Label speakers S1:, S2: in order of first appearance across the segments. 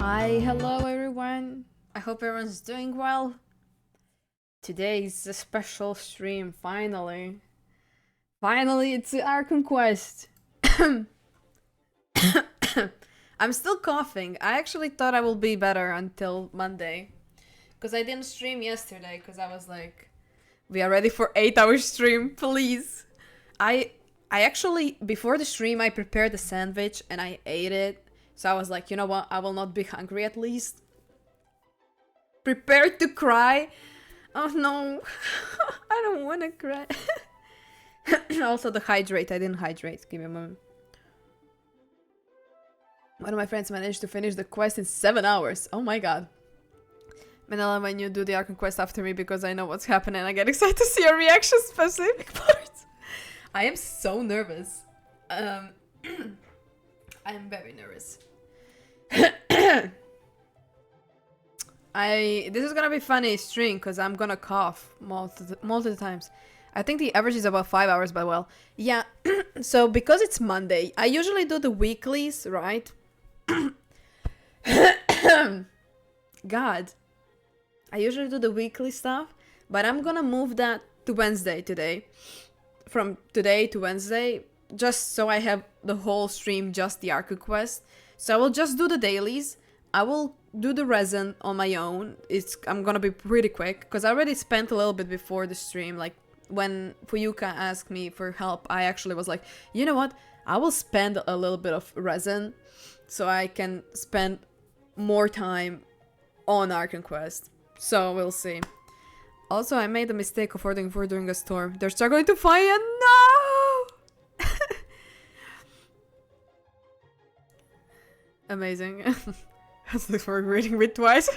S1: Hi, hello everyone. I hope everyone's doing well. Today is a special stream, finally. Finally, it's the Archon Quest. I'm still coughing. I actually thought I will be better until Monday. Because I didn't stream yesterday, because I was like, we are ready for 8-hour stream, please. I actually, before the stream, I prepared a sandwich and I ate it. So I was like, you know what, I will not be hungry at least. Prepared to cry. Oh no, I don't want to cry. Also the hydrate, I didn't hydrate, give me a moment. One of my friends managed to finish the quest in 7 hours. Oh my god. Manila, when you do the Archon Quest after me, because I know what's happening, I get excited to see your reaction specific parts. I am so nervous. I am very nervous. This is gonna be funny stream because I'm gonna cough multiple times. I think the average is about 5 hours, but well, yeah. So because it's Monday, I usually do the weeklies, right? God, I usually do the weekly stuff, but I'm gonna move that to Wednesday today. From today to Wednesday, just so I have the whole stream just the Archon Quest. So I will just do the dailies. I will do the resin on my own. I'm gonna be pretty quick because I already spent a little bit before the stream. Like when Fuyuka asked me for help, I actually was like, you know what? I will spend a little bit of resin so I can spend more time on Archon Quest. So we'll see. Also, I made the mistake of ordering food during a storm. They're struggling to find it. No! Amazing. Thanks for greeting me twice.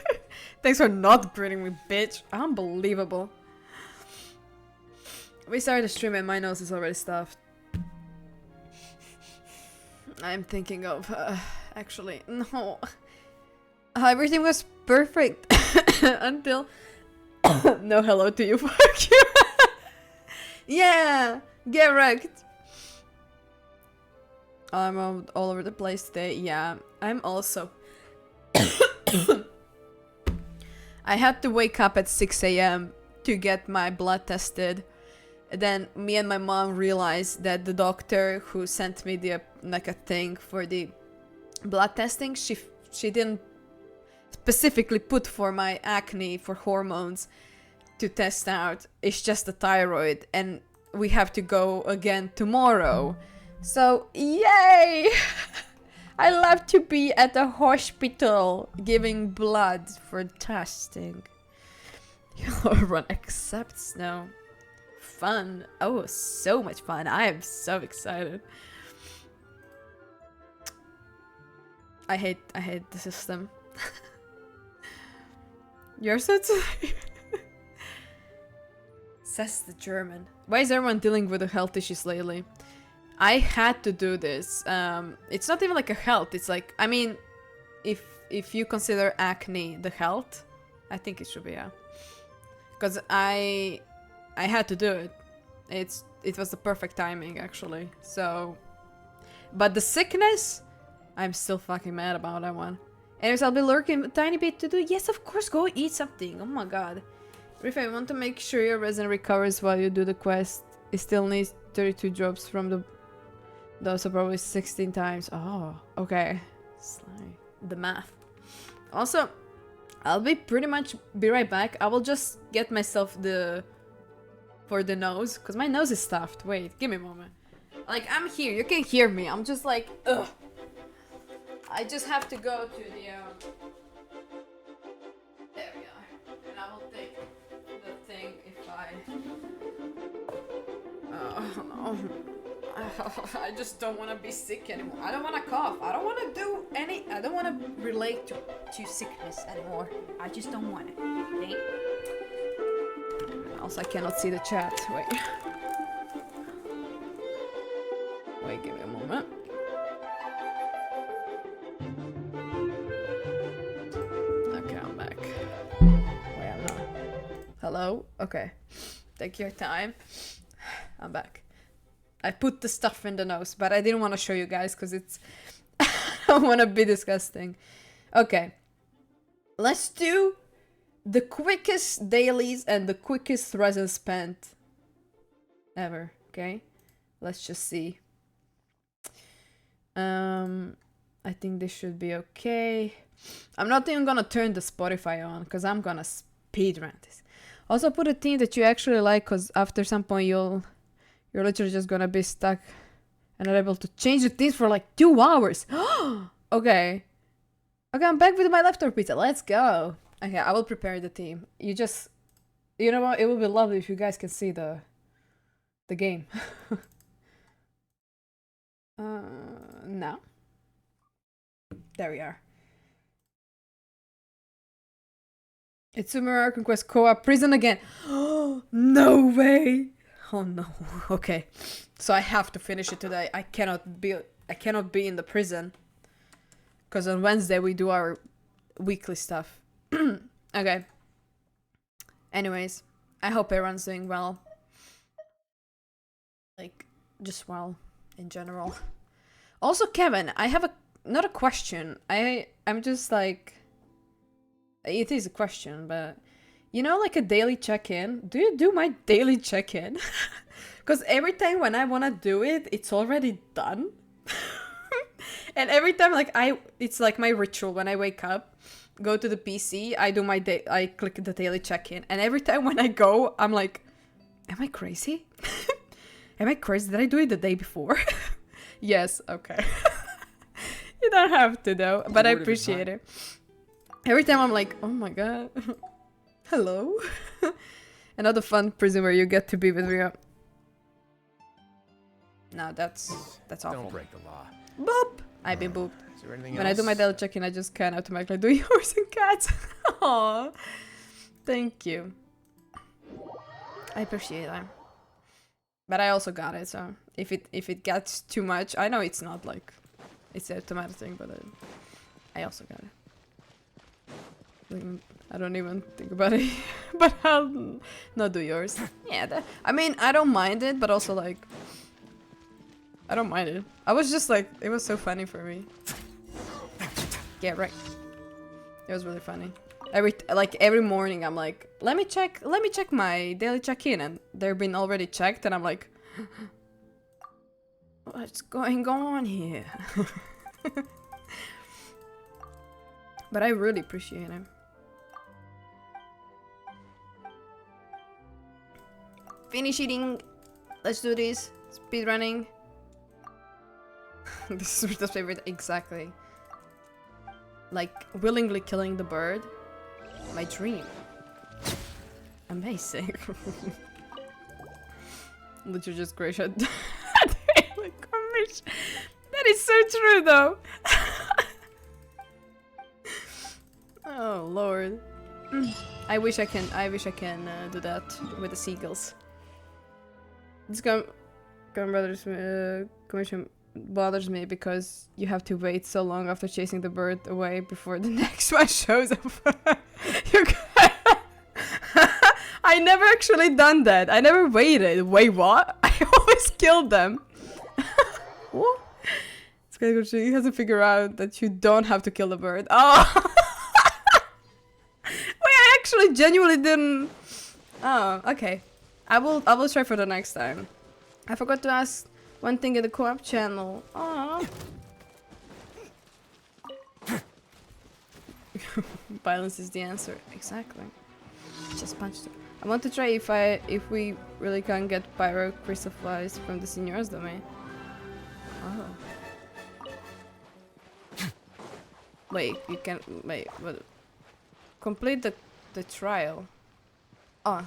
S1: Thanks for not greeting me, bitch. Unbelievable. We started the stream and my nose is already stuffed. I'm thinking of, actually, no. Everything was perfect until... No hello to you, fuck you. Yeah, get wrecked. I'm all over the place today. Yeah, I'm also... I had to wake up at 6 a.m. to get my blood tested. Then me and my mom realized that the doctor who sent me the like a thing for the blood testing, she didn't specifically put for my acne for hormones to test out. It's just the thyroid, and we have to go again tomorrow. So yay! I love to be at the hospital giving blood for testing. Everyone accepts now. Fun. Oh, so much fun. I am so excited. I hate the system. You're so tired. Says the German. Why is everyone dealing with the health issues lately? I had to do this. It's not even like a health. It's like, I mean, if you consider acne the health, I think it should be, yeah. Because I had to do it. It was the perfect timing, actually. So, but the sickness, I'm still fucking mad about that one. Anyways, I'll be lurking a tiny bit to do. Yes, of course, go eat something. Oh my god. If I want to make sure your resin recovers while you do the quest, it still needs 32 drops from the... Those are probably 16 times. Oh, okay. Sly. The math. Also, I'll be right back. I will just get myself for the nose, because my nose is stuffed. Wait, give me a moment. Like, I'm here. You can hear me. I'm just like, ugh. I just have to go to the, there we are. And I will take the thing if I... Oh, no. I just don't want to be sick anymore. I don't want to cough. I don't want to do any... I don't want to relate to sickness anymore. I just don't want it. Okay? Also, I cannot see the chat. Wait, give me a moment. Okay, I'm back. Wait, I'm not. Hello? Okay. Take your time. I'm back. I put the stuff in the nose, but I didn't want to show you guys because it's... I don't want to be disgusting. Okay. Let's do the quickest dailies and the quickest resin spent ever, okay? Let's just see. I think this should be okay. I'm not even gonna turn the Spotify on because I'm gonna speedrun this. Also put a theme that you actually like, because after some point you're literally just gonna be stuck and not able to change the themes for like 2 hours. Okay. Okay, I'm back with my leftover pizza. Let's go. Okay, I will prepare the theme. You know what? It will be lovely if you guys can see the game. No. There we are. It's Genshin Archon Quest co-op prison again. No way. Oh no. Okay. So I have to finish it today. I cannot be in the prison. Because on Wednesday we do our weekly stuff. Okay. Anyways, I hope everyone's doing well. Like, just well in general. Also, Kevin, I have not a question. I'm just like, it is a question, but you know, like a daily check-in. Do you do my daily check-in? Because every time when I want to do it, it's already done. And every time, like, it's like my ritual when I wake up, go to the PC, I click the daily check-in, and every time when I go, I'm like, am I crazy? Am I crazy? Did I do it the day before? Yes, okay. You don't have to though, but I appreciate it. Every time I'm like, oh my god. Hello. Another fun prison where you get to be with Rio. No, that's awful.
S2: Don't break the law.
S1: Boop! I've been booped.
S2: Is there anything
S1: When
S2: else?
S1: I do my daily check-in, I just can't automatically do yours and cats. Aww. Thank you. I appreciate that. But I also got it, so if it gets too much, I know it's not like it's an automatic thing, but I also got it. I don't even think about it, but I'll not do yours. Yeah, I mean, I don't mind it, but also like, I don't mind it. I was just like, it was so funny for me. Yeah, right. It was really funny. Every morning I'm like, let me check my daily check-in, and they've been already checked, and I'm like, what's going on here? But I really appreciate it. Finish eating. Let's do this. Speedrunning. This is Rita's favorite, exactly. Like, willingly killing the bird. My dream. Amazing. Literally just great shot. That is so true though. Oh lord. I wish I can do that with the seagulls. This commission bothers me because you have to wait so long after chasing the bird away before the next one shows up. I never actually done that. I never waited. Wait, what? I always killed them. What? He hasn't figured out that you don't have to kill the bird. Oh! Wait, I actually genuinely didn't. Oh, okay. I will try for the next time. I forgot to ask one thing in the co-op channel. Aww. Violence is the answer. Exactly. Just punched it. I want to try if we really can get pyro crystal flies from the seniors domain. Oh. Wait, you can wait. What? Complete the trial. Oh.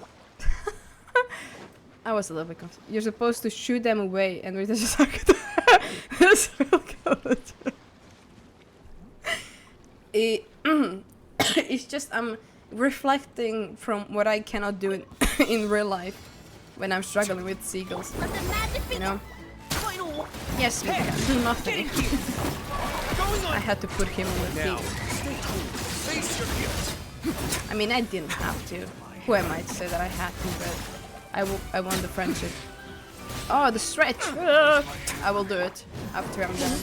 S1: I was a little bit confused. You're supposed to shoot them away, and we just That's real good. It's just I'm reflecting from what I cannot do in real life when I'm struggling with seagulls. You know? Yes, we can do nothing. I had to put him in the field. I mean, I didn't have to. Who am I to say that I had to, but I want the friendship. Oh, the stretch! I will do it after I'm done.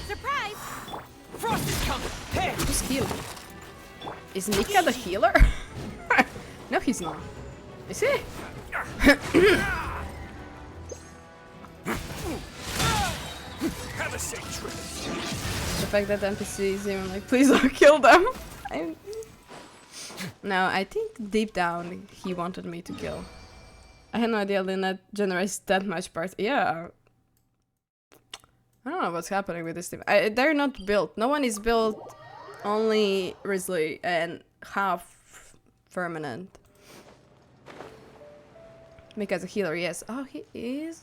S3: Surprise! Frost is coming! Hey!
S1: Just heal. Is Nika the healer? No, he's not. Is he?
S2: Have a safe trip.
S1: The fact that the NPC is even like, please don't kill them. No, I think deep down he wanted me to kill. I had no idea Lynette generates that much parts. Yeah. I don't know what's happening with this team. They're not built. No one is built. Only Wriothesley and half permanent. Because a healer, yes. Oh, he is?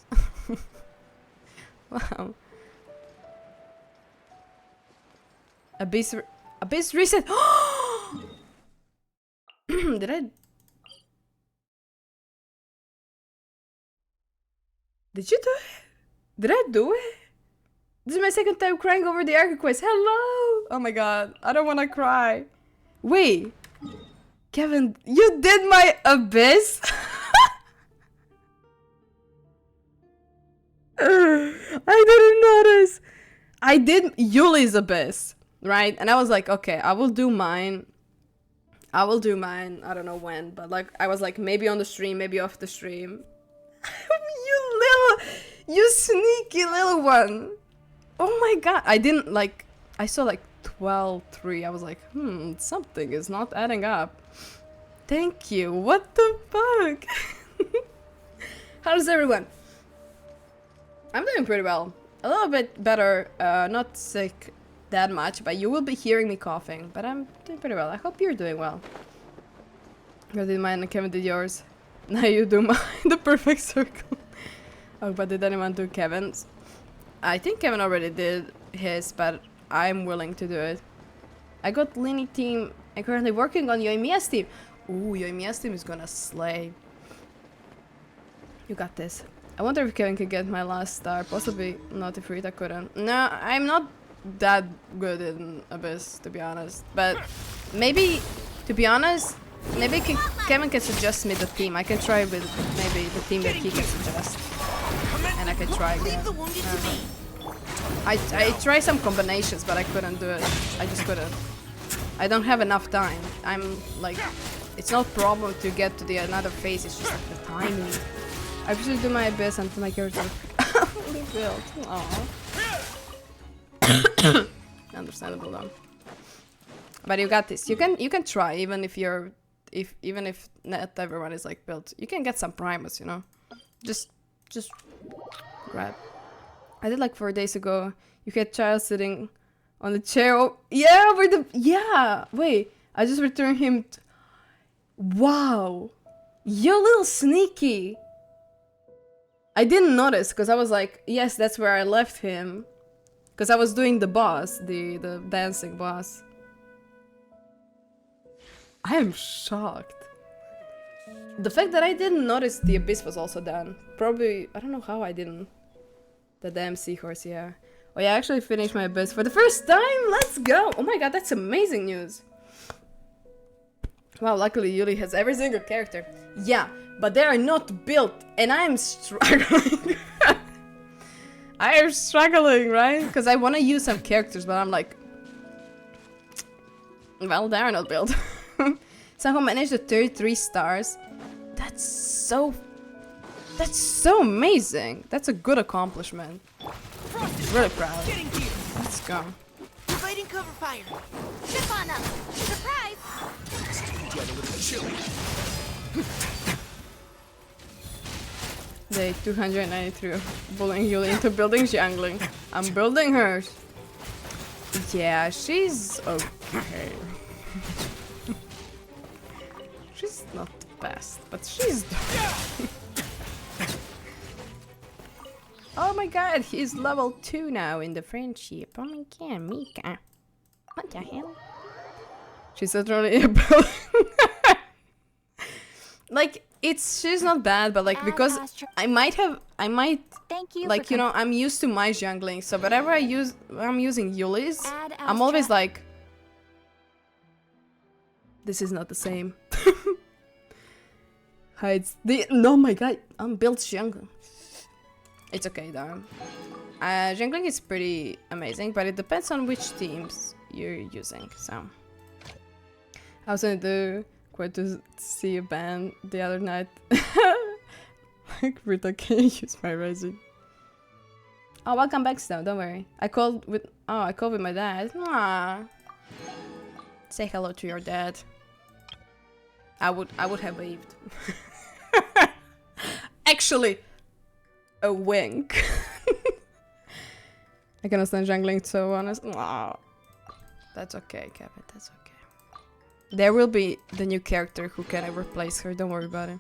S1: Wow. Abyss reset! Did I... Did you do it? Did I do it? This is my second time crying over the Archon Quest. Hello! Oh my god, I don't want to cry. Wait. Kevin, you did my Abyss? I didn't notice. I did Yuli's Abyss, right? And I was like, okay, I will do mine. I don't know when, but like, I was like, maybe on the stream, maybe off the stream. You sneaky little one. Oh my god. I didn't like, I saw like 12-3. I was like, something is not adding up. Thank you. What the fuck? How's everyone? I'm doing pretty well. A little bit better. Not sick that much, but you will be hearing me coughing. But I'm doing pretty well. I hope you're doing well. I did mine and Kevin did yours. Now you do mine. The perfect circle. Oh, but did anyone do Kevin's? I think Kevin already did his, but I'm willing to do it. I got Lini team. I'm currently working on Yoimiya's team. Ooh, Yoimiya's team is gonna slay. You got this. I wonder if Kevin could get my last star. Possibly not if Rita couldn't. No, I'm not that good in Abyss, to be honest. But maybe, to be honest, maybe Kevin can suggest me the team. I can try with maybe the team that he can suggest. And I can try again. I tried some combinations, but I couldn't do it. I just couldn't. I don't have enough time. I'm like, it's not a problem to get to the another phase, it's just like the timing. I should do my best until my character fully built. Aww. Understandable though. But you got this. You can try even if you're even if not everyone is like built. You can get some primus, you know. Just grab. I did like 4 days ago. You had child sitting on the chair. Oh, yeah, wait. I just returned him. Wow. You little sneaky. I didn't notice because I was like, yes, that's where I left him. Because I was doing the boss, the dancing boss. I am shocked. The fact that I didn't notice the abyss was also done. Probably, I don't know how I didn't. The damn seahorse, yeah. Oh yeah, I actually finished my abyss for the first time! Let's go! Oh my god, that's amazing news. Wow, luckily Yuli has every single character. Yeah, but they are not built, and I am struggling. I am struggling, right? Because I want to use some characters, but I'm like... Well, they are not built. Somehow managed the 33 stars. That's so amazing. That's a good accomplishment. Really proud. Let's go.
S3: Providing cover fire. Ship on up. Surprise!
S1: Day 293 bullying Yuli into building jungling. I'm building hers. Yeah, she's okay. She's not the best, but she's Oh my god, he's level 2 now in the friendship. Oh my god, Mika. What the hell? She's literally a building. Like, she's not bad, but like, because I might
S3: Thank you
S1: like, you know, I'm used to my jungling, so whenever I'm using Yuli's, I'm always like, this is not the same. Hides the, no my god, I'm built jungling. It's okay though. Jungling is pretty amazing, but it depends on which teams you're using, so. I was going to quite to see a band the other night. Like, Rita, can you use my resin? Oh, welcome back, Snow. Don't worry. I called with my dad. Aww. Say hello to your dad. I would have waved. Actually, a wink. I cannot stand jungling, so honest. Aww. That's okay, Kevin. That's okay. There will be the new character who can replace her. Don't worry about it.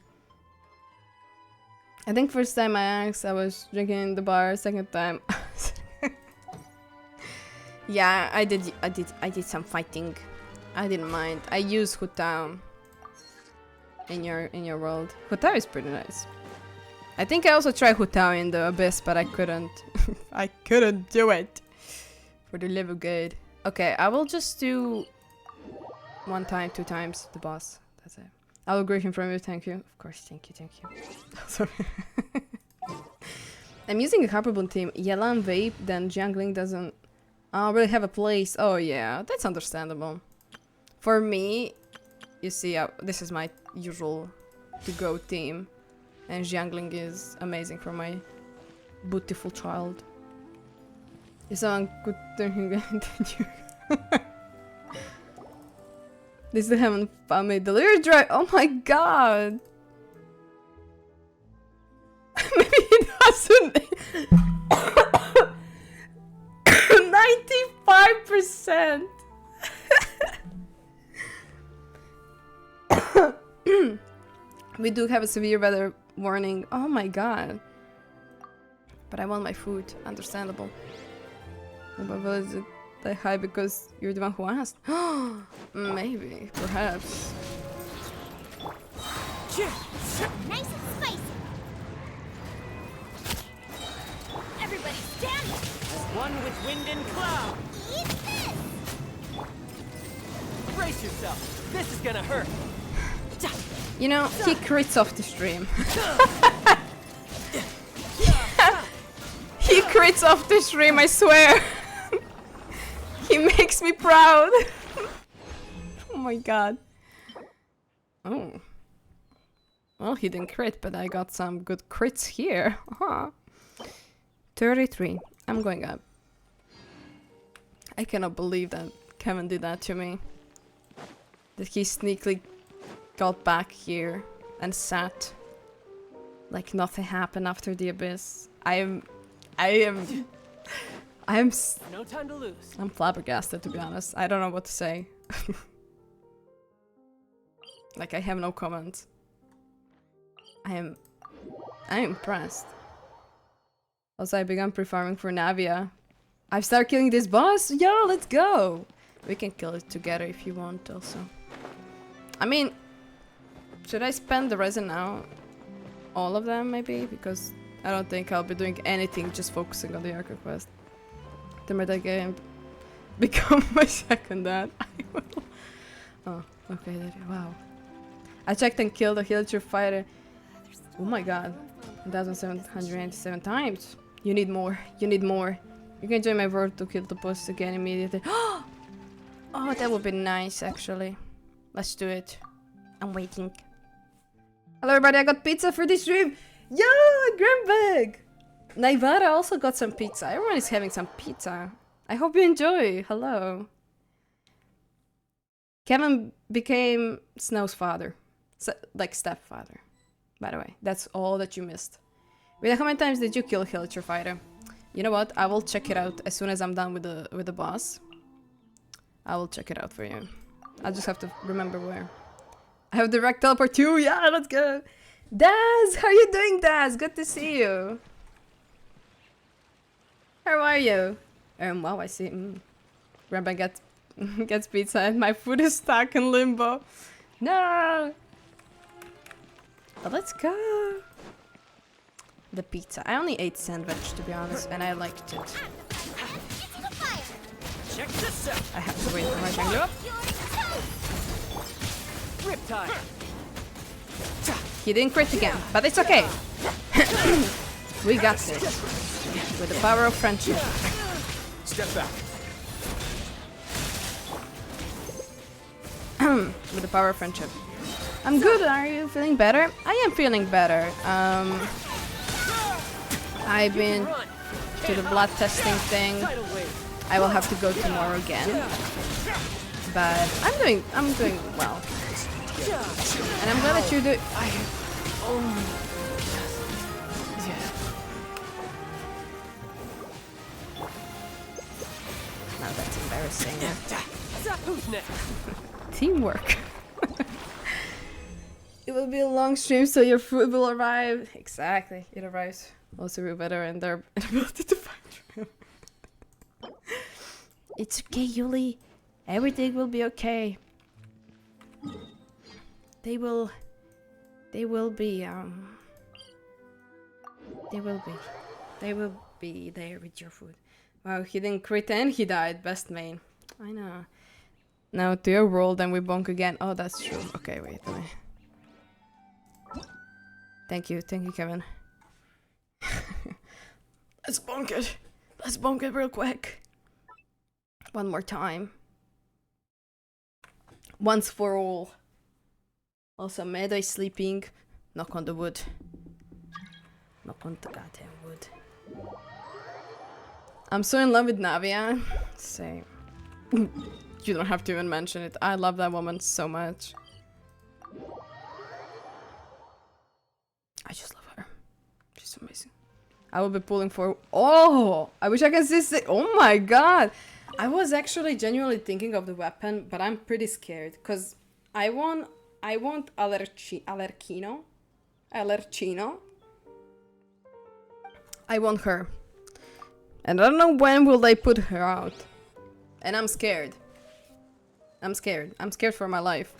S1: I think first time I asked, I was drinking in the bar. Second time, yeah, I did some fighting. I didn't mind. I used Hutao in your world. Hutao is pretty nice. I think I also tried Hutao in the Abyss, but I couldn't. I couldn't do it for the love of God. Okay, I will just do 1 time, 2 times the boss. That's it. I will greet him from you. Thank you. Of course, thank you. Sorry. I'm using a Harpabun team. Yella and Vape, then jungling doesn't really have a place. Oh yeah, that's understandable. For me, you see, this is my usual to-go team. And jungling is amazing for my beautiful child. If someone could turn him into They still haven't found me delivery drive. Oh my god. Maybe he doesn't. 95%. We do have a severe weather warning. Oh my god. But I want my food. Understandable. Is it that high because you're the one who asked? Maybe. Perhaps.
S3: Nice and spicy. Everybody stand.
S2: One with wind and cloud.
S3: Eat this.
S2: Brace yourself. This is gonna hurt.
S1: You know, he crits off the stream. He crits off the stream, I swear. He makes me proud. Oh my god. Oh. Well, he didn't crit, but I got some good crits here. 33. I'm going up. I cannot believe that Kevin did that to me. That he sneakily got back here and sat like nothing happened after the Abyss. I am
S2: No time to lose.
S1: I'm flabbergasted, to be honest. I don't know what to say. Like, I have no comments. I am impressed. Also, I began pre-farming for Navia. I've started killing this boss. Yo, let's go. We can kill it together if you want also. I mean, should I spend the resin now? All of them, maybe? Because I don't think I'll be doing anything, just focusing on the Archon Quest. To make that game become my second dad. I will. Oh, okay, wow. I checked and killed a Hilcher fighter. Oh my god. 1,787 times. You need more. You need more. You can join my world to kill the boss again immediately. Oh, that would be nice, actually. Let's do it. I'm waiting. Hello, everybody. I got pizza for this stream. Yo, Grandbag. Naivara also got some pizza. Everyone is having some pizza. I hope you enjoy. Hello. Kevin became Snow's father. So, like stepfather. By the way, that's all that you missed. Wait, how many times did you kill Hilcher Fighter? You know what? I will check it out as soon as I'm done with the boss. I will check it out for you. I'll just have to remember where. I have direct teleport too. Yeah, let's go. Daz, how are you doing, Daz? Good to see you. How are you? Wow, I see. Grandpa gets pizza and my food is stuck in limbo. No. But let's go. The pizza. I only ate sandwich, to be honest, and I liked it.
S2: Check this out.
S1: I have to wait for my jungler up.
S2: Riptide.
S1: He didn't crit again, but it's okay. We got this. With the power of friendship.
S2: Step back.
S1: with the power of friendship. I'm good. Are you feeling better? I am feeling better. I've been to the blood testing thing.
S2: Tidal wave.
S1: I will have to go tomorrow again. But I'm doing well. And I'm glad that you do. Now that's embarrassing.
S2: Who's next?
S1: Teamwork. It will be a long stream, so your food will arrive. Exactly, it arrives. Also, be better in their ability to find. It's okay, Yuli. Everything will be okay. They will be. They will be there with your food. Wow, he didn't crit and he died. Best main. I know. Now to your roll, then we bonk again. Oh, that's true. Okay, wait. Thank you, Kevin. Let's bonk it. Let's bonk it real quick. One more time. Once for all. Also, Meadow is sleeping. Knock on the wood. Knock on the goddamn wood. I'm so in love with Navia. Same. You don't have to even mention it. I love that woman so much. I just love her. She's amazing. I will be pulling for... Oh! I wish I can see... Oh my god! I was actually genuinely thinking of the weapon, but I'm pretty scared. Because I want Arlecchino. I want her. And I don't know when will they put her out. And I'm scared. I'm scared. I'm scared for my life.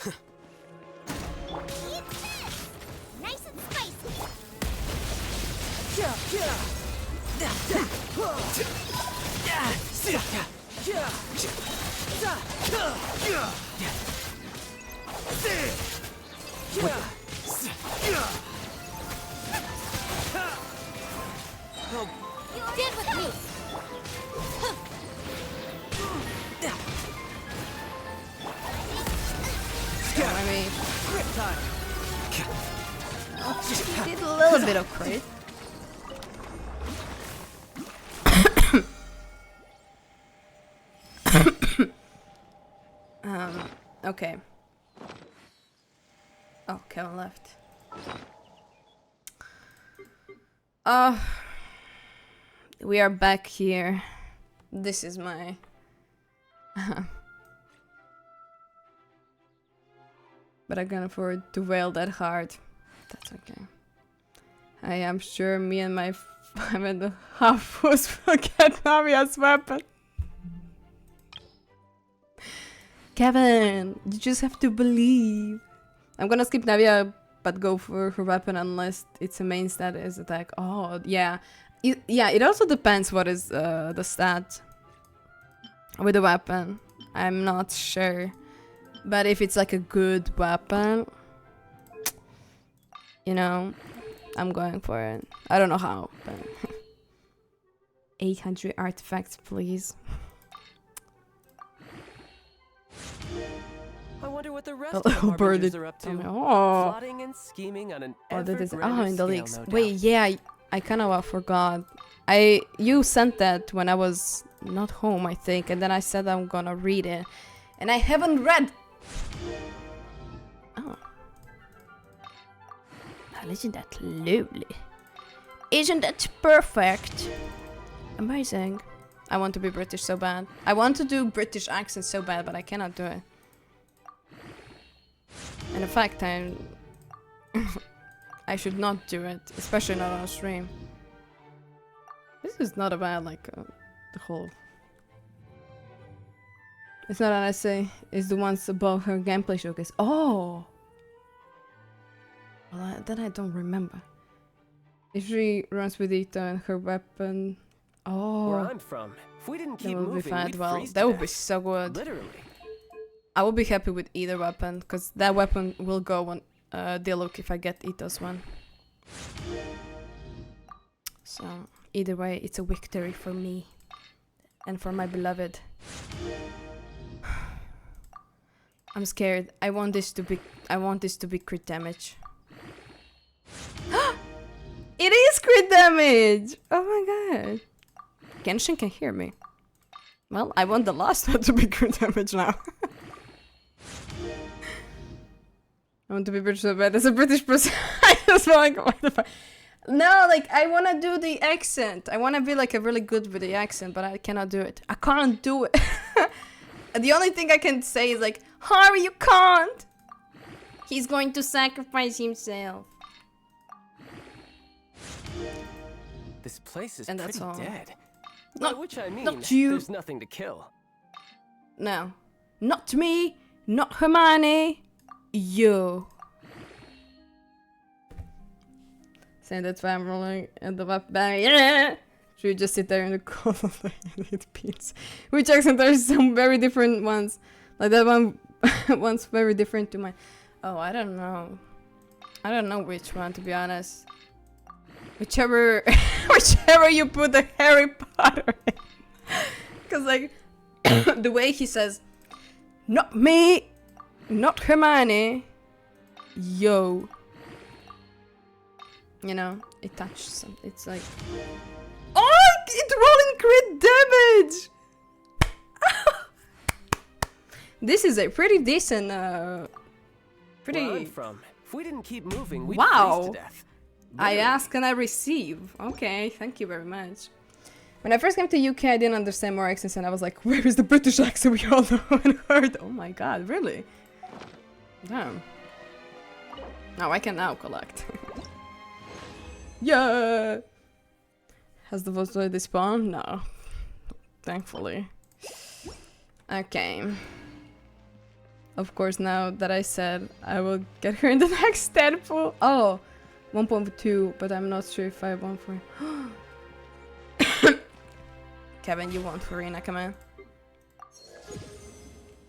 S3: Nice and spicy. Stand with me.
S1: I mean,
S2: Grip time.
S1: she did a little bit of crit. Okay. Oh, Kevin left. We are back here. This is my... But I can't afford to wail that hard. That's okay. I am sure me and my 5.5 fools will get Navia's weapon. Kevin, you just have to believe. I'm gonna skip Navia, but go for her weapon unless it's a main status attack. Oh, yeah. It also depends what is the stat with the weapon. I'm not sure. But if it's like a good weapon, you know, I'm going for it. I don't know how, but 800 artifacts, please.
S2: I wonder what the rest
S1: A
S2: of the
S1: little birdie.
S2: harbingers are up to.
S1: Oh,
S2: Plotting and scheming on an
S1: that is.
S2: ever
S1: Oh,
S2: grander
S1: in the
S2: scale,
S1: leaks.
S2: no
S1: Wait,
S2: doubt.
S1: yeah, I kind of forgot. You sent that when I was not home, I think, and then I said I'm gonna read it, and I haven't read. Oh, well, isn't that lovely? Isn't that perfect? Amazing. I want to be British so bad. I want to do British accent so bad, but I cannot do it. And in fact, I should not do it, especially not on stream. This is not about like the whole. It's not an essay. It's the ones above her gameplay showcase. Oh. Well, then I don't remember. If she runs with Ita and her weapon. Oh.
S2: Where I'm from, if we didn't
S1: That
S2: keep
S1: would be
S2: moving,
S1: fun.
S2: we'd
S1: Well,
S2: freeze
S1: that
S2: to
S1: would be
S2: death.
S1: so good.
S2: Literally.
S1: I will be happy with either weapon, because that weapon will go on Diluc if I get Ito's one. So, either way, it's a victory for me. And for my beloved. I'm scared. I want this to be crit damage. It is crit damage! Oh my god. Genshin can hear me. Well, I want the last one to be crit damage now. I want to be British so bad. As a British person, I just want to go, what the fuck? No, like, I want to do the accent. I want to be, like, a really good with the accent, but I cannot do it. I can't do it. The only thing I can say is, like, Harry, you can't! He's going to sacrifice himself.
S2: This place is
S1: And that's
S2: pretty
S1: all.
S2: dead.
S1: Not-
S2: By which I mean,
S1: not you.
S2: there's nothing to kill.
S1: No. Not me, not Hermione, you. Saying that's why I'm rolling at the map bang. Yeah! Should we just sit there in the cold and eat pizza? Which accent? There's some very different ones. Like that one, one's very different to mine. Oh, I don't know. I don't know which one, to be honest. Whichever, whichever you put the Harry Potter in. Cause like, the way he says, not me, not Hermione, yo. You know, it touches some. It's like, oh, it's rolling crit damage. This is a pretty decent, pretty.
S2: Where I'm from, if we didn't keep moving, we'd
S1: Wow.
S2: freeze to death.
S1: I
S2: Literally.
S1: ask and I receive. Okay, thank you very much. When I first came to UK, I didn't understand more accents, and I was like, "Where is the British accent we all know and heard?" Oh my god, really? Damn. Now I can now collect. Yeah. Has the voice already spawned? No. Thankfully. Okay. Of course, now that I said I will get her in the next Deadpool. Oh, 1.2, but I'm not sure if I want for. Kevin, you want Furina? Come on.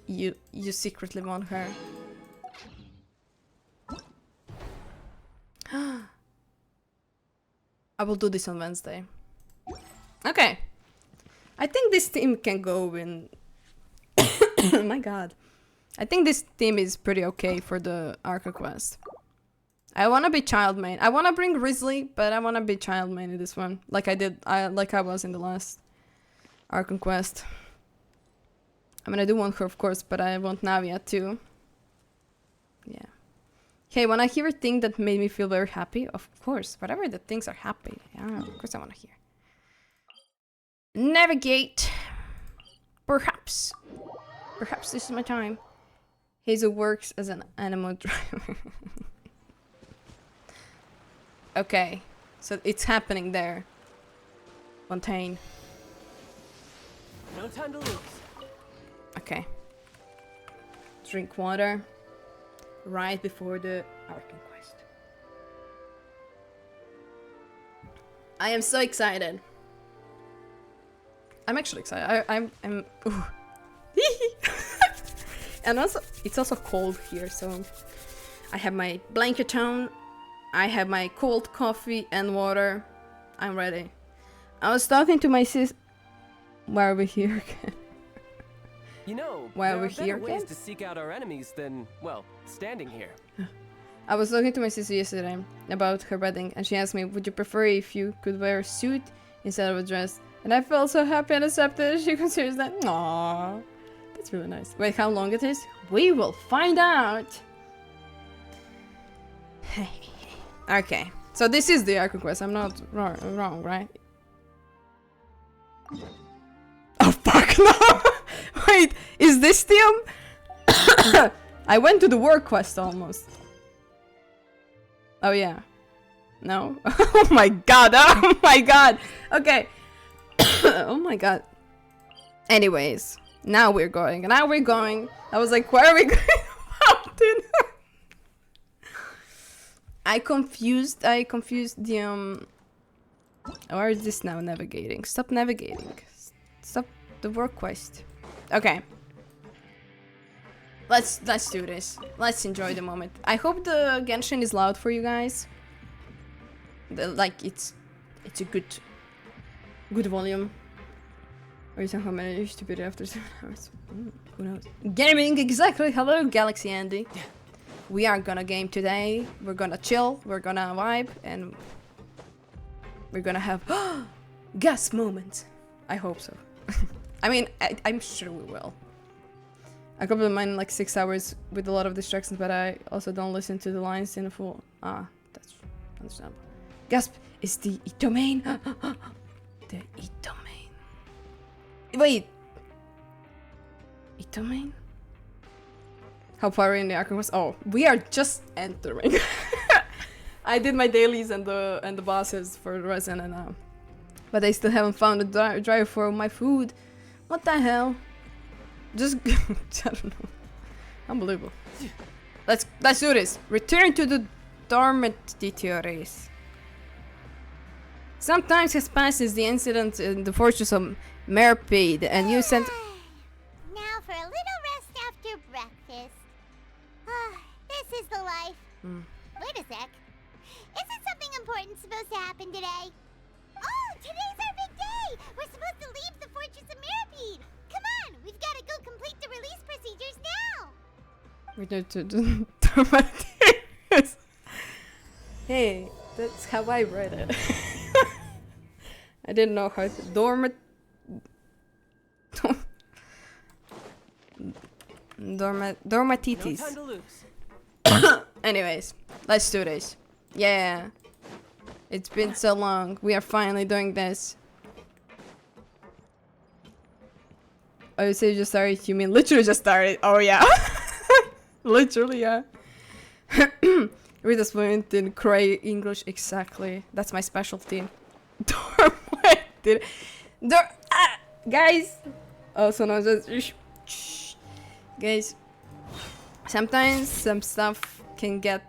S1: You secretly want her. I will do this on Wednesday. Okay. I think this team can go in. Oh my god. I think this team is pretty okay for the Archon Quest. I want to be child main. I want to bring Wriothesley, but I want to be child main in this one. Like I was in the last Archon Quest. I mean, I do want her, of course, but I want Neuvillette too. Yeah. Hey, when I hear a thing that made me feel very happy, of course, whatever the things are happy, yeah, of course I want to hear. Navigate. Perhaps this is my time. Hazel works as an animal driver. Okay, so it's happening there. Fontaine.
S2: No time to lose.
S1: Okay. Drink water. Right before the Archon Quest. I am so excited. I'm actually excited. I'm ooh. And also, it's also cold here, so I have my blanket on. I have my cold coffee and water. I'm ready. I was talking to my sis. Why are we here again?
S2: You know,
S1: Why are
S2: there
S1: we
S2: are better
S1: here
S2: ways
S1: again?
S2: to seek out our enemies than, well, standing here.
S1: I was talking to my sister yesterday about her wedding, and she asked me, would you prefer if you could wear a suit instead of a dress? And I felt so happy and accepted. She considers that. Aww. That's really nice. Wait, how long it is? We will find out. Okay. So this is the Archon Quest. I'm not wrong, right? Oh fuck no! Wait, is this team? I went to the work quest almost. Oh yeah. No? Oh my god, oh my god! Okay. Oh my god. Anyways, now we're going. I was like, where are we going? Mountain. I confused the Where is this now navigating? Stop navigating. Stop the work quest. Okay. Let's do this. Let's enjoy the moment. I hope the Genshin is loud for you guys. Like it's a good volume. Or is how many used to be after 7 hours? Who knows? Gaming, exactly. Hello, Galaxy Andy. We are gonna game today. We're gonna chill. We're gonna vibe, and we're gonna have gas moments. I hope so. I mean, I'm sure we will. I completed mine in like 6 hours with a lot of distractions, but I also don't listen to the lines in full. Ah, that's understandable. Gasp is the domain. The domain. Wait. Domain? How far in the Archon Quest? Oh, we are just entering. I did my dailies and the bosses for the resin, and but I still haven't found a dryer for my food. What the hell? Just I don't know. Unbelievable. Let's do this. Return to the dormitories. Some time has passed since the incident in the fortress of Merpeed, and you sent.
S3: Now for a little rest after breakfast. This is the life. Wait a sec. Isn't something important supposed to happen today? Oh, today's our big day! We're supposed to leave the fortress of Merpeed! Come on, we've got to go complete the release procedures now!
S1: Return to the dormitories. Hey, that's how I read it. I didn't know how to dormatitis.
S2: No time to lose.
S1: Anyways, let's do this. Yeah. It's been so long. We are finally doing this. Oh, you say you just started? You mean literally just started? Oh, yeah. Literally, yeah. Read this fluent in cray English. Exactly. That's my specialty. Guys. Also known as... Guys. Sometimes some stuff can get...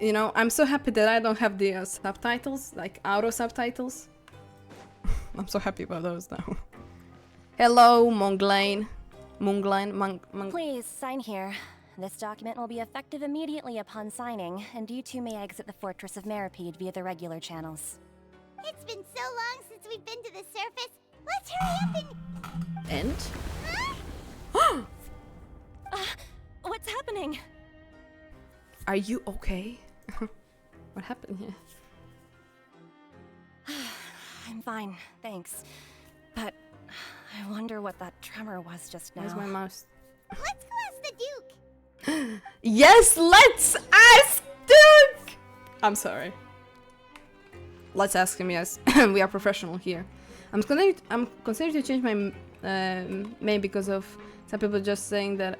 S1: You know, I'm so happy that I don't have the subtitles, like auto subtitles. I'm so happy about those now. Hello, Monglain.
S4: Please, sign here. This document will be effective immediately upon signing, and you two may exit the Fortress of Merpeed via the regular channels.
S3: It's been so long since we've been to the surface. Let's hurry up and...
S1: And?
S4: What's happening?
S1: Are you okay? What happened here?
S4: I'm fine, thanks. But I wonder what that tremor was just now.
S1: Where's my mouse?
S3: Let's go ask the Duke.
S1: Yes, let's ask Duke! I'm sorry. Let's ask him, yes. We are professional here. I'm considering to change my name because of some people just saying that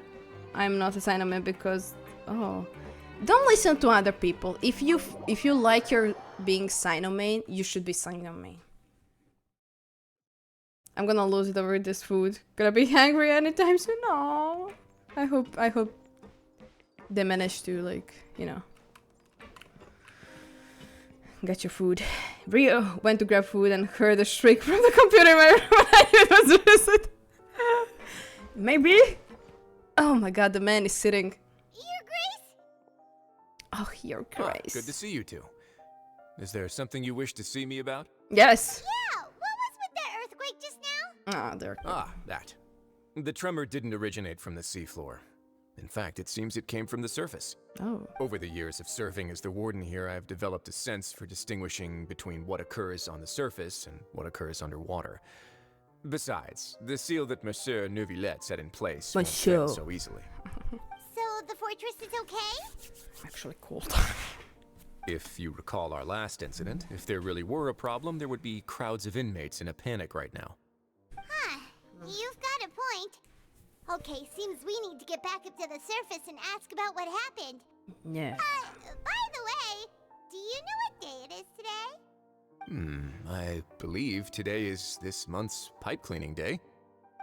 S1: I'm not a Sinoman because... Oh. Don't listen to other people. If you like your being Sinoman, you should be Sinoman. I'm gonna lose it over this food. Gonna be hungry anytime soon. No. I hope they manage to, like, you know, get your food. Rio went to grab food and heard a shriek from the computer when it was visit. Maybe? Oh my god, the man is sitting.
S3: Your Grace?
S1: Oh, your Grace.
S5: Good to see you two. Is there something you wish to see me about?
S1: Yes.
S3: Yeah, what was with that earthquake just now?
S1: Ah, there.
S5: That. The tremor didn't originate from the seafloor. In fact, it seems it came from the surface.
S1: Oh.
S5: Over the years of serving as the warden here, I've developed a sense for distinguishing between what occurs on the surface and what occurs underwater. Besides, the seal that Monsieur Neuvillette set in place won't fail so easily.
S3: So the fortress is okay?
S1: I'm actually cold.
S5: If you recall our last incident, if there really were a problem, there would be crowds of inmates in a panic right now.
S3: Huh, you've got a point. Okay, seems we need to get back up to the surface and ask about what happened.
S1: Yeah.
S3: By the way, do you know what day it is today?
S5: I believe today is this month's pipe cleaning day.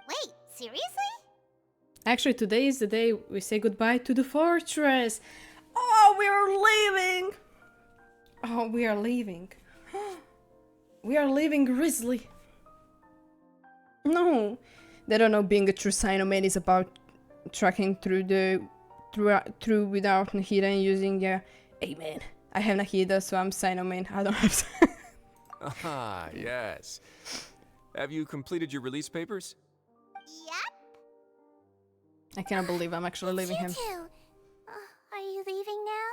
S3: Wait, seriously?
S1: Actually, today is the day we say goodbye to the fortress. Oh, we are leaving. Oh, we are leaving. We are leaving Grizzly. No. They don't know being a true Sinoman is about tracking through without Nahida and using hey man, I have Nahida, so I'm Sinoman. I don't have
S5: Ah, yes. Have you completed your release papers?
S3: Yep.
S1: I cannot believe I'm actually leaving him.
S3: Two. Are you leaving now?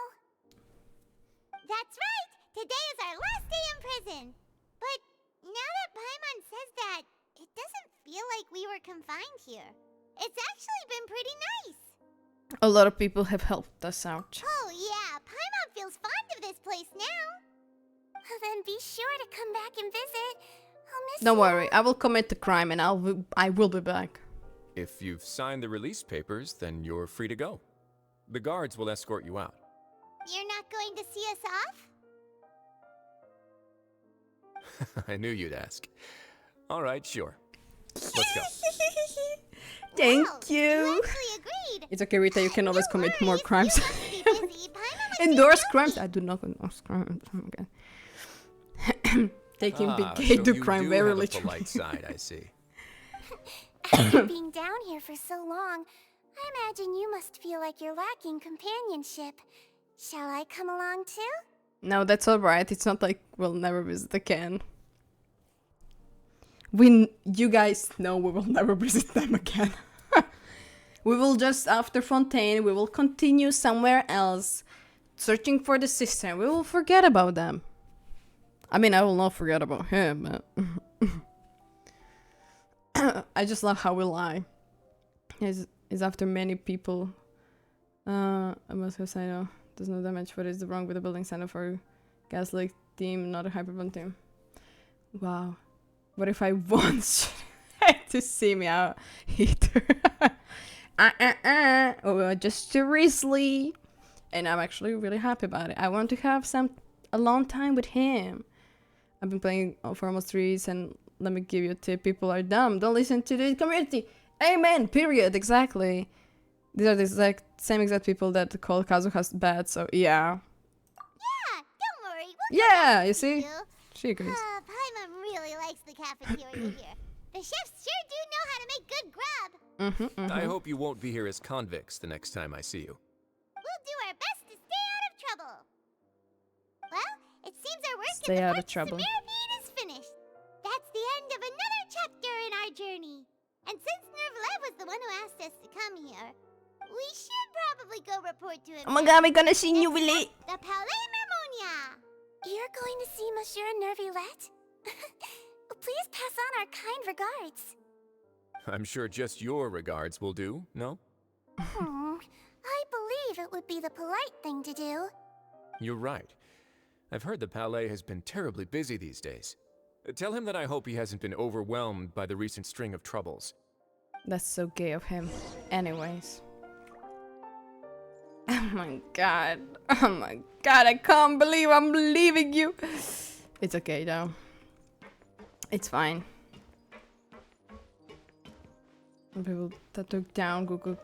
S3: That's right! Today is our last day in prison! But now that Paimon says that, it doesn't feel like we were confined here. It's actually been pretty nice!
S1: A lot of people have helped us out.
S3: Oh yeah, Paimon feels fond of this place now! Then be sure to come back and visit. I'll miss
S1: Don't
S3: you.
S1: worry, I will commit the crime and I will be back.
S5: If you've signed the release papers, then you're free to go. The guards will escort you out.
S3: You're not going to see us off?
S5: I knew you'd ask. All right, sure. Let's go.
S1: Thank
S3: Wow,
S1: you.
S3: actually agreed.
S1: It's okay, Rita, you can always
S3: No
S1: commit more
S3: worries,
S1: crimes.
S3: you must be busy. Paimon must be
S1: Endorse
S3: happy.
S1: crimes? I do not endorse crimes. Oh my god. Taking Big K
S5: so
S1: to
S5: you
S1: crime
S5: do
S1: very
S5: have a
S1: literally.
S5: polite side, I see.
S3: After being down here for so long, I imagine you must feel like you're lacking companionship. Shall I come along too?
S1: No, that's alright. It's not like we'll never visit again. You guys know we will never visit them again. We will just, after Fontaine, we will continue somewhere else, searching for the sister. We will forget about them. I mean, I will not forget about him, but... I just love how we lie. Is after many people. I must have said no. Does no damage. What is wrong with the building center for Gaslight team, not a Hyperbomb team? Wow. What if I once had to see me out either? Oh, just a Wriothesley. And I'm actually really happy about it. I want to have a long time with him. I've been playing for almost 3 years, and let me give you a tip. People are dumb. Don't listen to the community. Amen. Period. Exactly. These are the same exact people that call Kazuha's bad, so yeah.
S3: Yeah, don't worry. We'll
S1: Yeah, you see?
S3: you.
S1: She agrees.
S3: Paimon really likes the cafeteria here. The chefs sure do know how to make good grub.
S5: I hope you won't be here as convicts the next time I see you.
S3: We'll do our best to stay out of trouble. Well, it seems our work
S1: Stay
S3: in the
S1: out of
S3: Fortress
S1: trouble.
S3: Mirapede is finished. That's the end of another chapter in our journey. And since Neuvillette was the one who asked us to come here, we should probably go report to him.
S1: Oh my god, we're gonna see Neuvillette.
S3: The Palais Mermonia. You're going to see Monsieur Neuvillette? Please pass on our kind regards.
S5: I'm sure just your regards will do, no?
S3: I believe it would be the polite thing to do.
S5: You're right. I've heard the Palais has been terribly busy these days. Tell him that I hope he hasn't been overwhelmed by the recent string of troubles.
S1: That's so gay of him. Anyways. Oh my god. Oh my god, I can't believe I'm leaving you. It's okay though. It's fine. People that took down Google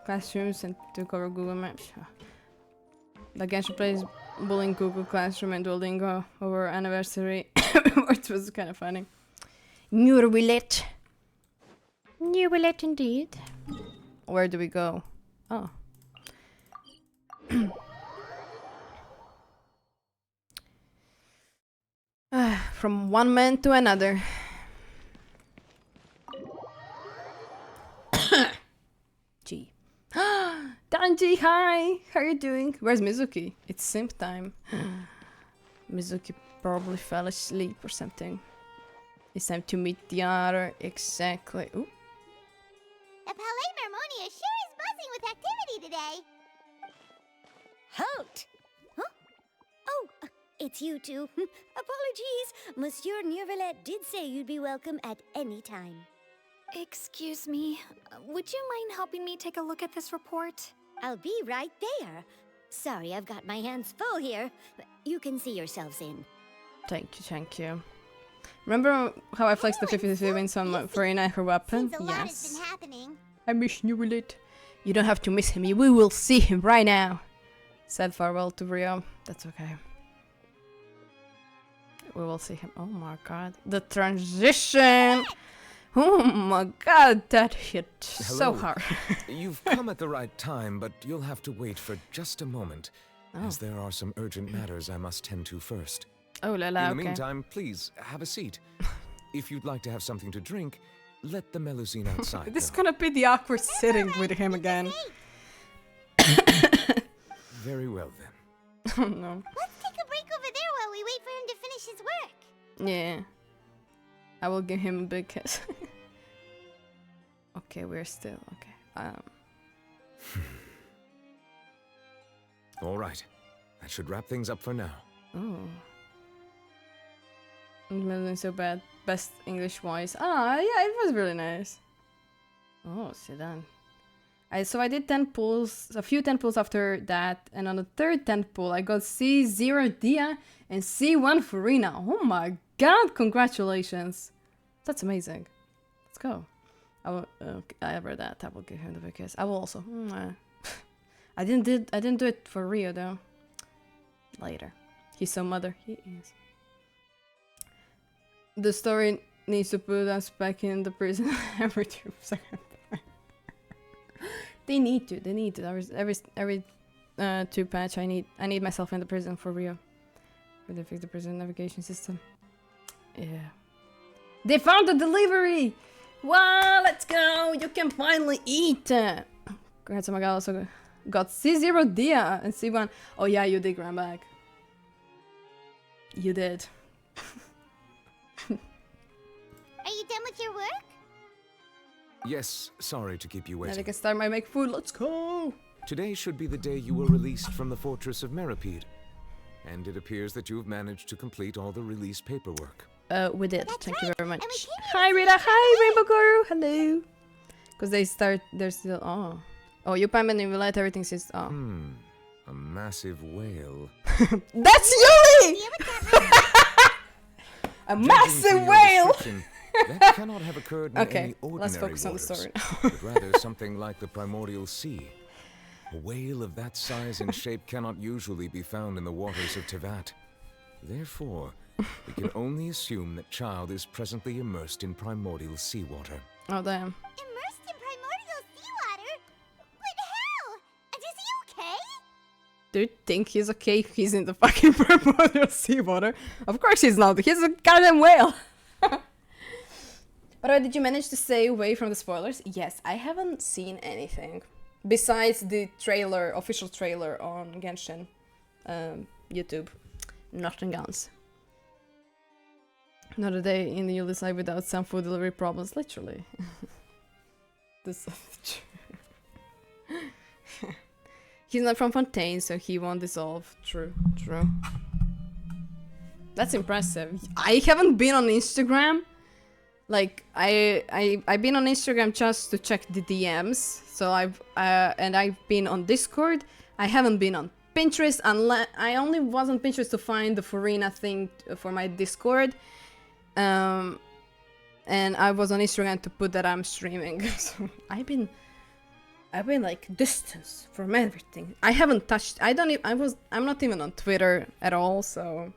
S1: Classrooms and took over Google Maps. The Genshin plays bullying Google Classroom and Duolingo over anniversary, which was kind of funny. Neuvillette. Neuvillette indeed. Where do we go? Oh. From one man to another. G. Danji, hi! How are you doing? Where's Mizuki? It's simp time. Mizuki probably fell asleep or something. It's time to meet the other. Exactly. Ooh.
S3: The Palais Mermonia sure is buzzing with activity today.
S2: Halt! Huh? Oh, it's you two. Apologies. Monsieur Neuvillette did say you'd be welcome at any time.
S6: Excuse me, would you mind helping me take a look at this report?
S2: I'll be right there. Sorry, I've got my hands full here. You can see yourselves in.
S1: Thank you. Remember how I flexed the 50-50 wins on Furina and her weapon?
S3: Seems a lot has
S1: Yes.
S3: been happening.
S1: I miss Neuvillette. You don't have to miss him. We will see him right now. Said farewell to Rio. That's okay. We will see him. Oh my god. The transition! Oh my god, that hit so
S7: Hello.
S1: hard.
S7: You've come at the right time, but you'll have to wait for just a moment, as there are some urgent matters I must tend to first.
S1: Oh la la,
S7: In the
S1: okay.
S7: meantime, please, have a seat. if you'd like to have something to drink, let the Melusine outside.
S1: This is
S7: know.
S1: gonna be the awkward sitting with him again.
S7: Very well then.
S1: Oh no.
S3: Let's take a break over there while we wait for him to finish his work.
S1: Yeah. I will give him a big kiss. Okay, we're still okay.
S7: All right. That should wrap things up for now.
S1: Oh. Not so bad. Best English voice. Ah, yeah, it was really nice. Oh, sit down. So I did 10 pulls, a few 10 pulls after that, and on the third 10 pull I got C0 Dia and C1 Furina. Oh my god, congratulations. That's amazing. Let's go. I read that. I will give him the big kiss. I will also. I didn't do it for Rio though. Later. He's so mother. He is. The story needs to put us back in the prison every 2 seconds. They need to. Every 2 patch I need myself in the prison for Rio. For they fix the prison navigation system. Yeah. They found the delivery! Wow, let's go! You can finally eat! Congrats, oh my god, also got C0 Dia and C1. Oh yeah, you did run back. You did.
S3: Are you done with your work?
S7: Yes, sorry to keep you
S1: Now I
S7: waiting.
S1: can start my make food, let's go!
S7: Today should be the day you were released from the fortress of Meripede. And it appears that you've managed to complete all the release paperwork.
S1: We did.
S3: That's
S1: Thank you
S3: right.
S1: very much.
S3: And we came here
S1: Hi
S3: to
S1: Rita,
S3: see
S1: hi Rainbow Guru, hello! Because they're still, Oh, you Pam and Neuvillette, everything says,
S7: A massive whale.
S1: That's Yuri! A
S7: Judging
S1: massive
S7: from your
S1: whale!
S7: description, that cannot have occurred in
S1: Okay,
S7: any ordinary
S1: let's focus on the
S7: waters,
S1: story.
S7: but rather something like the primordial sea. A whale of that size and shape cannot usually be found in the waters of Tevat. Therefore, we can only assume that Child is presently immersed in primordial seawater.
S1: Oh, damn.
S3: Immersed in primordial seawater? What the hell? And is he okay?
S1: Do you think he's okay if he's in the fucking primordial seawater? Of course he's not. He's a goddamn whale. But did you manage to stay away from the spoilers? Yes, I haven't seen anything. Besides the trailer, official trailer on Genshin YouTube. Nothing else. Not a day in the Ulysses without some food delivery problems, literally. This is true. He's not from Fontaine, so he won't dissolve. True, true. That's impressive. I haven't been on Instagram. Like, I've been on Instagram just to check the DMs. So I've been on Discord. I haven't been on Pinterest, unless I only was on Pinterest to find the Furina thing for my Discord. And I was on Instagram to put that I'm streaming. So I've been like distance from everything. I haven't touched. I'm not even on Twitter at all. So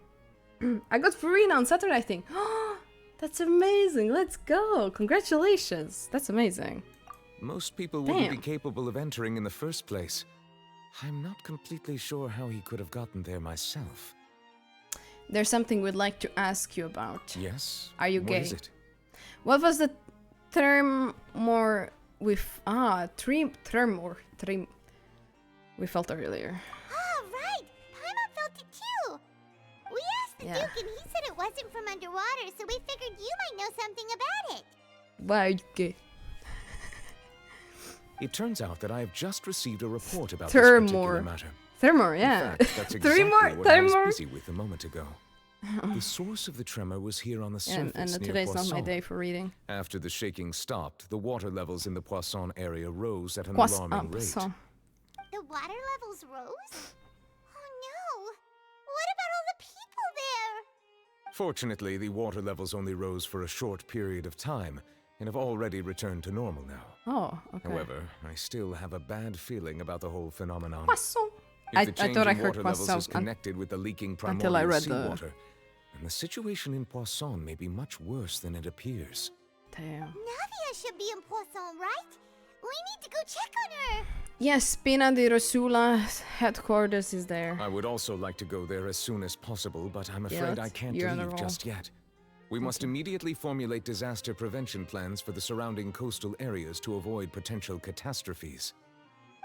S1: I got Furina on Saturday, I think. Oh, that's amazing! Let's go! Congratulations! That's amazing.
S7: Most people wouldn't be capable of entering in the first place. I'm not completely sure how he could have gotten there myself.
S1: There's something we'd like to ask you about.
S7: Yes?
S1: Are you gay?
S7: What is it?
S1: What was the term more with trim we felt earlier?
S3: Oh, right! Paimon felt it too! We asked the Duke and he said it wasn't from underwater, so we figured you might know something about it.
S1: Why are you gay?
S7: It turns out that I have just received a report about this
S1: Thermor.
S7: particular matter.
S1: Thermor, yeah.
S7: In fact, that's exactly what I was
S1: Thermor.
S7: busy with a moment ago. The source of the tremor was here on the surface
S1: And
S7: near
S1: today's not my
S7: Poisson.
S1: day for reading.
S7: After the shaking stopped, the water levels in the Poisson area rose at an
S1: Poisson.
S7: alarming rate.
S3: The water levels rose? Oh no! What about all the people there?
S7: Fortunately, the water levels only rose for a short period of time and have already returned to normal now.
S1: Oh, okay.
S7: However, I still have a bad feeling about the whole phenomenon.
S1: Poisson.
S7: If the change
S1: thought I
S7: in
S1: heard
S7: water levels
S1: Poisson
S7: is connected with the leaking
S1: until I
S7: primordial
S1: read the-
S7: seawater, then the situation in Poisson may be much worse than it appears.
S1: Damn.
S3: Navia should be in Poisson, right? We need to go check on her!
S1: Yes, Pina di Rosula's headquarters is there.
S7: I would also like to go there as soon as possible, but I'm afraid I can't
S1: you're on the
S7: leave
S1: roll.
S7: just yet. We must immediately formulate disaster prevention plans for the surrounding coastal areas to avoid potential catastrophes.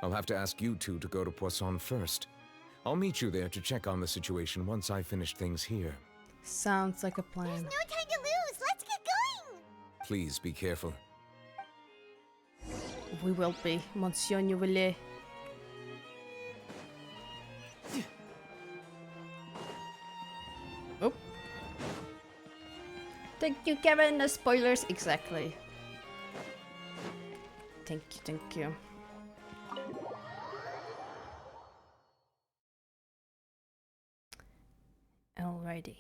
S7: I'll have to ask you two to go to Poisson first. I'll meet you there to check on the situation once I've finished things here.
S1: Sounds like a plan.
S3: There's no time to lose. Let's get going.
S7: Please be careful.
S1: We will be, Monsieur Neuvillette. Oh. Thank you, Kevin. No spoilers. Exactly. Thank you, thank you. Alrighty.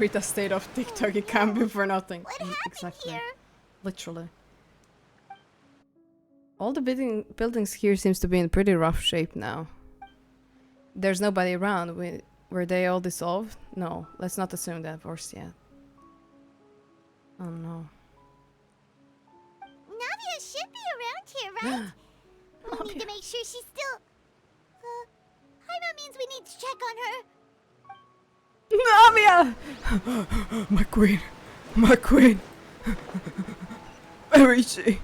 S1: Rita state of TikTok, it can't be for nothing.
S3: What happened
S1: Exactly.
S3: here?
S1: Literally. All the buildings here seems to be in pretty rough shape now. There's nobody around. Were they all dissolved? No, let's not assume that worse yet. Oh no.
S3: Navia should be around here, right? We need to make sure she's still... Jaime means we need to check on her.
S1: Navia! My queen! My queen! Where is she?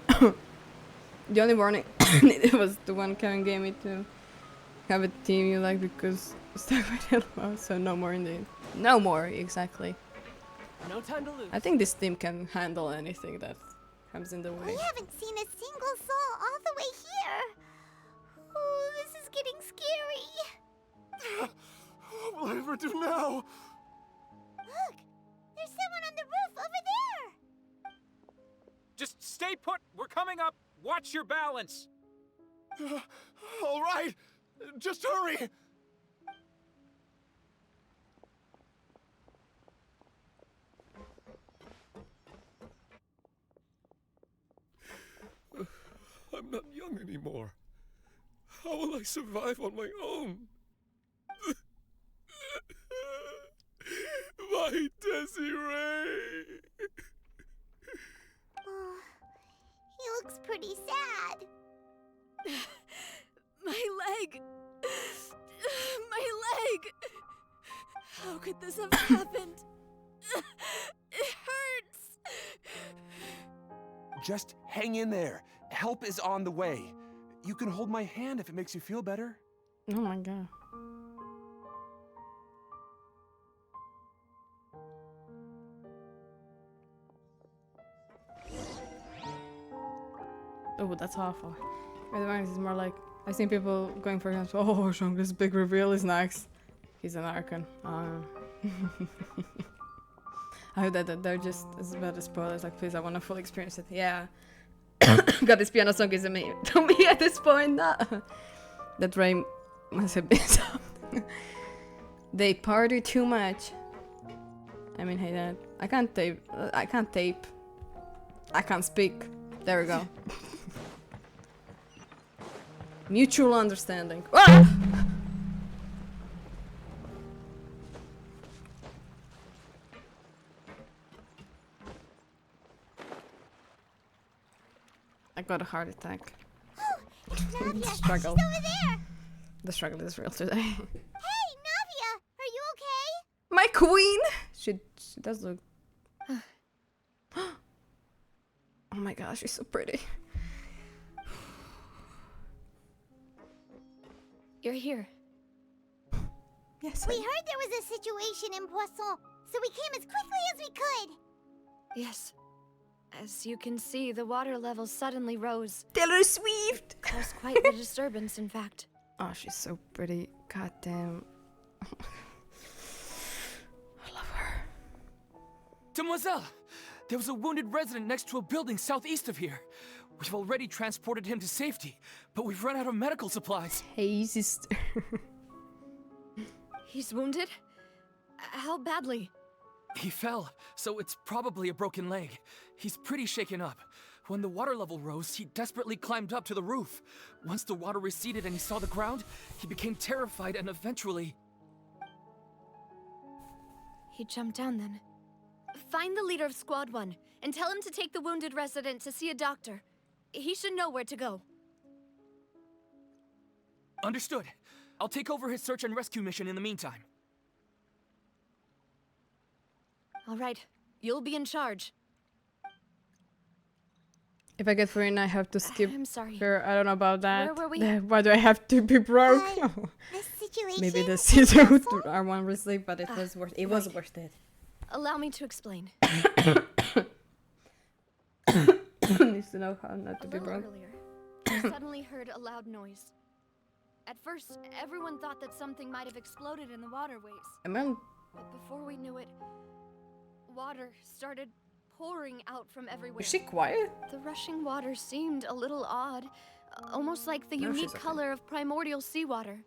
S1: The only warning it was the one Kevin gave me to have a team you like because stuck with it. So no more indeed. No more, exactly.
S8: No time to lose.
S1: I think this team can handle anything that comes in the way.
S3: We haven't seen a single soul all the way here. Oh, this is getting scary.
S8: What will I ever do now?
S3: Look, there's someone on the roof over there.
S9: Just stay put. We're coming up. Watch your balance.
S8: All right, just hurry. I'm not young anymore. How will I survive on my own? My Desiree!
S3: Oh, he looks pretty sad.
S6: My leg! My leg! How could this have happened? It hurts!
S10: Just hang in there. Help is on the way. You can hold my hand if it makes you feel better.
S1: Oh my god. Oh, that's awful. Otherwise, it's more like I've seen people going for him. Oh, Sean, this big reveal is next. He's an Archon. I heard that they're just as bad as spoilers. Like, please, I want to fully experience it. Yeah. God, this piano song is amazing to me at this point. No. That Ray must have been something. They party too much. I mean, hey, Dad. I can't tape. I can't tape. I can't speak. There we go. Mutual understanding. Ah! I got a heart attack.
S3: Oh, it's Navia.
S1: Struggle.
S3: She's over there.
S1: The struggle is real today.
S3: Hey, Navia, are you okay?
S1: My queen! She does look... Oh my gosh, she's so pretty.
S6: You're here.
S1: Yes,
S3: We heard there was a situation in Poisson, so we came as quickly as we could.
S6: Yes. As you can see, the water level suddenly rose.
S1: Taylor Swift!
S6: Caused quite the disturbance, in fact.
S1: Oh, she's so pretty. God damn. I love her.
S9: Demoiselle, there was a wounded resident next to a building southeast of here. We've already transported him to safety, but we've run out of medical supplies.
S1: Hey, sister.
S6: He's wounded? How badly?
S9: He fell, so it's probably a broken leg. He's pretty shaken up. When the water level rose, he desperately climbed up to the roof. Once the water receded and he saw the ground, he became terrified and eventually...
S6: He jumped down then. Find the leader of Squad 1 and tell him to take the wounded resident to see a doctor. He should know where to go.
S9: Understood. I'll take over his search and rescue mission in the meantime.
S6: All right, you'll be in charge.
S1: If I get Furina, I have to skip
S6: I'm sorry.
S1: her. I don't know about that.
S6: Where were we?
S1: Why do I have to be broke?
S3: The situation
S1: Maybe the
S3: is
S1: season would
S3: stressful.
S1: are one sleep, but it was worth. It was worth it.
S6: Allow me to explain.
S1: Needs to know how not to
S6: A
S1: be
S6: little
S1: broke.
S6: earlier, I suddenly heard a loud noise. At first, everyone thought that something might have exploded in the waterways.
S1: Amen.
S6: But before we knew it, water started pouring out from everywhere.
S1: Is she quiet?
S6: The rushing water seemed a little odd, almost like the
S1: No, she's
S6: unique
S1: okay.
S6: color of primordial seawater.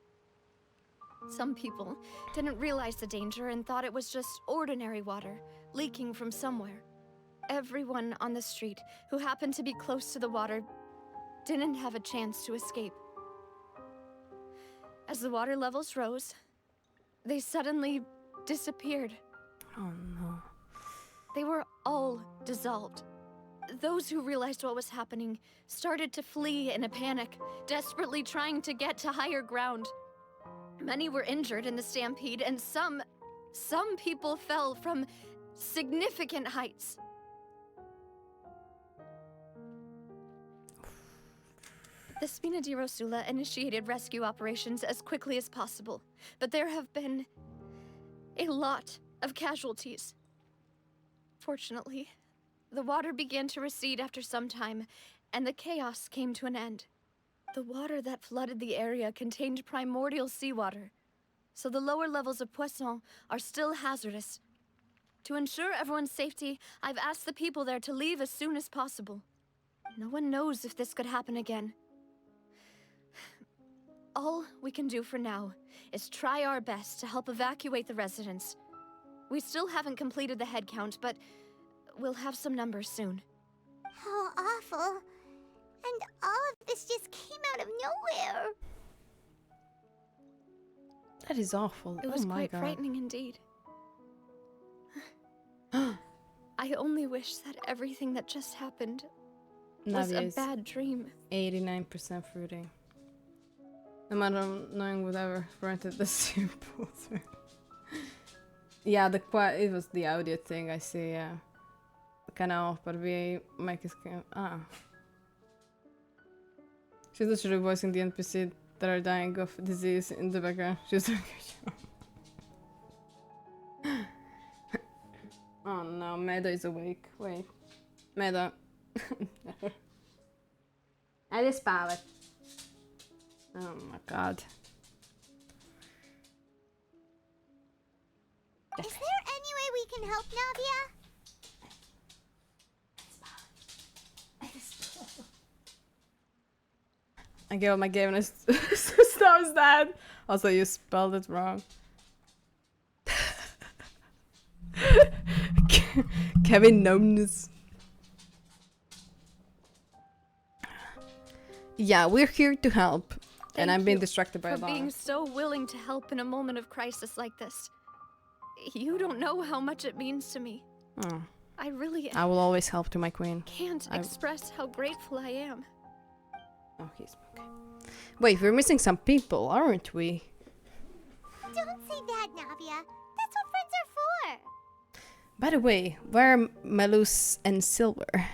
S6: Some people didn't realize the danger and thought it was just ordinary water leaking from somewhere. Everyone on the street who happened to be close to the water didn't have a chance to escape. As the water levels rose, they suddenly disappeared.
S1: Oh no.
S6: They were all dissolved. Those who realized what was happening started to flee in a panic, desperately trying to get to higher ground. Many were injured in the stampede, and some people fell from significant heights. The Spina di Rosula initiated rescue operations as quickly as possible, but there have been a lot of casualties. Fortunately, the water began to recede after some time, and the chaos came to an end. The water that flooded the area contained primordial seawater, so the lower levels of Poisson are still hazardous. To ensure everyone's safety, I've asked the people there to leave as soon as possible. No one knows if this could happen again. All we can do for now is try our best to help evacuate the residents. We still haven't completed the head count, but we'll have some numbers soon.
S3: How awful. And all of this just came out of nowhere.
S1: That is awful.
S6: It was
S1: oh my
S6: quite
S1: god.
S6: frightening indeed. I only wish that everything that just happened was
S1: Navi
S6: a
S1: is
S6: bad dream.
S1: 89% fruity. No matter knowing whatever granted the simple. Yeah, it was the audio thing I see, yeah. Kinda off, but we make it She's literally voicing the NPC that are dying of disease in the background. She's doing a good job. Oh no, Meda is awake. Wait. Meda. Ed is spale. Oh my god.
S3: Is there any way we can help, Navia?
S1: I gave up my game and it stops that. Also, you spelled it wrong. Kevin Gnomes. Yeah, we're here to help. And I'm being distracted by a
S6: for
S1: lot.
S6: being so willing to help in a moment of crisis like this. You don't know how much it means to me.
S1: Oh,
S6: I really
S1: I will always help to my queen.
S6: can't express how grateful I am.
S1: Oh, he's okay. Wait, we're missing some people, aren't we?
S3: Don't say that, Navia. That's what friends are for.
S1: By the way, where are Malus and Silver?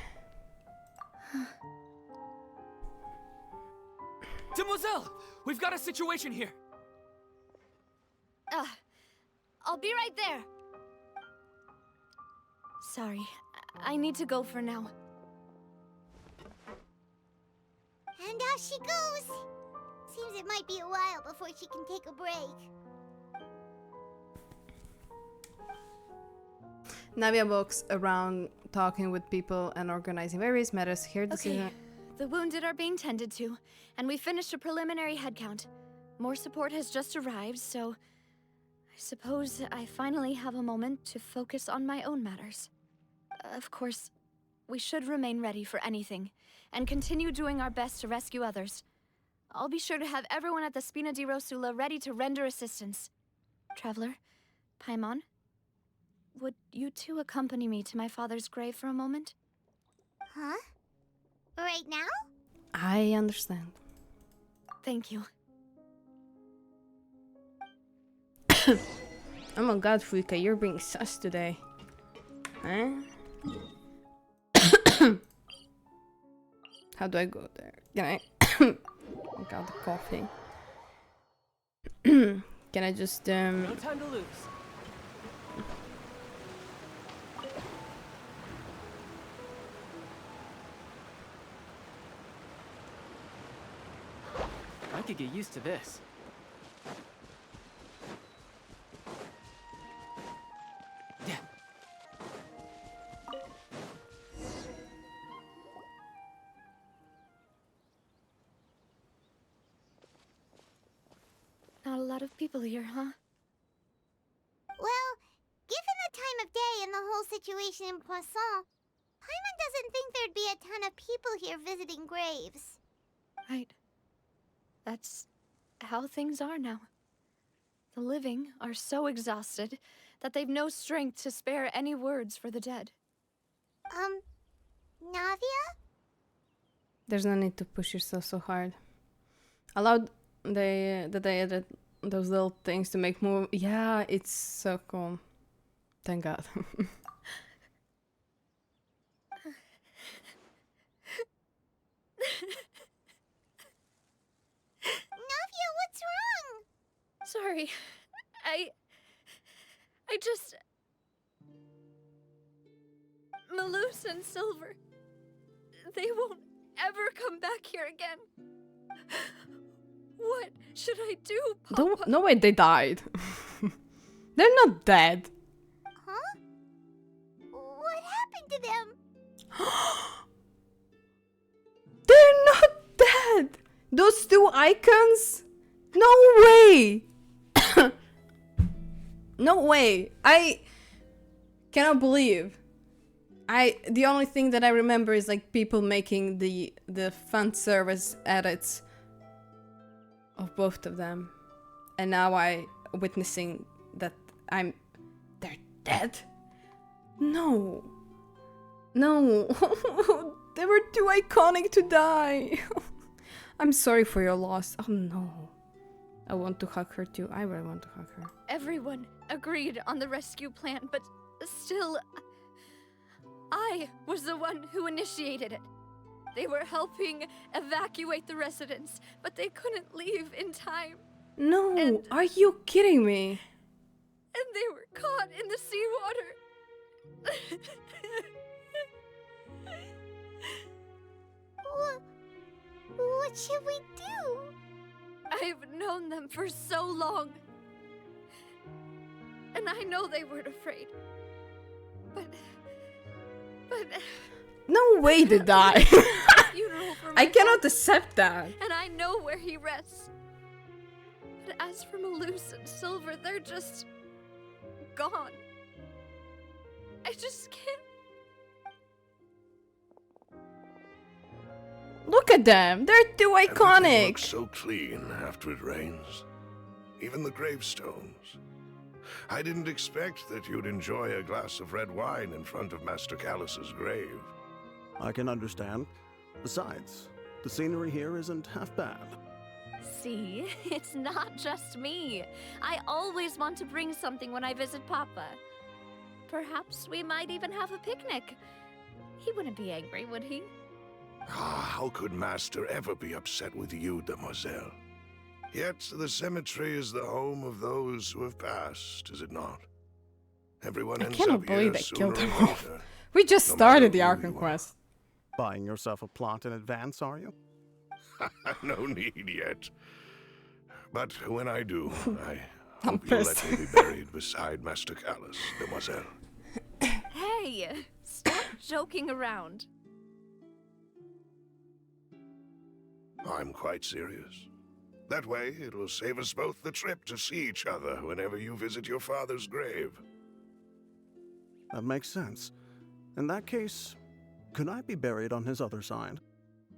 S9: Demoiselle! We've got a situation here!
S6: I'll be right there. Sorry, I need to go for now.
S3: And out she goes. Seems it might be a while before she can take a break.
S1: Navia walks around talking with people and organizing various matters. Here the
S6: Okay, the wounded are being tended to, and we finished a preliminary head count. More support has just arrived, so I suppose I finally have a moment to focus on my own matters. Of course, we should remain ready for anything, and continue doing our best to rescue others. I'll be sure to have everyone at the Spina di Rosula ready to render assistance. Traveler, Paimon, would you two accompany me to my father's grave for a moment?
S3: Huh? Right now?
S1: I understand.
S6: Thank you.
S1: Oh my god, Fuika, you're being sus today. Huh? How do I go there? Can I... I got the coffee. Can I just,
S11: No time to lose. I could get used to this. Yeah.
S6: Not a lot of people here, huh?
S3: Well, given the time of day and the whole situation in Poisson, Paimon doesn't think there'd be a ton of people here visiting graves.
S6: Right. That's how things are now. The living are so exhausted that they've no strength to spare any words for the dead.
S3: Navia?
S1: There's no need to push yourself so hard. Allowed that they added those little things to make more. Yeah, it's so cool. Thank God.
S3: Navia, what's wrong?
S6: Sorry. I just... Malus and Silver. They won't ever come back here again. What should I do, Papa?
S1: No way, they died. They're not dead.
S3: Huh? What happened to them?
S1: They're not dead. Those two icons? No way. No way. I cannot believe. The only thing that I remember is like people making the fan service edits of both of them, and now I witnessing that they're dead. No, they were too iconic to die. I'm sorry for your loss. Oh no, I want to hug her too. I really want to hug her.
S6: Everyone agreed on the rescue plan, but still, I was the one who initiated it. They were helping evacuate the residents, but they couldn't leave in time.
S1: No, are you kidding me?
S6: And they were caught in the seawater.
S3: What should we do?
S6: I've known them for so long. And I know they weren't afraid. But...
S1: No way they die.
S6: funeral for
S1: I
S6: my
S1: cannot
S6: father,
S1: accept that.
S6: and I know where he rests. But as for Malus and Silver, they're just... gone. I just can't...
S1: Look at them. They're too
S12: Everything
S1: iconic.
S12: looks so clean after it rains. Even the gravestones. I didn't expect that you'd enjoy a glass of red wine in front of Master Callus's grave.
S13: I can understand. Besides, the scenery here isn't half bad.
S4: See, it's not just me. I always want to bring something when I visit Papa. Perhaps we might even have a picnic. He wouldn't be angry, would he?
S12: Ah, how could Master ever be upset with you, demoiselle? Yet the cemetery is the home of those who have passed, is it not? Everyone
S1: I
S12: ends
S1: cannot
S12: up
S1: believe
S12: here
S1: they
S12: sooner
S1: killed
S12: or
S1: them off.
S12: later.
S1: We just
S12: No
S1: started the
S12: matter who
S1: Archon
S12: you are.
S1: Quest.
S13: Buying yourself a plot in advance, are you?
S12: No need yet. But when I do, I
S1: I'm
S12: hope you'll
S1: pissed.
S12: let me be buried beside Master Callus, demoiselle.
S4: Hey, stop joking around.
S12: I'm quite serious. That way, it will save us both the trip to see each other whenever you visit your father's grave.
S13: That makes sense. In that case, could I be buried on his other side?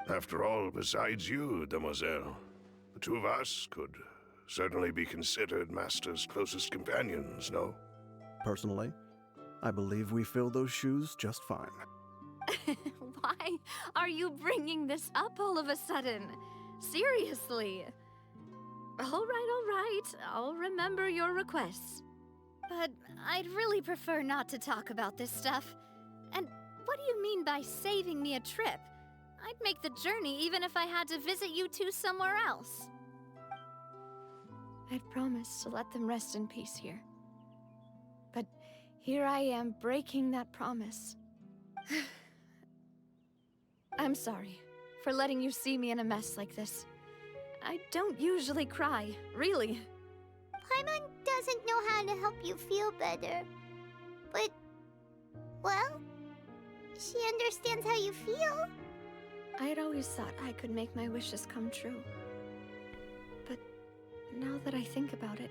S12: After all, besides you, demoiselle, the two of us could certainly be considered Master's closest companions, no?
S13: Personally, I believe we fill those shoes just fine.
S6: Why are you bringing this up all of a sudden? Seriously. All right. I'll remember your requests. But I'd really prefer not to talk about this stuff. And what do you mean by saving me a trip? I'd make the journey even if I had to visit you two somewhere else. I'd promised to let them rest in peace here. But here I am breaking that promise. I'm sorry for letting you see me in a mess like this. I don't usually cry, really.
S3: Paimon doesn't know how to help you feel better. But, well, she understands how you feel.
S6: I'd always thought I could make my wishes come true. But now that I think about it,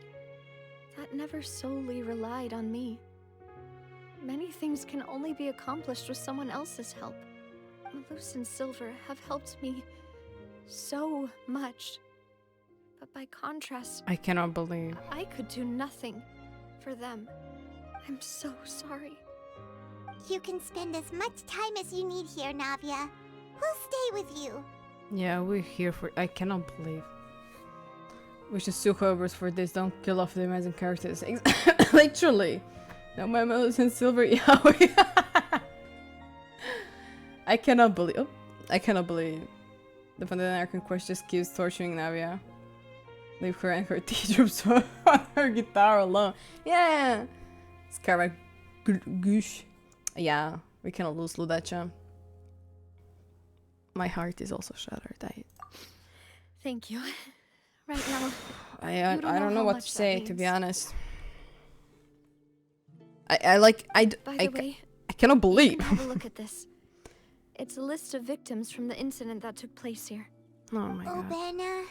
S6: that never solely relied on me. Many things can only be accomplished with someone else's help. Malus and Silver have helped me so much. But by contrast,
S1: I cannot believe.
S6: I could do nothing for them. I'm so sorry.
S3: You can spend as much time as you need here, Navia. We'll stay with you.
S1: Yeah, we're here for. I cannot believe. We should sue whoever's for this. Don't kill off the amazing characters. Literally. No, my Malus and Silver. Yeah. I cannot believe. Oh, I cannot believe. The Fontaine Archon Quest just keeps torturing Navia. Leave her and her teardrops on her guitar alone. Yeah. Scarab Goosh. Yeah, we cannot lose Ludacha. My heart is also shattered.
S6: Thank you. Right now,
S1: I don't know what to say, to be honest.
S6: By the way,
S1: I cannot believe.
S6: You can have a look at this. It's a list of victims from the incident that took place here.
S1: Oh my god.
S3: Obena,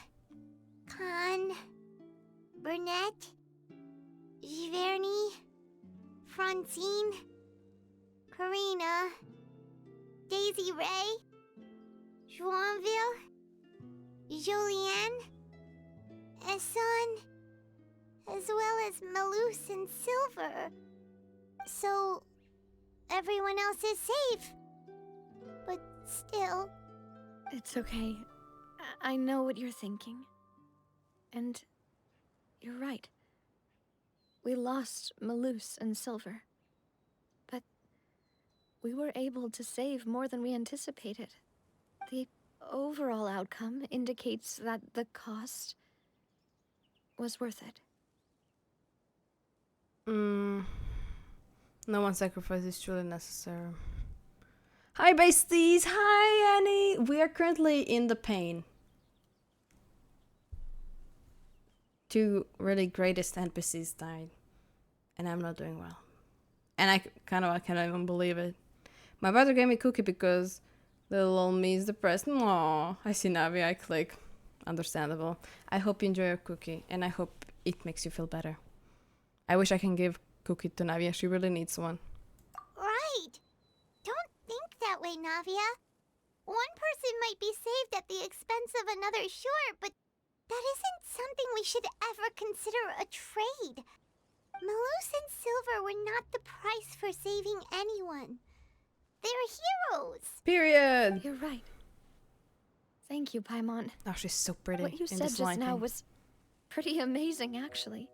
S3: Khan, Burnett, Giverny, Francine, Karina, Daisy Ray, Joinville, Jolienne, Esson, as well as Malus and Silver. So, everyone else is safe. But still...
S6: It's okay. I know what you're thinking. And you're right. We lost Malus and Silver. But we were able to save more than we anticipated. The overall outcome indicates that the cost was worth it.
S1: No one sacrifice is truly necessary. Hi besties! Hi Annie! We are currently in the pain. Two really greatest NPCs died. And I'm not doing well. And I cannot even believe it. My brother gave me a cookie because the little me is depressed. Aww. I see Navi, I click. Understandable. I hope you enjoy your cookie. And I hope it makes you feel better. I wish I can give cookie to Navia. She really needs one.
S3: Right. Don't think that way, Navia. One person might be saved at the expense of another, sure, but that isn't something we should ever consider a trade. Malus and Silver were not the price for saving anyone. They're heroes.
S1: Period.
S6: You're right. Thank you, Paimon.
S1: Oh, she's so pretty.
S6: What you said just now was pretty amazing, actually.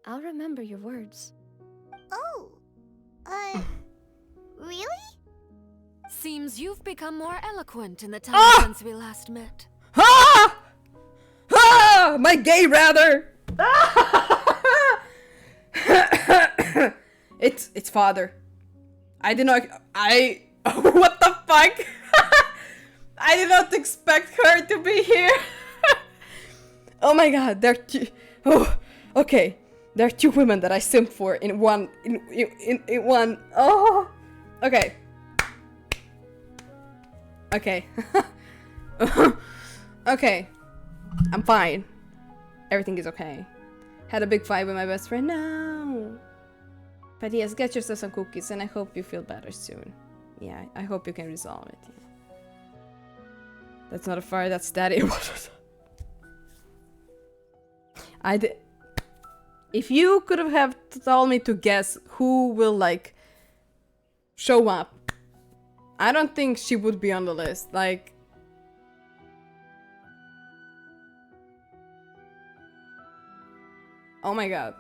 S6: I'll remember your words.
S3: Oh, really?
S14: Seems you've become more eloquent in the time since we last met.
S1: Ah! Ah! My gay rather. It's father. I did not. What the fuck? I did not expect her to be here. Oh my god, there are two. Oh, okay. There are two women that I simp for in one. In one. Oh, okay. Okay. Okay. I'm fine. Everything is okay. Had a big fight with my best friend. No. But yes, get yourself some cookies and I hope you feel better soon. Yeah, I hope you can resolve it. Yeah. That's not a fire, that's daddy. I did. If you could have told me to guess who will like show up, I don't think she would be on the list. Like, oh my god.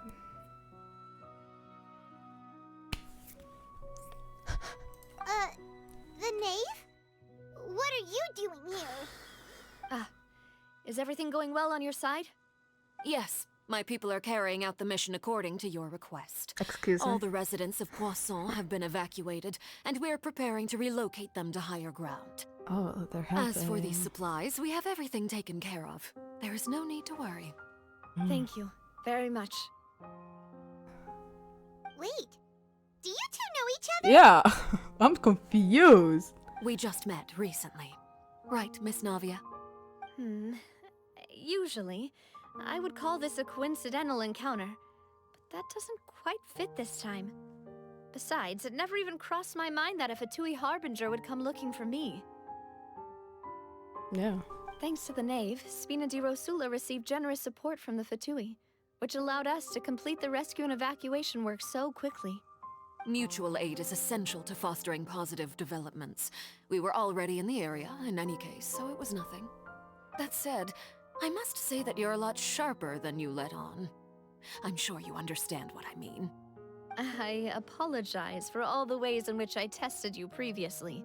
S3: The knave? What are you doing here?
S6: Ah, is everything going well on your side?
S14: Yes, my people are carrying out the mission according to your request.
S1: Excuse me.
S14: All the residents of Poisson have been evacuated, and we're preparing to relocate them to higher ground.
S1: Oh, they're helping.
S14: As for these supplies, we have everything taken care of. There is no need to worry.
S6: Thank you very much.
S3: Wait, do you two know each other?
S1: Yeah, I'm confused.
S14: We just met recently. Right, Miss Navia?
S6: Usually, I would call this a coincidental encounter, but that doesn't quite fit this time. Besides, it never even crossed my mind that a Fatui Harbinger would come looking for me.
S1: Yeah.
S6: Thanks to the Knave, Spina di Rosula received generous support from the Fatui, which allowed us to complete the rescue and evacuation work so quickly.
S14: Mutual aid is essential to fostering positive developments. We were already in the area, in any case, so it was nothing. That said, I must say that you're a lot sharper than you let on. I'm sure you understand what I mean.
S6: I apologize for all the ways in which I tested you previously.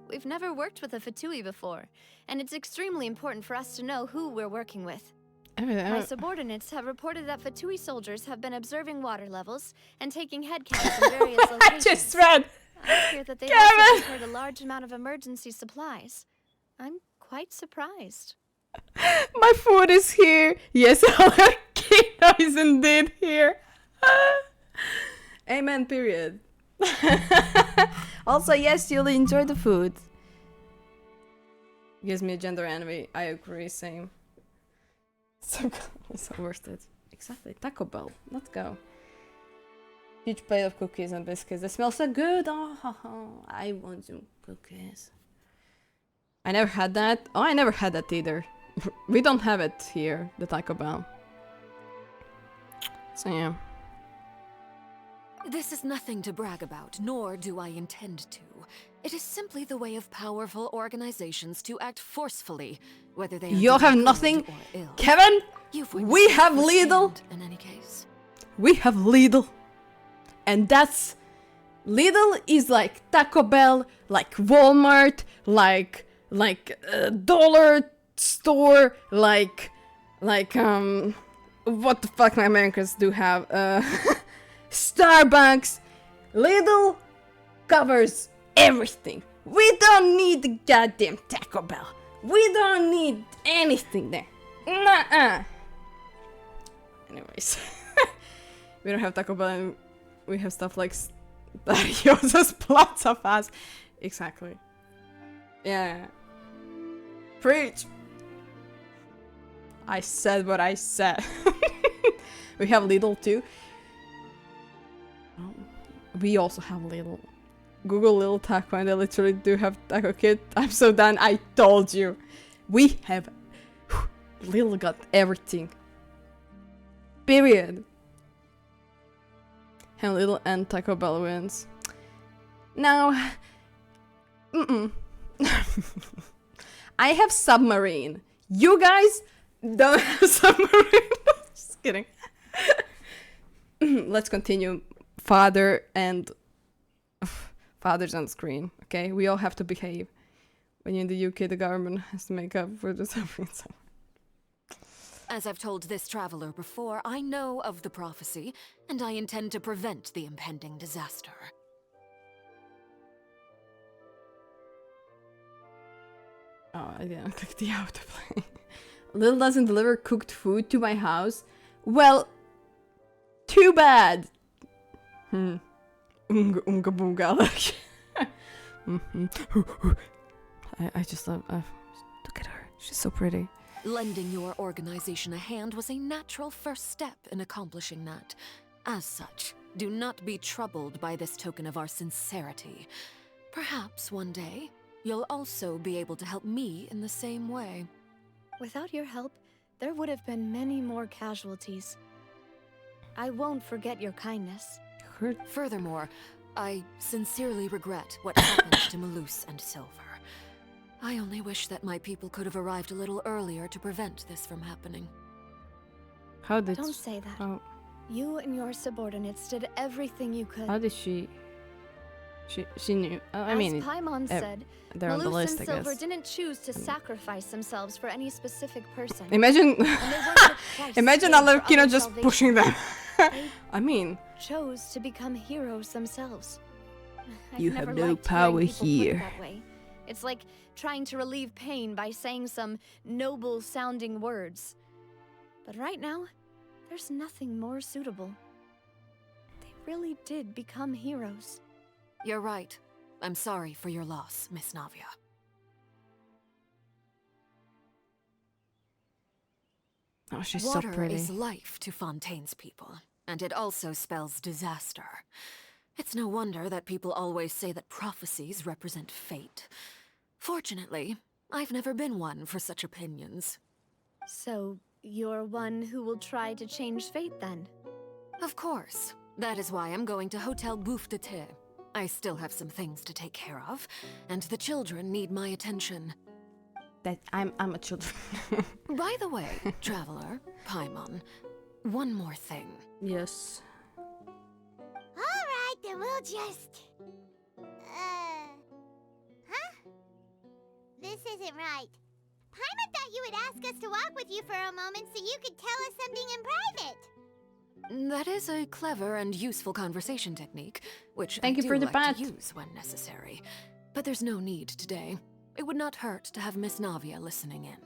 S6: We've never worked with a Fatui before, and it's extremely important for us to know who we're working with. My subordinates have reported that Fatui soldiers have been observing water levels and taking head counts in various locations.
S1: I just read!
S6: I hear that they've also prepared a large amount of emergency supplies. I'm quite surprised.
S1: My food is here. Yes, Arlecchino is indeed here. Amen, period. Also, yes, you'll enjoy the food. Gives me a gender envy. I agree, same. So worth it. Exactly. Taco Bell. Let's go. Huge plate of cookies and biscuits. They smell so good. Oh, I want some cookies. I never had that. Oh, I never had that either. We don't have it here, the Taco Bell. So yeah.
S14: This is nothing to brag about, nor do I intend to. It is simply the way of powerful organizations to act forcefully, whether they
S1: You have nothing, Kevin. We have Lidl.
S14: In any case,
S1: we have Lidl, and that's Lidl is like Taco Bell, like Walmart, like dollar store, like what the fuck my Americans do have, Starbucks. Lidl covers everything. We don't need the goddamn Taco Bell. We don't need anything there. Nuh-uh. Anyways, we don't have Taco Bell and we have stuff like Dario's Plaza Fast. Exactly. Yeah. Preach. I said what I said. We have Lidl too. We also have Lidl. Google Little Taco and they literally do have Taco Kit. I'm so done. I told you. We have... Lidl got everything. Period. And Lidl and Taco Bell wins. Now... I have Submarine. You guys don't have Submarine. Just kidding. Let's continue. Father and... Father's on screen, okay? We all have to behave. When you're in the UK, the government has to make up for the suffering.
S14: as I've told this traveler before, I know of the prophecy, and I intend to prevent the impending disaster.
S1: Oh, I didn't click the autoplay. Lil doesn't deliver cooked food to my house. Well, too bad. Unga boonga. I just love. Look at her. She's so pretty.
S14: Lending your organization a hand was a natural first step in accomplishing that. As such, do not be troubled by this token of our sincerity. Perhaps one day, you'll also be able to help me in the same way.
S6: Without your help, there would have been many more casualties. I won't forget your kindness.
S14: Furthermore, I sincerely regret what happened to Malus and Silver. I only wish that my people could have arrived a little earlier to prevent this from happening.
S1: How did...
S6: Don't say that.
S1: Oh.
S6: You and your subordinates did everything you could.
S1: How did she... She knew. I mean,
S6: as Paimon said,
S1: they're on the
S6: Malus
S1: list,
S6: and
S1: I
S6: Silver
S1: guess.
S6: didn't choose to sacrifice themselves for any specific person.
S1: Imagine... Imagine Arlecchino just
S6: salvation.
S1: pushing them. I mean...
S6: chose to become heroes themselves. I've
S1: You
S6: never
S1: have no
S6: liked hearing
S1: power
S6: people put it
S1: here.
S6: that way. It's like trying to relieve pain by saying some noble-sounding words. But right now, there's nothing more suitable. They really did become heroes.
S14: You're right. I'm sorry for your loss, Miss Navia.
S1: Oh, she's
S14: Water
S1: so pretty.
S14: is life to Fontaine's people, and it also spells disaster. It's no wonder that people always say that prophecies represent fate. Fortunately, I've never been one for such opinions.
S6: So, you're one who will try to change fate then?
S14: Of course. That is why I'm going to Hotel Bouffe de Thé. I still have some things to take care of, and the children need my attention.
S1: That I'm a children.
S14: By the way, Traveler, Paimon, one more thing.
S1: Yes.
S3: Alright, then we'll just... Huh? This isn't right. Paimon thought you would ask us to walk with you for a moment so you could tell us something in private.
S14: That is a clever and useful conversation technique, which
S1: Thank
S14: I
S1: you
S14: do
S1: for the
S14: like
S1: bat.
S14: to use when necessary. But there's no need today. It would not hurt to have Miss Navia listening in.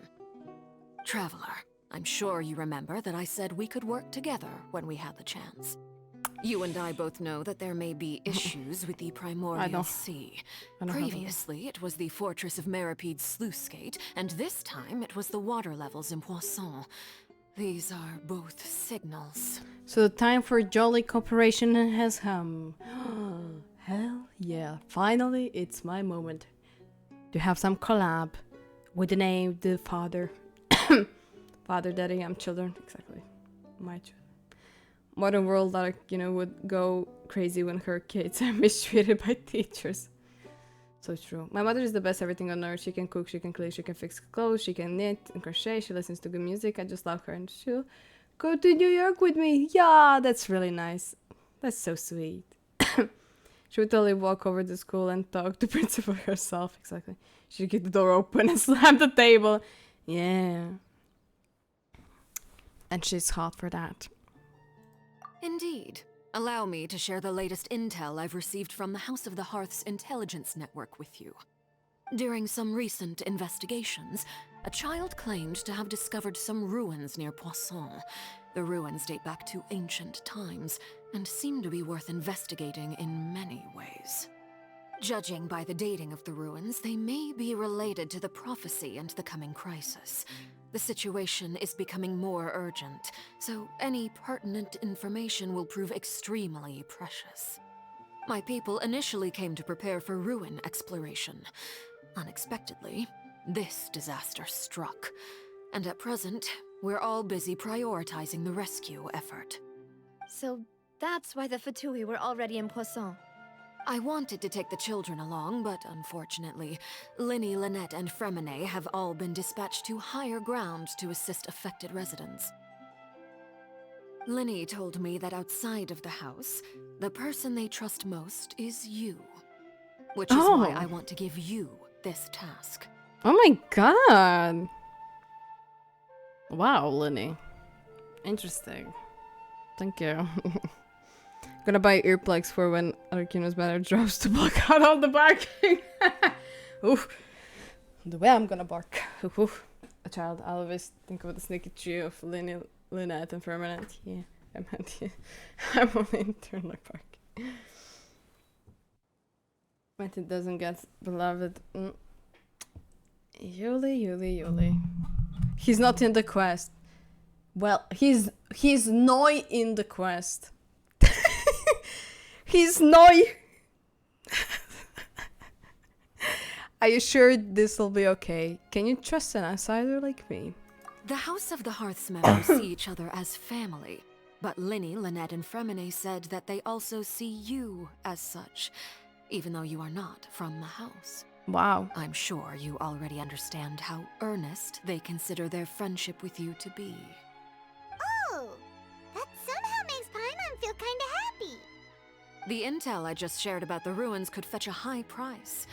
S14: Traveler, I'm sure you remember that I said we could work together when we had the chance. You and I both know that there may be issues with the Primordial Sea. Previously, it was the Fortress of Maripede's sluice gate, and this time it was the water levels in Poisson. These are both signals.
S1: So the time for jolly cooperation has come. Hell yeah. Finally, it's my moment to have some collab with the name, the father. Father, daddy, I'm children. Exactly. My children. Modern world that, you know, would go crazy when her kids are mistreated by teachers. So true. My mother is the best everything on earth. She can cook, she can clean, she can fix clothes, she can knit and crochet, she listens to good music. I just love her, and she'll go to New York with me. Yeah, that's really nice. That's so sweet. She would totally walk over to school and talk to principal herself. Exactly. She'd get the door open and slam the table. Yeah. And she's hot for that.
S14: Indeed. Allow me to share the latest intel I've received from the House of the Hearth's intelligence network with you. During some recent investigations, a child claimed to have discovered some ruins near Poisson. The ruins date back to ancient times and seem to be worth investigating in many ways. Judging by the dating of the ruins, they may be related to the prophecy and the coming crisis. The situation is becoming more urgent, so any pertinent information will prove extremely precious. My people initially came to prepare for ruin exploration. Unexpectedly, this disaster struck, and at present, we're all busy prioritizing the rescue effort.
S6: So that's why the Fatui were already in Poisson.
S14: I wanted to take the children along, but unfortunately, Linny, Lynette, and Fremine have all been dispatched to higher ground to assist affected residents. Linny told me that outside of the house, the person they trust most is you. Which is why I want to give you this task.
S1: Oh my god! Wow, Linny. Interesting. Thank you. Gonna buy earplugs for when Arlecchino's banner drops to block out all the barking. Oof. The way I'm gonna bark. Oof. A child. I always think of the sneaky trio of Linny, Lynette, and Firminette. Yeah, I meant yeah. I'm only internal barking. But it doesn't get beloved. Yuli. He's not in the quest. Well, he's not in the quest. He's not. Are you sure this will be okay? Can you trust an outsider like me?
S14: The House of the Hearth's members see each other as family. But Linny, Lynette, and Fremine said that they also see you as such, even though you are not from the house.
S1: Wow.
S14: I'm sure you already understand how earnest they consider their friendship with you to be.
S3: Oh, that somehow makes Paimon feel kinda happy.
S14: The intel I just shared about the ruins could fetch a high price.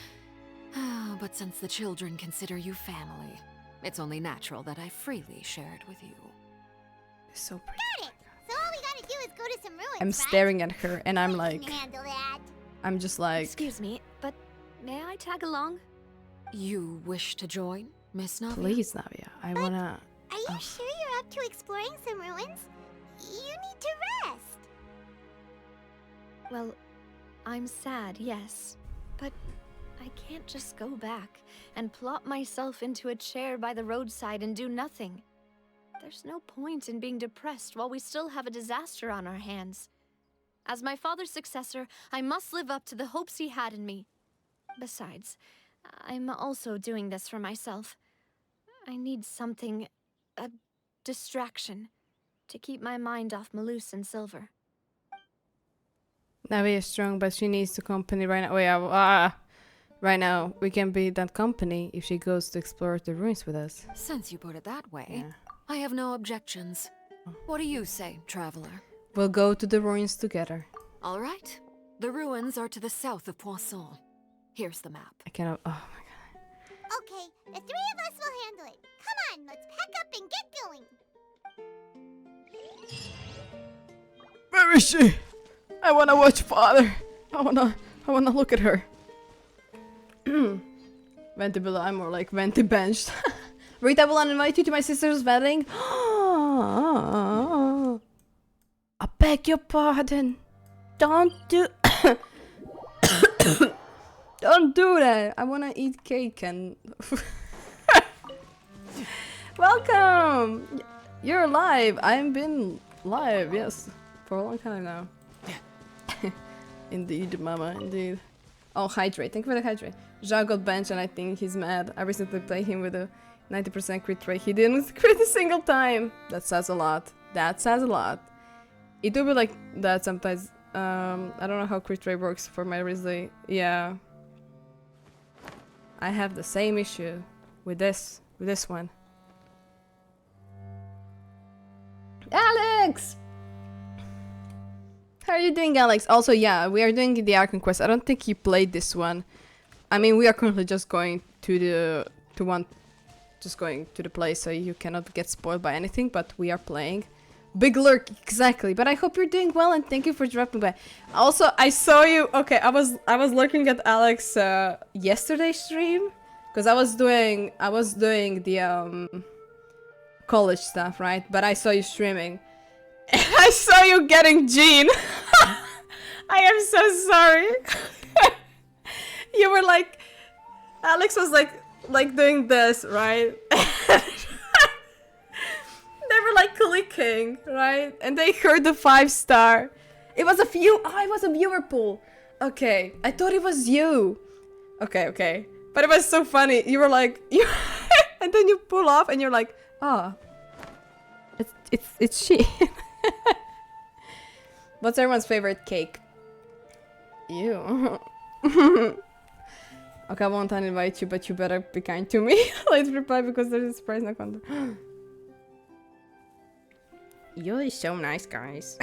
S14: But since the children consider you family, it's only natural that I freely share it with you.
S1: So pretty.
S3: Got it! So all we gotta do is go to some ruins,
S1: I'm
S3: right?
S1: staring at her and I'm
S3: We
S1: like,
S3: can handle that.
S1: I'm just like,
S4: Excuse me, but may I tag along?
S14: You wish to join, Miss Navia?
S1: please, Navia, I wanna.
S3: Are you sure you're up to exploring some ruins? You need to rest.
S4: Well, I'm sad, yes. But I can't just go back and plop myself into a chair by the roadside and do nothing. There's no point in being depressed while we still have a disaster on our hands. As my father's successor, I must live up to the hopes he had in me. Besides, I'm also doing this for myself. I need something, a distraction, to keep my mind off Malus and Silver.
S1: Navia is strong, but she needs the company right now. Wait, right now, we can be that company if she goes to explore the ruins with us.
S14: Since you put it that way,
S1: Yeah.
S14: I have no objections. What do you say, traveler?
S1: We'll go to the ruins together.
S14: All right. The ruins are to the south of Poisson. Here's the map.
S1: I cannot. Oh my god.
S3: Okay, the three of us will handle it. Come on, let's pack up and get going.
S1: Where is she? I wanna watch father. I wanna look at her. Venti below, I'm more like Venti benched. Rita will invite you to my sister's wedding. I beg your pardon. Don't do don't do that. I wanna eat cake and welcome. You're alive. I've been live, yes, for a long time now. Indeed, mama, indeed. Oh, hydrate. Thank you for the hydrate. Zhao got benched and I think he's mad. I recently played him with a 90% crit rate. He didn't crit a single time. That says a lot. That says a lot. It do be like that sometimes. I don't know how crit rate works for my Wriothesley. Yeah. I have the same issue with this one. Alex! How are you doing, Alex? Also, yeah, we are doing the Archon Quest. I don't think you played this one. I mean, we are currently just going to the place, so you cannot get spoiled by anything. But we are playing. Big lurk, exactly. But I hope you're doing well, and thank you for dropping by. Also, I saw you. Okay, I was looking at Alex yesterday's stream because I was doing the college stuff, right? But I saw you streaming. I saw you getting Jean. I am so sorry. You were like, Alex was like doing this, right? They were like clicking, right? And they heard the 5-star. It was a viewer pool. Okay, I thought it was you. Okay. But it was so funny. You were like, and then you pull off and you're like, ah, it's she. What's everyone's favorite cake? You. Okay, I won't invite you, but you better be kind to me. Let's reply because there's a surprise not content. You're so nice, guys.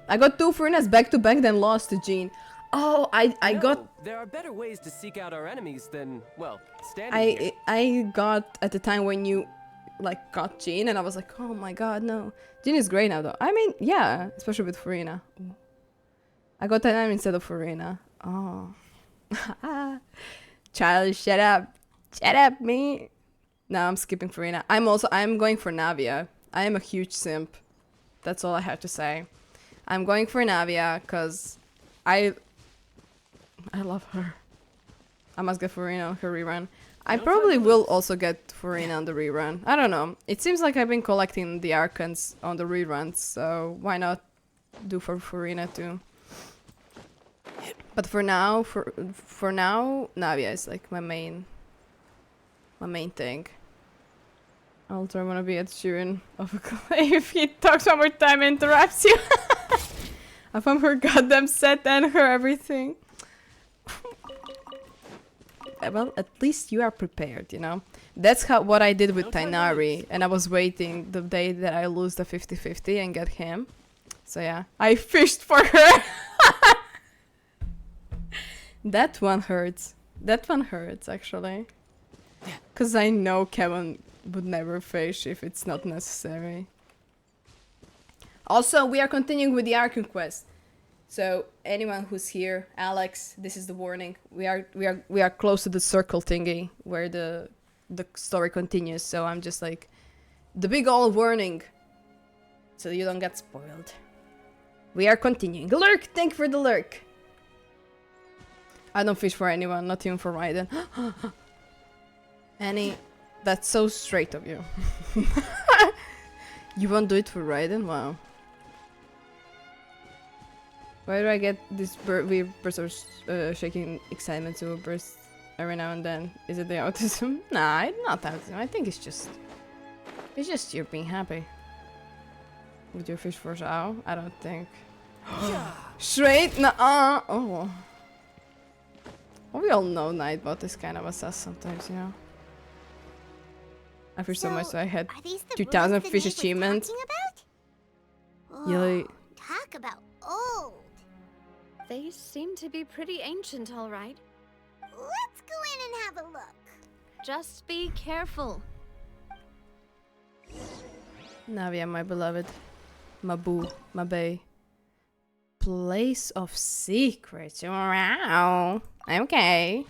S1: I got 2 Furinas back to back, then lost to Jean. Oh, I got.
S11: There are better ways to seek out our enemies than, well, standing here.
S1: I got at the time when you like got Jean, and I was like, oh my god, no. Jean is great now, though. I mean, yeah, especially with Furina. I got that name instead of Furina. Oh. Charlie, shut up. Shut up, me. No, I'm skipping Furina. I'm going for Navia. I am a huge simp. That's all I have to say. I'm going for Navia because I love her. I must get Furina on her rerun. I probably will also get Furina on the rerun. I don't know. It seems like I've been collecting the Archons on the reruns, so why not do for Furina too? But for now, Navia is like my main thing. Also, I wanna be Ed Sheeran of a clay if he talks one more time and interrupts you. I found her goddamn set and her everything. Well, at least you are prepared, you know? That's what I did with Tainari, and I was waiting the day that I lose the 50-50 and get him. So yeah, I fished for her. That one hurts. That one hurts, actually. Because I know Kevin would never fish if it's not necessary. Also, we are continuing with the Archon Quest. So anyone who's here, Alex, this is the warning. We are close to the circle thingy where the story continues. So I'm just like the big old warning, so you don't get spoiled. We are continuing. Lurk, thank you for the lurk. I don't fish for anyone, not even for Raiden. Annie, that's so straight of you. You won't do it for Raiden? Wow. Why do I get this weird burst of shaking excitement to a burst every now and then? Is it the autism? Nah, it's not autism. I think it's just you being happy. With your fish for Zhao? I don't think. Straight? Nuh-uh. Oh. Well, we all know Nightbot is kind of a sus sometimes, you know. I fish so much that I had 2,000 fish achievements. Really?
S3: Talk about old.
S6: They seem to be pretty ancient, all right.
S3: Let's go in and have a look.
S6: Just be careful.
S1: Navia, my beloved. My boo. My bae. Place of secrets. Wow. Okay.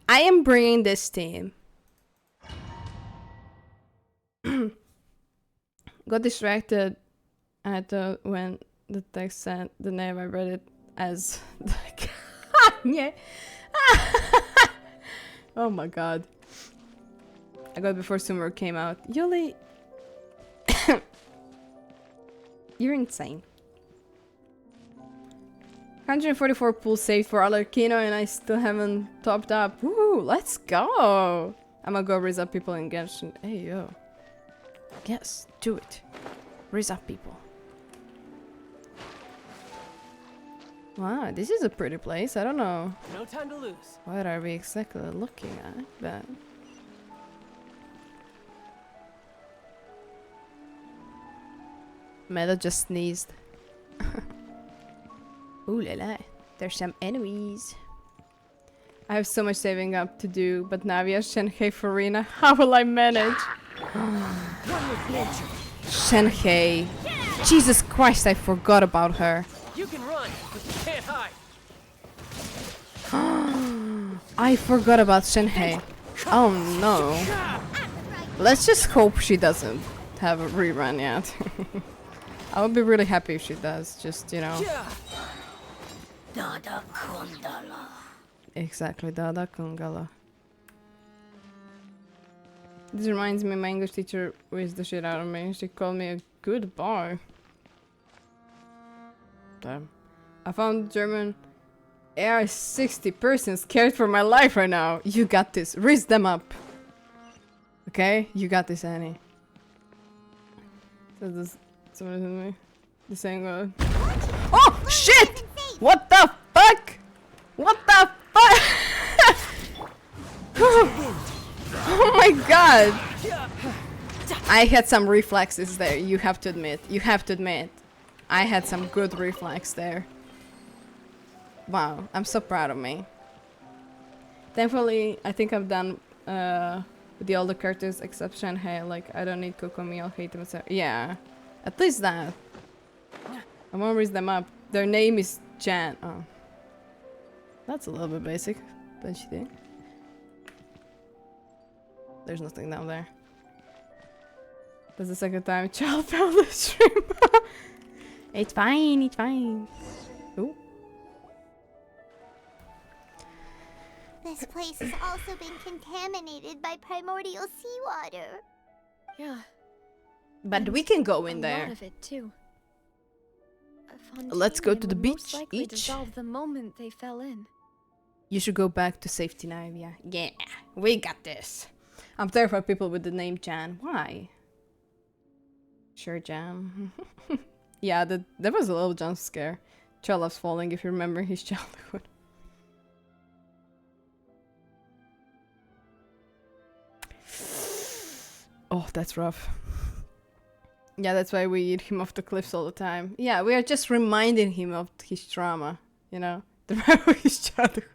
S1: I am bringing this team. Got distracted at when the text sent the name. I read it as yeah. Oh my god. I got it before Summer came out. Yuli, you're insane. 144 pools saved for Arlecchino and I still haven't topped up. Woo, let's go! I'm gonna go raise up people in Genshin. Hey yo. Yes, do it. Raise up people. Wow, this is a pretty place. I don't know.
S11: No time to lose.
S1: What are we exactly looking at? But Meta just sneezed. Ooh la la. There's some enemies. I have so much saving up to do, but Navia, Shenhei, Furina, how will I manage? Shenhei. Jesus Christ, I forgot about her.
S11: You can run, but you can't hide.
S1: I forgot about Shenhei. Oh no. Let's just hope she doesn't have a rerun yet. I would be really happy if she does, just, you know.
S2: Dada Kundala.
S1: Exactly, Dada Kungala. This reminds me, my English teacher whizzed the shit out of me. She called me a good boy. Damn. I found German AI 60 persons scared for my life right now. You got this. Raise them up. Okay? You got this, Annie. So this someone is me. The saying oh shit! What the fuck? What the fuck? Oh my god! I had some reflexes there, you have to admit. You have to admit. I had some good reflex there. Wow, I'm so proud of me. Thankfully, I think I'm done with the older characters except Shenhei. Like, I don't need Kokomi, I'll hate them. Yeah, at least that. I won't raise them up. Their name is Jan. Oh. That's a little bit basic, don't you think? There's nothing down there. That's the second time child found the stream. It's fine, it's fine. Ooh.
S3: This place has also been contaminated by primordial seawater.
S6: Yeah.
S1: But we can go in there.
S6: A lot of it too.
S1: Let's go to the beach.
S6: Likely dissolved the moment they fell in.
S1: You should go back to safety now, yeah. Yeah, we got this. I'm terrified of people with the name Jan. Why? Sure, Jan. Yeah, that was a little jump scare. Child loves falling, if you remember his childhood. Oh, that's rough. Yeah, that's why we eat him off the cliffs all the time. Yeah, we are just reminding him of his trauma, you know? The memory of his childhood.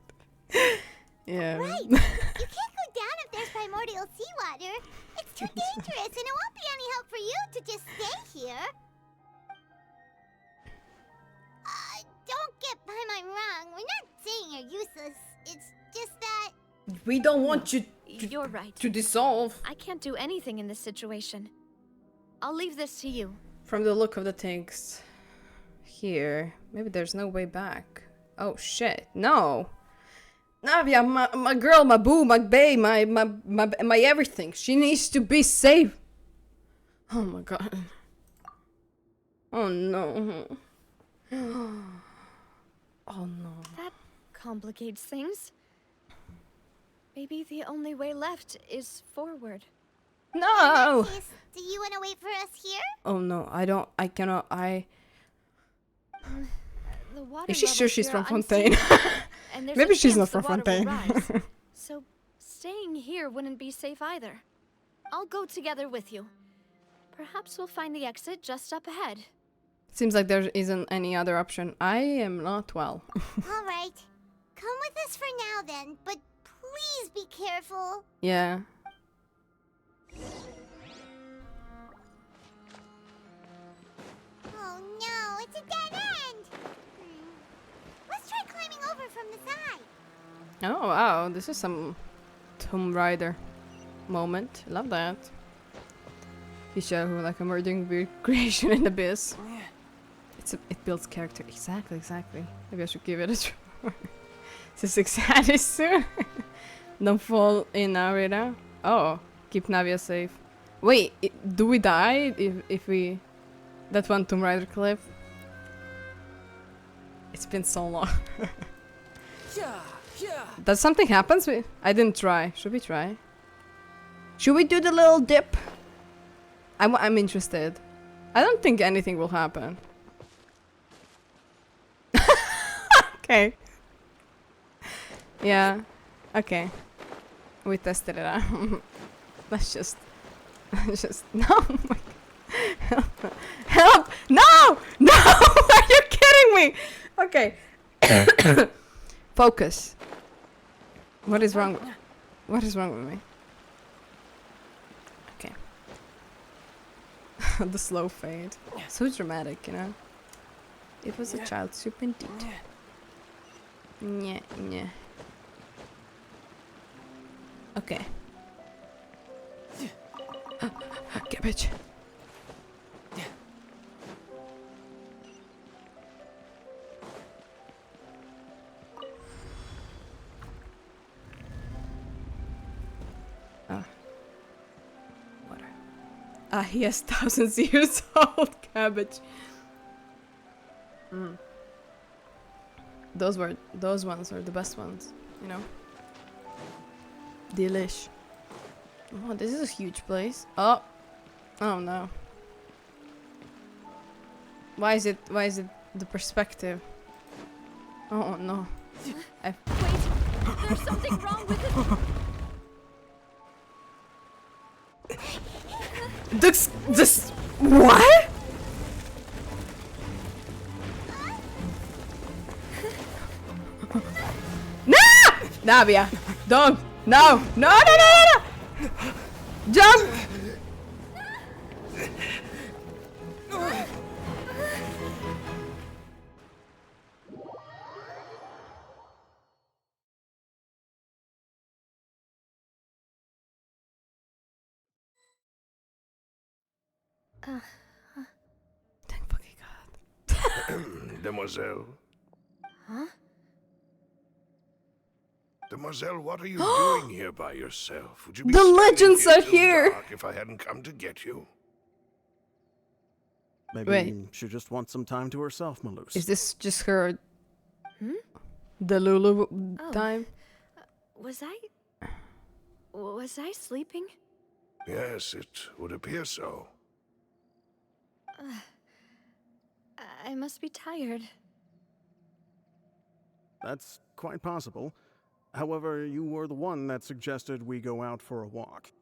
S1: Yeah.
S3: Right! You can't go down if there's primordial seawater. It's too dangerous, and it won't be any help for you to just stay here. Don't get by my wrong. We're not saying you're useless. It's just that...
S1: We don't want you
S6: You're right.
S1: to dissolve.
S6: I can't do anything in this situation. I'll leave this to you.
S1: From the look of the things here, maybe there's no way back. Oh shit, no. Navia, my girl, my boo, my bae, my everything. She needs to be safe. Oh my god. Oh no. Oh no.
S6: That complicates things. Maybe the only way left is forward.
S1: No!
S3: Do you want to wait for us here?
S1: Oh no, I cannot,
S6: The water
S1: Is she sure
S6: levels
S1: she's
S6: here
S1: from
S6: are
S1: Fontaine?
S6: unstable, and there's
S1: Maybe
S6: a
S1: she's not
S6: chance the
S1: from
S6: water will
S1: Fontaine.
S6: rise. So staying here wouldn't be safe either. I'll go together with you. Perhaps we'll find the exit just up ahead.
S1: Seems like there isn't any other option. I am not well.
S3: All right. Come with us for now then, but please be careful.
S1: Yeah.
S3: Oh no, it's a dead end. Let's try climbing over from the side.
S1: Oh wow, this is some Tomb Raider moment. Love that. He's who like a murdering weird creation in the abyss. It builds character. Exactly. Maybe I should give it a try. This is exciting soon. Don't fall in now, Rita. Oh, keep Navia safe. Wait, do we die if we... That one Tomb Raider clip? It's been so long. Does something happen? I didn't try. Should we try? Should we do the little dip? I'm interested. I don't think anything will happen. Okay. Yeah. Okay. We tested it out. Let's just no. Help! Help! No! No! Are you kidding me? Okay. Focus. What is wrong? What is wrong with me? Okay. The slow fade. So dramatic, you know. It was a child soup indeed. Yeah. Okay. Cabbage. Water. He has thousands of years old cabbage. Those ones are the best ones, you know. Delish. Oh, this is a huge place. Oh no. Why is it the perspective? Oh no.
S6: Wait, there's something wrong with it.
S1: This what? No! Navia, dog. No! Jump! Thank fucking God.
S12: Demoiselle.
S6: Huh?
S12: Demoiselle, what are you doing here by yourself? Would you be
S1: The
S12: standing
S1: legends are
S12: till
S1: here.
S12: dark if I hadn't come to get you?
S13: Maybe
S1: Wait.
S13: she just wants some time to herself, Maloose.
S1: Is this just her
S6: Hmm?
S1: the Lulu
S6: Oh.
S1: time?
S6: Was I? Was I sleeping?
S12: Yes, it would appear so.
S6: I must be tired.
S13: That's quite possible. However, you were the one that suggested we go out for a walk.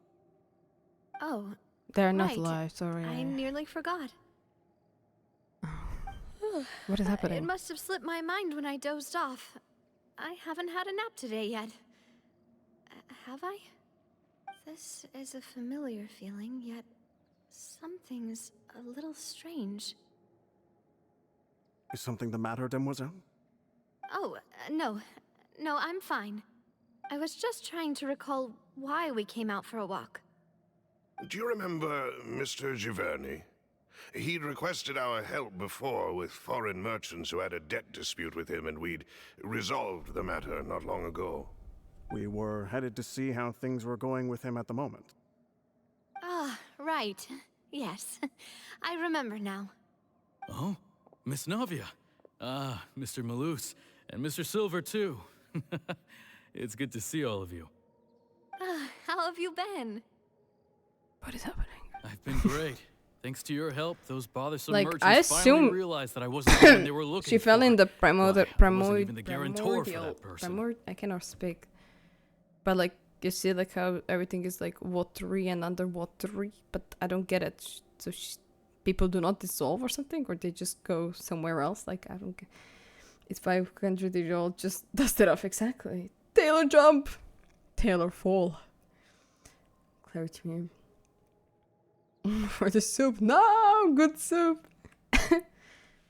S6: Oh,
S1: They're not
S6: right.
S1: live, sorry.
S6: I nearly forgot.
S1: What is
S6: It
S1: happening?
S6: must have slipped my mind when I dozed off. I haven't had a nap today yet. Have I? This is a familiar feeling, yet something's a little strange.
S13: Is something the matter, Demoiselle?
S6: Oh, no. No, I'm fine. I was just trying to recall why we came out for a walk.
S12: Do you remember Mr. Giverny? He'd requested our help before with foreign merchants who had a debt dispute with him, and we'd resolved the matter not long ago.
S13: We were headed to see how things were going with him at the moment.
S6: Ah, right. Yes. I remember now.
S9: Oh, Miss Navia. Ah, Mr. Malus. And Mr. Silver, too. It's good to see all of you.
S6: How have you been?
S1: What is happening?
S9: I've been great. Thanks to your help, those bothersome
S1: Like,
S9: merchants
S1: I
S9: finally
S1: assume
S9: realized that I wasn't the one they were looking
S1: she fell
S9: for.
S1: in the
S9: Why, I wasn't even the guarantor for that person.
S1: I cannot speak. But like, you see like how everything is like watery and underwatery, but I don't get it. So people do not dissolve or something, or they just go somewhere else. Like, I don't get. It's 500-year-old just dusted off exactly. Taylor jump, Taylor fall. Clarity. For the soup, no good soup.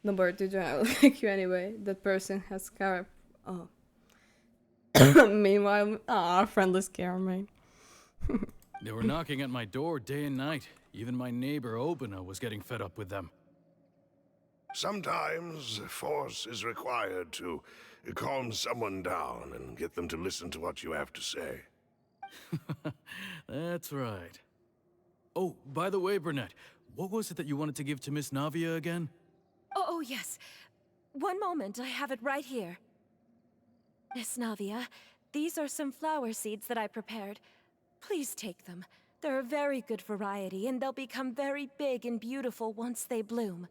S1: No, but did I like you anyway? That person has scarab. Oh. Meanwhile, friendless Caramel.
S9: They were knocking at my door day and night. Even my neighbor Obina was getting fed up with them.
S12: Sometimes force is required to calm someone down and get them to listen to what you have to say.
S9: That's right. Oh, by the way, Burnett, what was it that you wanted to give to Miss Navia again?
S15: Oh, yes. One moment, I have it right here. Miss Navia, these are some flower seeds that I prepared. Please take them. They're a very good variety, and they'll become very big and beautiful once they bloom.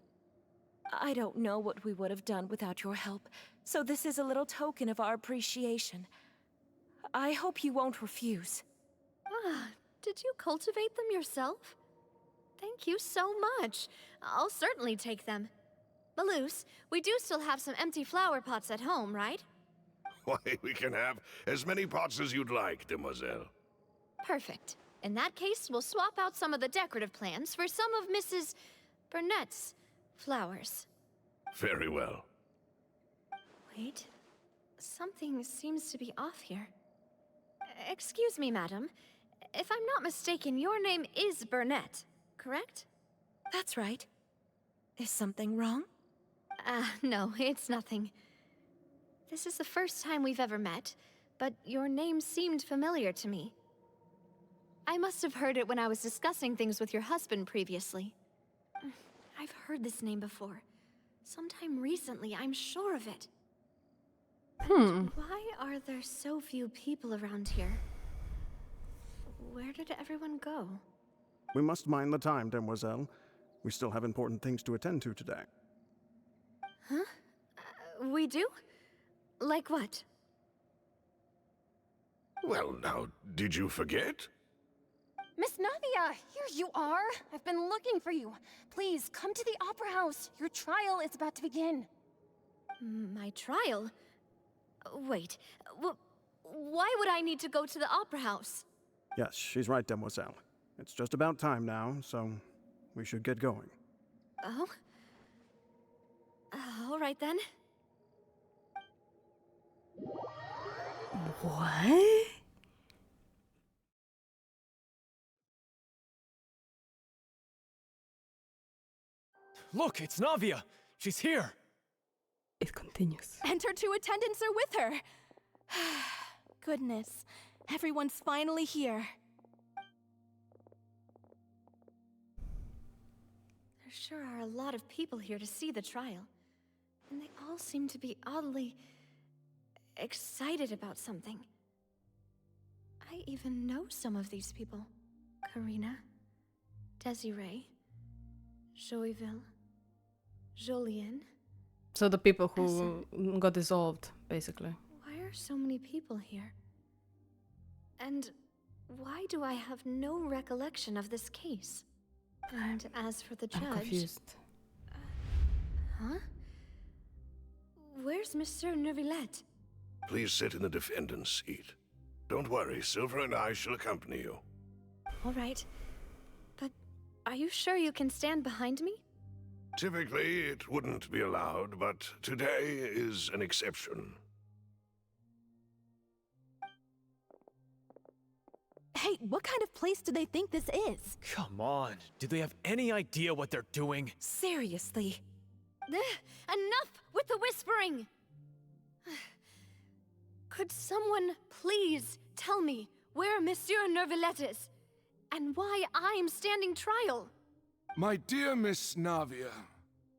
S15: I don't know what we would have done without your help, so this is a little token of our appreciation. I hope you won't refuse.
S6: Ah, did you cultivate them yourself? Thank you so much. I'll certainly take them. Malus, we do still have some empty flower pots at home, right?
S12: Why, we can have as many pots as you'd like, demoiselle.
S6: Perfect. In that case, we'll swap out some of the decorative plants for some of Mrs. Burnett's flowers.
S12: Very well.
S6: Wait. Something seems to be off here. Excuse me, madam. If I'm not mistaken, your name is Burnett, correct?
S15: That's right. Is something wrong?
S6: No, it's nothing. This is the first time we've ever met, but your name seemed familiar to me. I must have heard it when I was discussing things with your husband previously. I've heard this name before. Sometime recently, I'm sure of it. Why are there so few people around here? Where did everyone go?
S13: We must mind the time, demoiselle. We still have important things to attend to today.
S6: Huh? We do? Like what?
S12: Well, now, did you forget?
S16: Miss Navia, here you are. I've been looking for you. Please, come to the Opera House. Your trial is about to begin.
S6: My trial? Wait, why would I need to go to the Opera House?
S13: Yes, she's right, demoiselle. It's just about time now, so we should get going.
S6: Oh? All right then.
S1: What?
S9: Look, it's Navia. She's here.
S1: It continues.
S16: And her two attendants are with her. Goodness, everyone's finally here.
S6: There sure are a lot of people here to see the trial. And they all seem to be oddly excited about something. I I even know some of these people. Karina, Desiree, Joyville, Jolien.
S1: So the people who got dissolved, basically.
S6: Why are so many people here? And why do I have no recollection of this case? And as for the judge...
S1: I'm confused.
S6: Huh? Where's Monsieur Neuvillette?
S12: Please sit in the defendant's seat. Don't worry, Silver and I shall accompany you.
S6: All right. But are you sure you can stand behind me?
S12: Typically, it wouldn't be allowed, but today is an exception.
S15: Hey, what kind of place do they think this is?
S17: Come on, do they have any idea what they're doing?
S15: Seriously.
S6: Enough with the whispering! Could someone please tell me where Monsieur Neuvillette is? And why I'm standing trial?
S8: My dear Miss Navia,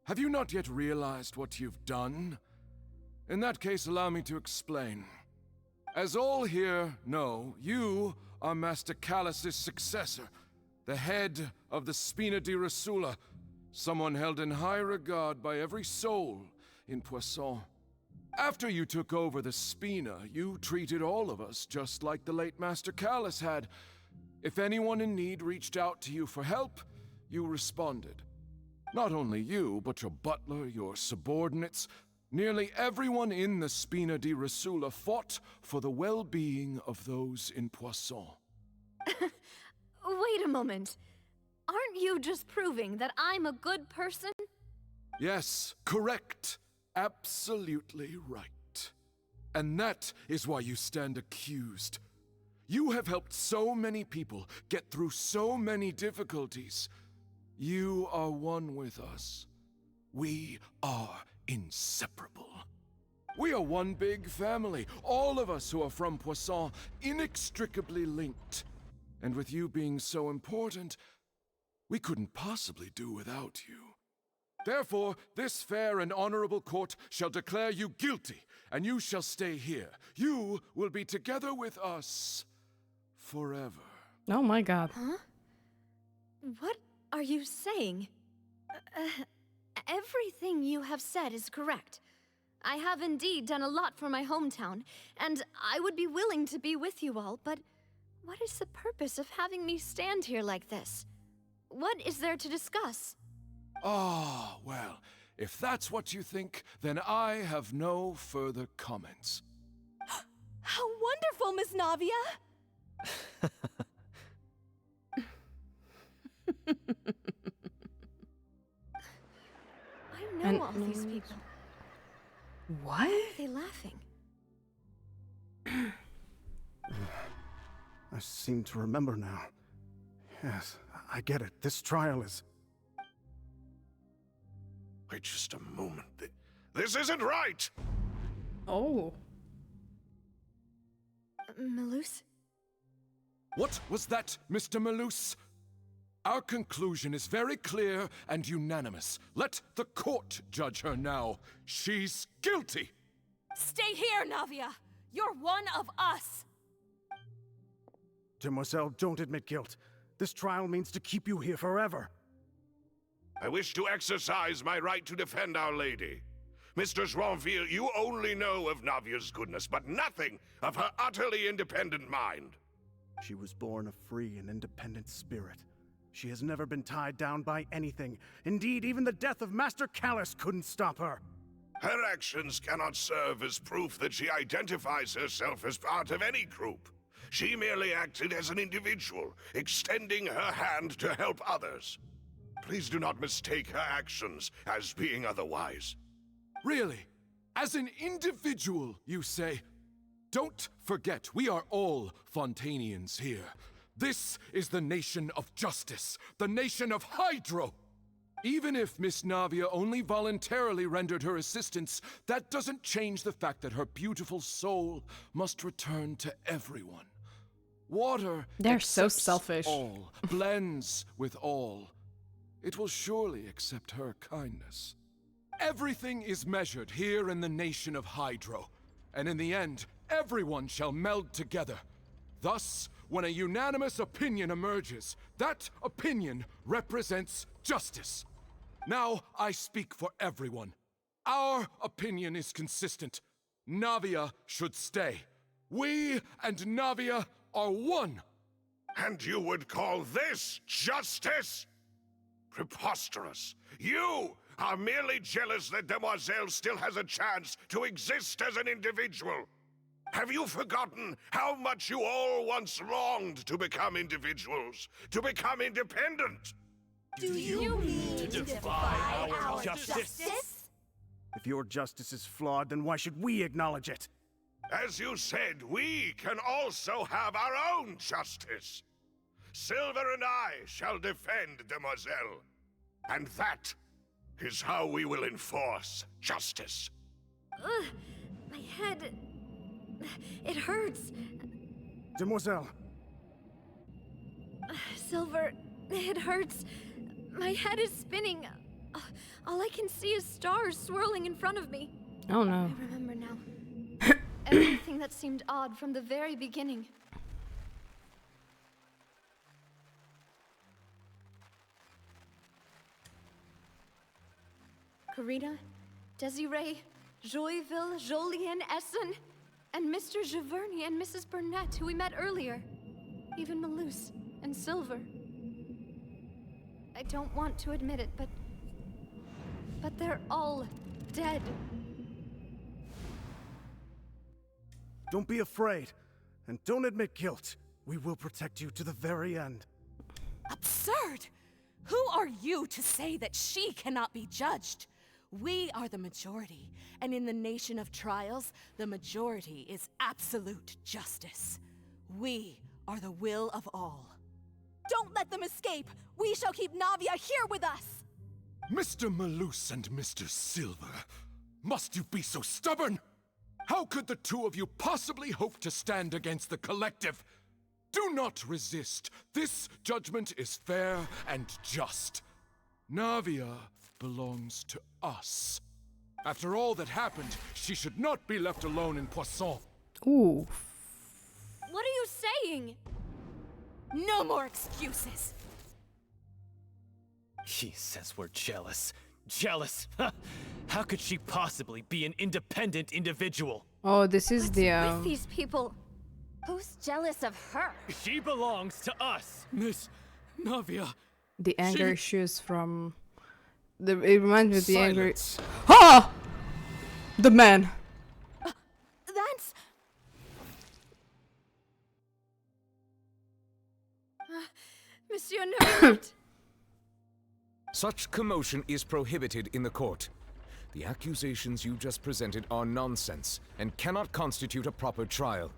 S8: have you not yet realized what you've done? In that case, allow me to explain. As all here know, you are Master Callus's successor, the head of the Spina di Rosula, someone held in high regard by every soul in Poisson. After you took over the Spina, you treated all of us just like the late Master Callus had. If anyone in need reached out to you for help, you responded. Not only you, but your butler, your subordinates, nearly everyone in the Spina di Rosula fought for the well-being of those in Poisson.
S6: Wait a moment. Aren't you just proving that I'm a good person?
S8: Yes, correct. Absolutely right. And that is why you stand accused. You have helped so many people get through so many difficulties. You are one with us. We are inseparable. We are one big family, all of us who are from Poisson, inextricably linked. And with you being so important, we couldn't possibly do without you. Therefore, this fair and honorable court shall declare you guilty, and you shall stay here. You will be together with us forever.
S1: Oh my god.
S6: Huh? What are you saying? Everything you have said is correct. I have indeed done a lot for my hometown, and I would be willing to be with you all, but what is the purpose of having me stand here like this? What is there to discuss?
S8: Ah, well, if that's what you think, then I have no further comments.
S15: How wonderful, Miss Navia!
S6: I know all these people.
S1: What?
S6: Why are they laughing?
S13: I seem to remember now. Yes, I get it. This trial is...
S12: Wait just a moment. This isn't right!
S1: Oh.
S6: Malus?
S8: What was that, Mr. Malus? Our conclusion is very clear and unanimous. Let the court judge her now. She's guilty!
S15: Stay here, Navia! You're one of us!
S13: Demoiselle, don't admit guilt. This trial means to keep you here forever.
S12: I wish to exercise my right to defend Our Lady. Mistress Ronville, you only know of Navia's goodness, but nothing of her utterly independent mind.
S13: She was born a free and independent spirit. She has never been tied down by anything. Indeed, even the death of Master Callus couldn't stop her.
S12: Her actions cannot serve as proof that she identifies herself as part of any group. She merely acted as an individual, extending her hand to help others. Please do not mistake her actions as being otherwise.
S8: Really? As an individual, you say? Don't forget, we are all Fontainians here. This is the nation of justice, the nation of Hydro! Even if Miss Navia only voluntarily rendered her assistance, that doesn't change the fact that her beautiful soul must return to everyone. Water
S1: They're so
S8: accepts
S1: selfish.
S8: all, blends with all. It will surely accept her kindness. Everything is measured here in the nation of Hydro, and in the end, everyone shall meld together. Thus, when a unanimous opinion emerges, that opinion represents justice. Now I speak for everyone. Our opinion is consistent. Navia should stay. We and Navia are one.
S12: And you would call this justice? Preposterous. You are merely jealous that Demoiselle still has a chance to exist as an individual. Have you forgotten how much you all once longed to become individuals, to become independent?
S16: Do you mean to defy our justice?
S13: If your justice is flawed, then why should we acknowledge it?
S12: As you said, we can also have our own justice. Silver and I shall defend Demoiselle. And that is how we will enforce justice.
S4: My head... It hurts.
S13: Demoiselle.
S4: Silver, it hurts. My head is spinning. All I can see is stars swirling in front of me.
S1: Oh no.
S4: I remember now. Everything that seemed odd from the very beginning. Karina, Desiree, Joyville, Jolien, Essen, and Mr. Giverny and Mrs. Burnett, who we met earlier. Even Malus and Silver. I don't want to admit it, but they're all dead.
S13: Don't be afraid, and don't admit guilt. We will protect you to the very end.
S18: Absurd! Who are you to say that she cannot be judged? We are the majority, and in the nation of trials, the majority is absolute justice. We are the will of all.
S15: Don't let them escape! We shall keep Navia here with us!
S8: Mr. Malus and Mr. Silver, must you be so stubborn? How could the two of you possibly hope to stand against the collective? Do not resist. This judgment is fair and just. Navia belongs to us. After all that happened, she should not be left alone in Poisson.
S1: Ooh.
S4: What are you saying?
S18: No more excuses!
S17: She says we're jealous. Jealous? How could she possibly be an independent individual?
S1: Oh, this is
S4: What's
S1: the
S4: with these people? Who's jealous of her?
S17: She belongs to us.
S9: Miss Navia.
S1: the anger issues from it reminds me of the anger.
S8: Silence.
S1: Ah! The man.
S15: That's...
S4: Monsieur Neuvillette.
S7: Such commotion is prohibited in the court. The accusations you just presented are nonsense and cannot constitute a proper trial.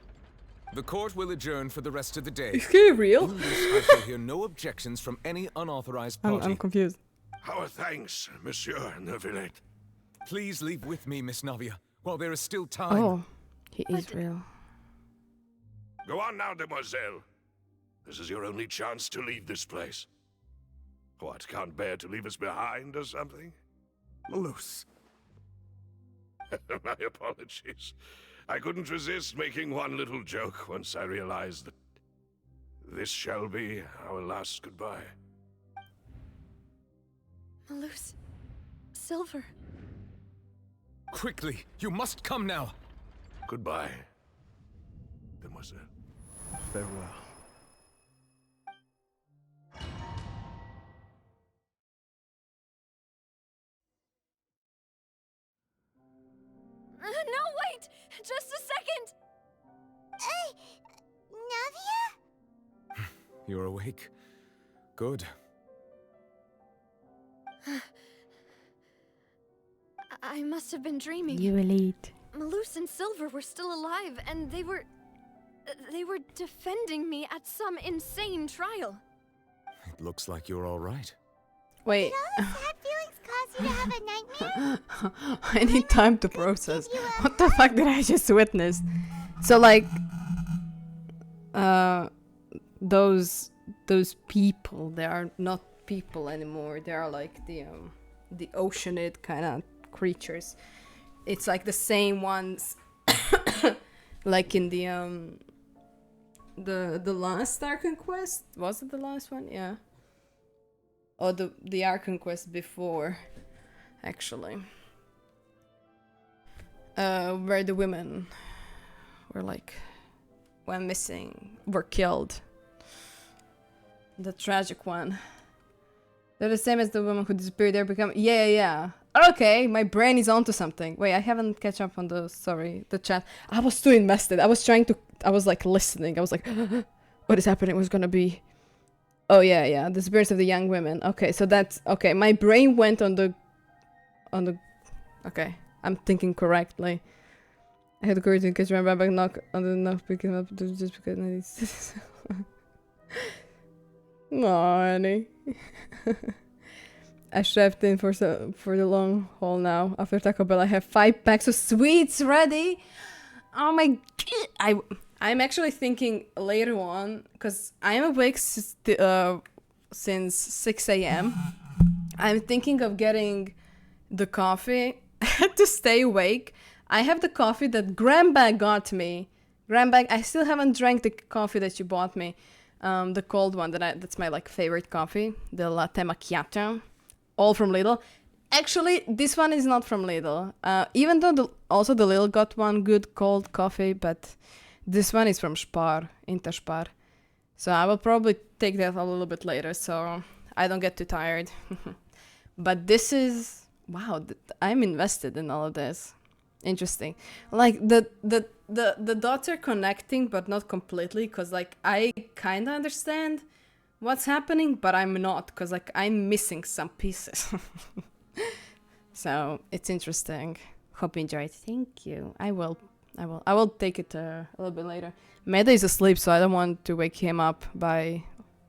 S7: The court will adjourn for the rest of the day.
S1: Is he real?
S7: In this, I shall hear no objections from any unauthorized party.
S1: I'm confused.
S12: Our thanks, Monsieur Neuvillette.
S7: Please leave with me, Miss Navia, while there is still time.
S1: Oh, he is real.
S12: Go on now, Demoiselle. This is your only chance to leave this place. What, can't bear to leave us behind or something?
S13: Malus.
S12: My apologies. I couldn't resist making one little joke once I realized that this shall be our last goodbye.
S4: Malus. Silver.
S7: Quickly, you must come now.
S12: Goodbye, Demoiselle.
S13: Farewell.
S4: No, wait! Just a second!
S3: Navia?
S7: You're awake. Good.
S4: I must have been dreaming.
S1: You elite.
S4: Malus and Silver were still alive, and they were defending me at some insane trial.
S7: It looks like you're all right.
S1: Wait.
S3: Did all the sad feelings cause you to have a nightmare?
S1: I need time to process. What the fuck did I just witness? So like, those people, they are not people anymore. They are like the oceanid kind of creatures. It's like the same ones, like in the the last Archon Quest. Was it the last one? Yeah. Or the Archon Quest before, actually. Where the women were like went missing, were killed. The tragic one. They're the same as the woman who disappeared. They're become yeah. Okay, my brain is onto something. Wait, I haven't catch up on the chat. I was too invested. I was like listening. I was like, what is happening? What's gonna be? Oh yeah, the spirits of the young women. Okay, so that's okay. My brain went on the. Okay, I'm thinking correctly. I had the courage in case remember back knock on the knock picking up just because. No, honey. I shoved in for the long haul now. After Taco Bell, I have 5 packs of sweets ready. Oh my! I'm actually thinking later on because I'm awake since 6 a.m. I'm thinking of getting the coffee to stay awake. I have the coffee that Grandbag got me. Grandbag, I still haven't drank the coffee that you bought me. The cold one that's my like favorite coffee, the latte macchiato, all from Lidl. Actually, this one is not from Lidl. Even though also the Lidl got one good cold coffee, but this one is from Spar, Interspar. So I will probably take that a little bit later, so I don't get too tired. But this is wow. I'm invested in all of this. Interesting. Like the dots are connecting, but not completely, because like I kind of understand what's happening, but I'm not, because like I'm missing some pieces. So it's interesting. Hope you enjoyed. Thank you. I will take it a little bit later. Meda is asleep, so I don't want to wake him up by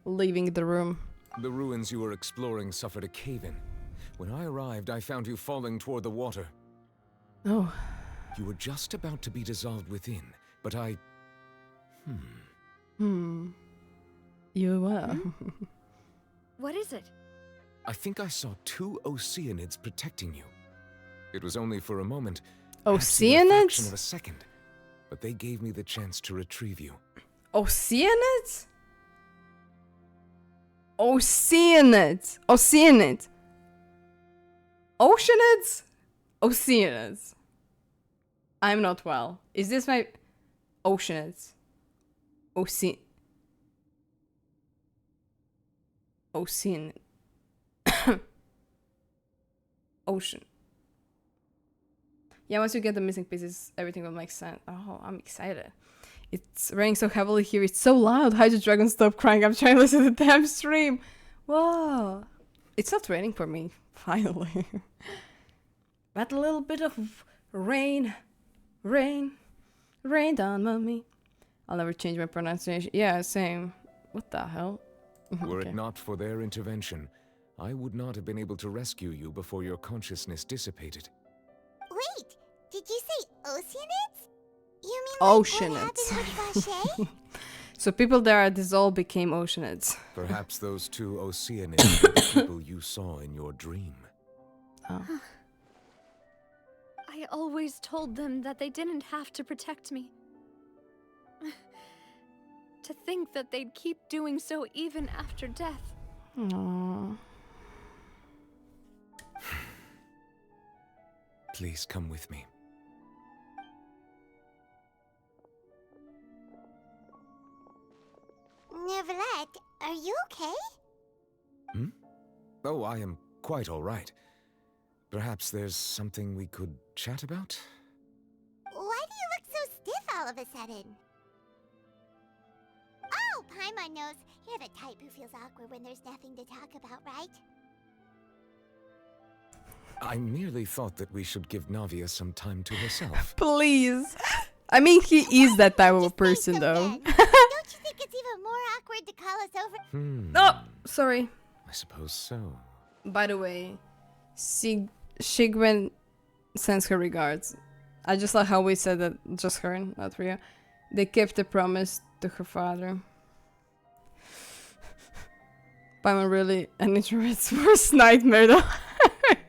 S1: leaving the room.
S7: The ruins you were exploring suffered a cave-in. When I arrived, I found you falling toward the water.
S1: Oh.
S7: You were just about to be dissolved within, but I...
S1: You were.
S6: What is it?
S7: I think I saw 2 Oceanids protecting you. It was only for a moment.
S1: Oceanids?
S7: A fraction of a second. But they gave me the chance to retrieve you.
S1: Oceanids? Oceanids. Oceanids. Oceanids? Oceanids. I'm not well. Is this my... Oceanids. Ocean... Ocean. Yeah, once you get the missing pieces, everything will make sense. Oh, I'm excited. It's raining so heavily here. It's so loud. Hydro Dragon, stop crying. I'm trying to listen to the damn stream. Whoa. It's not raining for me, finally. But a little bit of rain down on me. I'll never change my pronunciation. Yeah, same. What the hell?
S7: Were it not for their intervention, I would not have been able to rescue you before your consciousness dissipated.
S3: Wait, did you say Oceanids? You mean like
S1: Oceanids.
S3: what happened with Vache?
S1: So people that are dissolved became Oceanids.
S7: Perhaps those 2 Oceanids were the people you saw in your dream.
S1: Oh.
S6: I always told them that they didn't have to protect me. To think that they'd keep doing so even after death.
S1: Aww.
S7: Please come with me.
S3: Neuvillette, are you okay?
S7: Oh, I am quite all right. Perhaps there's something we could chat about?
S3: Why do you look so stiff all of a sudden? Oh, Paimon knows. You're the type who feels awkward when there's nothing to talk about, right?
S7: I merely thought that we should give Navia some time to herself.
S1: Please. I mean, he is that type of a person, though.
S3: Don't you think it's even more awkward to call us over?
S1: Oh, sorry.
S7: I suppose so.
S1: By the way, Shigwen sends her regards. I just like how we said that, just her, not Ria. They kept the promise to her father. Paimon really an introvert's worst nightmare, though.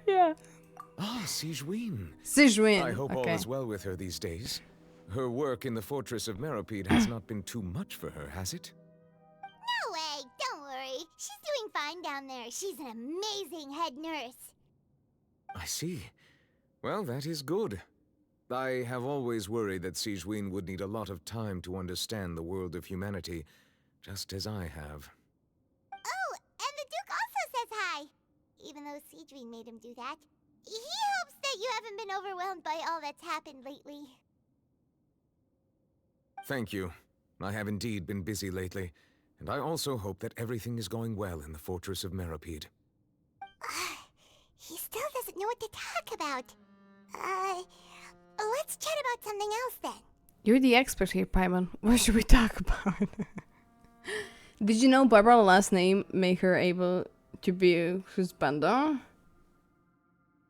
S1: Yeah.
S7: Ah, Sigewin.
S1: Sigewin.
S7: I hope all
S1: okay.
S7: is well with her these days. Her work in the Fortress of Meropide has not been too much for her, has it?
S3: No way, don't worry. She's doing fine down there. She's an amazing head nurse.
S7: I see. Well, that is good. I have always worried that Sigewinne would need a lot of time to understand the world of humanity, just as I have.
S3: Oh, and the Duke also says hi. Even though Sigewinne made him do that. He hopes that you haven't been overwhelmed by all that's happened lately.
S7: Thank you. I have indeed been busy lately, and I also hope that everything is going well in the Fortress of Meropide.
S3: He still doesn't know what to talk about. Let's chat about something else then.
S1: You're the expert here, Paimon. What should we talk about? Did you know Barbara's last name make her able to be a husbando?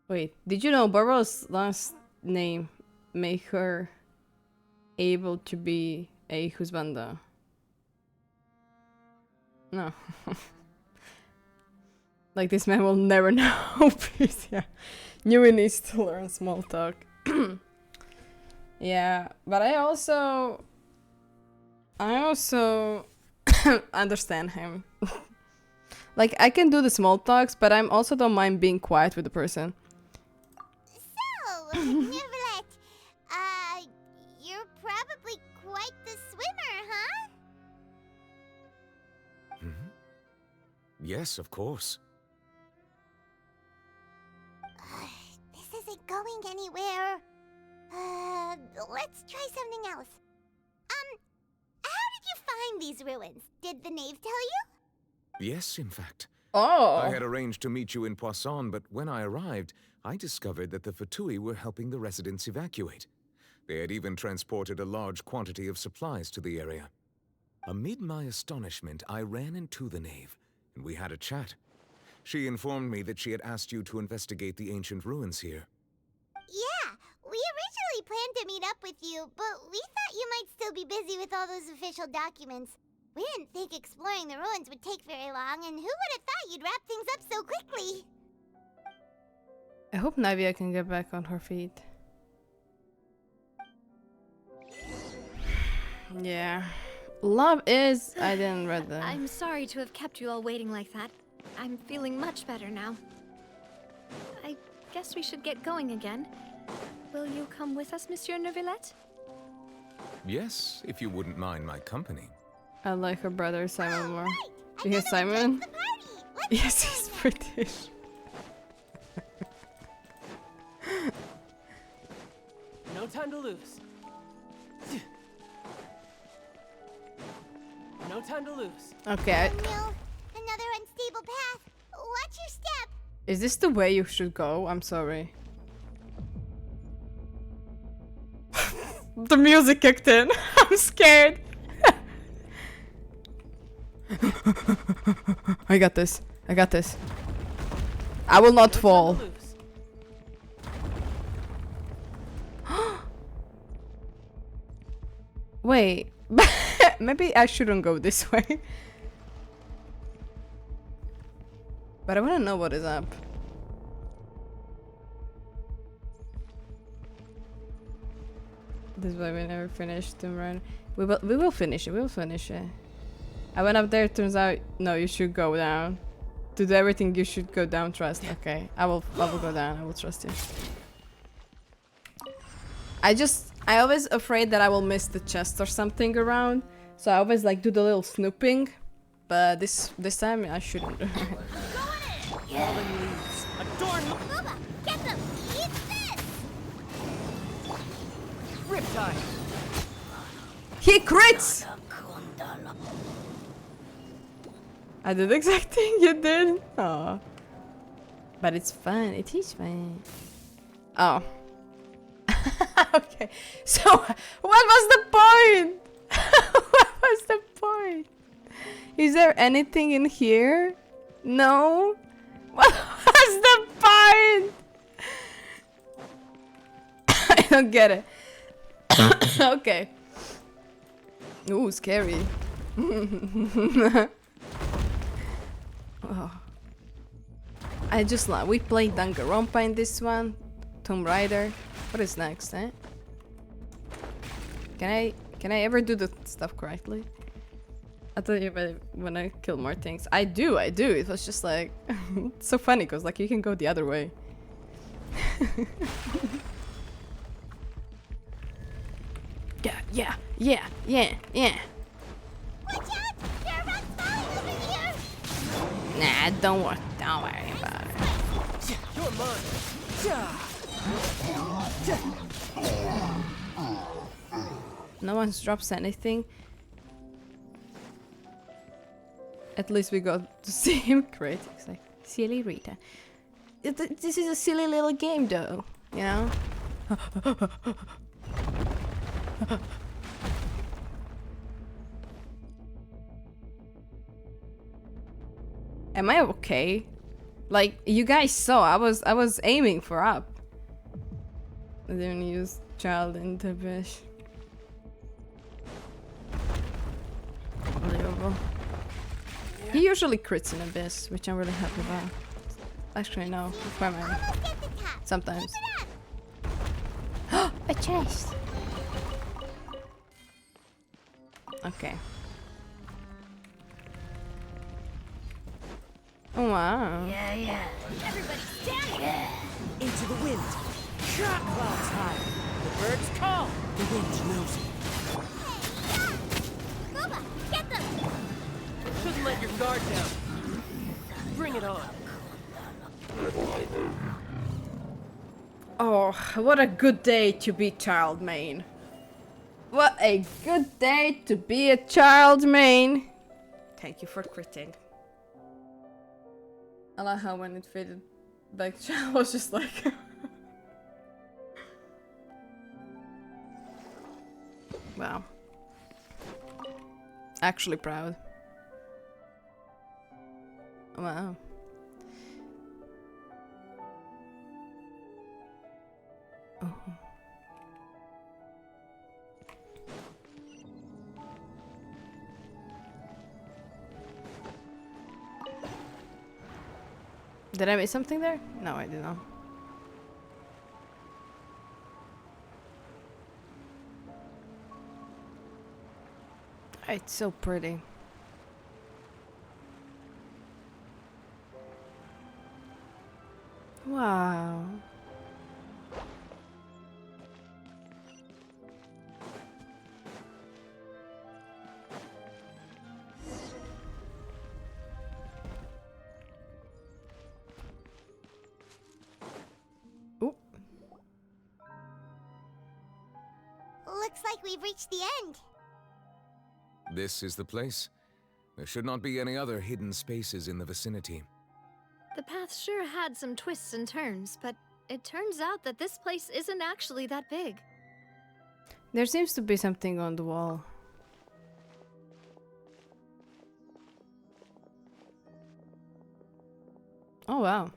S1: Wait, did you know Barbara's last name make her able to be a husbando? No. Like, this man will never know. Please, yeah. Nui needs to learn small talk. Yeah, but I also understand him. Like, I can do the small talks, but I'm also don't mind being quiet with the person.
S3: So, Neuvillette, you're probably quite the swimmer, huh?
S7: Yes, of course.
S3: This isn't going anywhere. Let's try something else. How did you find these ruins? Did the knave tell you?
S7: Yes, in fact.
S1: Oh.
S7: I had arranged to meet you in Poisson, but when I arrived, I discovered that the Fatui were helping the residents evacuate. They had even transported a large quantity of supplies to the area. Amid my astonishment, I ran into the knave, and we had a chat. She informed me that she had asked you to investigate the ancient ruins here.
S3: Yeah, we originally planned to meet up with you, but we thought you might still be busy with all those official documents. We didn't think exploring the ruins would take very long, and who would have thought you'd wrap things up so quickly?
S1: I hope Navia can get back on her feet. Yeah. Love is... I didn't read that.
S4: I'm sorry to have kept you all waiting like that. I'm feeling much better now. I guess we should get going again. Will you come with us, Monsieur Neuvillette?
S7: Yes, if you wouldn't mind my company.
S1: I like her brother Simon more. Do you hear Simon? Yes, he's British.
S11: No time to lose. No time to lose.
S1: Okay.
S3: No, another unstable path. Watch your step.
S1: Is this the way you should go? I'm sorry. The music kicked in. I'm scared. I got this. I got this. I will not fall. Wait. Maybe I shouldn't go this way. But I want to know what is up. This is why we never finished Tomb Raider. We will finish it. We will finish it. I went up there. Turns out, no, you should go down. To do everything, you should go down. Trust. Okay, I will go down. I will trust you. I always afraid that I will miss the chest or something around. So I always like do the little snooping. But this time I shouldn't.
S3: Bubba, get them. Eat this.
S11: Riptide.
S1: He crits! I did the exact thing you did. Oh. But it's fun. It is fun. Oh. Okay. So, what was the point? What was the point? Is there anything in here? No? What was the point? I don't get it. Okay. Ooh, scary. Oh. I just like we played Danganronpa in this one. Tomb Raider. What is next, eh? Can I ever do the stuff correctly? I thought you when I kill more things. I do. It was just like it's so funny because like you can go the other way. Yeah.
S3: Watch out! There are rats falling over here!
S1: Nah, don't worry about it.
S17: You're mine.
S1: No one drops anything. At least we got to see him. Great. It's like, silly Rita. This is a silly little game though, you know? Am I okay? Like, you guys saw, I was aiming for up. I didn't use child in the bush. Unbelievable. He usually crits in Abyss, which I'm really happy about. Actually, no. Sometimes. A chest! Okay. Oh, wow.
S3: Yeah. Everybody stand!
S18: Into the wind. Shot clouds high. The birds call. The wind knows it.
S3: Kuba, get them!
S11: Shouldn't let your guard down. Bring it on.
S1: Oh, what a good day to be child main. What a good day to be a child main. Thank you for critting. I like how when it faded back, I was just like... Wow. Actually proud. Wow. Oh. Did I miss something there? No, I did not. It's so pretty. Wow.
S3: Looks like we've reached the end.
S7: This is the place. There should not be any other hidden spaces in the vicinity.
S4: The path sure had some twists and turns, but it turns out that this place isn't actually that big.
S1: There seems to be something on the wall. Oh wow.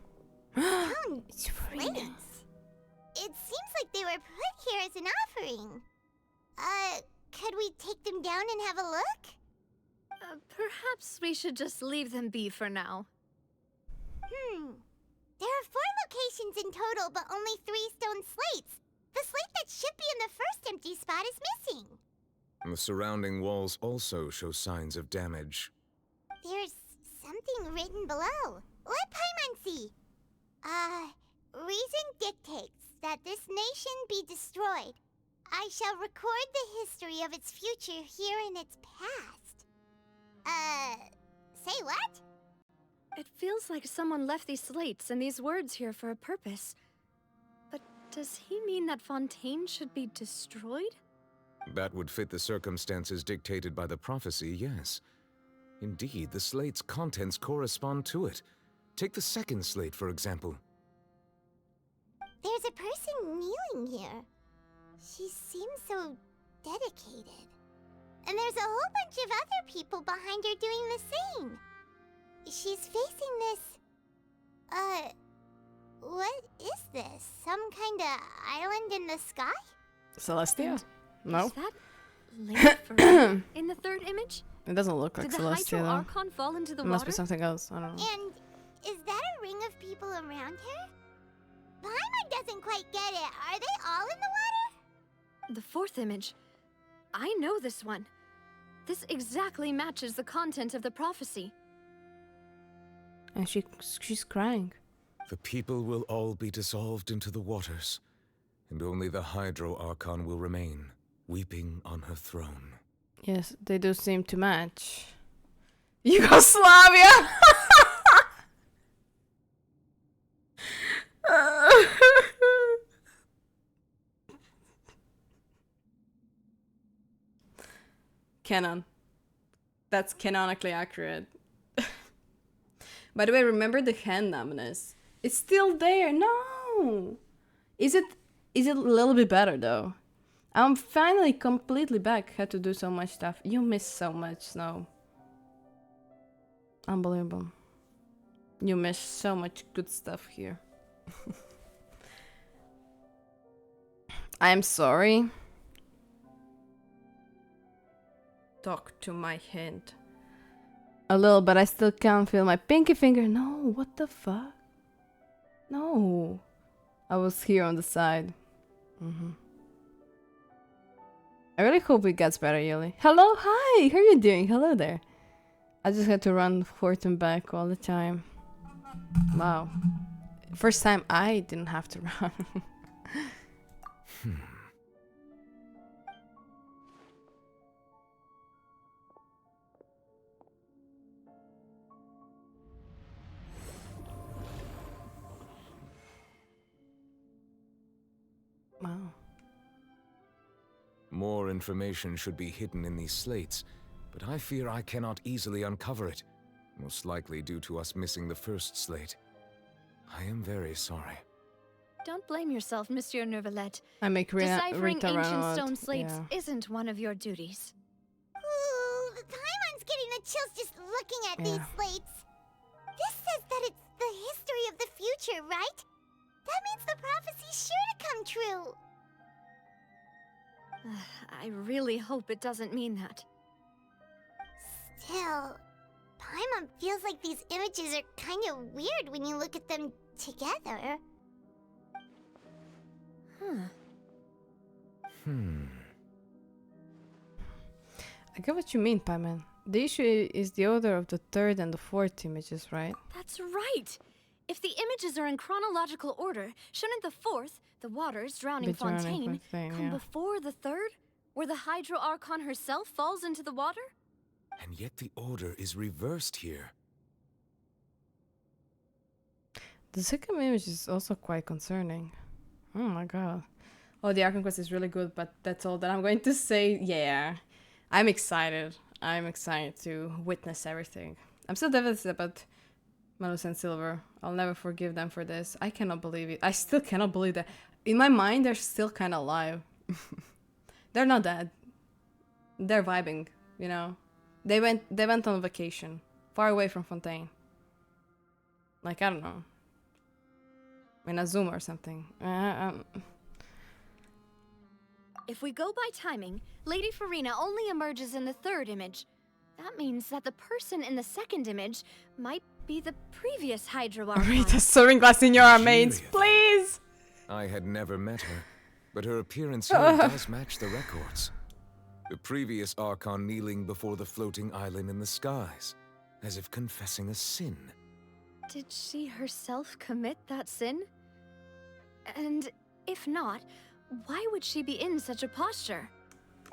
S3: It's Furina. It seems like they were put here as an offering. Could we take them down and have a look?
S4: Perhaps we should just leave them be for now.
S3: There are 4 locations in total, but only 3 stone slates. The slate that should be in the first empty spot is missing.
S7: The surrounding walls also show signs of damage.
S3: There's something written below. Let Paimon see. Reason dictates that this nation be destroyed. I shall record the history of its future here in its past. Say what?
S4: It feels like someone left these slates and these words here for a purpose. But does he mean that Fontaine should be destroyed?
S7: That would fit the circumstances dictated by the prophecy, yes. Indeed, the slate's contents correspond to it. Take the second slate, for example.
S3: There's a person kneeling here. She seems so dedicated. And there's a whole bunch of other people behind her doing the same. She's facing this... what is this? Some kind of island in the sky?
S1: Celestia? No.
S4: Is that Lady Furina in the third image?
S1: It doesn't look like
S4: Did the
S1: Celestia
S4: Hydro
S1: though.
S4: Archon fall into the
S1: It
S4: water?
S1: must be something else. I don't know.
S3: And is that a ring of people around her? Paimon doesn't quite get it. Are they all in the water?
S4: The fourth image.
S6: I know this one. This exactly matches the content of the prophecy.
S1: And she's crying.
S7: The people will all be dissolved into the waters, and only the Hydro Archon will remain, weeping on her throne.
S1: Yes, they do seem to match. Yugoslavia! Canon. That's canonically accurate. By the way, remember the hand numbness. It's still there. No! Is it a little bit better though? I'm finally completely back. Had to do so much stuff. You missed so much, Snow. Unbelievable. You missed so much good stuff here. I'm sorry. Talk to my hand. A little, but I still can't feel my pinky finger. No, what the fuck? No. I was here on the side. I really hope it gets better, Yuli. Hello, hi, how are you doing? Hello there. I just had to run forth and back all the time. Wow. First time I didn't have to run. Wow.
S7: More information should be hidden in these slates, but I fear I cannot easily uncover it, most likely due to us missing the first slate. I am very sorry.
S6: Don't blame yourself, Monsieur Neuvillette.
S1: I make
S6: Deciphering
S1: Rita
S6: ancient
S1: run
S6: stone
S1: out.
S6: slates
S1: Yeah.
S6: isn't one of your duties.
S3: Ooh, Paimon's getting the chills just looking at these slates. This says that it's the history of the future, right? That means the prophecy's sure to come true.
S6: I really hope it doesn't mean that.
S3: Still, Paimon feels like these images are kind of weird when you look at them together.
S1: I get what you mean, Paimon. The issue is the order of the third and the fourth images, right?
S6: That's right! If the images are in chronological order, shouldn't the fourth, the waters drowning Fontaine, come before the third, where the Hydro Archon herself falls into the water?
S7: And yet the order is reversed here.
S1: The second image is also quite concerning. Oh my god. Oh, the Archon Quest is really good, but that's all that I'm going to say. Yeah, I'm excited. I'm excited to witness everything. I'm still devastated about Malus and Silver. I'll never forgive them for this. I cannot believe it. I still cannot believe that. In my mind, they're still kind of alive. They're not dead. They're vibing, you know. They went on vacation, far away from Fontaine. Like, I don't know, in a Zoom or something.
S6: If we go by timing, Lady Furina only emerges in the third image. That means that the person in the second image might be the previous Hydro Archon.
S1: Rita serving glass Signora mains, please!
S7: I had never met her, but her appearance here does match the records. The previous Archon kneeling before the floating island in the skies, as if confessing a sin.
S6: Did she herself commit that sin? And if not, why would she be in such a posture?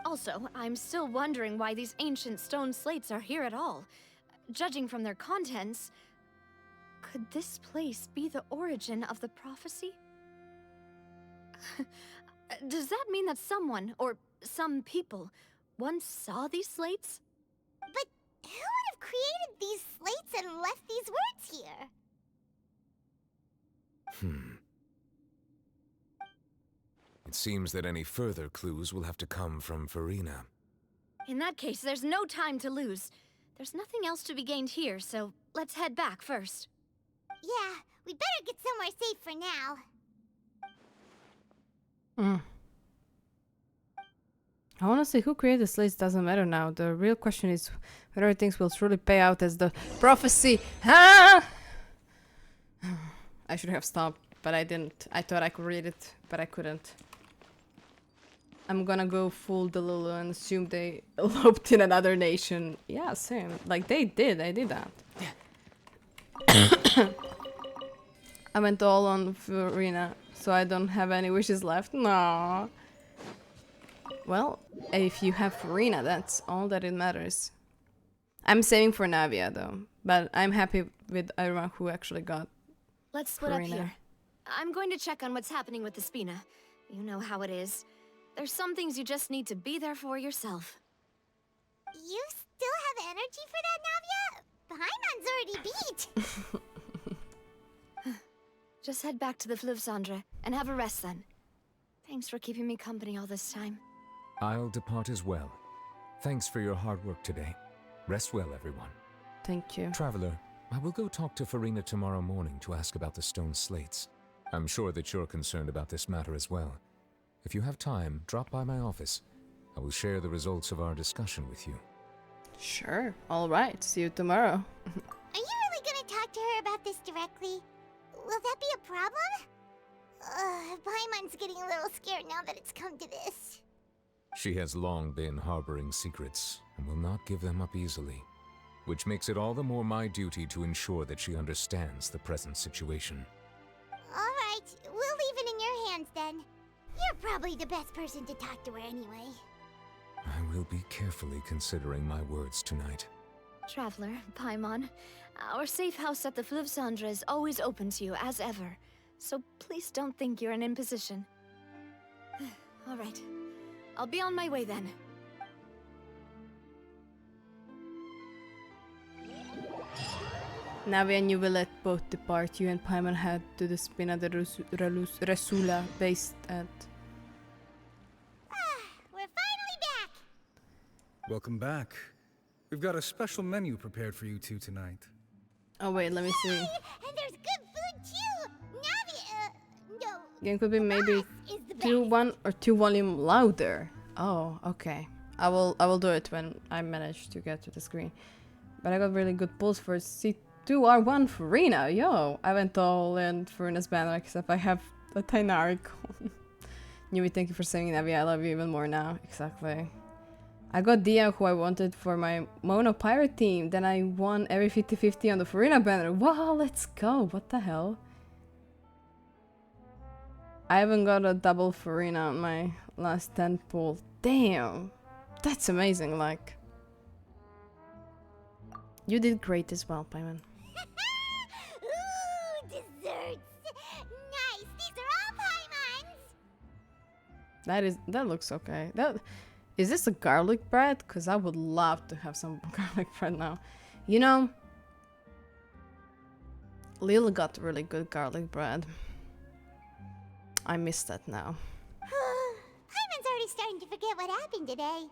S6: Also, I'm still wondering why these ancient stone slates are here at all. Judging from their contents, could this place be the origin of the prophecy? Does that mean that someone, or some people, once saw these slates?
S3: But who would have created these slates and left these words here?
S7: It seems that any further clues will have to come from Furina.
S6: In that case, there's no time to lose. There's nothing else to be gained here, so let's head back first.
S3: Yeah, we better get somewhere safe for now.
S1: I want to say who created the slates doesn't matter now. The real question is whether things will truly pay out as the prophecy. I should have stopped, but I didn't. I thought I could read it, but I couldn't. I'm gonna go full Delulu and assume they eloped in another nation. Yeah, same. Like they did that. I went all on Furina, so I don't have any wishes left. No. Well, if you have Furina, that's all that it matters. I'm saving for Navia though, but I'm happy with everyone who actually got
S4: Let's split up
S1: Furina.
S4: here. I'm going to check on what's happening with the Spina. You know how it is. There's some things you just need to be there for yourself.
S3: You still have energy for that, Navia? Paimon's already beat.
S4: Just head back to the Fluvsandre and have a rest then. Thanks for keeping me company all this time.
S7: I'll depart as well. Thanks for your hard work today. Rest well, everyone.
S1: Thank you.
S7: Traveler, I will go talk to Furina tomorrow morning to ask about the stone slates. I'm sure that you're concerned about this matter as well. If you have time, drop by my office. I will share the results of our discussion with you.
S1: Sure. All right. See you tomorrow.
S3: Are you really gonna talk to her about this directly? Will that be a problem? Paimon's getting a little scared now that it's come to this.
S7: She has long been harboring secrets and will not give them up easily, which makes it all the more my duty to ensure that she understands the present situation.
S3: Alright, we'll leave it in your hands then. You're probably the best person to talk to her anyway.
S7: I will be carefully considering my words tonight.
S4: Traveler, Paimon, our safe house at the Fluvsandre is always open to you as ever, so please don't think you're an imposition. All right, I'll be on my way then.
S1: Navia and Neuvillette both depart. You and Paimon head to the Spina de Resula based at...
S3: We're finally back!
S19: Welcome back. We've got a special menu prepared for you two tonight.
S1: Oh wait, let me see.
S3: And there's good food too! Navia, no.
S1: Game could be maybe 1 or 2 volume louder. Oh, okay. I will do it when I manage to get to the screen. But I got really good pulls for C2R1 Furina. Yo, I went all in Furina's banner except I have a Tainari cone. Newbie, thank you for saying Navia. I love you even more now. Exactly. I got Dia, who I wanted for my Mono Pirate team. Then I won every 50-50 on the Furina banner. Wow, let's go. What the hell? I haven't got a double Furina on my last 10 pull. Damn. That's amazing, like. You did great as well, Paimon.
S3: Ooh, desserts! Nice! These are all Paimon's!
S1: That looks okay. Is this a garlic bread? Because I would love to have some garlic bread now. You know, Lil got really good garlic bread. I miss that now.
S3: Paimon's already starting to forget what happened today.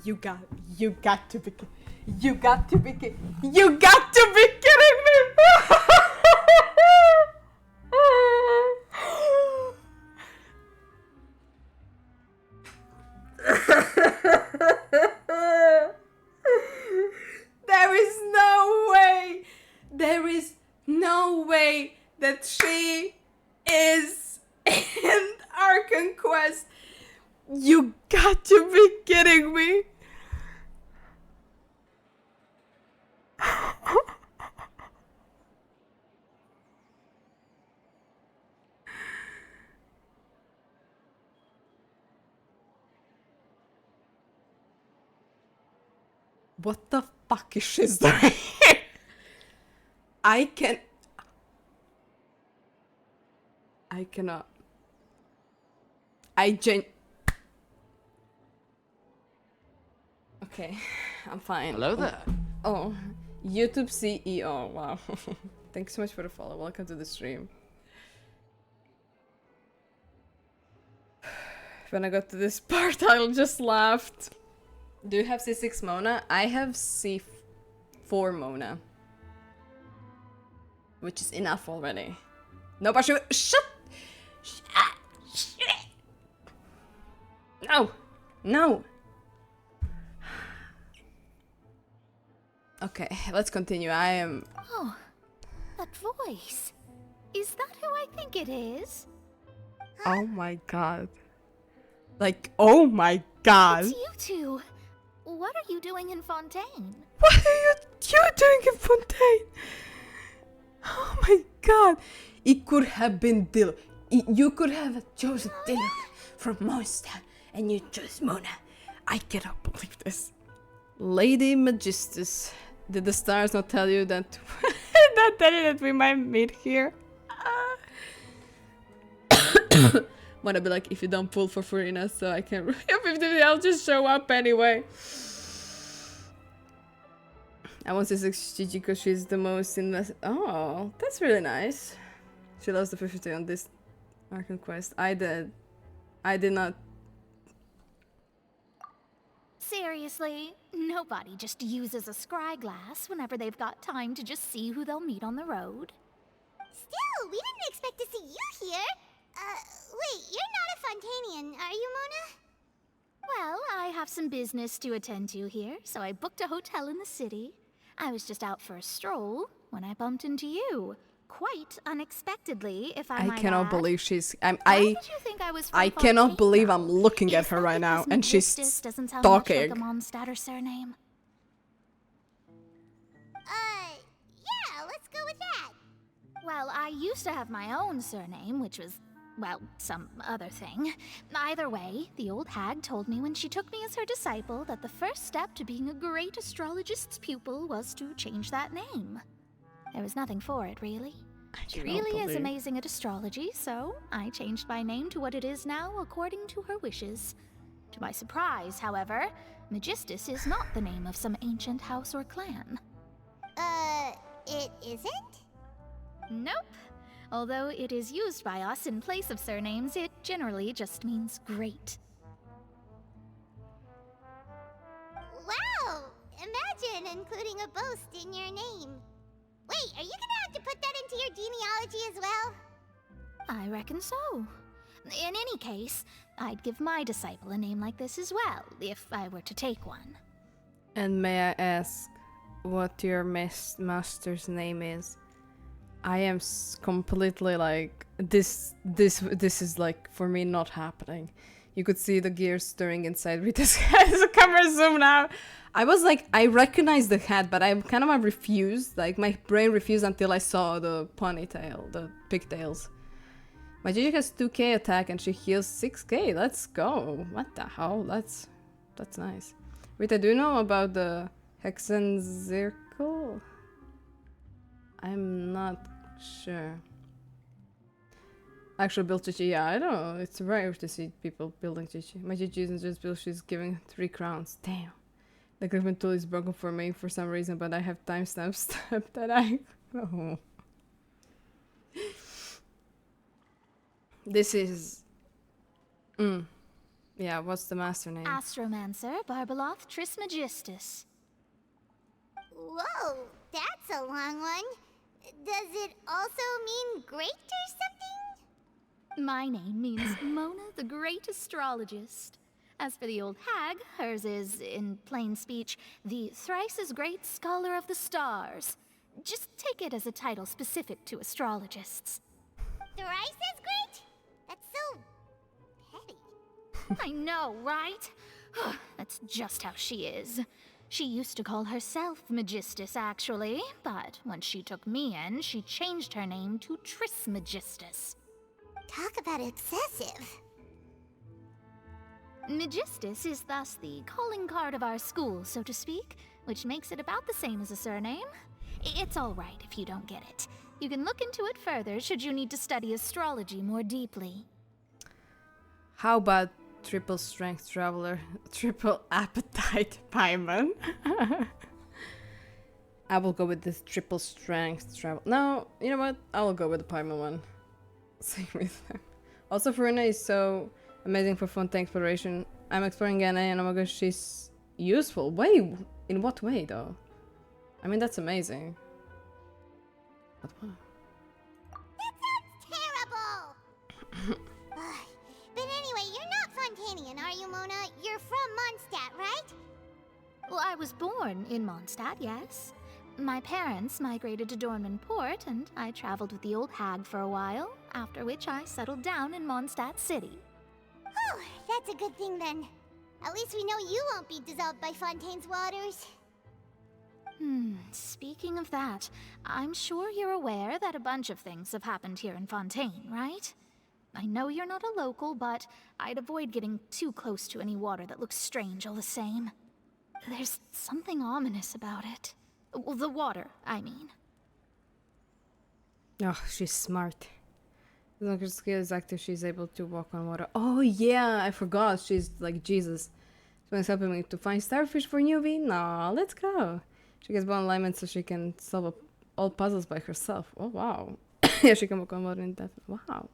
S1: You got to be kidding me! There is no way that she is in Archon Quest. You got to be kidding me. What the fuck is she doing? I cannot. Okay, I'm fine.
S11: Hello there.
S1: Oh, YouTube CEO. Wow. Thanks so much for the follow. Welcome to the stream. When I got to this part, I just laughed. Do you have C6 Mona? I have C4 Mona. Which is enough already. No, but shut! No! No! Okay, let's continue. I am...
S4: Oh, That voice. Is that who I think it is?
S1: Oh my god. Like, oh my god.
S4: It's you two. What are you doing in Fontaine?
S1: What are you doing in Fontaine? Oh my god. It could have been Dilo. You could have chosen Dilo from Mondstadt, and you chose Mona. I cannot believe this. Lady Magistus. Did the stars not tell you that not tell you that we might meet here? Wanna be like, if you don't pull for Furina, so I can 50, I'll just show up anyway. I want to say Gigi because she's the most invested. Oh, that's really nice. She loves the 50 on this Archon Quest. I did not.
S4: Seriously, nobody just uses a scry glass whenever they've got time to just see who they'll meet on the road.
S3: Still, we didn't expect to see you here. Wait, you're not a Fontainian, are you, Mona?
S4: Well, I have some business to attend to here, so I booked a hotel in the city. I was just out for a stroll when I bumped into you. Quite unexpectly, if I might
S1: cannot
S4: add.
S1: believe she's.
S4: Why did you think I was from
S1: I cannot
S4: Fontaine,
S1: believe
S4: though?
S1: I'm looking at her right now, and she's
S4: Magistus doesn't sound
S1: talking.
S4: much like a Mondstadter surname.
S3: Yeah, let's go with that.
S4: Well, I used to have my own surname, which was, well, some other thing. Either way, the old hag told me when she took me as her disciple that the first step to being a great astrologist's pupil was to change that name. There was nothing for it, really. She really is amazing at astrology, so I changed my name to what it is now according to her wishes. To my surprise, however, Magistus is not the name of some ancient house or clan.
S3: It isn't?
S4: Nope. Although it is used by us in place of surnames, it generally just means great.
S3: Wow! Imagine including a boast in your name. Wait, are you gonna have to put that into your genealogy as well?
S4: I reckon so. In any case, I'd give my disciple a name like this as well, if I were to take one.
S1: And may I ask what your master's name is? I am completely like this is like for me not happening. You could see the gears stirring inside Rita's head as a camera zoom out. I was like, I recognized the hat, but I kind of refused. Like my brain refused until I saw the ponytail, the pigtails. My Gigi has 2k attack and she heals 6k. Let's go. What the hell? That's nice. Rita, do you know about the Hexenzirkel? I'm not sure. Actual build Gigi, yeah, I know. It's rare to see people building Gigi. My Gigi isn't just built, she's giving 3 crowns. Damn. The equipment tool is broken for me for some reason, but I have timestamp step that I... Oh. This is... Yeah, what's the master name?
S4: Astromancer Barbeloth Trismegistus.
S3: Whoa, that's a long one. Does it also mean great or something?
S4: My name means Mona the Great Astrologist. As for the old hag, hers is, in plain speech, the thrice-as-great Scholar of the Stars. Just take it as a title specific to astrologists.
S3: Thrice as great? That's so... petty.
S4: I know, right? That's just how she is. She used to call herself Magistus, actually, but when she took me in, she changed her name to Trismegistus.
S3: Talk about excessive.
S4: Magistus is thus the calling card of our school, so to speak, which makes it about the same as a surname. It's all right if you don't get it. You can look into it further should you need to study astrology more deeply.
S1: How about triple strength traveler, triple appetite pieman? I will go with this triple strength travel. No, you know what? I will go with the pieman one. Same with them. Also, Furina is so amazing for Fontaine exploration. I'm exploring Ghana and oh my gosh, she's useful. Wait, in what way though? I mean, that's amazing. But what?
S3: That sounds terrible! But anyway, you're not Fontainian, are you, Mona? You're from Mondstadt, right?
S4: Well, I was born in Mondstadt, yes.
S20: My parents migrated to Dornman Port, and I traveled with the old hag for a while, after which I settled down in Mondstadt City.
S3: Oh, that's a good thing then. At least we know you won't be dissolved by Fontaine's waters.
S20: Speaking of that, I'm sure you're aware that a bunch of things have happened here in Fontaine, right? I know you're not a local, but I'd avoid getting too close to any water that looks strange all the same. There's something ominous about it. Well, the water, I mean.
S1: Oh, she's smart. As long as her skill is active, she's able to walk on water. Oh yeah, I forgot. She's like Jesus. Someone's helping me to find starfish for Neuvie. Nah, let's go. She gets bone alignment so she can solve all puzzles by herself. Oh wow. Yeah, she can walk on water indefinitely. Wow.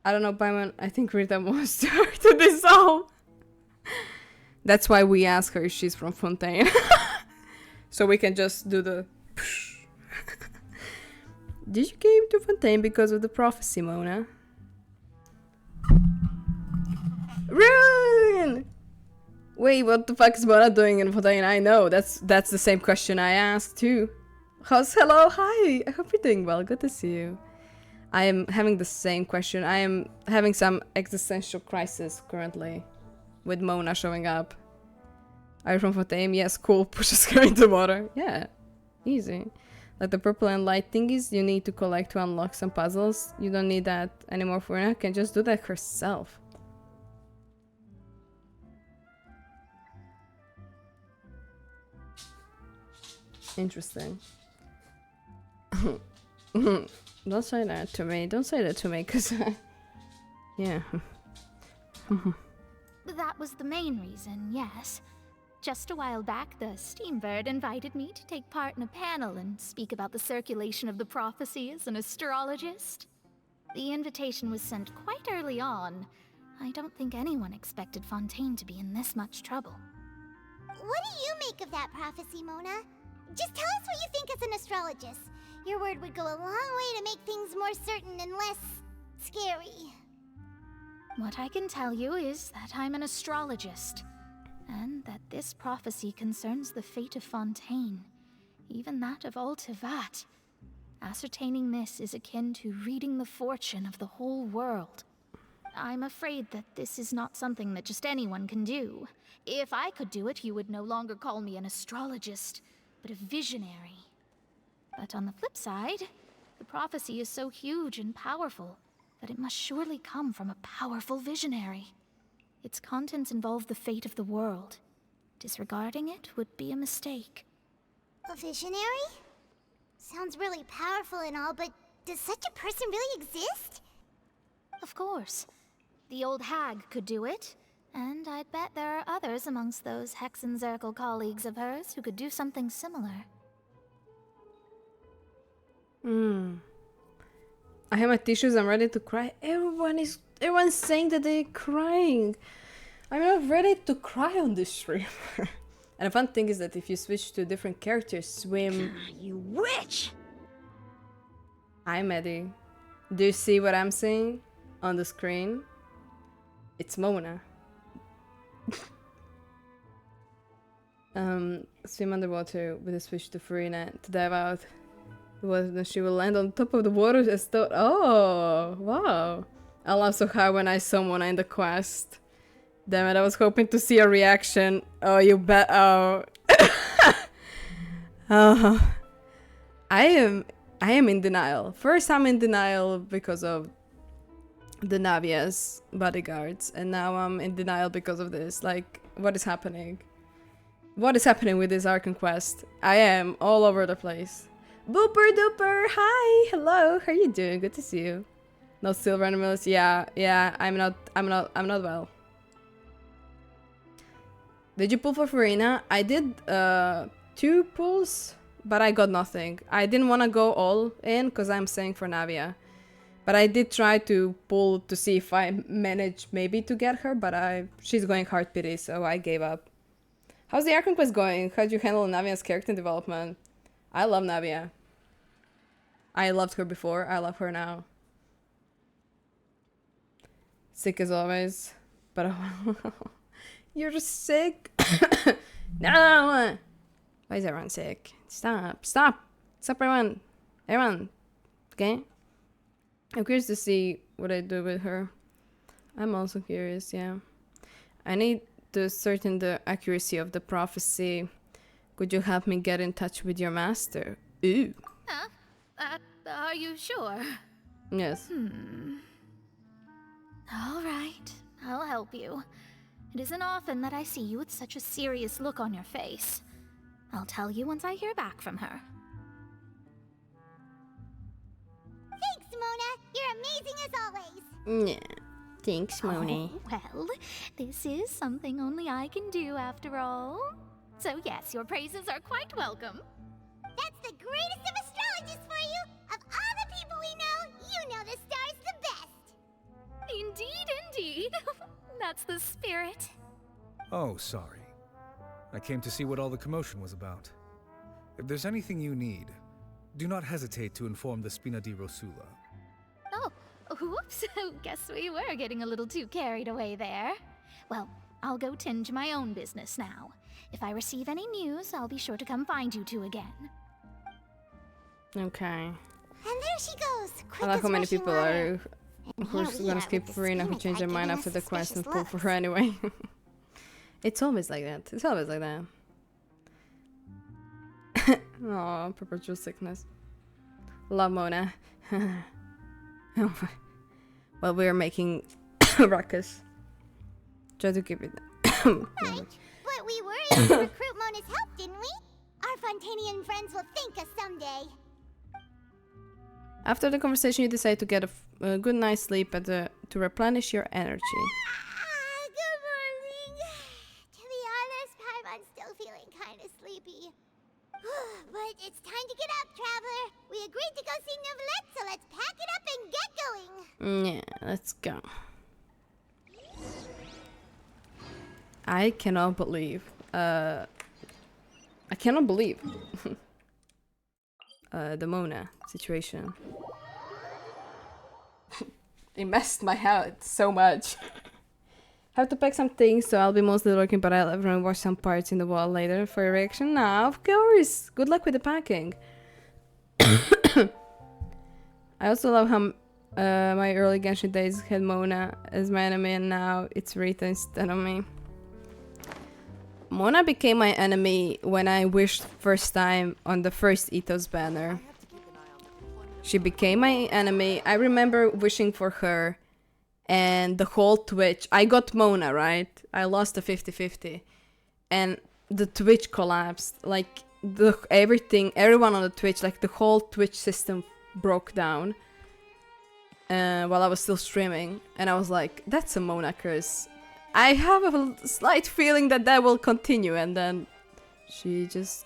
S1: I don't know, Paimon. I think Rita wants her to dissolve. That's why we ask her if she's from Fontaine. So we can just do the... Did you came to Fontaine because of the prophecy, Mona? Run! Wait, what the fuck is Mona doing in Fontaine? I know, that's the same question I asked too. Hello, hi! I hope you're doing well, good to see you. I am having the same question. I am having some existential crisis currently. With Mona showing up. Are you from Fontaine? Yes, cool. Pushes her into water. Yeah, easy. Like the purple and light thingies you need to collect to unlock some puzzles. You don't need that anymore. Furina can just do that herself. Interesting. Don't say that to me. Don't say that to me, cause yeah.
S20: That was the main reason, yes. Just a while back, the Steambird invited me to take part in a panel and speak about the circulation of the prophecy as an astrologist. The invitation was sent quite early on. I don't think anyone expected Fontaine to be in this much trouble.
S3: What do you make of that prophecy, Mona? Just tell us what you think as an astrologist. Your word would go a long way to make things more certain and less... scary.
S20: What I can tell you is that I'm an astrologist, and that this prophecy concerns the fate of Fontaine, even that of all Tevat. Ascertaining this is akin to reading the fortune of the whole world. I'm afraid that this is not something that just anyone can do. If I could do it, you would no longer call me an astrologist, but a visionary. But on the flip side, the prophecy is so huge and powerful that it must surely come from a powerful visionary. Its contents involve the fate of the world. Disregarding it would be a mistake.
S3: A visionary? Sounds really powerful and all, but does such a person really exist?
S20: Of course. The old hag could do it, and I'd bet there are others amongst those Hexenzirkel colleagues of hers who could do something similar.
S1: I have my tissues, I'm ready to cry. Everyone's saying that they're crying. I'm not ready to cry on this stream. And the fun thing is that if you switch to different characters, swim...
S3: You witch!
S1: Hi, Maddie. Do you see what I'm seeing on the screen? It's Mona. Swim underwater with a switch to Furina to dive out. Then she will land on top of the water as though... Oh, wow. I laughed so hard when I saw Mona in the quest. Damn it, I was hoping to see a reaction. Oh, you bet. Oh. I am in denial. First, I'm in denial because of the Navia's bodyguards. And now I'm in denial because of this. Like, what is happening? What is happening with this Archon Quest? I am all over the place. Booper duper! Hi! Hello! How are you doing? Good to see you. No silver animals. Yeah, I'm not well. Did you pull for Furina? I did 2 pulls, but I got nothing. I didn't want to go all in because I'm staying for Navia. But I did try to pull to see if I managed maybe to get her, but she's going hard pity, so I gave up. How's the Archon Quest going? How'd you handle Navia's character development? I love Navia. I loved her before, I love her now. Sick as always, but you're sick. No, Why is everyone sick? Stop. Stop! Stop, everyone! Everyone! Okay? I'm curious to see what I do with her. I'm also curious, yeah. I need to ascertain the accuracy of the prophecy. Could you help me get in touch with your master? Ooh.
S20: Huh? Are you sure?
S1: Yes.
S20: All right, I'll help you. It isn't often that I see you with such a serious look on your face. I'll tell you once I hear back from her.
S3: Thanks, Mona. You're amazing as always.
S1: Yeah. Thanks, Mona.
S20: Oh, well, this is something only I can do after all. So yes, your praises are quite welcome.
S3: That's the greatest of astrologists for you. Of all the people we know, you know the star's the best.
S20: Indeed, indeed. That's the spirit.
S19: Oh, sorry. I came to see what all the commotion was about. If there's anything you need, do not hesitate to inform the Spina di Rosula.
S20: Oh, whoops. Guess we were getting a little too carried away there. Well, I'll go tend to my own business now. If I receive any news, I'll be sure to come find you two again.
S1: Okay.
S3: And there she goes.
S1: I like how many people are
S3: And
S1: who's
S3: here we
S1: gonna
S3: are
S1: skip
S3: with the
S1: Furina who
S3: scheming
S1: changed their
S3: guy
S1: mind
S3: giving
S1: after
S3: us
S1: the quest and
S3: suspicious
S1: pull for
S3: looks.
S1: her anyway. It's always like that. It's always like that. Oh, perpetual sickness. Love Mona. Well, we're making ruckus. Try to keep it.
S3: But we were able to recruit Mona's help, didn't we? Our Fontanian friends will thank us someday.
S1: After the conversation, you decide to get a good night's sleep to replenish your energy.
S3: Good morning. To be honest, Paimon's still feeling kind of sleepy. But it's time to get up, traveler. We agreed to go see Neuvillette, so let's pack it up and get going.
S1: Yeah, let's go. I cannot believe. I cannot believe the Mona situation. It messed my head so much. Have to pack some things, so I'll be mostly working, but I'll everyone watch some parts in the wall later for your reaction. Nah, of course. Good luck with the packing. I also love how my early Genshin days had Mona as my enemy, and now it's Rita instead of me. Mona became my enemy when I wished first time on the first Ethos banner. She became my enemy. I remember wishing for her and the whole Twitch. I got Mona, right? I lost the 50-50. And the Twitch collapsed. Like, everyone on the Twitch, like the whole Twitch system broke down. While I was still streaming. And I was like, that's a Mona curse. I have a slight feeling that will continue, and then she just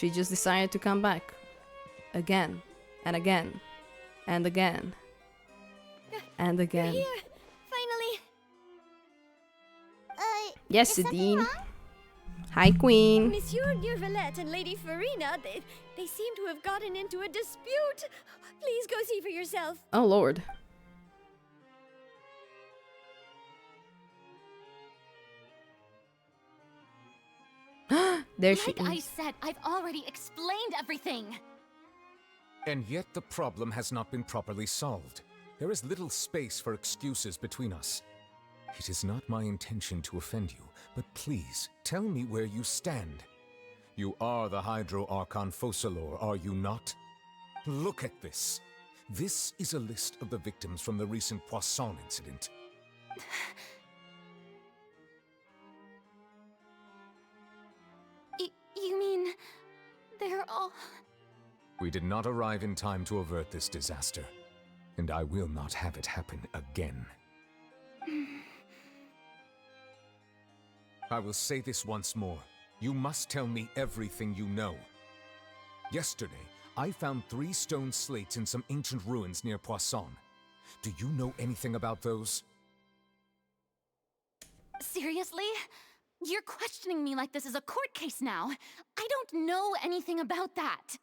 S1: decided to come back again and again and again and again.
S2: You're here, finally.
S1: Yes, Dean. Hi, Queen.
S2: Monsieur Neuvillette and Lady Furina, they seem to have gotten into a dispute. Please go see for yourself.
S1: Oh, Lord. There she
S21: Like I
S1: is.
S21: said, I've already explained everything.
S7: And yet the problem has not been properly solved. There is little space for excuses between us. It is not my intention to offend you, but please, tell me where you stand. You are the Hydro Archon Focalor, are you not? Look at this. This is a list of the victims from the recent Poisson incident.
S21: You mean... they're all...
S7: We did not arrive in time to avert this disaster, and I will not have it happen again. I will say this once more. You must tell me everything you know. Yesterday, I found 3 stone slates in some ancient ruins near Poisson. Do you know anything about those?
S21: Seriously? You're questioning me like this is a court case now. I don't know anything about that.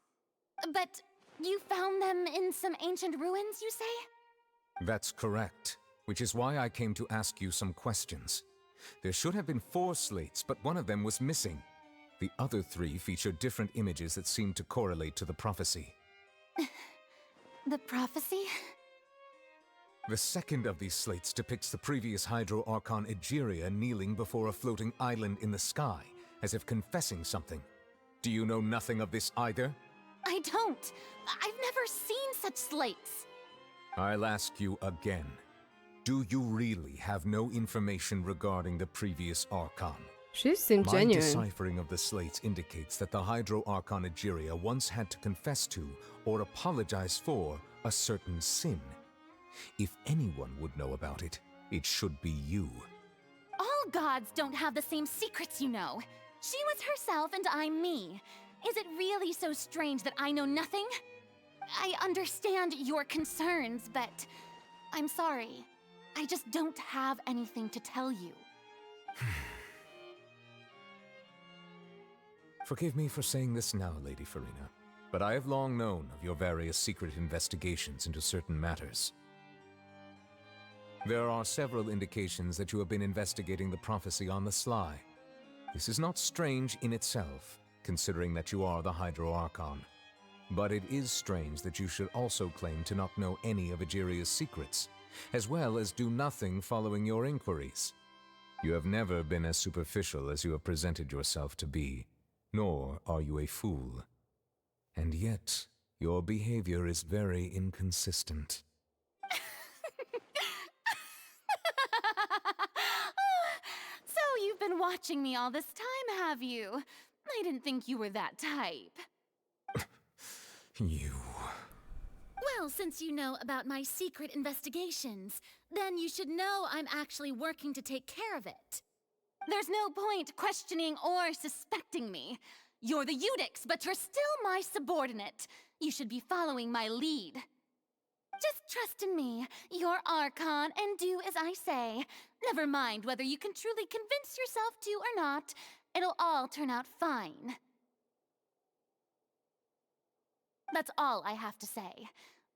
S21: But you found them in some ancient ruins, you say?
S7: That's correct, which is why I came to ask you some questions. There should have been 4 slates, but one of them was missing. The other 3 feature different images that seem to correlate to the prophecy.
S21: The prophecy?
S7: The second of these slates depicts the previous Hydro Archon Egeria kneeling before a floating island in the sky, as if confessing something. Do you know nothing of this either?
S21: I don't. I've never seen such slates.
S7: I'll ask you again. Do you really have no information regarding the previous Archon?
S1: She seemed
S7: My
S1: genuine.
S7: deciphering of the slates indicates that the Hydro Archon Egeria once had to confess to, or apologize for, a certain sin. If anyone would know about it, it should be you.
S21: All gods don't have the same secrets, you know. She was herself and I'm me. Is it really so strange that I know nothing? I understand your concerns, but I'm sorry. I just don't have anything to tell you.
S7: Forgive me for saying this now, Lady Furina, but I have long known of your various secret investigations into certain matters. There are several indications that you have been investigating the prophecy on the sly. This is not strange in itself, considering that you are the Hydro Archon. But it is strange that you should also claim to not know any of Egeria's secrets, as well as do nothing following your inquiries. You have never been as superficial as you have presented yourself to be, nor are you a fool. And yet, your behavior is very inconsistent.
S21: So you've been watching me all this time, have you? I didn't think you were that type.
S7: You...
S21: Well, since you know about my secret investigations, then you should know I'm actually working to take care of it. There's no point questioning or suspecting me. You're the Eudix, but you're still my subordinate. You should be following my lead. Just trust in me, you're Archon, and do as I say. Never mind whether you can truly convince yourself to or not. It'll all turn out fine. That's all I have to say.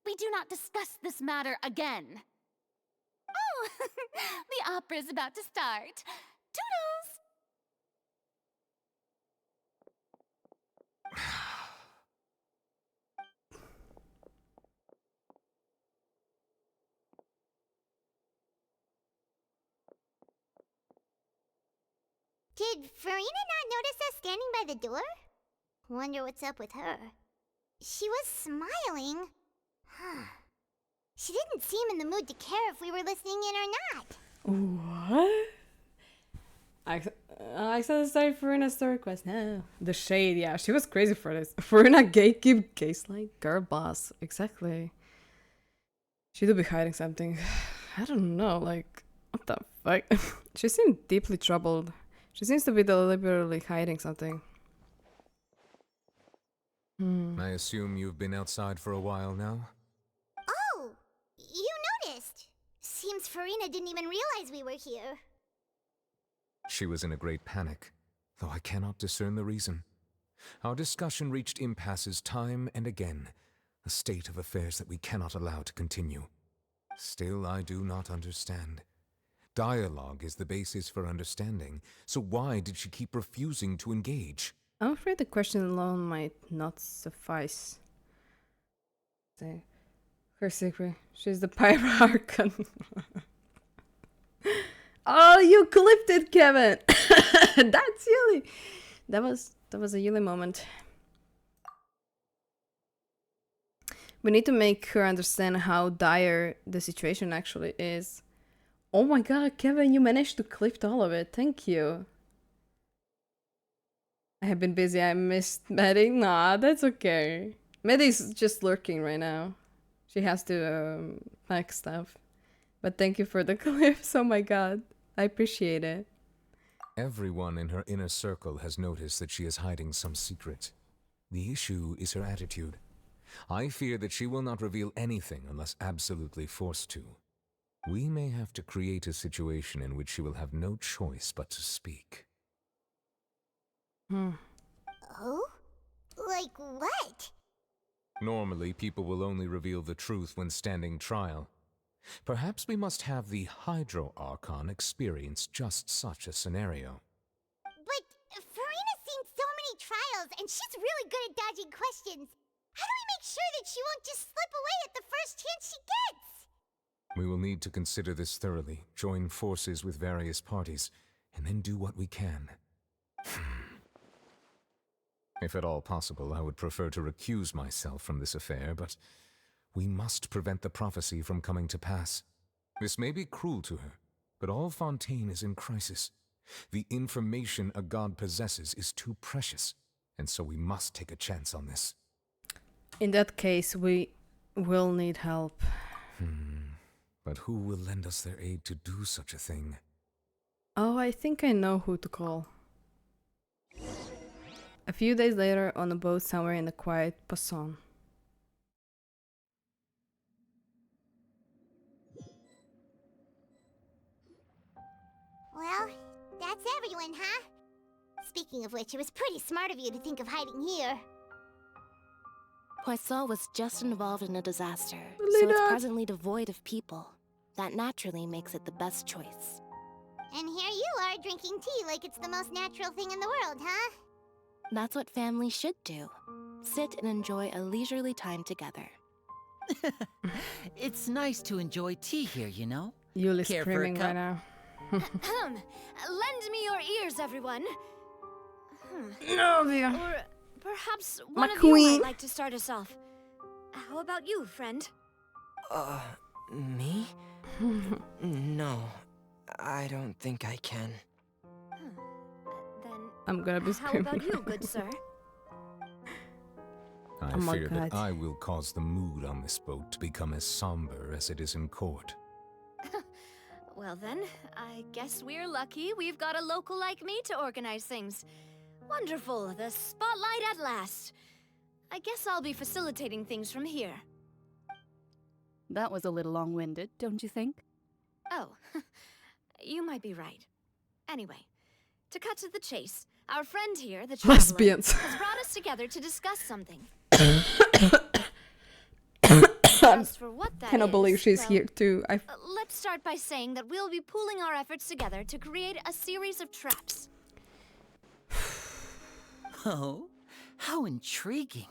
S21: We do not discuss this matter again. Oh, the opera's about to start. Toodles!
S3: Did Furina not notice us standing by the door? Wonder what's up with her. She was smiling. She didn't seem in the mood to care if we were listening in or not.
S1: What? I saw the story for Furina's story quest. No. The shade, yeah, she was crazy for this. Furina gatekeep case-like girl boss. Exactly. She do be hiding something. I don't know, like, what the fuck? She seemed deeply troubled. She seems to be deliberately hiding something.
S7: I assume you've been outside for a while now?
S3: Oh, you noticed. Seems Furina didn't even realize we were here.
S7: She was in a great panic, though I cannot discern the reason. Our discussion reached impasses time and again, a state of affairs that we cannot allow to continue. Still, I do not understand. Dialogue is the basis for understanding, so why did she keep refusing to engage?
S1: I'm afraid the question alone might not suffice. Say, her secret. She's the Pyro-Archon. Oh, you clipped it, Kevin! That's Yuli! That was a Yuli moment. We need to make her understand how dire the situation actually is. Oh my god, Kevin, you managed to clip all of it. Thank you. I have been busy. I missed Maddie. Nah, that's okay. Maddie's just lurking right now. She has to pack stuff. But thank you for the clips. Oh my god. I appreciate it.
S7: Everyone in her inner circle has noticed that she is hiding some secret. The issue is her attitude. I fear that she will not reveal anything unless absolutely forced to. We may have to create a situation in which she will have no choice but to speak.
S3: Oh? Like what?
S7: Normally, people will only reveal the truth when standing trial. Perhaps we must have the Hydro Archon experience just such a scenario.
S3: But Furina's seen so and she's really good at dodging questions. How do we make sure that she won't just slip away at the first chance she gets?
S7: We will need to consider this thoroughly, join forces with various parties, and then do what we can. If at all possible, I would prefer to recuse myself from this affair, but we must prevent the prophecy from coming to pass. This may be cruel to her, but all Fontaine is in crisis. The information a god possesses is too precious, and so we must take a chance on this.
S1: In that case, we will need help.
S7: But who will lend us their aid to do such a thing?
S1: Oh, I think I know who to call. A few days later, on a boat somewhere in the quiet Passon.
S3: Well, that's everyone, huh? Speaking of which, it was pretty smart of you to think of hiding here.
S5: Poisson was just involved in a disaster,
S1: Lena.
S5: so it's presently devoid of people. That naturally makes it the best choice.
S3: And here you are drinking tea like it's the most natural thing in the world, huh?
S5: That's what families should do. Sit and enjoy a leisurely time together.
S22: It's nice to enjoy tea here, you know?
S1: Yuli's
S22: Care for a
S1: screaming
S22: cup?
S1: right now.
S6: Lend me your ears, everyone.
S1: No, dear.
S6: Or perhaps
S1: My
S6: one of you
S1: queen.
S6: might like to start us off. How about you, friend?
S23: Me? No, I don't think I can.
S6: Then
S1: I'm gonna be
S6: how
S1: screaming.
S6: about you, good sir?
S7: I
S1: Oh my
S7: fear that
S1: God.
S7: I will cause the mood on this boat to become as somber as it is in court.
S6: Well then, I guess we're lucky we've got a local like me to organize things. Wonderful, the spotlight at last. I guess I'll be facilitating things from here.
S24: That was a little long-winded, don't you think?
S6: Oh, you might be right. Anyway, to cut to the chase, our friend here, the traveler,
S1: Lesbians.
S6: has brought us together to discuss something. As for what that
S1: Cannot believe
S6: is,
S1: she's
S6: well,
S1: here too.
S6: let's start by saying that we'll be pooling our efforts together to create a series of traps.
S22: Oh, how intriguing.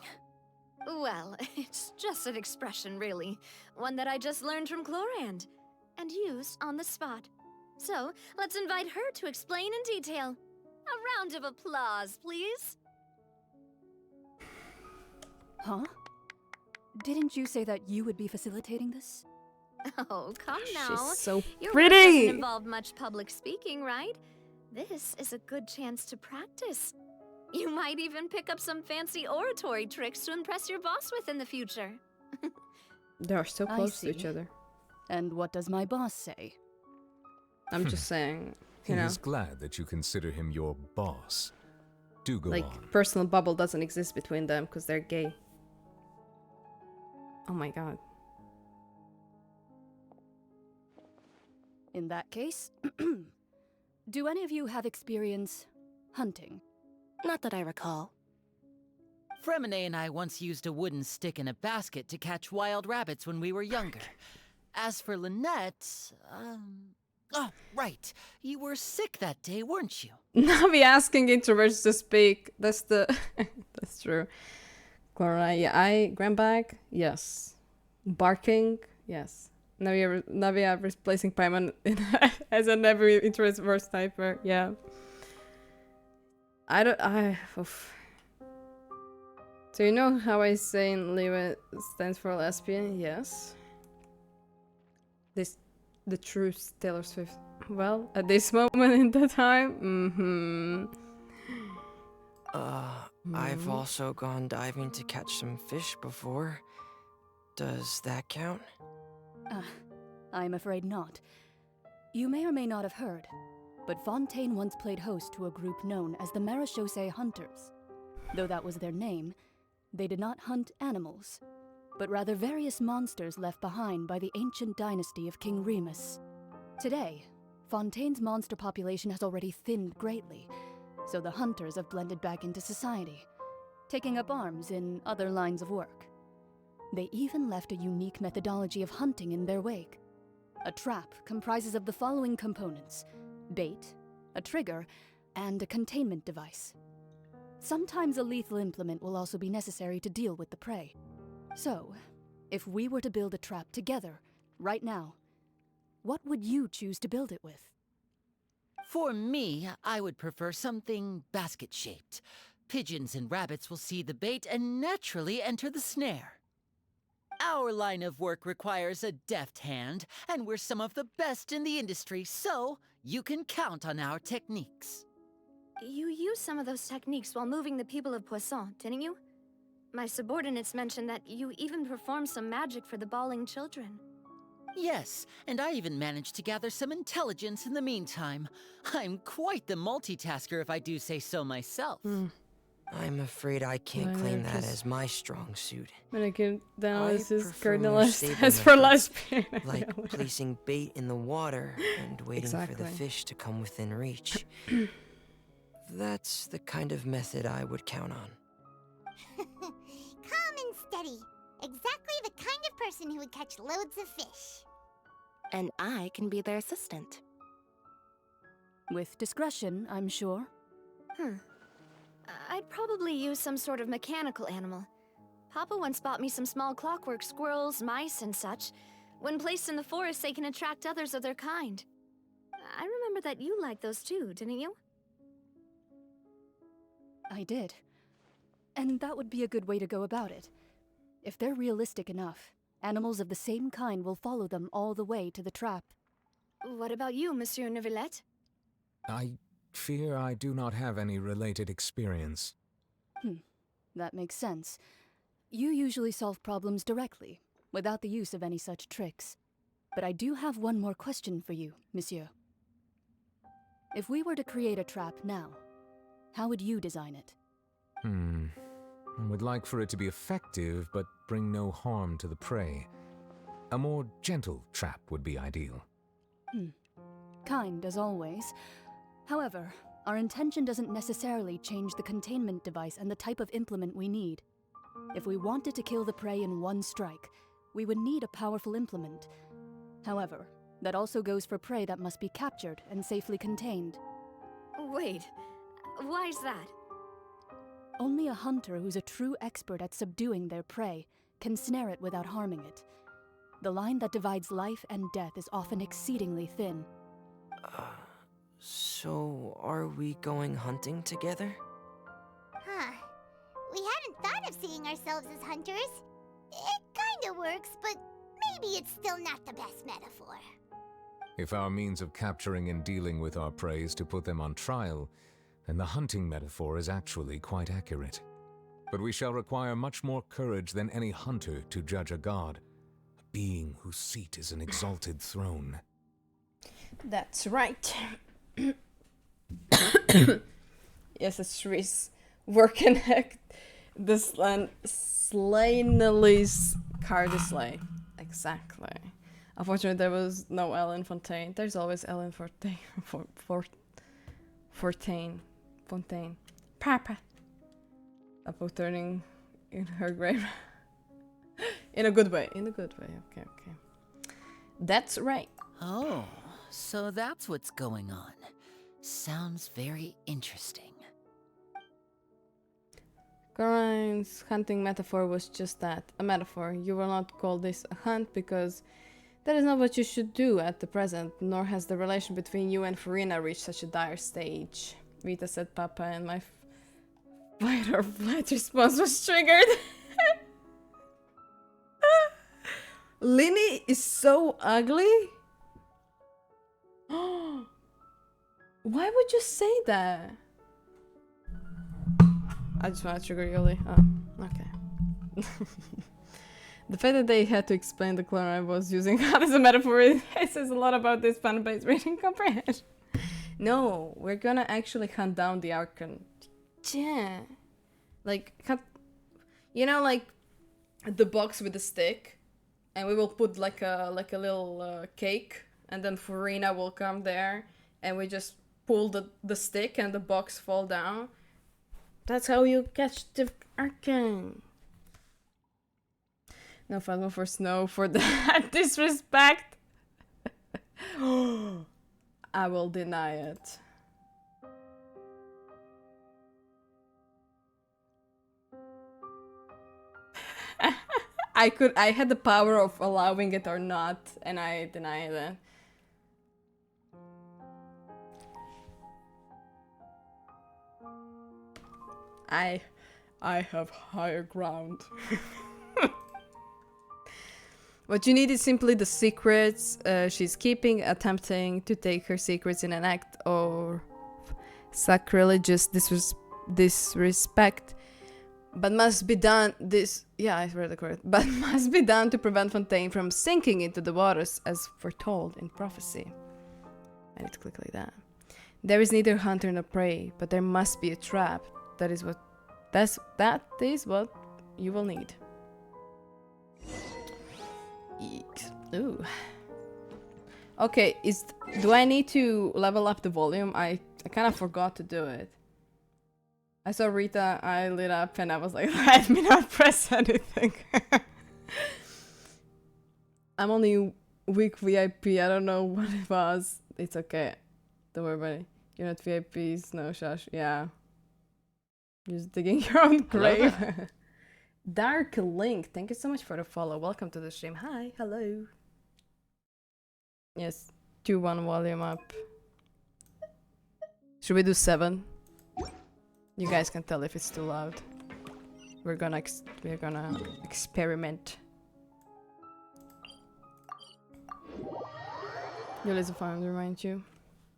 S6: Well, it's just an expression, really. One that I just learned from Chlorand and used on the spot. So, let's invite her to explain in detail. A round of applause, please.
S24: Huh? Didn't you say that you would be facilitating this?
S6: Oh, come now.
S1: She's so
S6: Your work
S1: pretty.
S6: doesn't involve much public speaking, right? This is a good chance to practice. You might even pick up some fancy oratory tricks to impress your boss with in the future.
S1: They are so
S24: I
S1: close to each
S24: see.
S1: other.
S24: And what does my boss say?
S1: I'm just saying,
S7: He
S1: you know,
S7: is glad that you consider him your boss. Do go
S1: like
S7: on.
S1: personal bubble doesn't exist between them because they're gay. Oh my god.
S24: In that case, do any of you have experience hunting?
S5: Not that I recall.
S22: Fremine and I once used a wooden stick in a basket to catch wild rabbits when we were younger. As for Lynette, oh, right. You were sick that day, weren't you?
S1: Navi asking introverts to speak. That's the. That's true. Clara, yeah. Grandbag, yes. Barking, yes. Navia replacing Paimon as an every introvert sniper, yeah. Oof. So you know how I say in Live stands for lesbian? Yes. The true Taylor Swift. Well, at this moment in the time,
S23: I've also gone diving to catch some fish before. Does that count?
S24: I'm afraid not. You may or may not have heard, but Fontaine once played host to a group known as the Marechaussee Hunters. Though that was their name, they did not hunt animals, but rather various monsters left behind by the ancient dynasty of King Remus. Today, Fontaine's monster population has already thinned greatly, so the hunters have blended back into society, taking up arms in other lines of work. They even left a unique methodology of hunting in their wake. A trap comprises of the following components: bait, a trigger, and a containment device. Sometimes a lethal implement will also be necessary to deal with the prey. So, if we were to build a trap together, right now, what would you choose to build it with?
S22: For me, I would prefer something basket-shaped. Pigeons and rabbits will see the bait and naturally enter the snare. Our line of work requires a deft hand, and we're some of the best in the industry, so you can count on our techniques.
S6: You used some of those techniques while moving the people of Poisson, didn't you? My subordinates mentioned that you even performed some magic for the bawling children.
S22: Yes, and I even managed to gather some intelligence in the meantime. I'm quite the multitasker if I do say so myself.
S23: I'm afraid I can't claim that as my strong suit.
S1: When I give down
S23: I
S1: this is
S23: prefer more
S1: cardinalized
S23: stable
S1: as for
S23: methods,
S1: life.
S23: like placing bait in the water and waiting for the
S1: Exactly.
S23: fish to come within reach. That's the kind of method I would count on.
S3: Calm and steady. Exactly the kind of person who would catch loads of fish.
S5: And I can be their assistant.
S24: With discretion, I'm sure.
S6: I'd probably use some sort of mechanical animal. Papa once bought me some small clockwork squirrels, mice, and such. When placed in the forest, they can attract others of their kind. I remember that you liked those too, didn't you?
S24: I did. And that would be a good way to go about it. If they're realistic enough, animals of the same kind will follow them all the way to the trap.
S6: What about you, Monsieur Neuvillette?
S7: I fear I do not have any related experience.
S24: That makes sense. You usually solve problems directly, without the use of any such tricks. But I do have one more question for you, monsieur. If we were to create a trap now, how would you design it?
S7: I would like for it to be effective, but bring no harm to the prey. A more gentle trap would be ideal.
S24: Kind, as always. However, our intention doesn't necessarily change the containment device and the type of implement we need. If we wanted to kill the prey in one strike, we would need a powerful implement. However, that also goes for prey that must be captured and safely contained.
S6: Wait, why's that?
S24: Only a hunter who's a true expert at subduing their prey can snare it without harming it. The line that divides life and death is often exceedingly thin.
S23: So, are we going hunting together?
S3: Huh. We hadn't thought of seeing ourselves as hunters. It kinda works, but maybe it's still not the best metaphor.
S7: If our means of capturing and dealing with our prey is to put them on trial, then the hunting metaphor is actually quite accurate. But we shall require much more courage than any hunter to judge a god, a being whose seat is an exalted throne.
S1: That's right. Yes, it's Shree's working act. The Slainelly's Cardisley. Exactly. Unfortunately, there was no Ellen Fontaine. There's always Ellen Fontaine. Fontaine. Papa. About turning in her grave. In a good way. Okay. That's right.
S22: Oh, so that's what's going on. Sounds very interesting.
S1: Coraline's hunting metaphor was just that, a metaphor. You will not call this a hunt because that is not what you should do at the present, nor has the relation between you and Furina reached such a dire stage. Vita said Papa, and my fight or flight response was triggered. Linny is so ugly? Why would you say that? I just want to trigger Yoli. Oh, okay. The fact that they had to explain the clone I was using as a metaphor, it says a lot about this fan-based reading comprehension. No, we're gonna actually hunt down the Archon. Yeah. Like, you know, like the box with the stick, and we will put like a little cake, and then Furina will come there, and we just pull the stick, and the box fall down. That's how you catch the Archon. No Phasma for Snow for that disrespect. I will deny it. I had the power of allowing it or not, and I denied it. I have higher ground. What you need is simply the secrets she's keeping, attempting to take her secrets in an act of sacrilegious disrespect, but must be done I read it correct. But must be done to prevent Fontaine from sinking into the waters as foretold in prophecy. I need to click like that. There is neither hunter nor prey, but there must be a trap. That is what you will need. Eeks. Ooh. Okay, do I need to level up the volume? I kind of forgot to do it. I saw Rita, I lit up and I was like, let me not press anything. I'm only weak VIP, I don't know what it was. It's okay. Don't worry about it. You're not VIPs, no shush. Yeah. You're just digging your own grave. Dark Link, thank you so much for the follow. Welcome to the stream. Hi, hello. Yes, 2-1 volume up. Should we do 7? You guys can tell if it's too loud. We're gonna experiment. Yuli's a founder, mind you.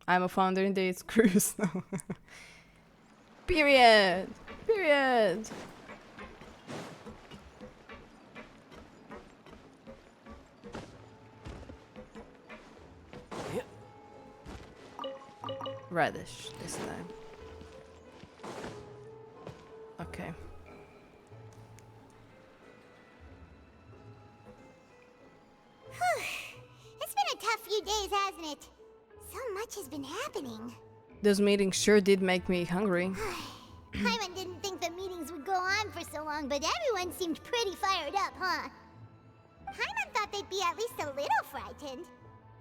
S1: I'm a founder indeed. Screw you, Snow. Period. Period. Radish this time. Okay.
S3: It's been a tough few days, hasn't it? So much has been happening.
S1: Those meetings sure did make me hungry.
S3: Paimon didn't think the meetings would go on for so long, but everyone seemed pretty fired up, huh? Paimon thought they'd be at least a little frightened.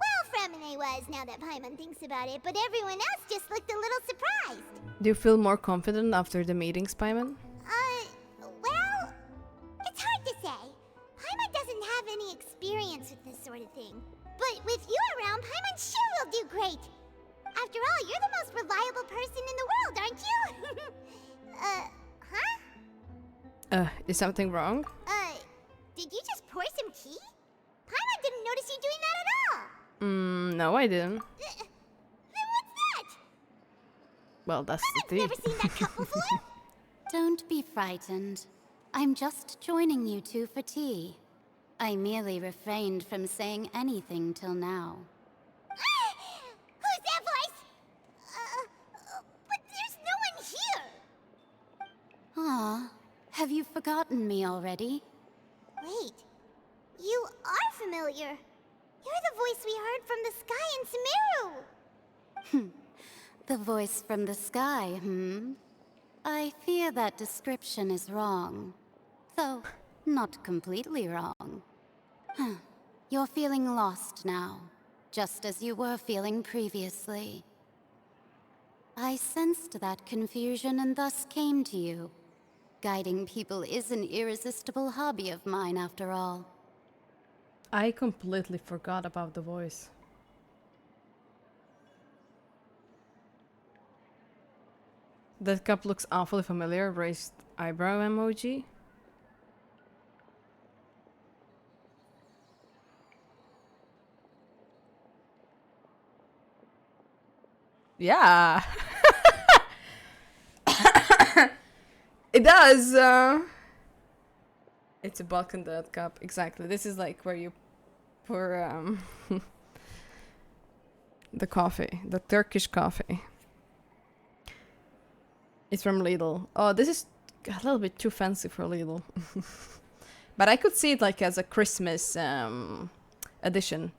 S3: Well, Fremine was, now that Paimon thinks about it, but everyone else just looked a little surprised.
S1: Do you feel more confident after the meetings, Paimon?
S3: Well, it's hard to say. Paimon doesn't have any experience with this sort of thing. But with you around, Paimon sure will do great. After all, you're the most reliable person in the world, aren't you?
S1: Is something wrong?
S3: Did you just pour some tea? Paimon didn't notice you doing that at all.
S1: No, I didn't.
S3: Then what's that?
S1: Well, that's the tea.
S3: Never seen that cup before?
S9: Don't be frightened. I'm just joining you two for tea. I merely refrained from saying anything till now.
S3: Who's that voice? But there's no one here.
S9: Ah, have you forgotten me already?
S3: Wait, you are familiar. You're the voice we heard from the sky in Sumeru.
S9: The voice from the sky, I fear that description is wrong. Though, not completely wrong. You're feeling lost now, just as you were feeling previously. I sensed that confusion and thus came to you. Guiding people is an irresistible hobby of mine, after all.
S1: I completely forgot about the voice. That cup looks awfully familiar. Raised eyebrow emoji. Yeah. It does. It's a Balkan Dead cup. Exactly. This is like where you pour the coffee, the Turkish coffee. It's from Lidl. Oh, this is a little bit too fancy for Lidl. But I could see it like as a Christmas edition.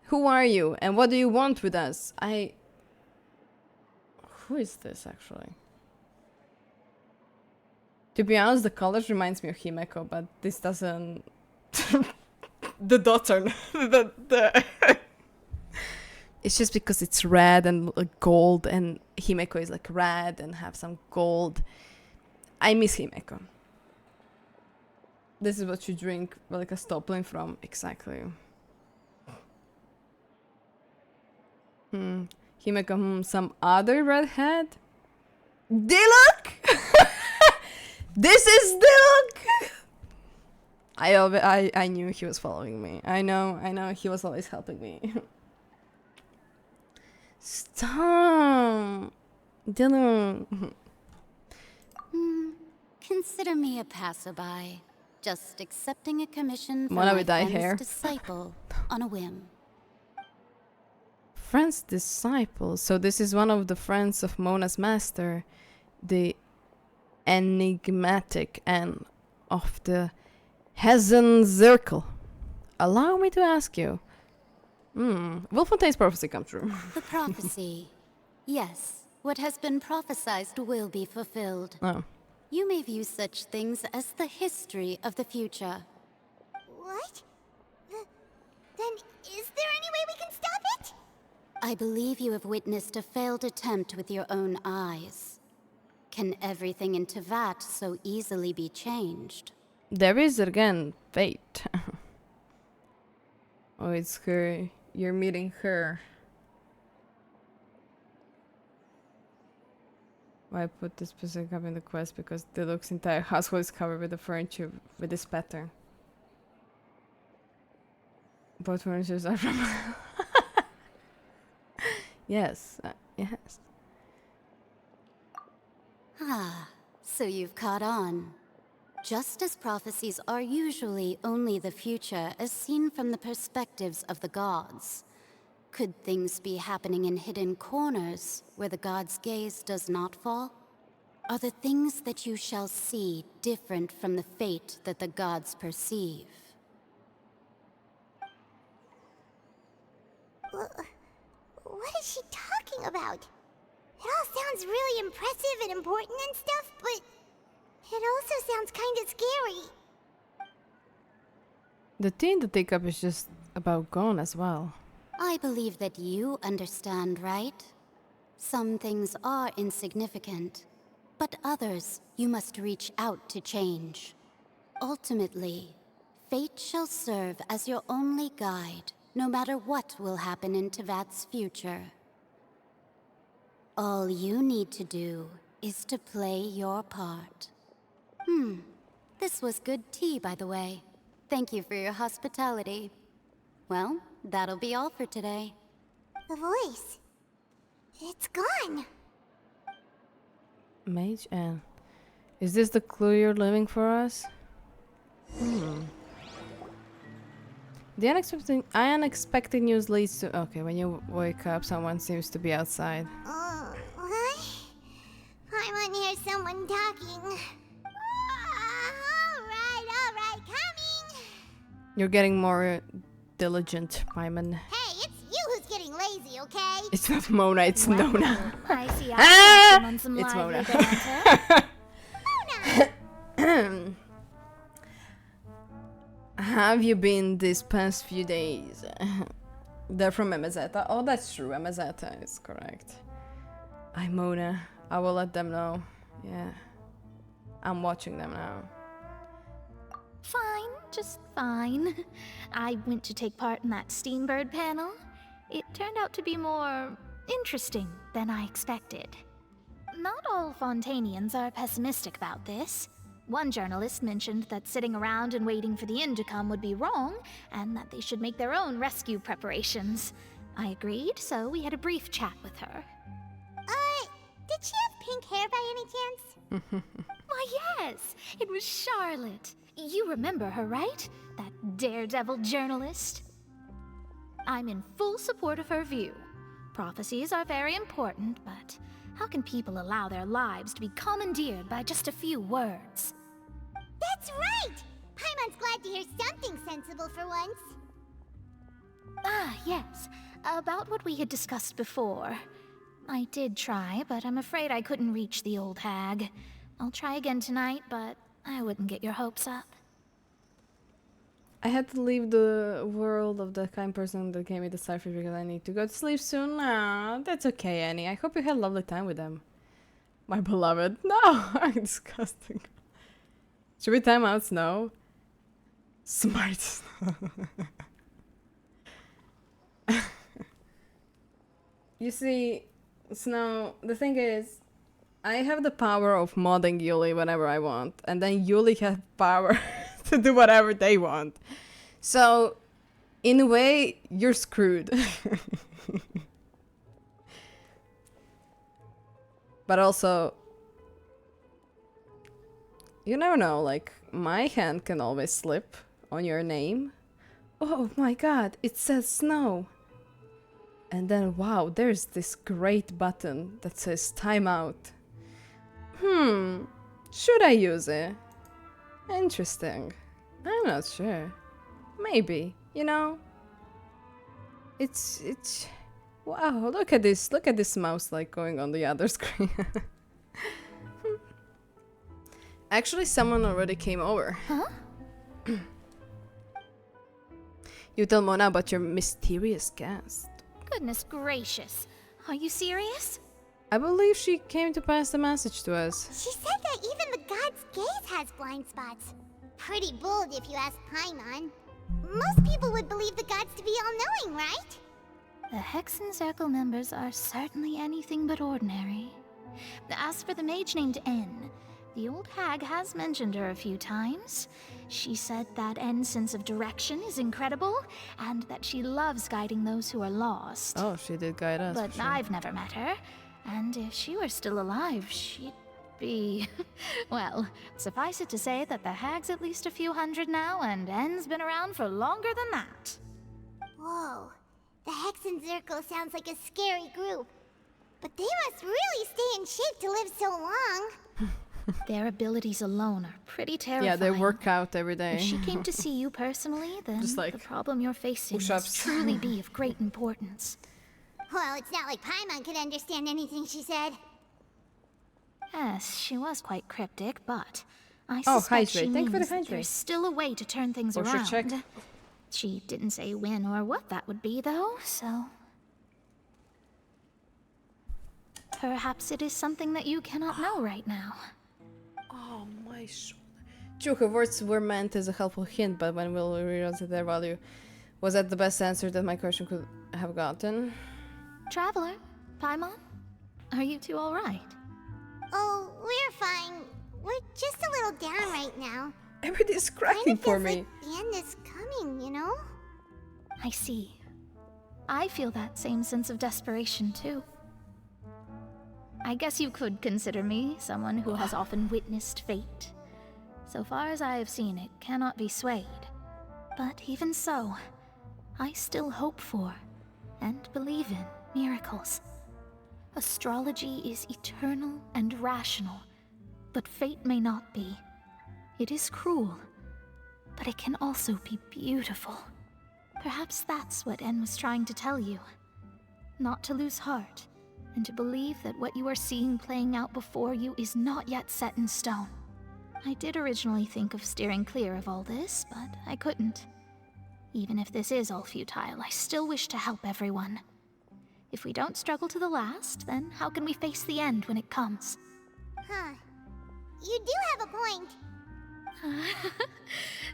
S1: Who are you and what do you want with us? Who is this actually? To be honest, the colors reminds me of Himeko, but this doesn't... The dots are... It's just because it's red and gold, and Himeko is like red and have some gold. I miss Himeko. This is what you drink like a stoppling from. Exactly. Himeka, some other redhead? Diluc! This is Diluc! I knew he was following me. I know, he was always helping me. Stop! Diluc.
S9: Consider me a passerby, just accepting a commission from
S1: Mona
S9: my
S1: with dyed
S9: friend's
S1: hair.
S9: disciple on a whim.
S1: Friend's disciple. So this is one of the friends of Mona's master, the enigmatic and of the Hezen Zirkel. Allow me to ask you. Will Fontaine's prophecy come true?
S9: The prophecy. Yes, what has been prophesized will be fulfilled.
S1: Oh.
S9: You may view such things as the history of the future.
S3: What? Then is there any way we can stop it?
S9: I believe you have witnessed a failed attempt with your own eyes. Can everything in Tevat so easily be changed?
S1: There is again fate. Oh, it's her. You're meeting her. Why put this specific up in the quest? Because Diluc's entire household is covered with the furniture with this pattern. Both furnitures are from. Yes, yes.
S9: Ah, so you've caught on. Just as prophecies are usually only the future as seen from the perspectives of the gods, could things be happening in hidden corners where the gods' gaze does not fall? Are the things that you shall see different from the fate that the gods perceive?
S3: What is she talking about? It all sounds really impressive and important and stuff, but it also sounds kind of scary.
S1: The tea in the teacup is just about gone as well.
S9: I believe that you understand, right? Some things are insignificant, but others you must reach out to change. Ultimately, fate shall serve as your only guide, no matter what will happen in Tevat's future. All you need to do is to play your part. This was good tea, by the way. Thank you for your hospitality. Well, that'll be all for today.
S3: The voice. It's gone.
S1: Mage N. Is this the clue you're leaving for us? The unexpected news leads to... Okay, when you wake up, someone seems to be outside.
S3: What? I want to hear someone talking. Alright, coming!
S1: You're getting more diligent, Paimon.
S3: Hey, it's you who's getting lazy, okay?
S1: It's not Mona, it's Nona.
S20: I see I'm on some
S1: It's
S20: lively
S1: Mona.
S20: banter.
S1: Have you been these past few days? They're from Emezeta. Oh, that's true. Emezeta is correct. I'm Mona. I will let them know. Yeah. I'm watching them now.
S20: Fine, just fine. I went to take part in that Steambird panel. It turned out to be more interesting than I expected. Not all Fontainians are pessimistic about this. One journalist mentioned that sitting around and waiting for the end to come would be wrong, and that they should make their own rescue preparations. I agreed, so we had a brief chat with her.
S3: Did she have pink hair by any chance?
S20: Why, yes! It was Charlotte. You remember her, right? That daredevil journalist? I'm in full support of her view. Prophecies are very important, but how can people allow their lives to be commandeered by just a few words?
S3: That's right! Paimon's glad to hear something sensible for once.
S20: Ah, yes. About what we had discussed before. I did try, but I'm afraid I couldn't reach the old hag. I'll try again tonight, but I wouldn't get your hopes up.
S1: I had to leave the world of the kind person that gave me the cipher because I need to go to sleep soon. Nah, that's okay, Annie. I hope you had a lovely time with them. My beloved. No, I'm disgusting. Should we time out Snow? Smart. You see, Snow, the thing is, I have the power of modding Yuli whenever I want, and then Yuli has power to do whatever they want. So, in a way, you're screwed. But also, you never know, like, my hand can always slip on your name. Oh my god, it says Snow. And then, wow, there's this great button that says timeout. Should I use it? Interesting. I'm not sure. Maybe, you know? It's... Wow, look at this mouse like going on the other screen. Actually, someone already came over.
S20: Huh?
S1: You tell Mona about your mysterious guest.
S20: Goodness gracious. Are you serious?
S1: I believe she came to pass the message to us.
S3: She said that even the god's gaze has blind spots. Pretty bold if you ask Paimon. Most people would believe the gods to be all-knowing, right?
S20: The Hexen Circle members are certainly anything but ordinary. As for the mage named N, the old hag has mentioned her a few times. She said that N's sense of direction is incredible, and that she loves guiding those who are lost.
S1: Oh, she did guide us.
S20: But
S1: for sure.
S20: I've never met her, and if she were still alive, she'd be... Well, suffice it to say that the hag's at least a few hundred now, and N's been around for longer than that.
S3: Whoa. The Hexen Circle sounds like a scary group. But they must really stay in shape to live so long.
S20: Their abilities alone are pretty terrifying.
S1: Yeah, they work out every day.
S20: If she came to see you personally, then
S1: Just like
S20: the problem you're facing must
S1: push-ups.
S20: truly be of great importance.
S3: Well, it's not like Paimon could understand anything she said.
S20: Yes, she was quite cryptic, but I
S1: Oh,
S20: suspect she
S1: hydrate. Thank you for the
S20: means that
S1: hydrate.
S20: there's still a way to turn things
S1: Or should
S20: around.
S1: check.
S20: She didn't say when or what that would be, though, so... Perhaps it is something that you cannot know right now.
S1: Oh, my shoulder. True, her words were meant as a helpful hint, but when will we realize their value? Was that the best answer that my question could have gotten?
S20: Traveler, Paimon, are you two alright?
S3: Oh, we're fine. We're just a little down right now.
S1: Everything's cracking for me.
S3: Like the end is coming, you know?
S20: I see. I feel that same sense of desperation, too. I guess you could consider me someone who has often witnessed fate. So far as I have seen, it cannot be swayed. But even so, I still hope for, and believe in, miracles. Astrology is eternal and rational, but fate may not be. It is cruel, but it can also be beautiful. Perhaps that's what En was trying to tell you. Not to lose heart, and to believe that what you are seeing playing out before you is not yet set in stone. I did originally think of steering clear of all this, but I couldn't. Even if this is all futile, I still wish to help everyone. If we don't struggle to the last, then how can we face the end when it comes?
S3: Huh. You do have a point.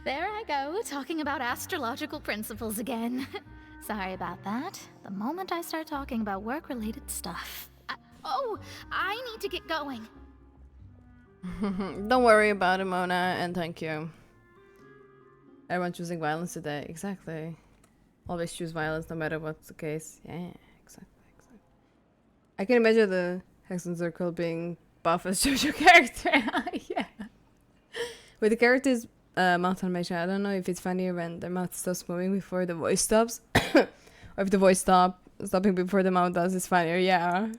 S20: There I go, talking about astrological principles again. Sorry about that. The moment I start talking about work-related stuff... I need to get going.
S1: Don't worry about it, Mona, and thank you. Everyone choosing violence today. Exactly. Always choose violence no matter what's the case. Yeah, exactly. I can imagine the Hexen Circle being buff as JoJo character. Yeah. With the characters' mouth animation, I don't know if it's funnier when their mouth stops moving before the voice stops. Or if the voice stopping before the mouth does is funnier, yeah.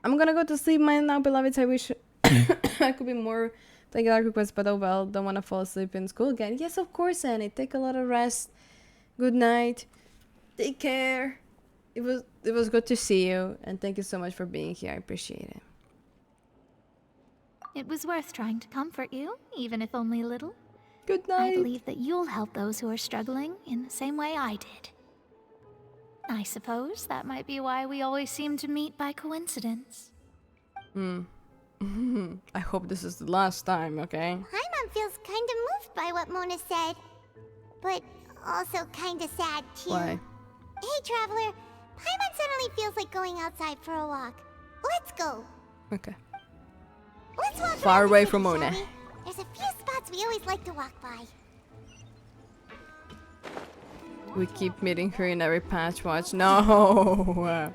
S1: I'm gonna go to sleep, my now beloveds. I wish I could be more playing Archon Quest, but oh well, don't wanna fall asleep in school again. Yes, of course, Annie. Take a lot of rest. Good night. Take care. It was good to see you, and thank you so much for being here. I appreciate it.
S20: It was worth trying to comfort you, even if only a little.
S1: Good night.
S20: I believe that you'll help those who are struggling in the same way I did. I suppose that might be why we always seem to meet by coincidence.
S1: I hope this is the last time, okay?
S3: Paimon feels kind of moved by what Mona said, but also kind of sad too.
S1: Why?
S3: Hey, traveler, Paimon suddenly feels like going outside for a walk. Let's go.
S1: Okay.
S3: Let's walk
S1: Far
S3: around the
S1: away
S3: city,
S1: from
S3: shall
S1: Mona.
S3: we? There's a few spots we always like to walk by.
S1: We keep meeting her in every patch watch. No!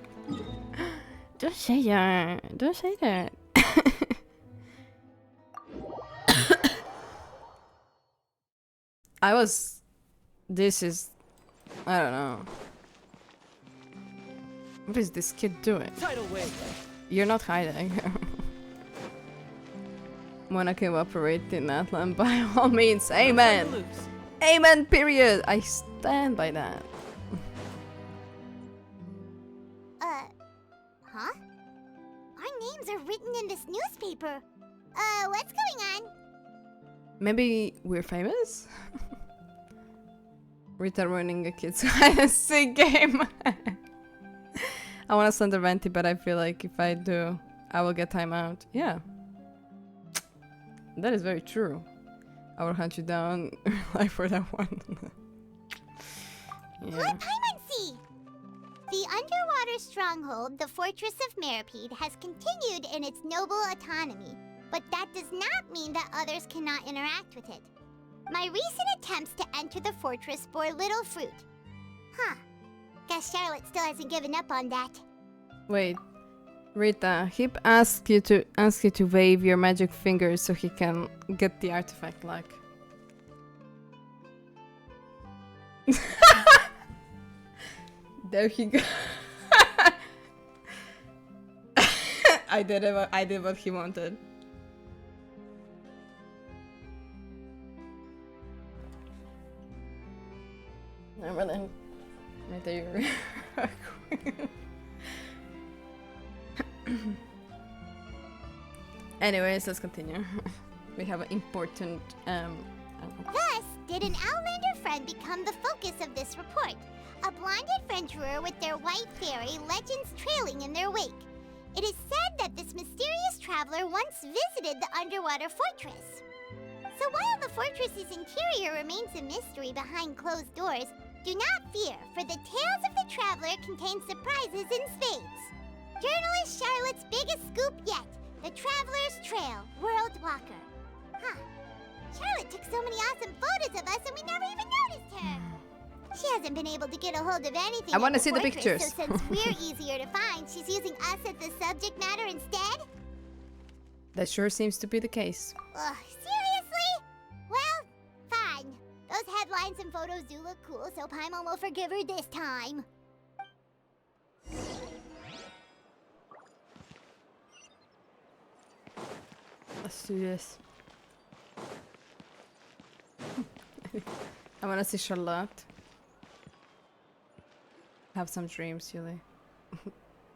S1: Don't say that. Don't say that. This is... I don't know. What is this kid doing?
S11: Tidal wave.
S1: You're not hiding. Wanna cooperate in that land by all means. Amen! Amen, period! I stand by that.
S3: Huh? Our names are written in this newspaper. What's going on?
S1: Maybe we're famous? Rita ruining a kid's hide-and-seek game. I want to send a venti, but I feel like if I do, I will get time out. Yeah. That is very true. I will hunt you down like for that one. Yeah.
S3: Let Paimon see! The underwater stronghold, the Fortress of Meripede, has continued in its noble autonomy, but that does not mean that others cannot interact with it. My recent attempts to enter the fortress bore little fruit. Huh. Guess Charlotte still hasn't given up on that.
S1: Wait. Rita, Hip asked you to wave your magic fingers so he can get the artifact like. There he go. I did what he wanted. Never then. Right there. Anyways, let's continue. We have an important
S3: Thus, did an Outlander friend become the focus of this report? A blonde adventurer with their white fairy, legends trailing in their wake. It is said that this mysterious traveler once visited the underwater fortress. So while the fortress's interior remains a mystery behind closed doors, do not fear, for the tales of the traveler contain surprises in spades. Journalist Charlotte's biggest scoop yet, the Traveler's Trail, World Walker. Huh. Charlotte took so many awesome photos of us and we never even noticed her. She hasn't been able to get a hold of anything.
S1: I want to
S3: the
S1: see the
S3: fortress,
S1: pictures.
S3: So since we're easier to find, she's using us as the subject matter instead?
S1: That sure seems to be the case.
S3: Ugh, seriously? Well, fine. Those headlines and photos do look cool, so Paimon will forgive her this time.
S1: Let's do this. I want to see Charlotte. Have some dreams, Julie.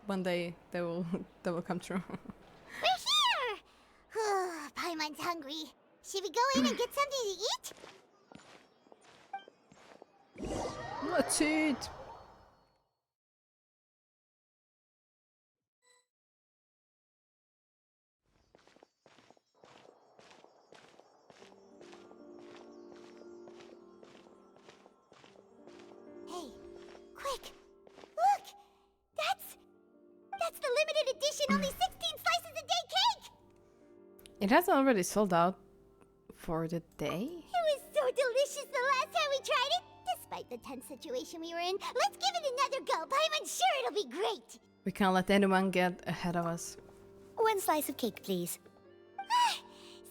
S1: One day they will come true.
S3: We're here! Paimon's hungry. Should we go in and get something to eat?
S1: Let's eat!
S3: Hey, quick! Look! That's the limited edition only 16 slices a day cake!
S1: It has already sold out for the day?
S3: It was so delicious the last time we tried it! Despite the tense situation we were in, let's give it another go. Paimon's sure it'll be great!
S1: We can't let anyone get ahead of us.
S2: One slice of cake, please.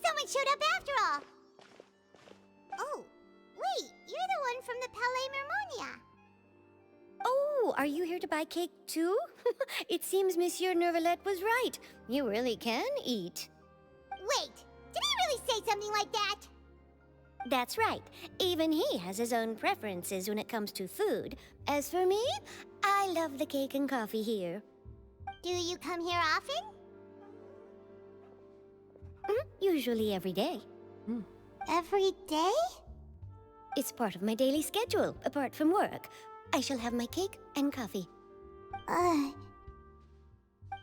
S3: Someone showed up after all! Oh, wait, you're the one from the Palais Mermonia.
S2: Oh, are you here to buy cake too? It seems Monsieur Neuvillette was right. You really can eat.
S3: Wait, did he really say something like that?
S2: That's right. Even he has his own preferences when it comes to food. As for me, I love the cake and coffee here.
S3: Do you come here often?
S2: Usually every day.
S3: Every day?
S2: It's part of my daily schedule, apart from work. I shall have my cake and coffee.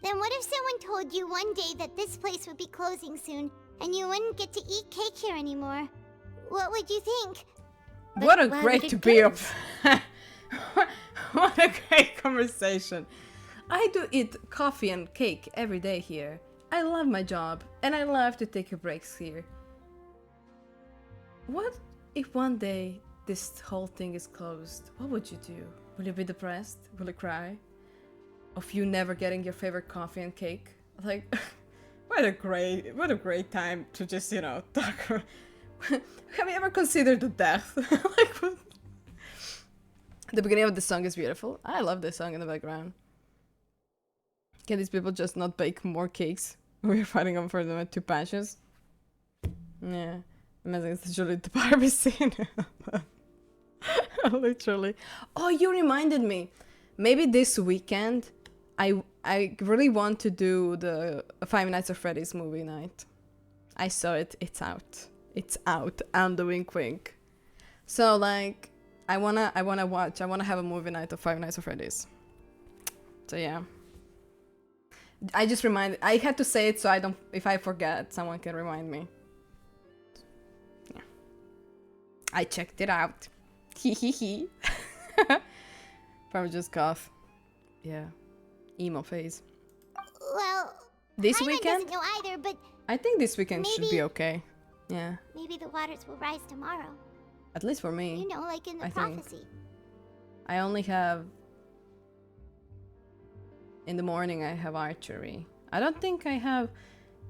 S3: Then what if someone told you one day that this place would be closing soon, and you wouldn't get to eat cake here anymore? What would you think?
S1: What a great to be up. What a great conversation. I do eat coffee and cake every day here. I love my job, and I love to take a breaks here. What if one day this whole thing is closed? What would you do? Will you be depressed? Will you cry? Of you never getting your favorite coffee and cake? Like, what a great time to just, you know, talk. Have you ever considered the death? Like, what? The beginning of the song is beautiful. I love this song in the background. Can these people just not bake more cakes? We're fighting them for them at 2 patches. Yeah. Amazing. It's literally the Barbie scene. Literally. Oh, you reminded me. Maybe this weekend, I really want to do the Five Nights at Freddy's movie night. I saw it. It's out. It's out. And the wink wink. So like, I wanna have a movie night of Five Nights at Freddy's. So yeah. I just reminded. I had to say it so I don't. If I forget, someone can remind me. Yeah. I checked it out. Hee hee hee. Probably just cough. Yeah. Emo phase.
S3: Well,
S1: this
S3: Paimon
S1: weekend?
S3: doesn't know either, but
S1: I think this weekend should be
S3: maybe-
S1: okay. Yeah.
S3: maybe the waters will rise tomorrow.
S1: At least for me.
S3: You know, like in the
S1: I think.
S3: prophecy.
S1: I only have... In the morning I have archery. I don't think I have...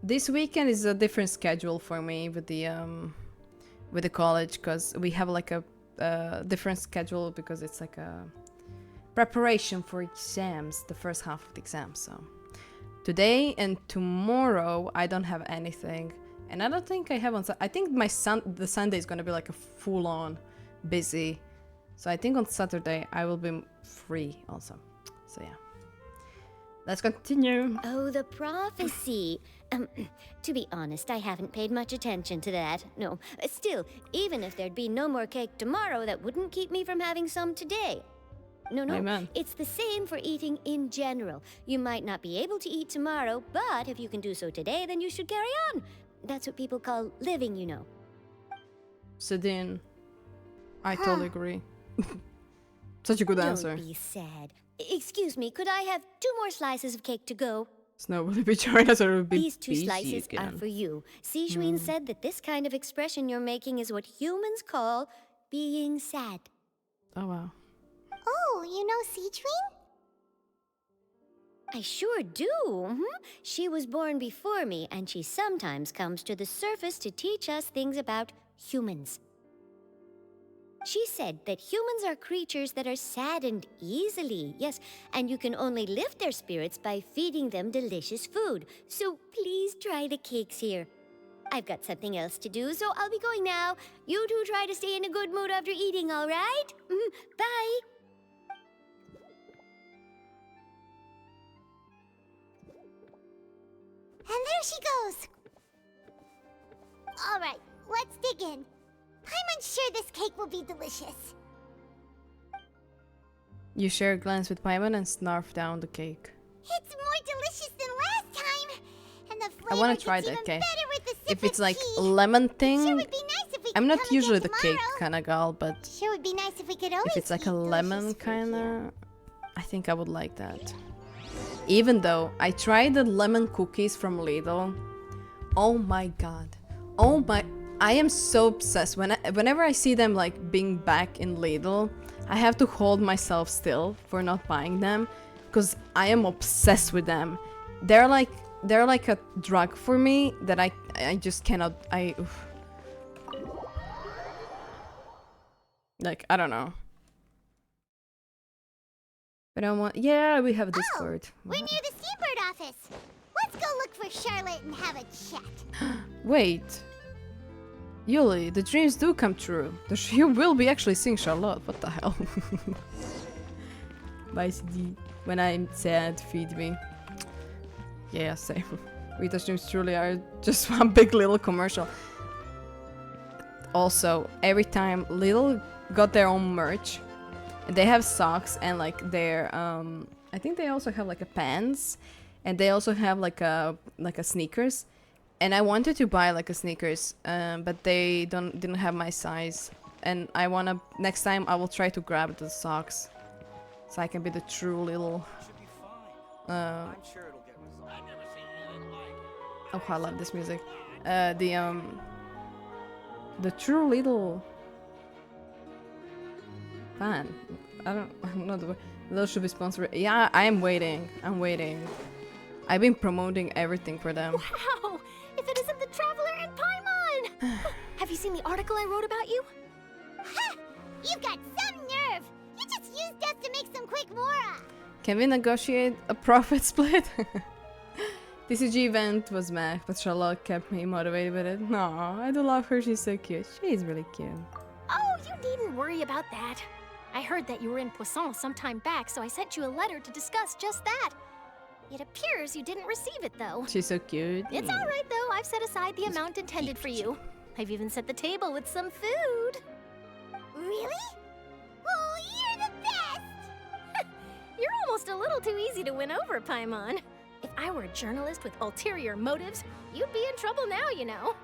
S1: This weekend is a different schedule for me with the college, because we have like a different schedule because it's like a preparation for exams, the first half of the exam. So today and tomorrow I don't have anything, and I don't think I have on. I think the Sunday is gonna be like a full-on busy. So I think on Saturday I will be free also. So yeah. Let's continue.
S2: Oh, the prophecy. To be honest, I haven't paid much attention to that. No, still, even if there'd be no more cake tomorrow, that wouldn't keep me from having some today. No,
S1: Amen.
S2: It's the same for eating in general. You might not be able to eat tomorrow, but if you can do so today, then you should carry on. That's what people call living, you know.
S1: Sidin, I totally agree. Such a good answer.
S2: Don't be sad. Excuse me, could I have 2 more slices of cake to go?
S1: Snow, will you be joining us or will you be
S2: These 2
S1: busy
S2: slices
S1: again?
S2: are for you. Sijun said that this kind of expression you're making is what humans call being sad.
S1: Oh, wow.
S3: Oh, you know Sijun?
S2: I sure do. She was born before me, and she sometimes comes to the surface to teach us things about humans. She said that humans are creatures that are saddened easily, yes, and you can only lift their spirits by feeding them delicious food. So please try the cakes here. I've got something else to do, so I'll be going now. You two try to stay in a good mood after eating, all right? Bye.
S3: And there she goes. All right, let's dig in. I'm unsure this cake will be delicious.
S1: You share a glance with Paimon and snarf down the cake.
S3: It's more delicious than last time. And the flavor
S1: I want to try
S3: gets
S1: that
S3: even
S1: cake.
S3: better with the sip
S1: If it's
S3: of
S1: like
S3: tea.
S1: lemon thing,
S3: Sure would be nice if we
S1: I'm
S3: could
S1: not
S3: come
S1: usually
S3: again
S1: the cake
S3: tomorrow.
S1: kind of gal, but
S3: Sure would be nice if we could always
S1: if it's like a
S3: eat
S1: lemon
S3: delicious food
S1: kind
S3: here.
S1: of, I think I would like that. Even though I tried the lemon cookies from Lidl. Oh my god. Oh my, I am so obsessed. Whenever I see them like being back in Lidl, I have to hold myself still for not buying them because I am obsessed with them. They're like a drug for me that I just cannot. Like, I don't know. But I want. Yeah, we have a Discord.
S3: We're near the Seabird office. Let's go look for Charlotte and have a chat.
S1: Wait. Yuli, the dreams do come true. You will be actually seeing Charlotte. What the hell? Bye, CD. When I'm sad, feed me. Yeah, same. Rita's dreams truly are just one big little commercial. Also, every time Lidl got their own merch, they have socks and like their I think they also have like a pants. and they also have like a sneakers, and I wanted to buy like a sneakers, but they didn't have my size, and I wanna next time I will try to grab the socks, so I can be the true little. Oh, I love this music. The true little fan. I don't know the word. Those should be sponsored. Yeah, I'm waiting. I've been promoting everything for them.
S8: Wow! If it isn't the Traveler and Paimon! Have you seen the article I wrote about you?
S3: Ha! You've got some nerve! You just used us to make some quick mora!
S1: Can we negotiate a profit split? TCG event was meh, but Charlotte kept me motivated with it. No, I do love her, she's so cute. She's really cute.
S8: Oh, you needn't worry about that. I heard that you were in Poisson some time back, so I sent you a letter to discuss just that. It appears you didn't receive it, though.
S1: She's so cute.
S8: It's all right, though. I've set aside the amount intended for you. I've even set the table with some food.
S3: Really? Oh, you're the best!
S8: You're almost a little too easy to win over, Paimon. If I were a journalist with ulterior motives, you'd be in trouble now, you know.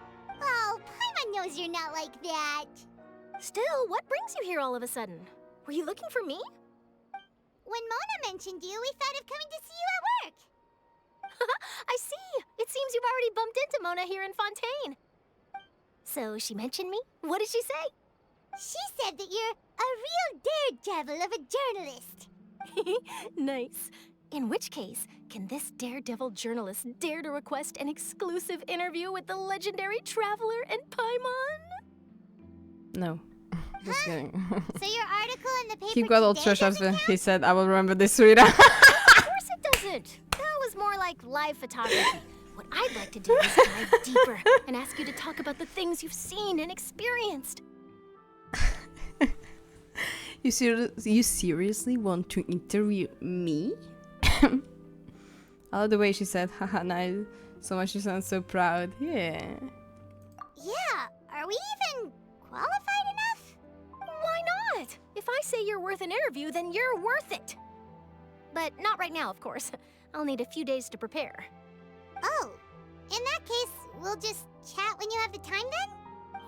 S3: Oh, Paimon knows you're not like that.
S8: Still, what brings you here all of a sudden? Were you looking for me?
S3: When Mona mentioned you, we thought of coming to see you at work.
S8: I see. It seems you've already bumped into Mona here in Fontaine. So she mentioned me? What did she say?
S3: She said that you're a real daredevil of a journalist.
S8: Nice. In which case, can this daredevil journalist dare to request an exclusive interview with the legendary Traveler and Paimon?
S1: No. Just kidding.
S3: So your article in the paper
S1: He got all
S3: today
S1: trash up.
S3: doesn't
S1: He said, I will remember this, Rita.
S8: Of course it doesn't. That was more like live photography. What I'd like to do is dive deeper and ask you to talk about the things you've seen and experienced.
S1: You seriously want to interview me? I love the way she said, haha, nice. So much, she sounds so proud. Yeah.
S3: Yeah, are we even qualified enough?
S8: Why not? If I say you're worth an interview, then you're worth it. But not right now, of course. I'll need a few days to prepare.
S3: Oh, in that case, we'll just chat when you have the time then?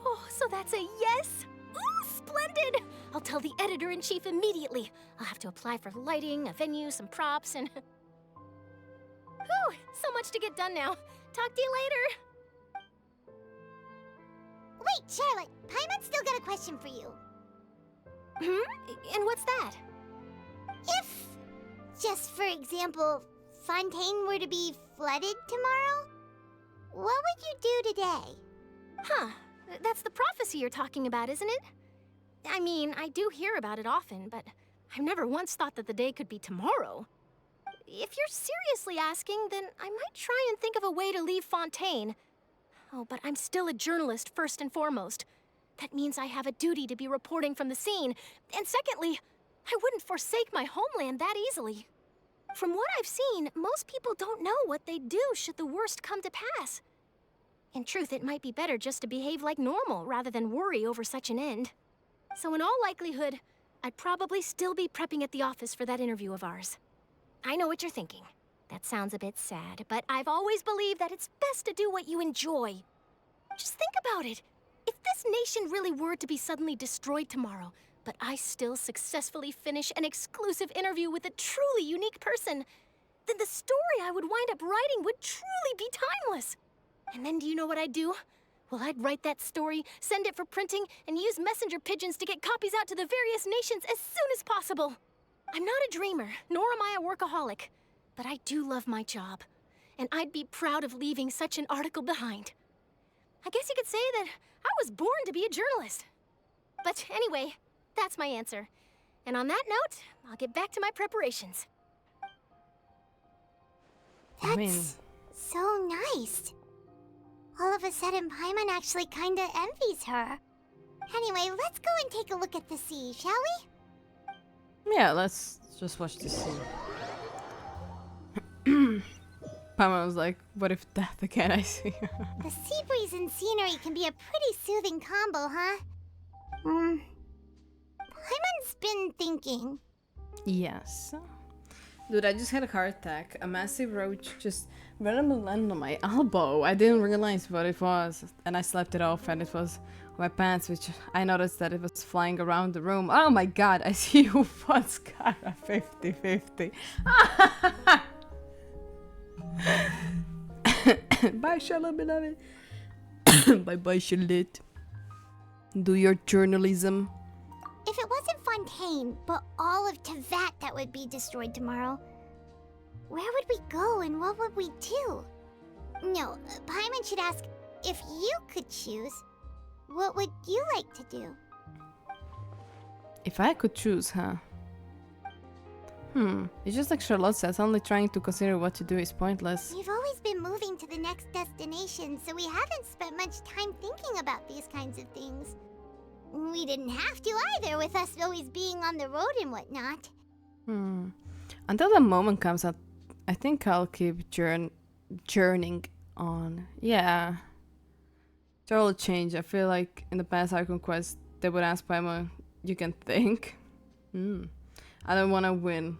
S8: Oh, so that's a yes? Ooh, splendid! I'll tell the editor-in-chief immediately. I'll have to apply for lighting, a venue, some props, and... Whew, so much to get done now. Talk to you later.
S3: Wait, Charlotte, Paimon's still got a question for you.
S8: And what's that?
S3: If, just for example, Fontaine were to be flooded tomorrow, what would you do today?
S8: Huh, that's the prophecy you're talking about, isn't it? I mean, I do hear about it often, but I've never once thought that the day could be tomorrow. If you're seriously asking, then I might try and think of a way to leave Fontaine. Oh, but I'm still a journalist first and foremost. That means I have a duty to be reporting from the scene. And secondly, I wouldn't forsake my homeland that easily. From what I've seen, most people don't know what they'd do should the worst come to pass. In truth, it might be better just to behave like normal rather than worry over such an end. So in all likelihood, I'd probably still be prepping at the office for that interview of ours. I know what you're thinking. That sounds a bit sad, but I've always believed that it's best to do what you enjoy. Just think about it. If this nation really were to be suddenly destroyed tomorrow, but I still successfully finish an exclusive interview with a truly unique person, then the story I would wind up writing would truly be timeless. And then do you know what I'd do? Well, I'd write that story, send it for printing, and use messenger pigeons to get copies out to the various nations as soon as possible. I'm not a dreamer, nor am I a workaholic, but I do love my job, and I'd be proud of leaving such an article behind. I guess you could say that I was born to be a journalist. But anyway, that's my answer. And on that note, I'll get back to my preparations.
S3: That's so nice. All of a sudden, Paimon actually kinda envies her. Anyway, let's go and take a look at the sea, shall we?
S1: Yeah, let's just watch this scene. Paimon was like, what if death again I see?
S3: The sea breeze and scenery can be a pretty soothing combo, huh? Paimon's been thinking.
S1: Yes. Dude, I just had a heart attack. A massive roach just randomly landed on my elbow. I didn't realize what it was, and I slept it off, and it was my pants, which I noticed that it was flying around the room. Oh my god, I see you once got a 50-50. Bye, Charlotte, beloved. Bye-bye, Charlotte. Do your journalism.
S3: If it wasn't Fontaine, but all of Tevat that would be destroyed tomorrow, where would we go and what would we do? No, Paimon should ask, if you could choose, what would you like to do?
S1: If I could choose, huh? It's just like Charlotte says, only trying to consider what to do is pointless.
S3: We've always been moving to the next destination, so we haven't spent much time thinking about these kinds of things. We didn't have to either, with us always being on the road and whatnot.
S1: Until the moment comes up, I think I'll keep journeying on. Yeah. Total change. I feel like in the past Archon Quest, they would ask Paimon, you can think? I don't want to win,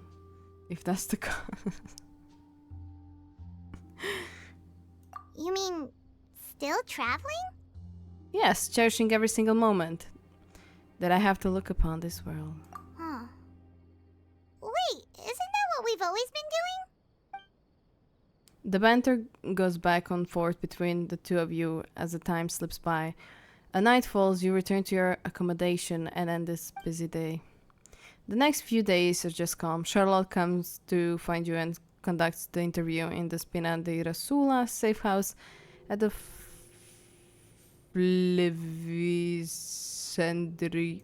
S1: if that's the case.
S3: You mean, still traveling?
S1: Yes, cherishing every single moment that I have to look upon this world.
S3: Huh. Wait, isn't that what we've always been doing?
S1: The banter goes back and forth between the two of you as the time slips by. A night falls, you return to your accommodation and end this busy day. The next few days are just calm. Charlotte comes to find you and conducts the interview in the Spina di Rasula safe house at the Levisendri.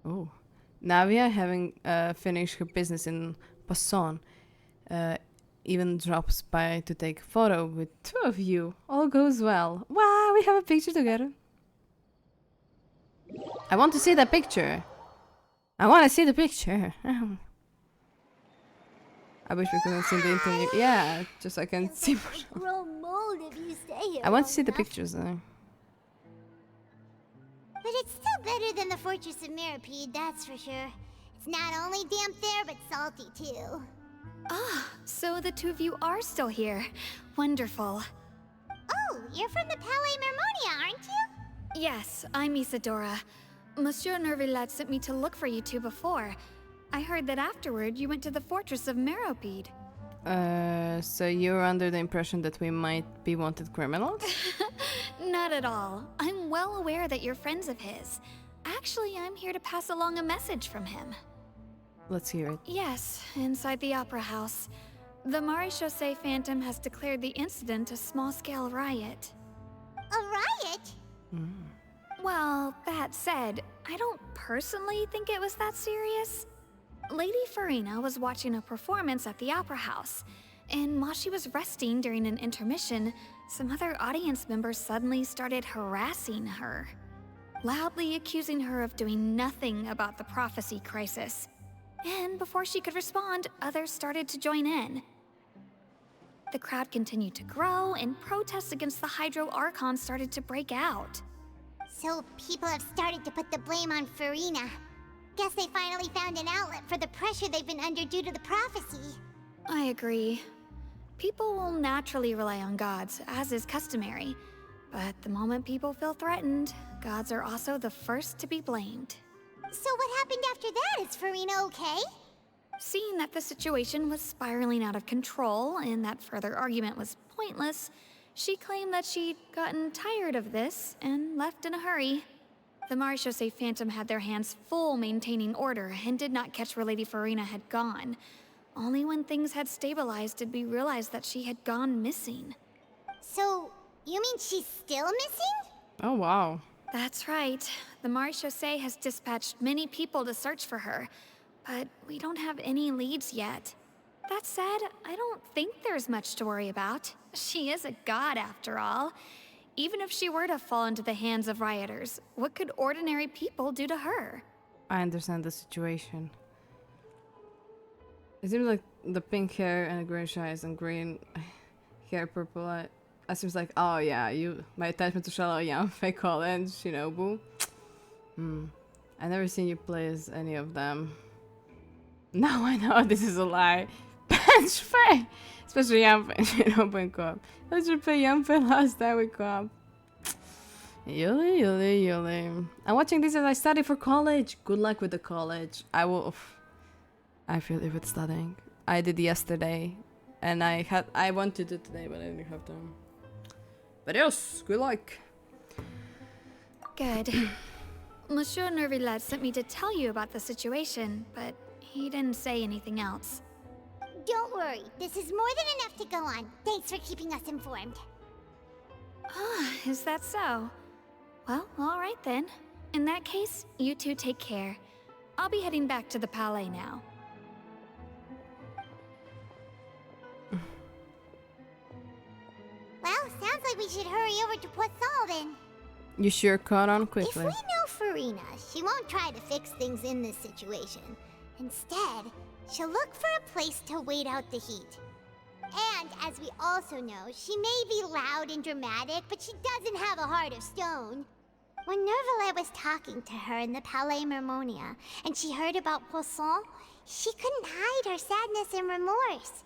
S1: Oh. Navia, having finished her business in Passon, even drops by to take a photo with two of you. All goes well. Wow, we have a picture together. I want to see that picture. I want to see the picture. I wish we could have seen the interview. Yeah, just so I can see more.
S3: Grow mold if you stay here.
S1: I want to see the
S3: enough.
S1: pictures though.
S3: But it's still better than the Fortress of Mirapede, that's for sure. It's not only damp there, but salty too.
S8: Ah, so the two of you are still here. Wonderful.
S3: Oh, you're from the Palais Mermonia, aren't you?
S8: Yes, I'm Isadora. Monsieur Neuvillette sent me to look for you two before. I heard that afterward you went to the Fortress of Meropide.
S1: So you're under the impression that we might be wanted criminals?
S8: Not at all. I'm well aware that you're friends of his. Actually, I'm here to pass along a message from him.
S1: Let's hear it.
S8: Yes, inside the Opera House. The Maréchaussée Phantom has declared the incident a small-scale riot.
S3: A riot?
S8: Well, that said, I don't personally think it was that serious. Lady Furina was watching a performance at the Opera House, and while she was resting during an intermission, some other audience members suddenly started harassing her, loudly accusing her of doing nothing about the prophecy crisis. And before she could respond, others started to join in. The crowd continued to grow, and protests against the Hydro Archon started to break out.
S3: So people have started to put the blame on Furina. Guess they finally found an outlet for the pressure they've been under due to the prophecy.
S8: I agree. People will naturally rely on gods, as is customary. But the moment people feel threatened, gods are also the first to be blamed.
S3: So what happened after that? Is Furina okay?
S8: Seeing that the situation was spiraling out of control and that further argument was pointless, she claimed that she'd gotten tired of this and left in a hurry. The Maréchaussée Phantom had their hands full maintaining order and did not catch where Lady Furina had gone. Only when things had stabilized did we realize that she had gone missing.
S3: So, you mean she's still missing?
S1: Oh, wow.
S8: That's right. The Maréchaussée has dispatched many people to search for her, but we don't have any leads yet. That said, I don't think there's much to worry about. She is a god, after all. Even if she were to fall into the hands of rioters, what could ordinary people do to her?
S1: I understand the situation. It seems like the pink hair and the greenish eyes and green hair, purple eye. It seems like, oh yeah, my attachment to Shalayan, Fake Call, and Shinobu. I've never seen you play as any of them. No, I know this is a lie. Bench pay! Especially Yampe, you know, when co-op. Let's just pay Yampe last time we co-op. Yuli. I'm watching this as I study for college. Good luck with the college. I feel it with studying. I did yesterday. And I wanted to do today, but I didn't have time. But yes, good luck.
S10: Good. Monsieur Neuvillette sent me to tell you about the situation, but he didn't say anything else.
S3: Don't worry, this is more than enough to go on. Thanks for keeping us informed.
S10: Ah, is that so? Well, alright then. In that case, you two take care. I'll be heading back to the Palais now.
S3: Well, sounds like we should hurry over to Poisson then.
S1: You sure caught on quickly.
S3: If we know Furina, she won't try to fix things in this situation. Instead, she'll look for a place to wait out the heat. And, as we also know, she may be loud and dramatic, but she doesn't have a heart of stone. When Neuvillette was talking to her in the Palais Mermonia, and she heard about Poisson, she couldn't hide her sadness and remorse.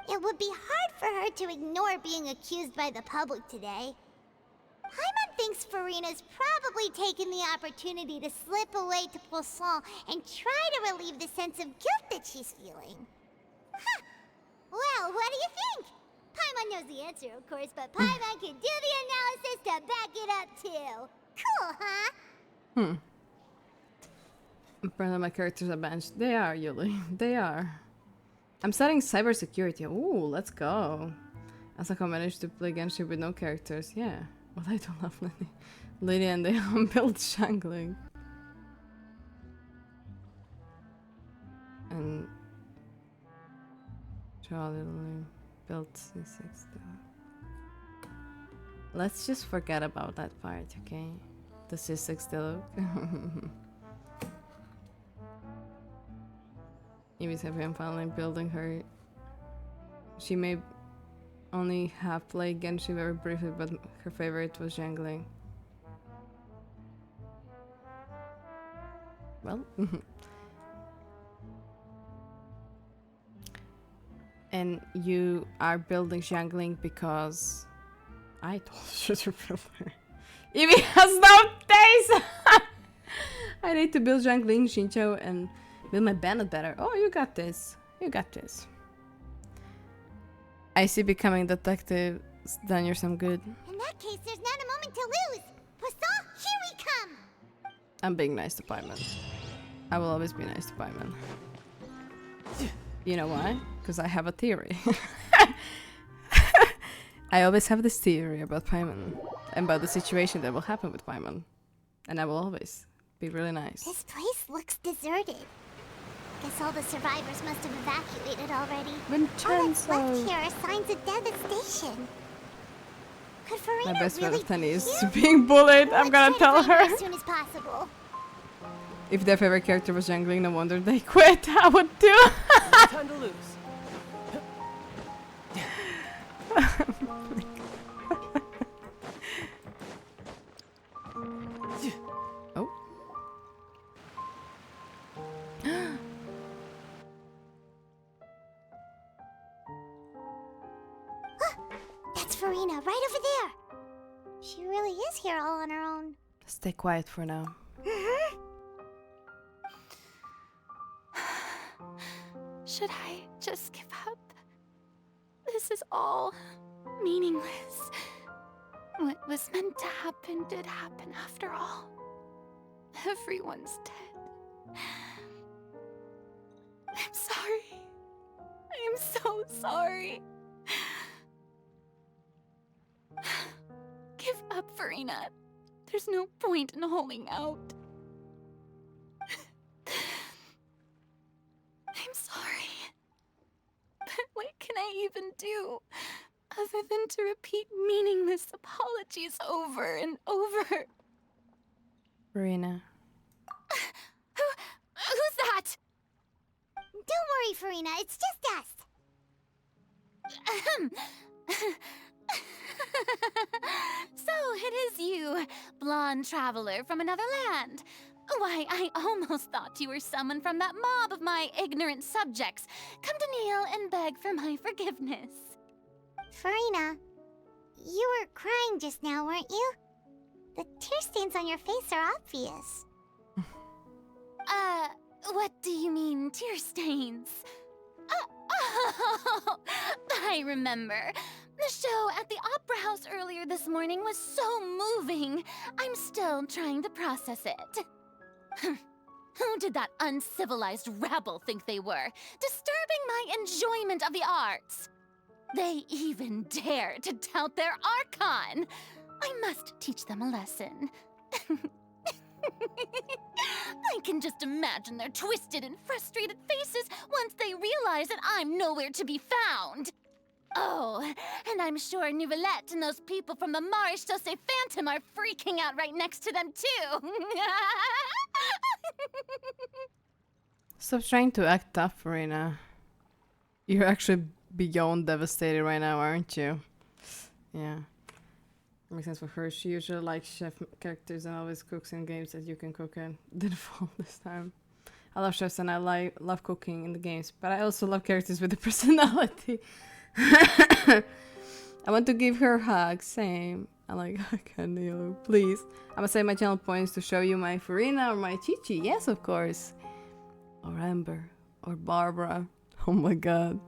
S3: It would be hard for her to ignore being accused by the public today. Paimon thinks Furina's probably taken the opportunity to slip away to Poisson and try to relieve the sense of guilt that she's feeling. Huh. Well, what do you think? Paimon knows the answer, of course, but Paimon can do the analysis to back it up, too. Cool, huh?
S1: Apparently my characters are benched. They are, Yuli. They are. I'm studying cybersecurity. Ooh, let's go. As I managed to play Genshin with no characters. Yeah. Well, I don't love Lily and the unbuilt Shangling. And Charlie built C6 though. Let's just forget about that part, okay? The C6 still. Evi's happy I'm finally building her. She may only have played Genshin very briefly, but her favorite was Jangling. Well, and you are building Jangling because I told you to build her. Evi has no taste! I need to build Jangling, Shincho, and build my bandit better. Oh, you got this. You got this. I see becoming detective done you some good.
S3: In that case, there's not a moment to lose. Poisson, here we come.
S1: I'm being nice to Paimon. I will always be nice to Paimon. You know why? Because I have a theory. I always have this theory about Paimon and about the situation that will happen with Paimon. And I will always be really nice.
S3: This place looks deserted. Guess all the survivors must have evacuated already. All that's left here are signs of devastation. Could Furina
S1: my best friend
S3: really
S1: of 10 is being bullied. I'm gonna tell her.
S3: As soon as possible.
S1: If their favorite character was Jangling, no wonder they quit. I would do.
S11: No time to lose.
S1: Oh.
S3: That's Furina, right over there. She really is here all on her own.
S1: Stay quiet for now.
S21: Should I just give up? This is all meaningless. What was meant to happen did happen after all. Everyone's dead. I'm sorry. I'm so sorry. Give up, Furina. There's no point in holding out. I'm sorry. But what can I even do other than to repeat meaningless apologies over and over?
S1: Furina.
S21: Who's that?
S3: Don't worry, Furina. It's just us.
S21: So it is you, blonde traveler from another land. Why, I almost thought you were someone from that mob of my ignorant subjects. Come to kneel and beg for my forgiveness.
S3: Furina, you were crying just now, weren't you? The tear stains on your face are obvious.
S21: What do you mean, tear stains? I remember. The show at the Opera House earlier this morning was so moving. I'm still trying to process it. Who did that uncivilized rabble think they were, disturbing my enjoyment of the arts? They even dare to tout their Archon! I must teach them a lesson. I can just imagine their twisted and frustrated faces once they realize that I'm nowhere to be found. Oh, and I'm sure Neuvillette and those people from the Maréchaussée Phantom are freaking out right next to them too.
S1: Stop trying to act tough, Furina. You're actually beyond devastated right now, aren't you? Yeah. Makes sense for her. She usually likes chef characters and always cooks in games that you can cook in. Didn't fall this time. I love chefs and I love cooking in the games, but I also love characters with a personality. I want to give her a hug. Same. I like hug Neil. Please. I'm gonna save my channel points to show you my Furina or my Chi-Chi. Yes, of course. Or Amber. Or Barbara. Oh my god.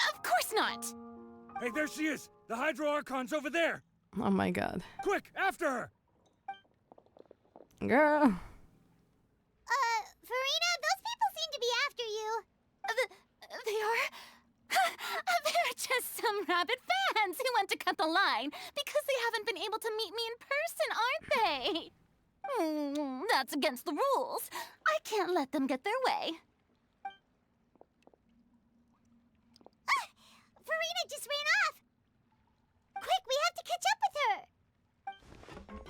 S21: Of course not!
S12: Hey, there she is! The Hydro Archon's over there!
S1: Oh my god.
S12: Quick, after her!
S1: Girl.
S3: Furina, those people seem to be after you.
S21: They are... They're just some rabid fans who want to cut the line because they haven't been able to meet me in person, aren't they? That's against the rules. I can't let them get their way.
S3: Furina just ran off! Quick, we have to catch up with her!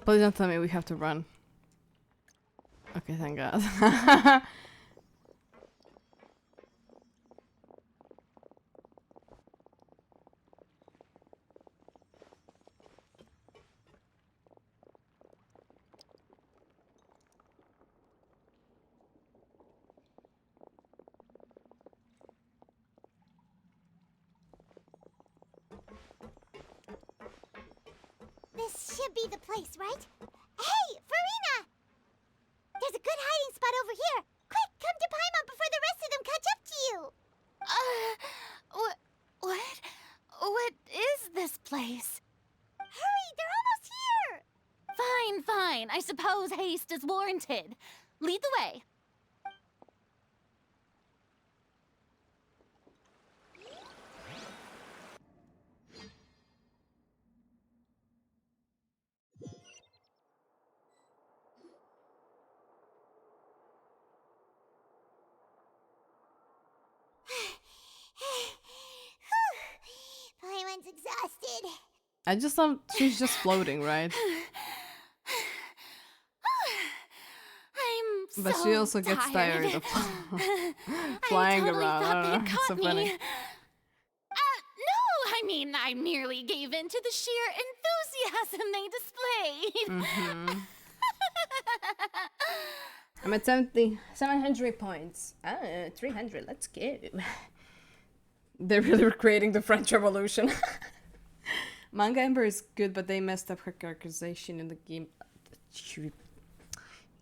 S1: Please don't tell me we have to run. Okay, thank god.
S3: This should be the place, right? Hey, Furina! There's a good hiding spot over here. Quick, come to Paimon before the rest of them catch up to you.
S21: What is this place?
S3: Hurry, they're almost here.
S21: Fine. I suppose haste is warranted. Lead the way.
S3: Paimon's exhausted.
S1: I just thought she's just floating, right? But she also gets tired of flying around. I don't know. It's so funny.
S21: No, I mean, I merely gave in to the sheer enthusiasm they displayed.
S1: I'm at 700 points. 300, let's go. They're really recreating the French Revolution. Manga Ember is good, but they messed up her characterization in the game.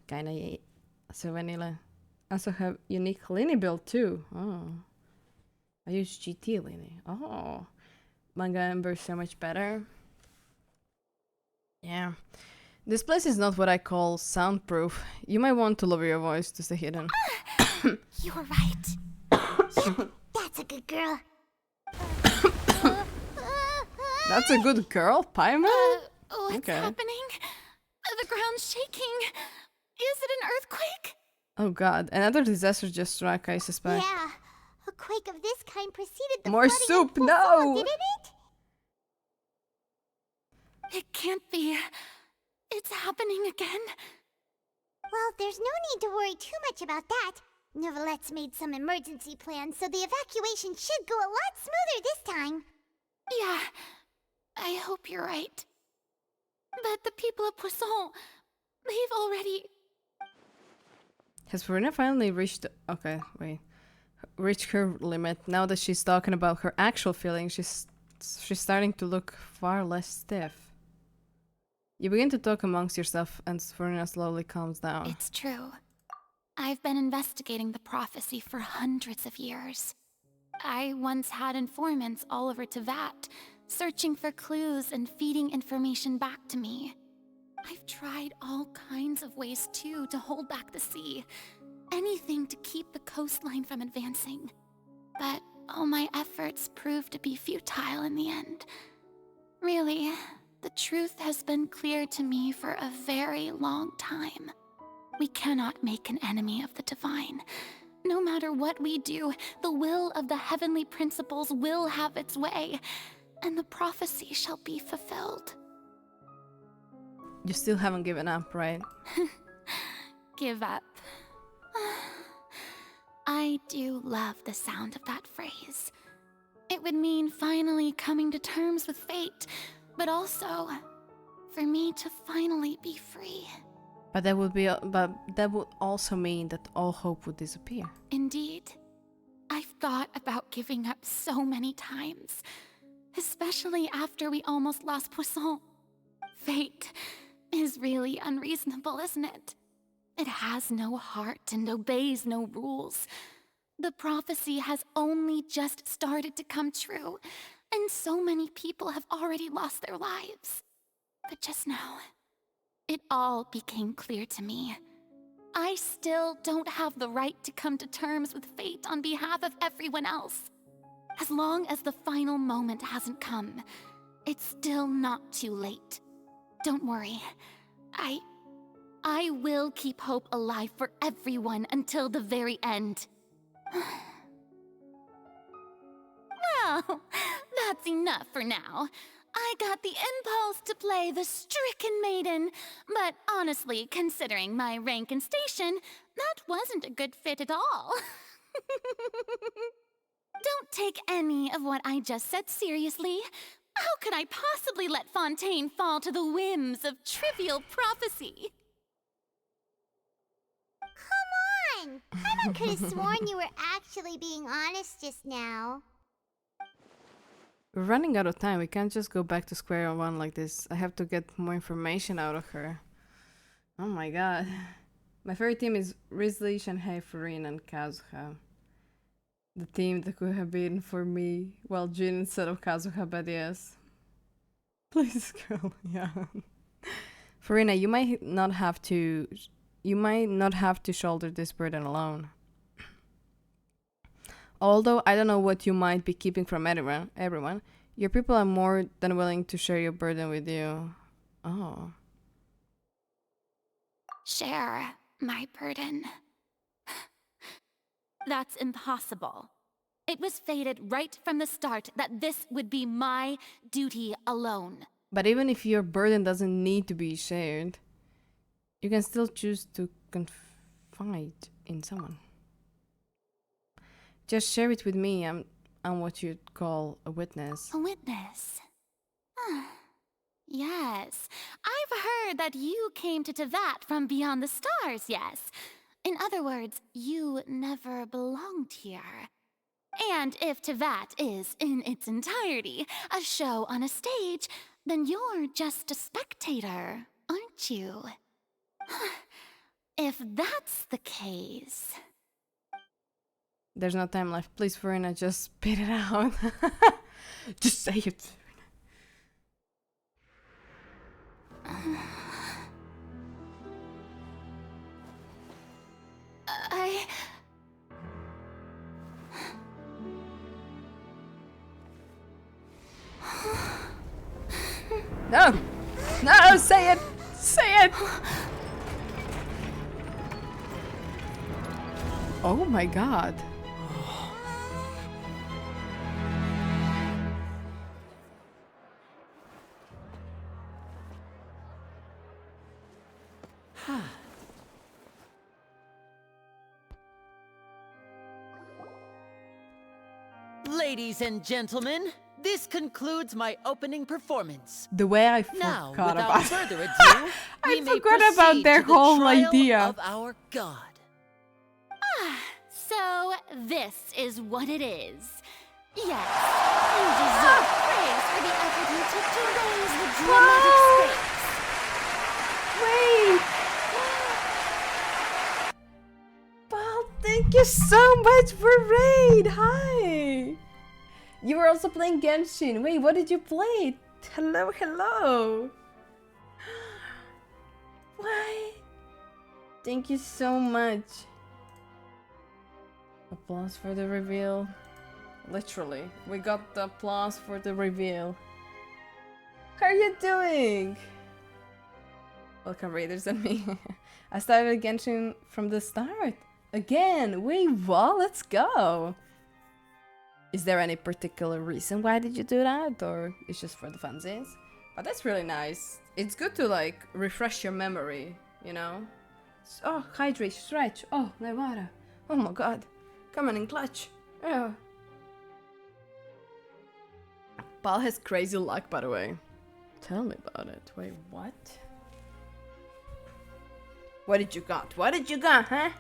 S1: Kinda so vanilla. I also have unique Lini build too. Oh. I use GT Lini. Oh. Manga Ember is so much better. Yeah. This place is not what I call soundproof. You might want to lower your voice to stay hidden.
S3: You were right. That's a good girl.
S1: That's a good girl, Paimon?
S21: What's happening? The ground's shaking. Is it an earthquake?
S1: Oh god, another disaster just struck, I suspect.
S3: Yeah, a quake of this kind preceded the
S1: More
S3: flooding
S1: soup,
S3: of
S1: no!
S3: Pulsar, didn't it?
S21: It can't be. It's happening again.
S3: Well, there's no need to worry too much about that. Neuvillette's made some emergency plans, so the evacuation should go a lot smoother this time.
S21: Yeah, I hope you're right. But the people of Poisson,
S10: They've already...
S1: Has Furina finally reached... Okay, wait. Reached her limit. Now that she's talking about her actual feelings, she's starting to look far less stiff. You begin to talk amongst yourself and Furina slowly calms down.
S10: It's true. I've been investigating the prophecy for hundreds of years. I once had informants all over Tevat, searching for clues and feeding information back to me. I've tried all kinds of ways too to hold back the sea. Anything to keep the coastline from advancing. But all my efforts proved to be futile in the end. Really, the truth has been clear to me for a very long time. We cannot make an enemy of the divine. No matter what we do, the will of the heavenly principles will have its way, and the prophecy shall be fulfilled.
S1: You still haven't given up, right?
S10: Give up. I do love the sound of that phrase. It would mean finally coming to terms with fate, but also for me to finally be free.
S1: But that would also mean that all hope would disappear.
S10: Indeed. I've thought about giving up so many times, especially after we almost lost Poisson. Fate is really unreasonable, isn't it? It has no heart and obeys no rules. The prophecy has only just started to come true, and so many people have already lost their lives. But just now, it all became clear to me. I still don't have the right to come to terms with fate on behalf of everyone else. As long as the final moment hasn't come, it's still not too late. Don't worry. I will keep hope alive for everyone until the very end. Well, that's enough for now. I got the impulse to play the stricken maiden, but honestly, considering my rank and station, that wasn't a good fit at all. Don't take any of what I just said seriously. How could I possibly let Fontaine fall to the whims of trivial prophecy?
S3: Come on! I could have sworn you were actually being honest just now.
S1: We're running out of time. We can't just go back to square one like this. I have to get more information out of her. Oh my god. My favorite team is Wriothesley, Shanghai, Furina, and Kazuha. The team that could have been for me. Well, Jin instead of Kazuha, but yes. Please go, yeah. Furina, you might not have to shoulder this burden alone. Although I don't know what you might be keeping from everyone, your people are more than willing to share your burden with you. Oh.
S10: Share my burden. That's impossible. It was fated right from the start that this would be my duty alone.
S1: But even if your burden doesn't need to be shared, you can still choose to confide in someone. Just share it with me. I'm what you'd call a witness.
S10: A witness? Yes. I've heard that you came to Tevat from beyond the stars, yes. In other words, you never belonged here. And if Tevat is, in its entirety, a show on a stage, then you're just a spectator, aren't you? If that's the case...
S1: There's no time left. Please, Furina, just spit it out. Just say it, Furina. No! No! Say it! Say it! Oh my god.
S22: Ladies and gentlemen, This concludes my opening performance.
S1: The way I
S22: Now,
S1: forgot
S22: without
S1: about
S22: further ado, we
S1: I
S22: may
S1: forgot about
S22: proceed
S1: their
S22: to the
S1: whole
S22: trial
S1: idea.
S22: of our god.
S21: So, this is what it is. Yes, you deserve praise for the effort you took to raise the dramatic stakes.
S1: Wait! Paul, thank you so much for raid! Hi! You were also playing Genshin. Wait, what did you play? Hello, hello! Why? Thank you so much. Applause for the reveal. Literally, we got the applause for the reveal. How are you doing? Welcome, Raiders and me. I started Genshin from the start. Again, wait, what? Let's go. Is there any particular reason why did you do that? Or it's just for the funsies? But that's really nice. It's good to like refresh your memory, you know? Oh, hydrate, stretch. Oh, Nevada. Oh my god. Come on in clutch. Oh. Paul has crazy luck, by the way. Tell me about it. Wait, what? What did you got? What did you got, huh?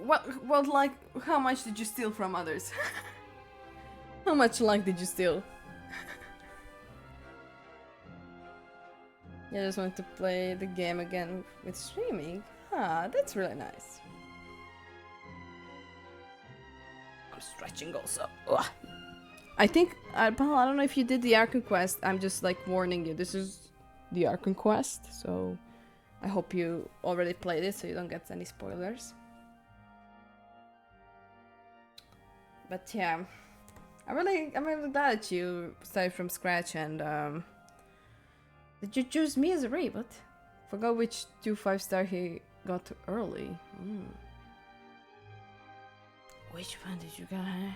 S1: What, like, how much did you steal from others? How much luck did you steal? I just want to play the game again with streaming. Ah, that's really nice. I'm stretching also. Ugh. I think, Paul, I don't know if you did the Archon Quest. I'm just like warning you. This is the Archon Quest, so I hope you already played it so you don't get any spoilers. But yeah, I'm really glad that you started from scratch and did you choose me as a raid? What? Forgot which 2 5-star he got early. Which one did you get, huh?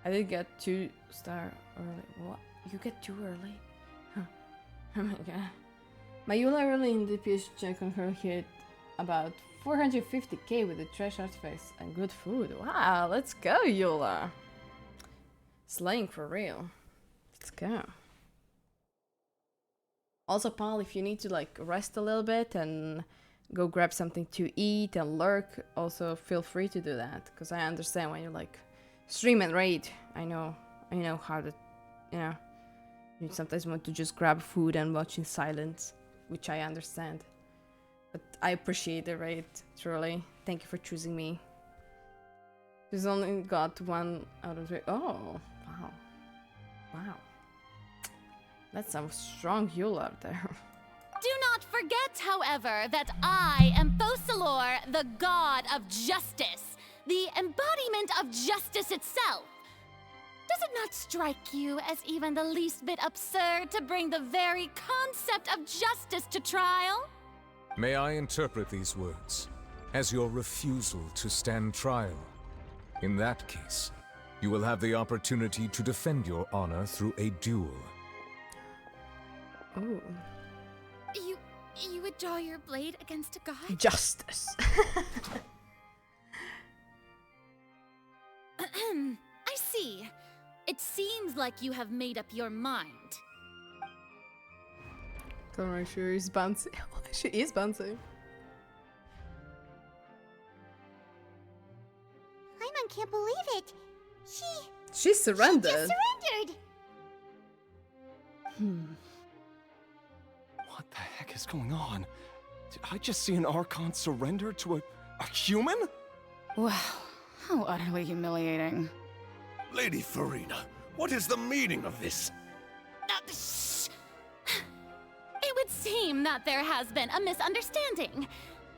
S1: I did get 2-star early. What? You get 2 early? Huh. Oh my god. Mayula early in DPS check on her hit about 450k with a trash artifact and good food. Wow, let's go, Eula. Slaying for real. Let's go. Also, Paul, if you need to like rest a little bit and go grab something to eat and lurk, also feel free to do that. Because I understand when you like stream and raid. I know how to, you know, you sometimes want to just grab food and watch in silence, which I understand. But I appreciate the raid, truly. Thank you for choosing me. She's only got 1 out of 3. Oh, wow. Wow. That's some strong Yule out there.
S21: Do not forget, however, that I am Focalor, the god of justice, the embodiment of justice itself. Does it not strike you as even the least bit absurd to bring the very concept of justice to trial?
S7: May I interpret these words as your refusal to stand trial? In that case, you will have the opportunity to defend your honor through a duel.
S1: Oh.
S21: You would draw your blade against a god?
S1: Justice.
S21: I see. It seems like you have made up your mind.
S1: Conrad sure is bouncy. She is bouncy.
S3: Paimon can't believe it.
S1: She surrendered.
S3: She just surrendered.
S13: What the heck is going on? Did I just see an Archon surrender to a human?
S14: Wow, how utterly humiliating.
S15: Lady Furina, what is the meaning of this?
S21: It would seem that there has been a misunderstanding.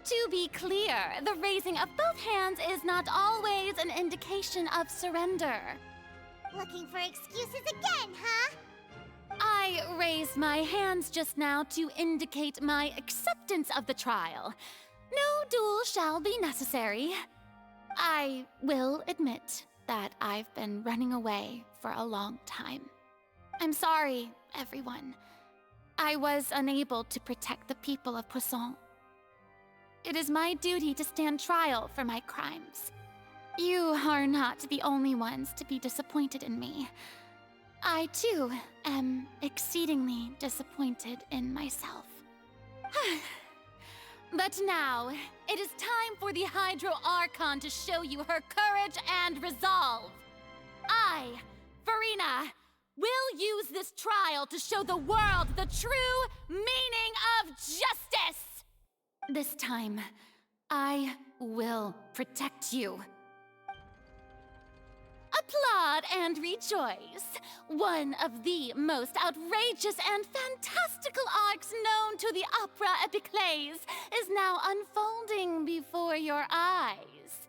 S21: To be clear, the raising of both hands is not always an indication of surrender.
S3: Looking for excuses again, huh?
S21: I raised my hands just now to indicate my acceptance of the trial. No duel shall be necessary. I will admit that I've been running away for a long time. I'm sorry, everyone. I was unable to protect the people of Poisson. It is my duty to stand trial for my crimes. You are not the only ones to be disappointed in me.
S10: I too am exceedingly disappointed in myself. But now, it is time for the Hydro Archon to show you her courage and resolve. I, Furina, will use this trial to show the world the true meaning of justice! This time, I will protect you. Applaud and rejoice! One of the most outrageous and fantastical arcs known to the opera epiclese is now unfolding before your eyes.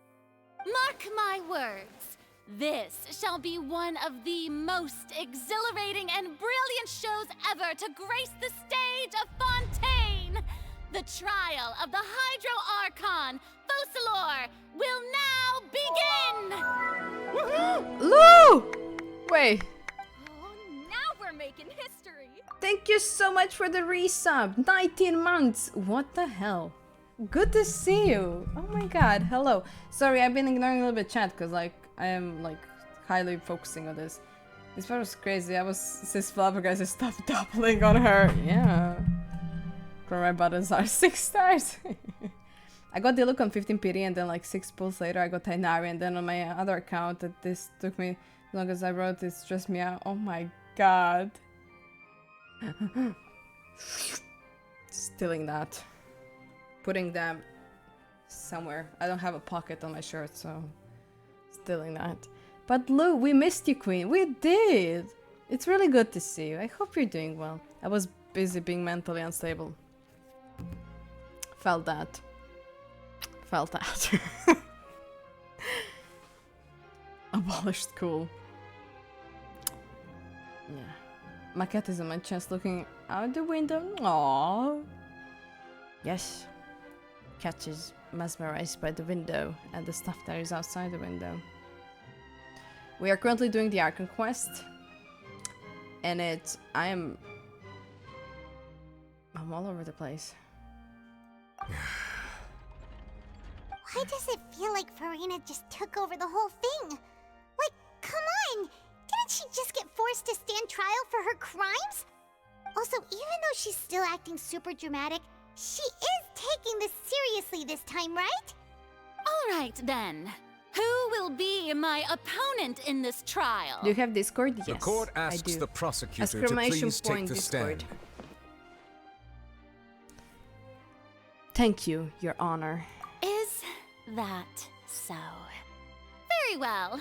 S10: Mark my words, this shall be one of the most exhilarating and brilliant shows ever to grace the stage of Fontaine! The trial of the Hydro Archon, Focalor, will now begin!
S1: Lou! Wait.
S6: Oh, now we're making history.
S1: Thank you so much for the resub. 19 months. What the hell? Good to see you. Oh my god. Hello. Sorry, I've been ignoring a little bit chat because like I am like highly focusing on this. This part was crazy. I was sis flabbergasted stuff doubling on her. Yeah. My buttons are 6 stars. I got the look on 15 pity and then like 6 pulls later I got Tainari, and then on my other account that this took me as long as I wrote it stressed me out. Oh my god. Stealing that. Putting them somewhere. I don't have a pocket on my shirt, so stealing that. But Lou, we missed you, Queen. We did. It's really good to see you. I hope you're doing well. I was busy being mentally unstable. Felt that. Felt that. Abolished school. Yeah. My cat is on my chest looking out the window. Aww. Yes. Cat is mesmerized by the window and the stuff that is outside the window. We are currently doing the Archon Quest. And I'm all over the place.
S3: Why does it feel like Furina just took over the whole thing? Like, come on! Didn't she just get forced to stand trial for her crimes? Also, even though she's still acting super dramatic, she is taking this seriously this time, right?
S21: Alright then. Who will be my opponent in this trial?
S1: Do you have Discord? Yes,
S7: the court asks
S1: I do.
S7: the prosecutor to
S1: Exclamation
S7: please take
S1: point
S7: the
S1: Discord.
S7: stand.
S1: Thank you, Your Honor.
S21: Is that so? Very well.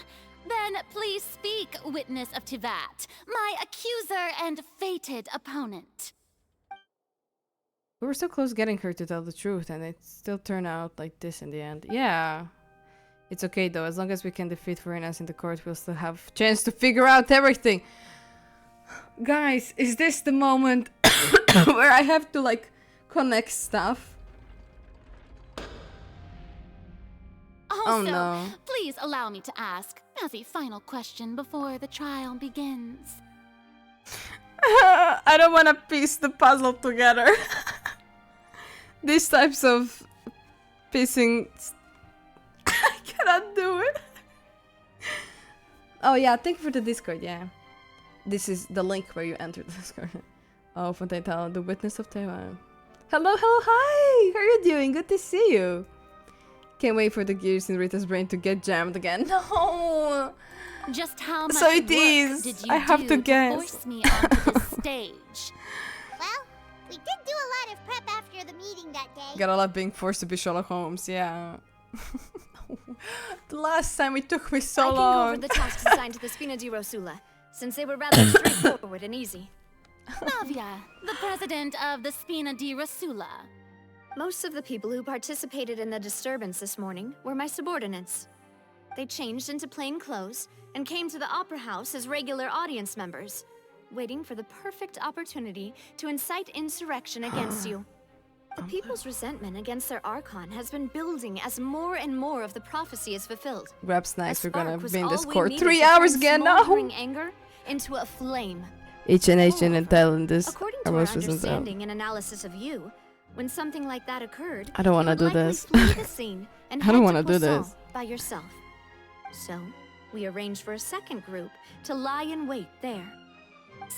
S21: Then please speak, witness of Tivat, my accuser and fated opponent.
S1: We were so close getting her to tell the truth, and it still turned out like this in the end. Yeah. It's okay though, as long as we can defeat Furina in the court, we'll still have chance to figure out everything. Guys, is this the moment where I have to like connect stuff?
S21: Also,
S1: Oh no.
S21: please allow me to ask, as a final question before the trial begins.
S1: I don't want to piece the puzzle together. These types of piecing... I cannot do it. Oh yeah, thank you for the Discord, yeah. This is the link where you enter the Discord. Oh, Fontaine, the witness of Taiwan. Hello, hello, hi! How are you doing? Good to see you. Can't wait for the gears in Rita's brain to get jammed again. No!
S21: Just how much
S1: So it
S21: work
S1: is.
S21: did you
S1: I have
S21: do
S1: to guess.
S21: force me onto this stage?
S3: Well, we did do a lot of prep after the meeting that day.
S1: Gotta love being forced to be Sherlock Holmes, yeah. The last time it took me so
S6: I can
S1: long.
S6: go over the tasks assigned to the Spina di Rosula, since they were rather straightforward and easy.
S21: Navia, the president of the Spina di Rosula.
S6: Most of the people who participated in the disturbance this morning were my subordinates. They changed into plain clothes and came to the Opera House as regular audience members, waiting for the perfect opportunity to incite insurrection against you. The people's resentment against their Archon has been building as more and more of the prophecy is fulfilled.
S1: Grab snacks, we're gonna
S6: was
S1: be in this
S6: all we
S1: court
S6: needed
S1: 3
S6: to
S1: hours
S6: turn
S1: again, no!
S6: smoldering anger into a flame.
S1: Each nation and talent this.
S6: According
S1: are
S6: to our
S1: most recent
S6: understanding and analysis of you, when something like that occurred,
S1: I don't wanna
S6: you
S1: do
S6: would likely
S1: this.
S6: flee the scene and
S1: I don't
S6: head
S1: wanna
S6: to
S1: do
S6: Poisson
S1: this.
S6: by yourself. So, we arranged for a second group to lie in wait there.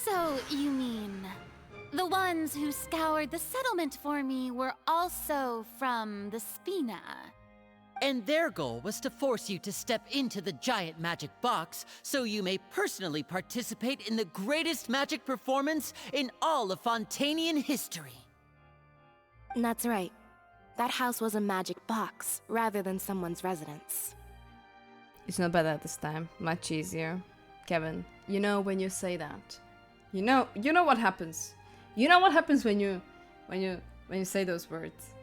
S21: So, you mean the ones who scoured the settlement for me were also from the Spina?
S22: And their goal was to force you to step into the giant magic box so you may personally participate in the greatest magic performance in all of Fontainian history.
S5: That's right. That house was a magic box, rather than someone's residence.
S1: It's not bad at this time. Much easier. Kevin, you know when you say that. You know what happens. You know what happens when you say those words.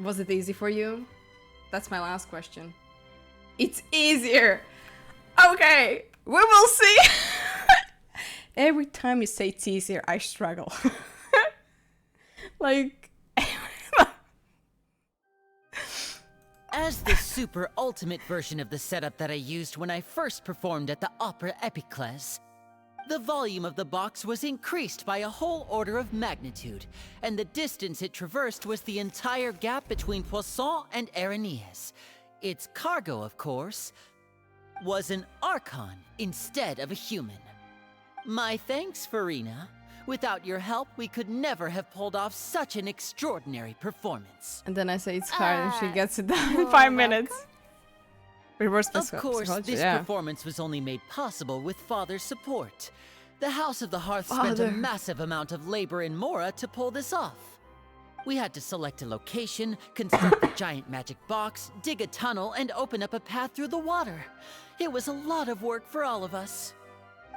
S1: Was it easy for you? That's my last question. It's easier. Okay, we will see. Every time you say it's easier, I struggle. Like...
S22: As the super ultimate version of the setup that I used when I first performed at the Opera Epiclese, the volume of the box was increased by a whole order of magnitude, and the distance it traversed was the entire gap between Poisson and Araneas. Its cargo, of course, was an Archon instead of a human. My thanks, Furina. Without your help, we could never have pulled off such an extraordinary performance.
S1: And then I say it's hard and she gets it done in 5 minutes.
S22: Of course, this performance was only made possible with Father's support. The House of the Hearth spent a massive amount of labor in Mora to pull this off. We had to select a location, construct a giant magic box, dig a tunnel, and open up a path through the water. It was a lot of work for all of us.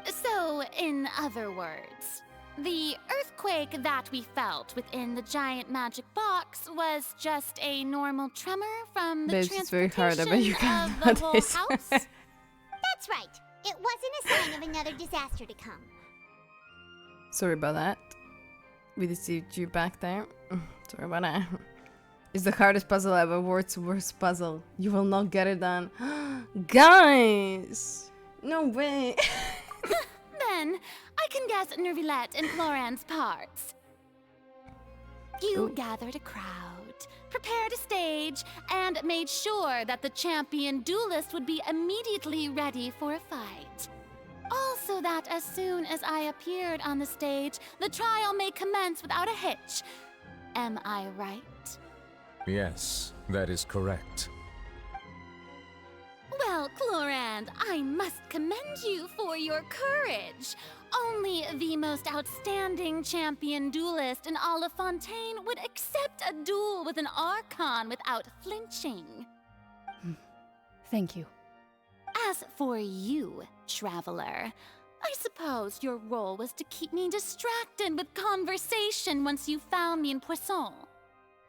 S21: So, in other words, the earthquake that we felt within the giant magic box was just a normal tremor from the
S1: Babes, it's very hard. I bet you can
S21: of the whole house?
S3: That's right. It wasn't a sign of another disaster to come.
S1: Sorry about that. We deceived you back there. Sorry about that. It's the hardest puzzle ever. World's worst puzzle. You will not get it done. Guys! No way.
S21: Then, I can guess Neuvillette and Floran's parts. You gathered a crowd, prepared a stage, and made sure that the champion duelist would be immediately ready for a fight. Also that as soon as I appeared on the stage, the trial may commence without a hitch. Am I right?
S7: Yes, that is correct.
S21: Well, Clorand, I must commend you for your courage. Only the most outstanding champion duelist in all of Fontaine would accept a duel with an Archon without flinching.
S24: Thank you.
S21: As for you, Traveler, I suppose your role was to keep me distracted with conversation once you found me in Poisson.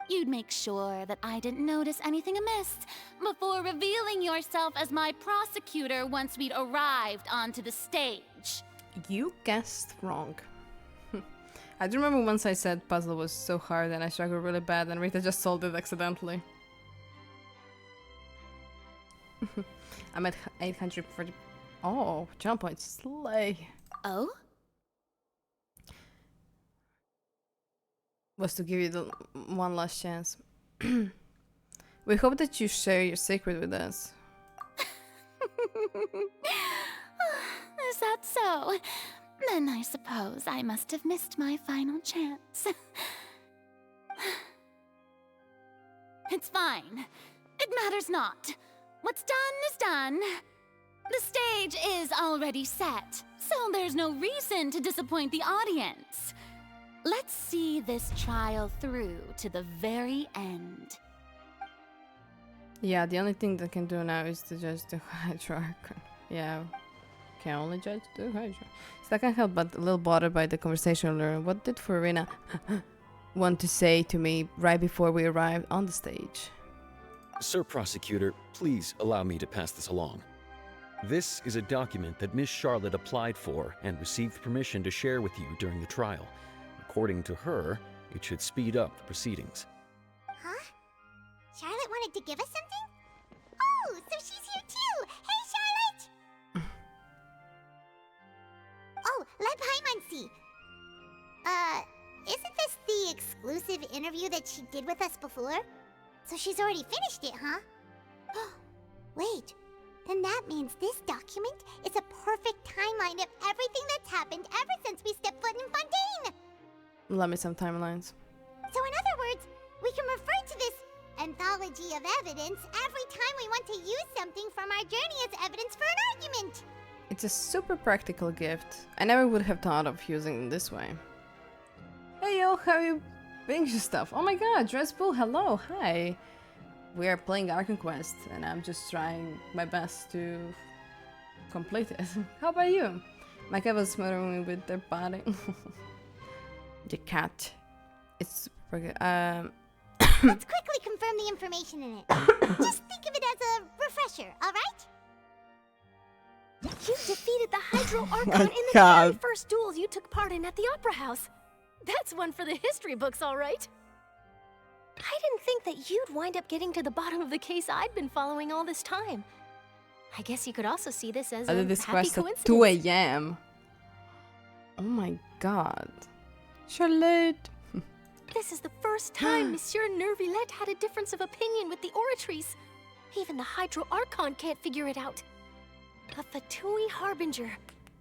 S21: You'd make sure that I didn't notice anything amiss before revealing yourself as my prosecutor once we'd arrived onto the stage.
S1: You guessed wrong. I do remember once I said puzzle was so hard and I struggled really bad and Rita just solved it accidentally. I'm at 840. Oh, jump point slay.
S21: Oh?
S1: Was to give you the one last chance. We hope that you share your secret with us.
S21: Is that so? Then I suppose I must have missed my final chance. It's fine. It matters not. What's done is done. The stage is already set, so there's no reason to disappoint the audience. Let's see this trial through to the very end.
S1: Yeah, the only thing that can do now is to judge the Hydra. Yeah, can only judge the Hydra. So I can't help but a little bothered by the conversation earlier. What did Furina want to say to me right before we arrived on the stage?
S4: Sir Prosecutor, please allow me to pass this along. This is a document that Miss Charlotte applied for and received permission to share with you during the trial. According to her, it should speed up the proceedings.
S3: Huh? Charlotte wanted to give us something? Oh, so she's here too! Hey, Charlotte! Oh, let Paimon see. Isn't this the exclusive interview that she did with us before? So she's already finished it, huh? Wait, then that means this document is a perfect timeline of everything that's happened ever since we stepped foot in Fontaine!
S1: Love me some timelines.
S3: So in other words, we can refer to this anthology of evidence every time we want to use something from our journey as evidence for an argument!
S1: It's a super practical gift. I never would have thought of using it this way. Hey yo, how you been stuff? Oh my god, Dress Bull, hello, hi! We are playing Archon Quest, and I'm just trying my best to complete it. How about you? My cat was smothering me with their body. The cat. It's super good.
S3: Let's quickly confirm the information in it. Just think of it as a refresher, alright?
S8: You defeated the Hydro Archon in the
S1: God.
S8: very first duels you took part in at the Opera House. That's one for the history books, all right. I didn't think that you'd wind up getting to the bottom of the case I'd been following all this time. I guess you could also see this as
S1: I did
S8: a
S1: this
S8: happy
S1: quest at
S8: coincidence.
S1: 2 a.m. Oh my god. Charlotte!
S8: This is the first time Monsieur Neuvillette had a difference of opinion with the Oratrice. Even the Hydro Archon can't figure it out. A Fatui Harbinger.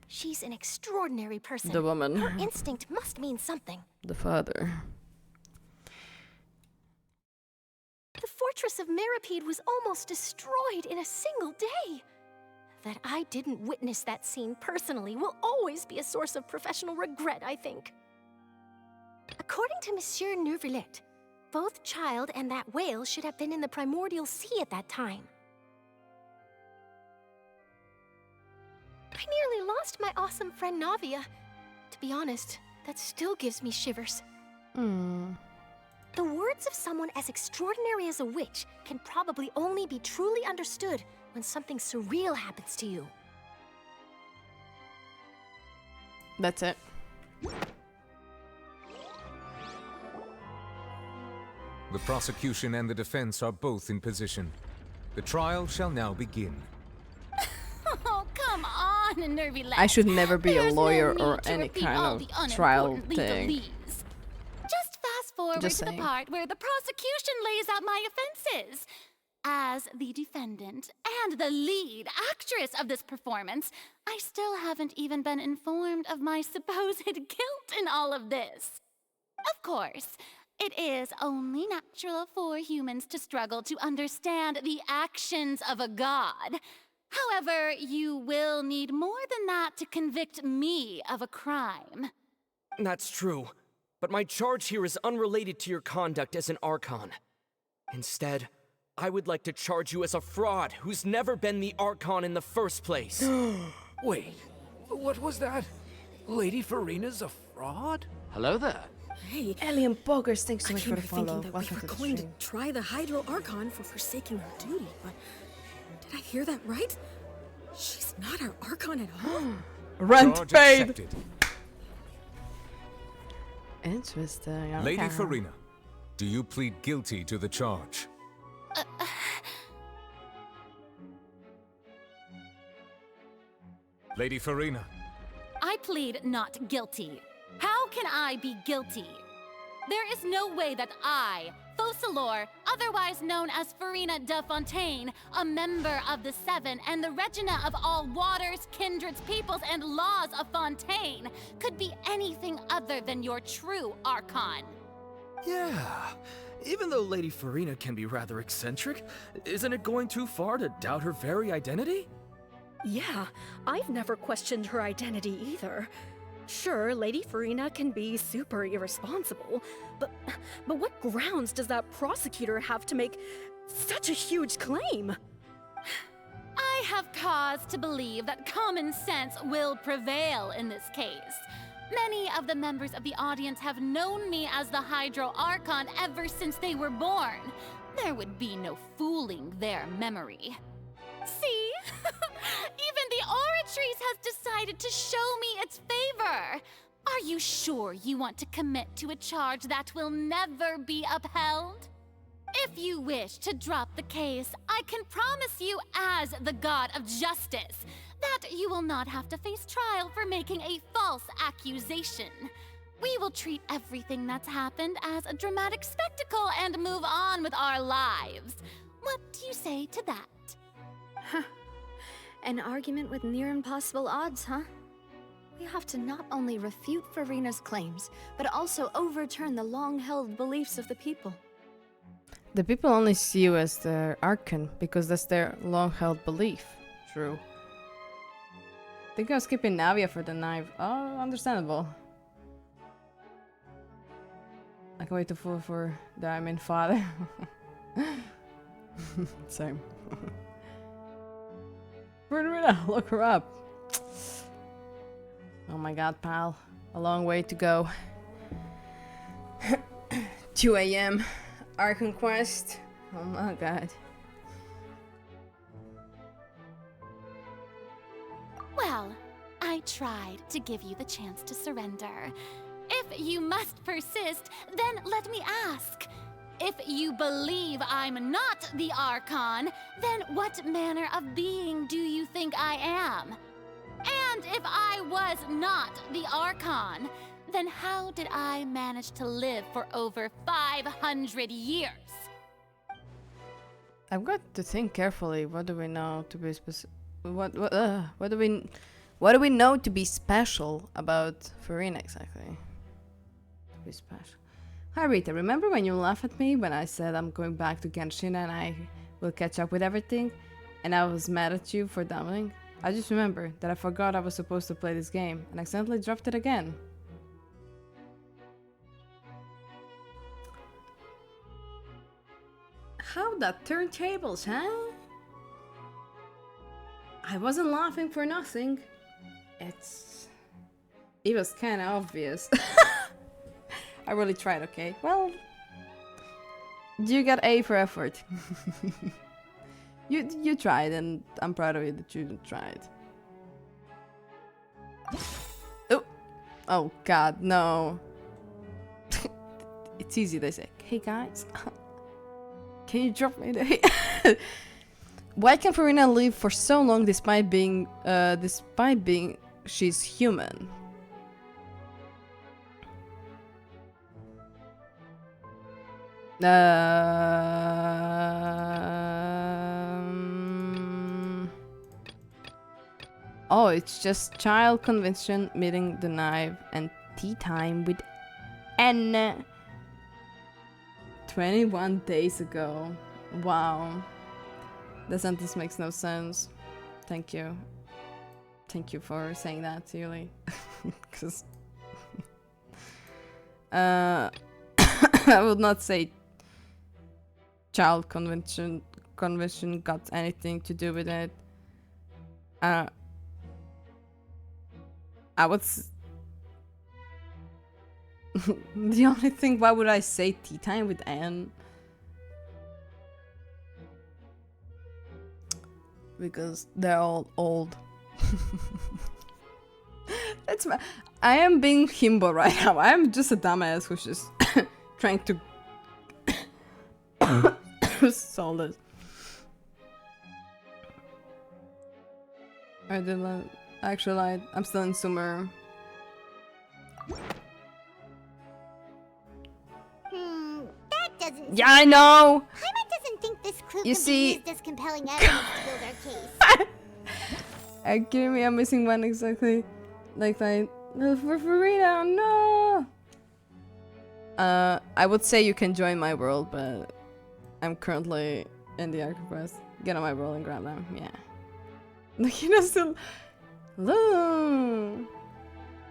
S8: She's an extraordinary person.
S1: The woman.
S8: Her instinct must mean something.
S1: The father.
S8: The fortress of Meripede was almost destroyed in a single day. That I didn't witness that scene personally will always be a source of professional regret, I think. According to Monsieur Neuvillette, both Child and that whale should have been in the Primordial Sea at that time. I nearly lost my awesome friend Navia. To be honest, that still gives me shivers. The words of someone as extraordinary as a witch can probably only be truly understood when something surreal happens to you.
S1: That's it.
S7: The prosecution and the defense are both in position. The trial shall now begin.
S10: Oh, come on, Neuvillette.
S1: I should never be a
S10: There's
S1: lawyer
S10: no
S1: or
S10: need to
S1: any
S10: repeat
S1: kind
S10: all
S1: of
S10: the
S1: trial
S10: unimportant
S1: thing.
S10: legalese. Just fast forward
S1: Just
S10: to
S1: saying.
S10: the part where the prosecution lays out my offenses. As the defendant and the lead actress of this performance, I still haven't even been informed of my supposed guilt in all of this. Of course, it is only natural for humans to struggle to understand the actions of a god. However, you will need more than that to convict me of a crime.
S11: That's true, but my charge here is unrelated to your conduct as an Archon. Instead, I would like to charge you as a fraud who's never been the Archon in the first place.
S12: Wait, what was that? Lady Furina's a fraud?
S11: Hello there.
S16: Hey,
S1: Alien Boggers, thanks so
S16: I
S1: much
S16: came
S1: for the
S16: here thinking
S1: follow.
S16: that
S1: Welcome
S16: we
S1: to
S16: were
S1: the
S16: going to
S1: stream.
S16: try the Hydro Archon for forsaking her duty, but did I hear that right? She's not our Archon at all?
S1: Rent
S7: Charge
S1: paid!
S7: accepted.
S1: Interesting. Okay.
S7: Lady Furina, do you plead guilty to the charge? Lady Furina,
S10: I plead not guilty. How can I be guilty? There is no way that I, Focalor, otherwise known as Furina de Fontaine, a member of the Seven and the Regina of all waters, kindreds, peoples, and laws of Fontaine, could be anything other than your true Archon.
S11: Yeah, even though Lady Furina can be rather eccentric, isn't it going too far to doubt her very identity?
S16: Yeah, I've never questioned her identity either. Sure, Lady Furina can be super irresponsible, but what grounds does that prosecutor have to make such a huge claim?
S10: I have cause to believe that common sense will prevail in this case. Many of the members of the audience have known me as the Hydro Archon ever since they were born. There would be no fooling their memory. See? Even the Oratrice has decided to show me its favor. Are you sure you want to commit to a charge that will never be upheld? If you wish to drop the case, I can promise you as the God of Justice that you will not have to face trial for making a false accusation. We will treat everything that's happened as a dramatic spectacle and move on with our lives. What do you say to that?
S6: An argument with near impossible odds, huh? We have to not only refute Furina's claims, but also overturn the long-held beliefs of the people.
S1: The people only see you as their Archon because that's their long-held belief. True. Think I was skipping Navia for the knife. Oh, understandable. I can wait to fall for the I mean father. Same. Furina, look her up. Oh my god, pal. A long way to go. 2 AM. Archon Quest. Oh my god.
S10: Well, I tried to give you the chance to surrender. If you must persist, then let me ask. If you believe I'm not the Archon, then what manner of being do you think I am? And if I was not the Archon, then how did I manage to live for over 500 years?
S1: I've got to think carefully. What do we know to be what do we know to be special about Furina exactly? To be special. Hi Rita, remember when you laughed at me when I said I'm going back to Genshin and I will catch up with everything? And I was mad at you for doubling? I just remember that I forgot I was supposed to play this game and accidentally dropped it again. How that turntables, huh? I wasn't laughing for nothing. It was kind of obvious. I really tried, okay? Well, you got A for effort. You tried, and I'm proud of you that you tried. Oh god, no. It's easy, they say. Hey guys, can you drop me the Why can Furina live for so long despite being she's human? Oh, it's just child convention, meeting the knife, and tea time with N. 21 days ago. Wow. The sentence makes no sense. Thank you. Thank you for saying that, Yuli. Because I would not say child convention got anything to do with it. I would the only thing, why would I say tea time with Anne? Because they're all old. I am being himbo right now. I am just a dumbass who's just trying to solve this. I did not actually lied. I'm still in Sumer.
S3: That doesn't.
S1: Yeah, I know.
S3: Paimon doesn't think this clue
S1: You
S3: can
S1: see-
S3: be used as compelling evidence to build our case.
S1: Give me, I'm missing one exactly. Like that. For Furina, no. I would say you can join my world, but I'm currently in the Archon Quest. Get on my world and grab them. Yeah. You know, still. Hello.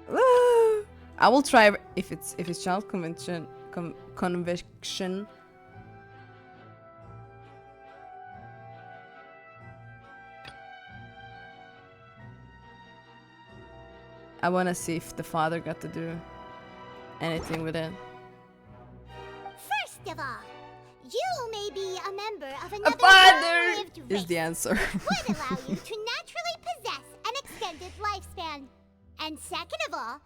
S1: Hello. I will try if it's child convention conviction. I want to see if the father got to do anything with it.
S3: First of all, you may be a member of another
S1: father
S3: long-lived
S1: is
S3: race
S1: the answer.
S3: that would allow you to naturally possess an extended lifespan. And second of all,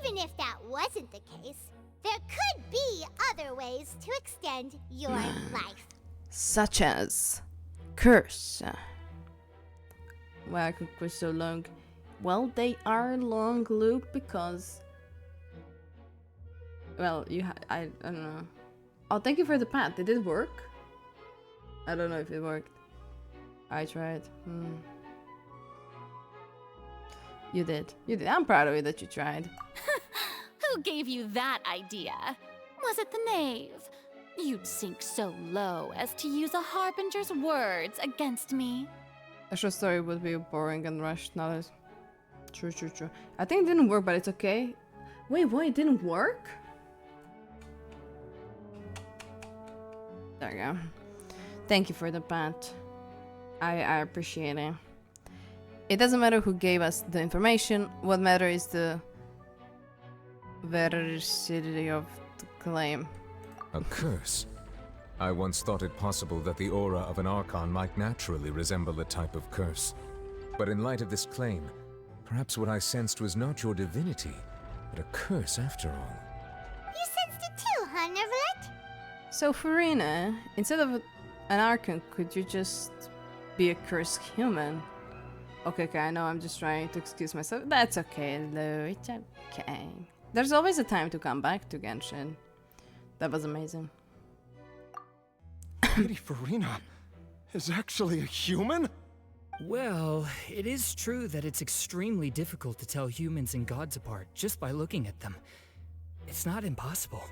S3: even if that wasn't the case, there could be other ways to extend your life.
S1: Such as curse. Why I could quit so long? Well, they are long, Luke, because well, I don't know. Oh, thank you for the path. Did it work? I don't know if it worked. I tried. You did. You did. I'm proud of you that you tried.
S21: Who gave you that idea? Was it the knave? You'd sink so low as to use a harbinger's words against me.
S1: A short story would be boring and rushed, not as... True. I think it didn't work, but it's okay. Wait, what? It didn't work? There you go. Thank you for the pat. I appreciate it. It doesn't matter who gave us the information. What matters is the veracity of the claim.
S7: A curse? I once thought it possible that the aura of an Archon might naturally resemble a type of curse. But in light of this claim, perhaps what I sensed was not your divinity, but a curse after all.
S3: You sensed it too, huh, Neuvillette?
S1: So Furina, instead of an Archon, could you just be a cursed human? Okay, I know I'm just trying to excuse myself. That's okay, Lou, it's okay. There's always a time to come back to Genshin. That was amazing.
S13: Lady Furina is actually a human?
S11: Well, it is true that it's extremely difficult to tell humans and gods apart just by looking at them. It's not impossible.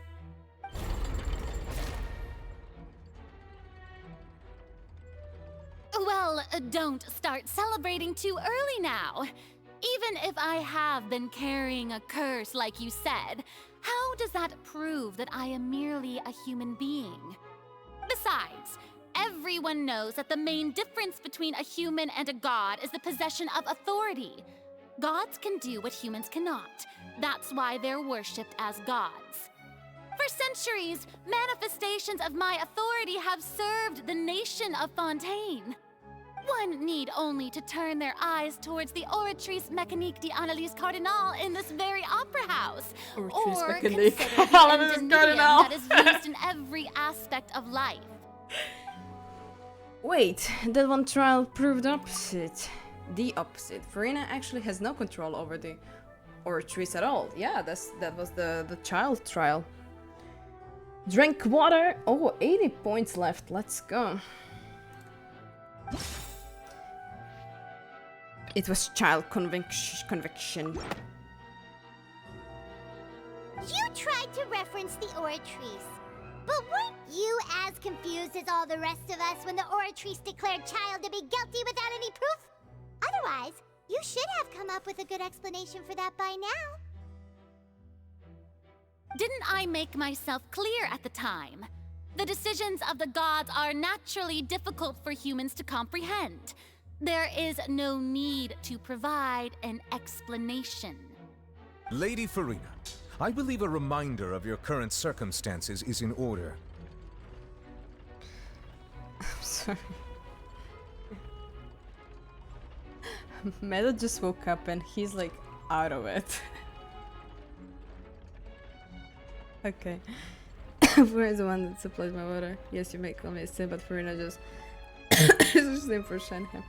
S21: Well, don't start celebrating too early now. Even if I have been carrying a curse like you said, how does that prove that I am merely a human being? Besides, everyone knows that the main difference between a human and a god is the possession of authority. Gods can do what humans cannot. That's why they're worshipped as gods. For centuries, manifestations of my authority have served the nation of Fontaine. One need only to turn their eyes towards the Oratrice Mécanique d'Analyse Cardinal in this very opera house, or consider the endymion that is used in every aspect of life.
S1: Wait, that one trial proved opposite. The opposite. Furina actually has no control over the Oratrice at all. Yeah, that was the child trial. Drink water. Oh, 80 points left. Let's go. It was child conviction.
S3: You tried to reference the Oratrice, but weren't you as confused as all the rest of us when the Oratrice declared child to be guilty without any proof? Otherwise, you should have come up with a good explanation for that by now.
S21: Didn't I make myself clear at the time? The decisions of the gods are naturally difficult for humans to comprehend. There is no need to provide an explanation.
S7: Lady Furina, I believe a reminder of your current circumstances is in order.
S1: I'm sorry. Meadow just woke up and he's like out of it. Okay. Where's the one that supplies my water? Yes, you may call me a sin, but Furina just is just name for Shenhe.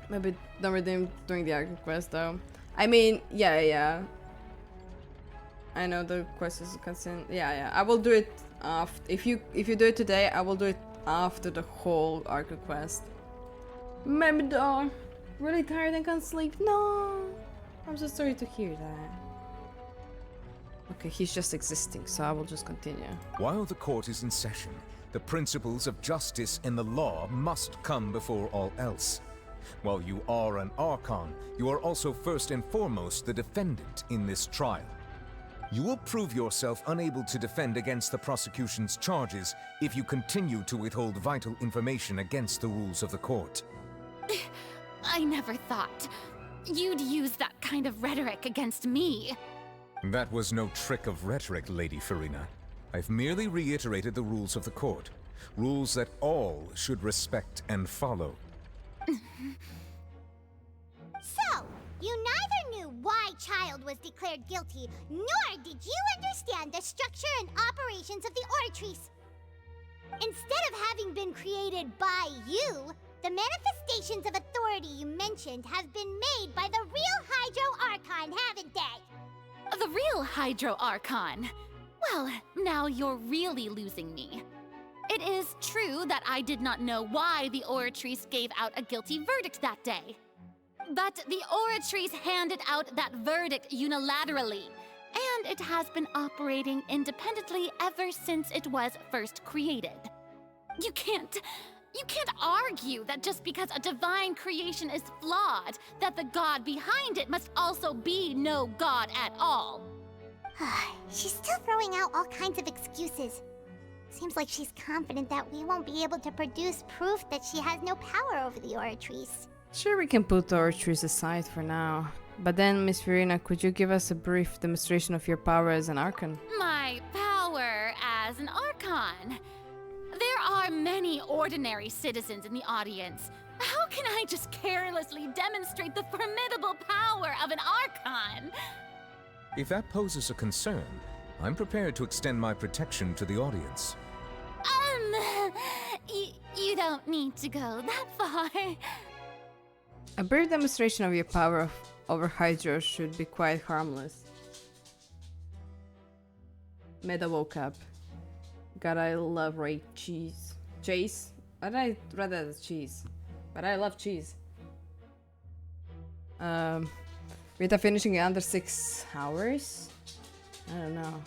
S1: Maybe don't redeem during the Archon Quest though. I mean, yeah. I know the quest is constant. Yeah. I will do it after. If you do it today, I will do it after the whole Archon Quest. Maybe though. Really tired and can't sleep. No. I'm so sorry to hear that. Okay, he's just existing, so I will just continue.
S7: While the court is in session, the principles of justice and the law must come before all else. While you are an Archon, you are also first and foremost the defendant in this trial. You will prove yourself unable to defend against the prosecution's charges if you continue to withhold vital information against the rules of the court.
S21: I never thought you'd use that kind of rhetoric against me.
S7: That was no trick of rhetoric, Lady Furina. I've merely reiterated the rules of the court. Rules that all should respect and follow.
S3: So, you neither knew why Child was declared guilty, nor did you understand the structure and operations of the Oratrice. Instead of having been created by you, the manifestations of authority you mentioned have been made by the real Hydro Archon, haven't they?
S21: The real Hydro Archon? Well, now you're really losing me. It is true that I did not know why the Oratrice gave out a guilty verdict that day. But the Oratries handed out that verdict unilaterally, and it has been operating independently ever since it was first created. You can't argue that just because a divine creation is flawed, that the god behind it must also be no god at all.
S3: She's still throwing out all kinds of excuses. Seems like she's confident that we won't be able to produce proof that she has no power over the Oratries.
S1: Sure, we can put the Oratries aside for now. But then, Miss Furina, could you give us a brief demonstration of your power as an Archon?
S21: My power as an Archon? There are many ordinary citizens in the audience. How can I just carelessly demonstrate the formidable power of an Archon?
S7: If that poses a concern, I'm prepared to extend my protection to the audience.
S21: You don't need to go that far.
S1: A brief demonstration of your power over Hydro should be quite harmless. Meda woke up. God, I love cheese. Chase? I'd rather cheese. But I love cheese. Rita finishing it under 6 hours? I don't know.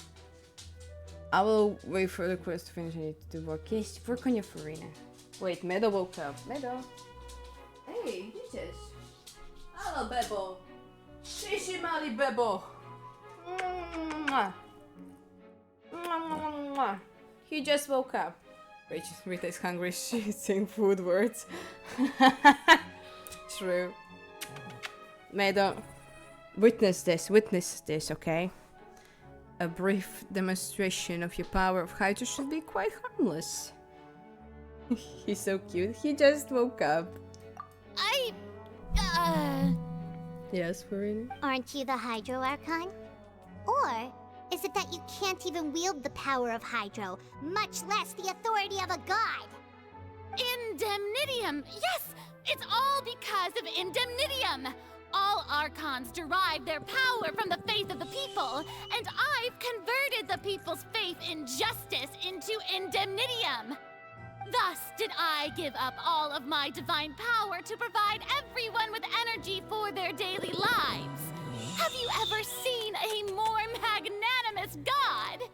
S1: I will wait for the quest to finish. I need to do work. Yes, work on your Furina. Wait, Meadow woke up. Meadow? Hey, bitches. Hello, Bebo. Shishi Mali Bebo. Mwah. Mwah, mwah. He just woke up. Rita is hungry. She's saying food words. True. Meadow, witness this, okay? A brief demonstration of your power of Hydro should be quite harmless. He's so cute. He just woke up. Yes, Furina?
S3: Aren't you the Hydro Archon? Or is it that you can't even wield the power of Hydro, much less the authority of a god?
S21: Indemnitium! Yes! It's all because of Indemnitium! All Archons derive their power from the faith of the people, and I've converted the people's faith in justice into Indemnitium! Thus did I give up all of my divine power to provide everyone with energy for their daily lives. Have you ever seen a more magnanimous god?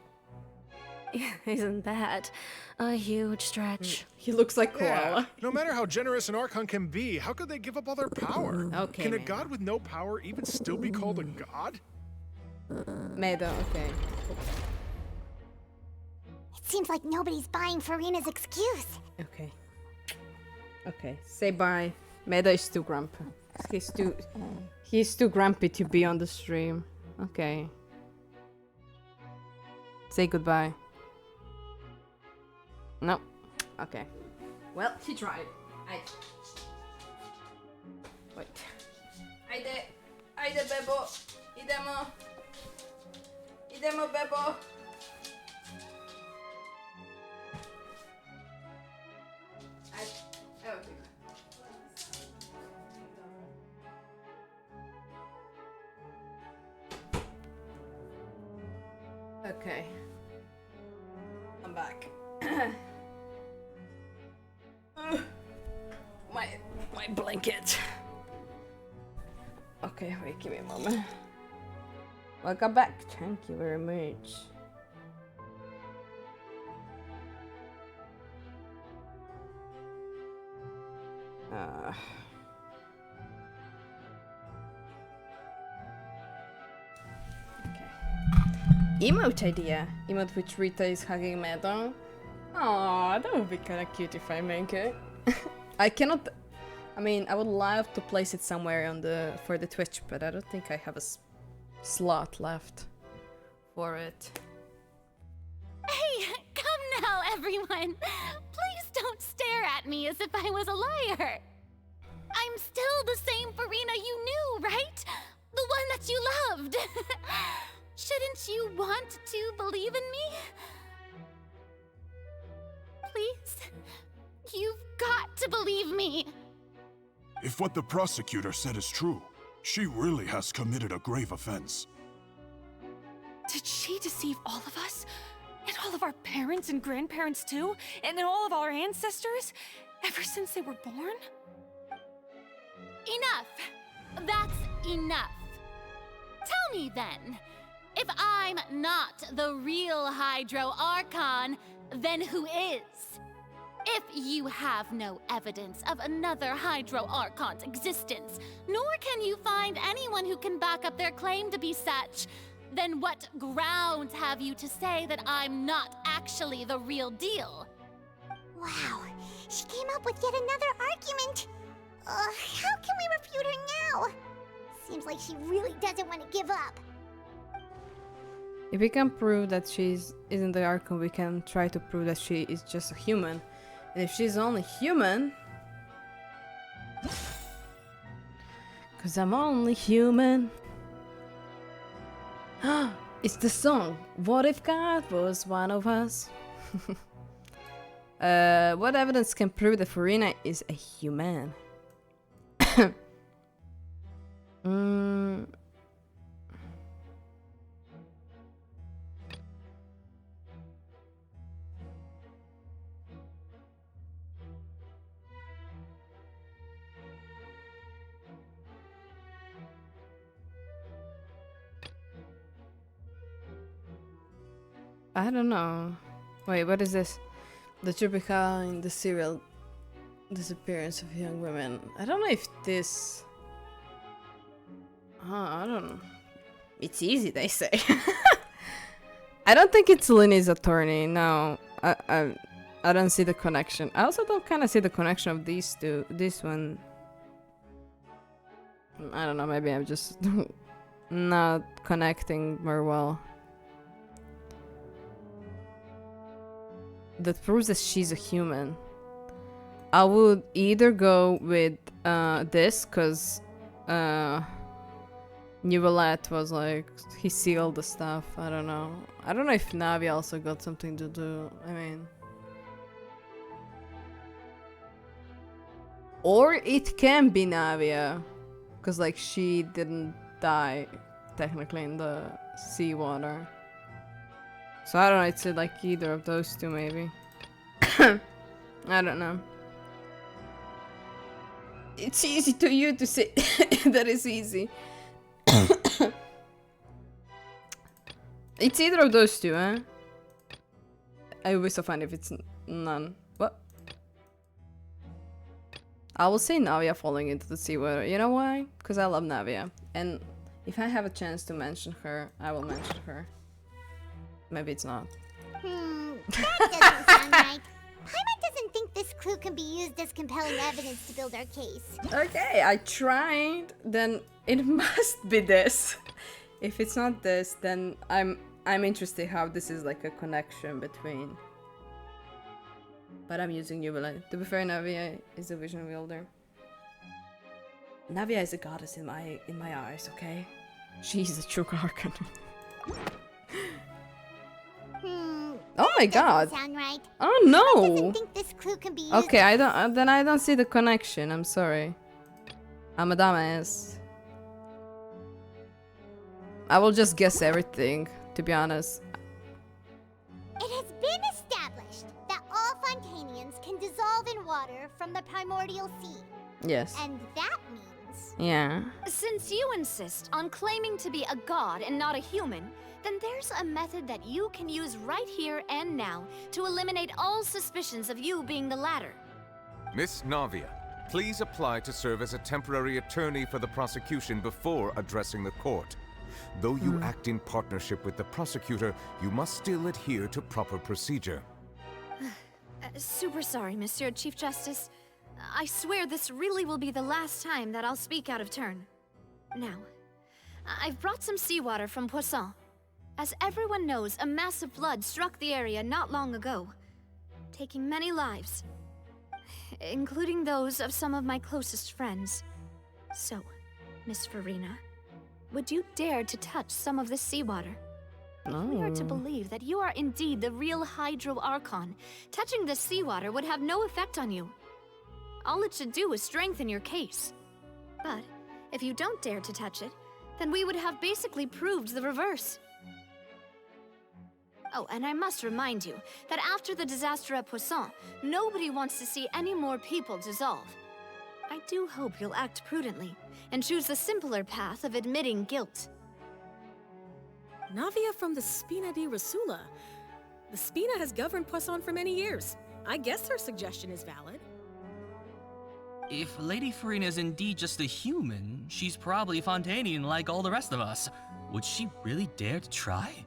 S16: Isn't that a huge stretch?
S1: He looks like Koala.
S17: Yeah. No matter how generous an Archon can be, how could they give up all their power?
S1: Okay,
S17: Can a god with no power even still be called a god?
S1: Meadow, okay.
S3: It seems like nobody's buying Furina's excuse.
S1: Okay. Okay, say bye. Meadow is too grumpy. He's too grumpy to be on the stream. Okay. Say goodbye. No. Okay. Well, he tried. Wait. Ajde Bebo. Idemo Bebo. Okay. I'm back. My blanket. Okay, wait, give me a moment. Welcome back. Thank you very much. Emote idea. Emote which Rita is hugging Meadow. Aw, that would be kinda cute if I make it. I cannot... I mean, I would love to place it somewhere on for the Twitch, but I don't think I have a slot left for it.
S21: Hey, come now, everyone! Please don't stare at me as if I was a liar! I'm still the same Furina you knew, right? The one that you loved! Shouldn't you want to believe in me? Please? You've got to believe me!
S15: If what the prosecutor said is true, she really has committed a grave offense.
S18: Did she deceive all of us? And all of our parents and grandparents too? And then all of our ancestors? Ever since they were born?
S21: Enough! That's enough. Tell me then, if I'm not the real Hydro Archon, then who is? If you have no evidence of another Hydro Archon's existence, nor can you find anyone who can back up their claim to be such, then what grounds have you to say that I'm not actually the real deal?
S3: Wow, she came up with yet another argument. How can we refute her now? Seems like she really doesn't want to give up.
S1: If we can prove that isn't the Archon, we can try to prove that she is just a human. And if she's only human... Cause I'm only human. It's the song. What if God was one of us? What evidence can prove that Furina is a human? I don't know. Wait, what is this? The truth behind the serial disappearance of young women. I don't know if this... I don't know. It's easy, they say. I don't think it's Linny's attorney. No, I don't see the connection. I also don't kind of see the connection of these two. This one... I don't know, maybe I'm just not connecting very well. That proves that she's a human. I would either go with this, because Neuvillette was like, he sealed the stuff. I don't know. I don't know if Navi also got something to do. I mean... Or it can be Navia. Because like she didn't die technically in the seawater. So I don't know, it's like either of those two maybe. I don't know. It's easy to you to say that is easy. It's either of those two, eh? I would be so fun if it's none. What? I will say Navia falling into the seawater. You know why? Because I love Navia. And if I have a chance to mention her, I will mention her. Maybe it's not.
S3: That doesn't sound right. Paimon doesn't think this clue can be used as compelling evidence to build our case.
S1: Okay, I tried. Then it must be this. If it's not this, then I'm interested how this is like a connection between. But I'm using Neuvillette. To be fair, Navia is a vision wielder. Navia is a goddess in my eyes, okay? She's a true Archon. Oh my god.
S3: Sound right.
S1: Oh no.
S3: Doesn't think this clue can be used.
S1: Okay, I don't see the connection. I'm sorry. I'm a dumbass. I will just guess everything, to be honest.
S3: It has been established that all Fontainians can dissolve in water from the primordial sea.
S1: Yes.
S3: And that means...
S1: Yeah.
S6: Since you insist on claiming to be a god and not a human, then there's a method that you can use right here and now to eliminate all suspicions of you being the latter.
S7: Miss Navia, please apply to serve as a temporary attorney for the prosecution before addressing the court. Though you act in partnership with the prosecutor, you must still adhere to proper procedure.
S6: Super sorry, Monsieur Chief Justice. I swear this really will be the last time that I'll speak out of turn. Now, I've brought some seawater from Poisson. As everyone knows, a massive flood struck the area not long ago, taking many lives, including those of some of my closest friends. So, Miss Furina, would you dare to touch some of this seawater? If we are to believe that you are indeed the real Hydro Archon, touching this seawater would have no effect on you. All it should do is strengthen your case. But if you don't dare to touch it, then we would have basically proved the reverse. Oh, and I must remind you that after the disaster at Poisson, nobody wants to see any more people dissolve. I do hope you'll act prudently and choose the simpler path of admitting guilt.
S16: Navia from the Spina di Rosula. The Spina has governed Poisson for many years. I guess her suggestion is valid.
S9: If Lady Furina is indeed just a human, she's probably Fontainian like all the rest of us. Would she really dare to try?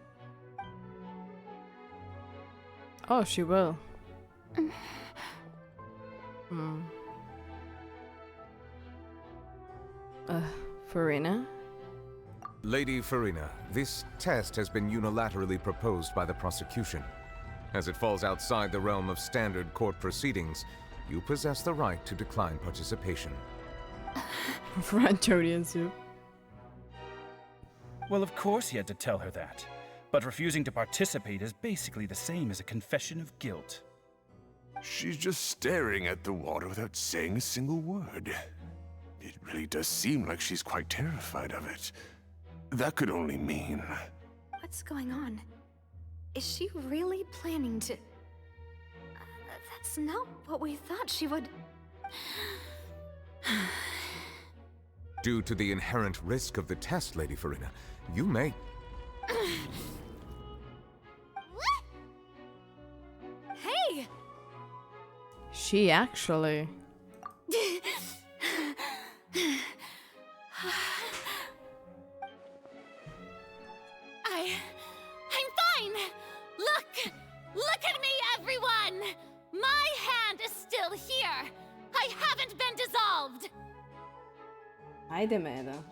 S1: Oh, she will. Furina?
S7: Lady Furina, this test has been unilaterally proposed by the prosecution. As it falls outside the realm of standard court proceedings, you possess the right to decline participation.
S1: Ranchodian soup.
S19: Well, of course he had to tell her that. But refusing to participate is basically the same as a confession of guilt.
S15: She's just staring at the water without saying a single word. It really does seem like she's quite terrified of it. That could only mean...
S6: What's going on? Is she really planning to... That's not what we thought she would...
S7: Due to the inherent risk of the test, Lady Furina, you may...
S6: Hey!
S1: She actually...
S21: I'm fine! Look at me, everyone! My hand is still here! I haven't been dissolved!
S1: Ajde, Meda.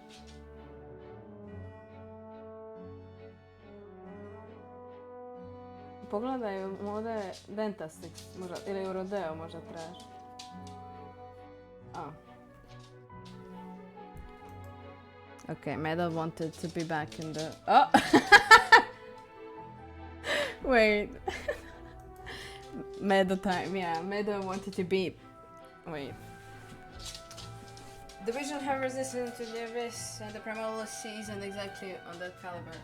S1: Pogledaj, ovdje Dentastix, možda, ili Rodeo možda traži. Okay, Meda wanted to be back in the... Oh! Wait. Meda time, yeah. Meda wanted to be... Wait. The vision have resistance to the abyss, and the primal seas and exactly on that caliber.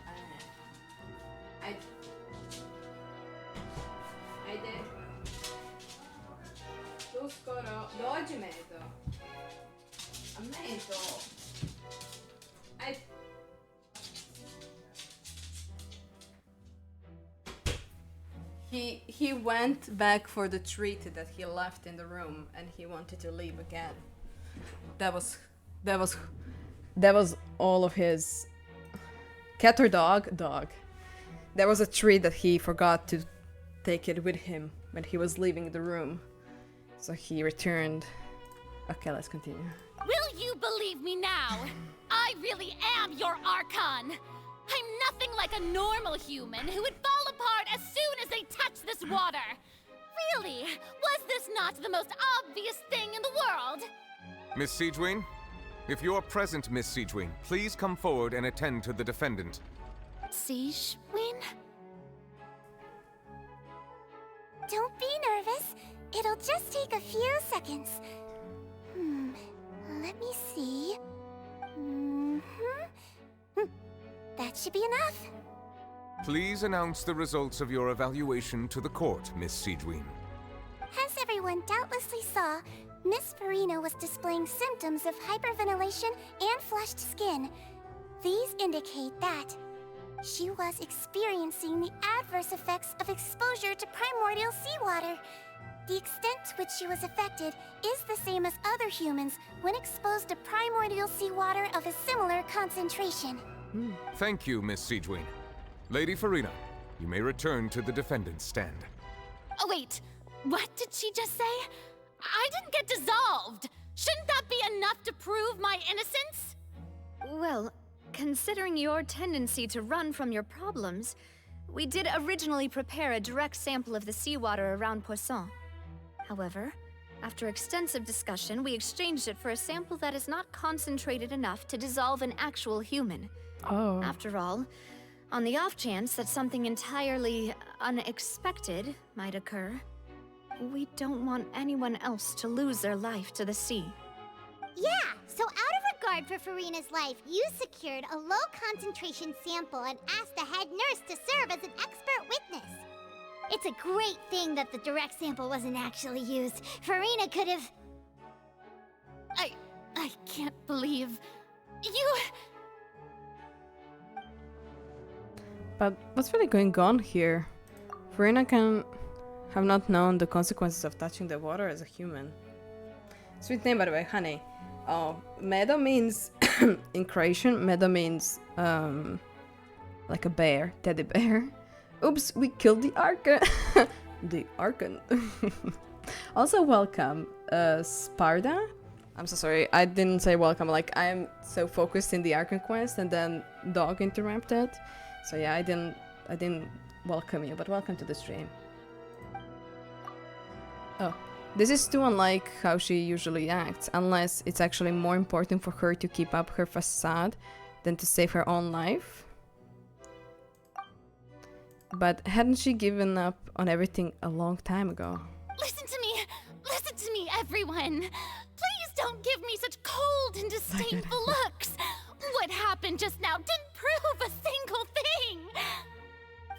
S1: Ajde. Tu skoro. Dođi, Medo. A Medo. Ajde. He went back for the treat that he left in the room, and he wanted to leave again. That was all of his... Cat or dog? Dog. There was a treat that he forgot to take it with him when he was leaving the room. So he returned. Okay, let's continue.
S21: Will you believe me now? I really am your Archon! I'm nothing like a normal human who would fall apart as soon as they touch this water! Really? Was this not the most obvious thing in the world?
S7: Miss Siegewin? If you're present, Miss Siegewin, please come forward and attend to the defendant.
S21: Siegewin?
S3: Don't be nervous. It'll just take a few seconds. Let me see. That should be enough.
S7: Please announce the results of your evaluation to the court, Miss Siegewin.
S3: As everyone doubtlessly saw, Miss Furina was displaying symptoms of hyperventilation and flushed skin. These indicate that she was experiencing the adverse effects of exposure to primordial seawater. The extent to which she was affected is the same as other humans when exposed to primordial seawater of a similar concentration.
S7: Thank you, Miss Siegewin. Lady Furina, you may return to the defendant's stand.
S21: Oh wait, what did she just say? I didn't get dissolved! Shouldn't that be enough to prove my innocence?
S6: Well, considering your tendency to run from your problems, we did originally prepare a direct sample of the seawater around Poisson. However, after extensive discussion, we exchanged it for a sample that is not concentrated enough to dissolve an actual human.
S1: Oh.
S6: After all, on the off chance that something entirely unexpected might occur, we don't want anyone else to lose their life to the sea.
S3: Yeah, so out of regard for Furina's life, you secured a low-concentration sample and asked the head nurse to serve as an expert witness. It's a great thing that the direct sample wasn't actually used. Furina could have...
S10: I can't believe... you...
S1: But what's really going on here? Furina can have not known the consequences of touching the water as a human. Sweet name, by the way, Honey. Oh, Meadow means, in Croatian, Meadow means, like a bear, teddy bear. Oops, we killed the Archon. The Archon. Also, welcome, Sparda. I'm so sorry, I didn't say welcome. Like, I'm so focused in the Archon Quest, and then dog interrupted. So yeah, I didn't welcome you, but welcome to the stream. Oh, this is too unlike how she usually acts, unless it's actually more important for her to keep up her facade than to save her own life. But hadn't she given up on everything a long time ago?
S10: Listen to me, everyone! Please don't give me such cold and disdainful looks! What happened just now didn't prove a single thing!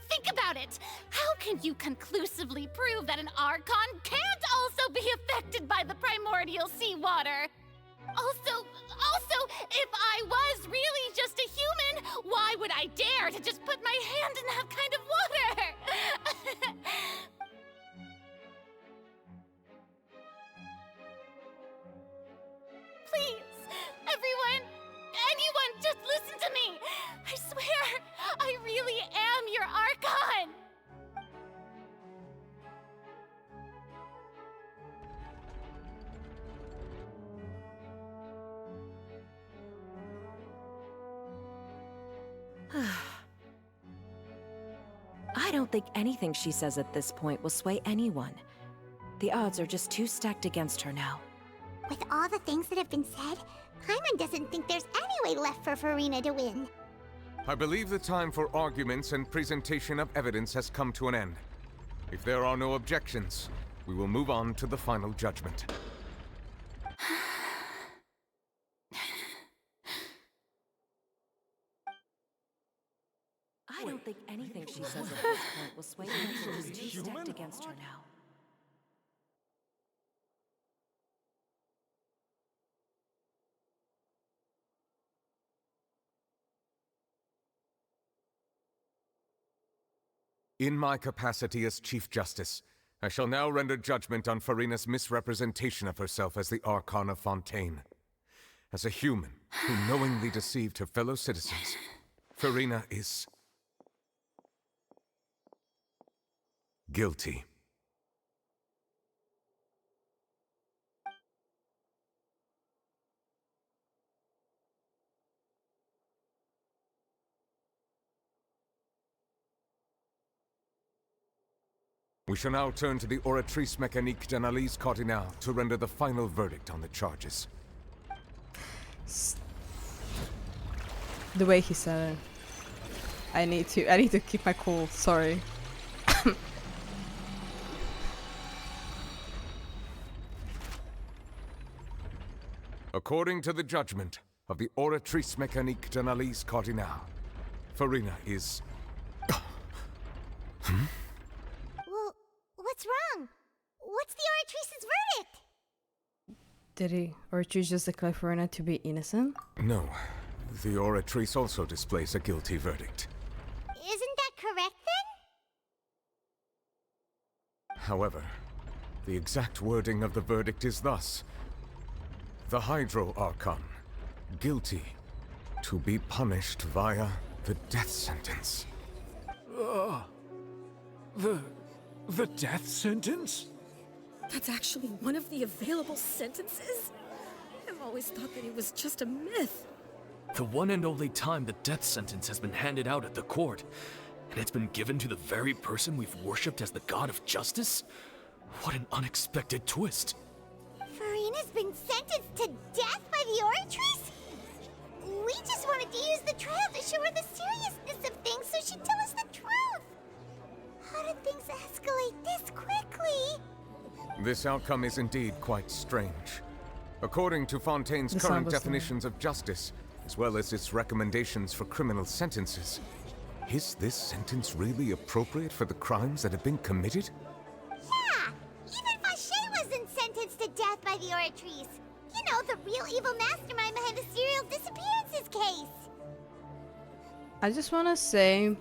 S10: Think about it! How can you conclusively prove that an Archon can't also be affected by the primordial seawater? Also, if I was really just a human, why would I dare to just put my hand in that kind of water? Please, everyone, anyone, just listen to me! I swear, I really am your Archon!
S2: I don't think anything she says at this point will sway anyone. The odds are just too stacked against her now.
S3: With all the things that have been said, Paimon doesn't think there's any way left for Furina to win.
S7: I believe the time for arguments and presentation of evidence has come to an end. If there are no objections, we will move on to the final judgment.
S2: I don't think anything she says at this point will sway anyone. She's too stacked against her now.
S7: In my capacity as Chief Justice, I shall now render judgment on Furina's misrepresentation of herself as the Archon of Fontaine. As a human who knowingly deceived her fellow citizens, Furina is... guilty. We shall now turn to the Oratrice Mécanique d'Analyse Cardinale to render the final verdict on the charges.
S1: The way he said it. I need to keep my cool, sorry.
S7: According to the judgment of the Oratrice Mécanique d'Analyse Cardinale, Furina is...
S3: Well, what's wrong? What's the Oratrice's verdict?
S1: Did he or choose just declare Furina to be innocent?
S7: No. The Oratrice also displays a guilty verdict.
S3: Isn't that correct then?
S7: However, the exact wording of the verdict is thus. The Hydro Archon, guilty, to be punished via the death sentence.
S12: The death sentence?
S16: That's actually one of the available sentences? I've always thought that it was just a myth.
S14: The one and only time the death sentence has been handed out at the court, and it's been given to the very person we've worshipped as the god of justice? What an unexpected twist.
S3: Furina's been sentenced to death by the Oratrice? We just wanted to use the trial to show her the seriousness of things so she'd tell us the truth. How did things escalate this quickly?
S7: This outcome is indeed quite strange. According to Fontaine's
S1: This
S7: current
S1: was
S7: definitions of justice, as well as its recommendations for criminal sentences, is this sentence really appropriate for the crimes that have been committed?
S3: Yeah! Even Fauché wasn't sentenced to death by the Oratrice. You know the real evil mastermind behind the serial disappearances case.
S1: I just want to say,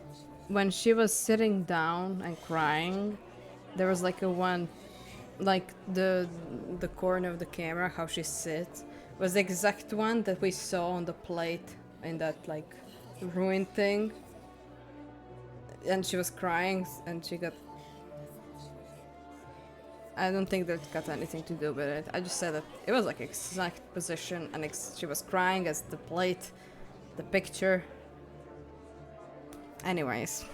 S1: when she was sitting down and crying, there was like the corner of the camera, how she sits, was the exact one that we saw on the plate in that like ruin thing. And she was crying, and she got... I don't think that got anything to do with it. I just said that it was like exact position, and she was crying as the plate, the picture. Anyways,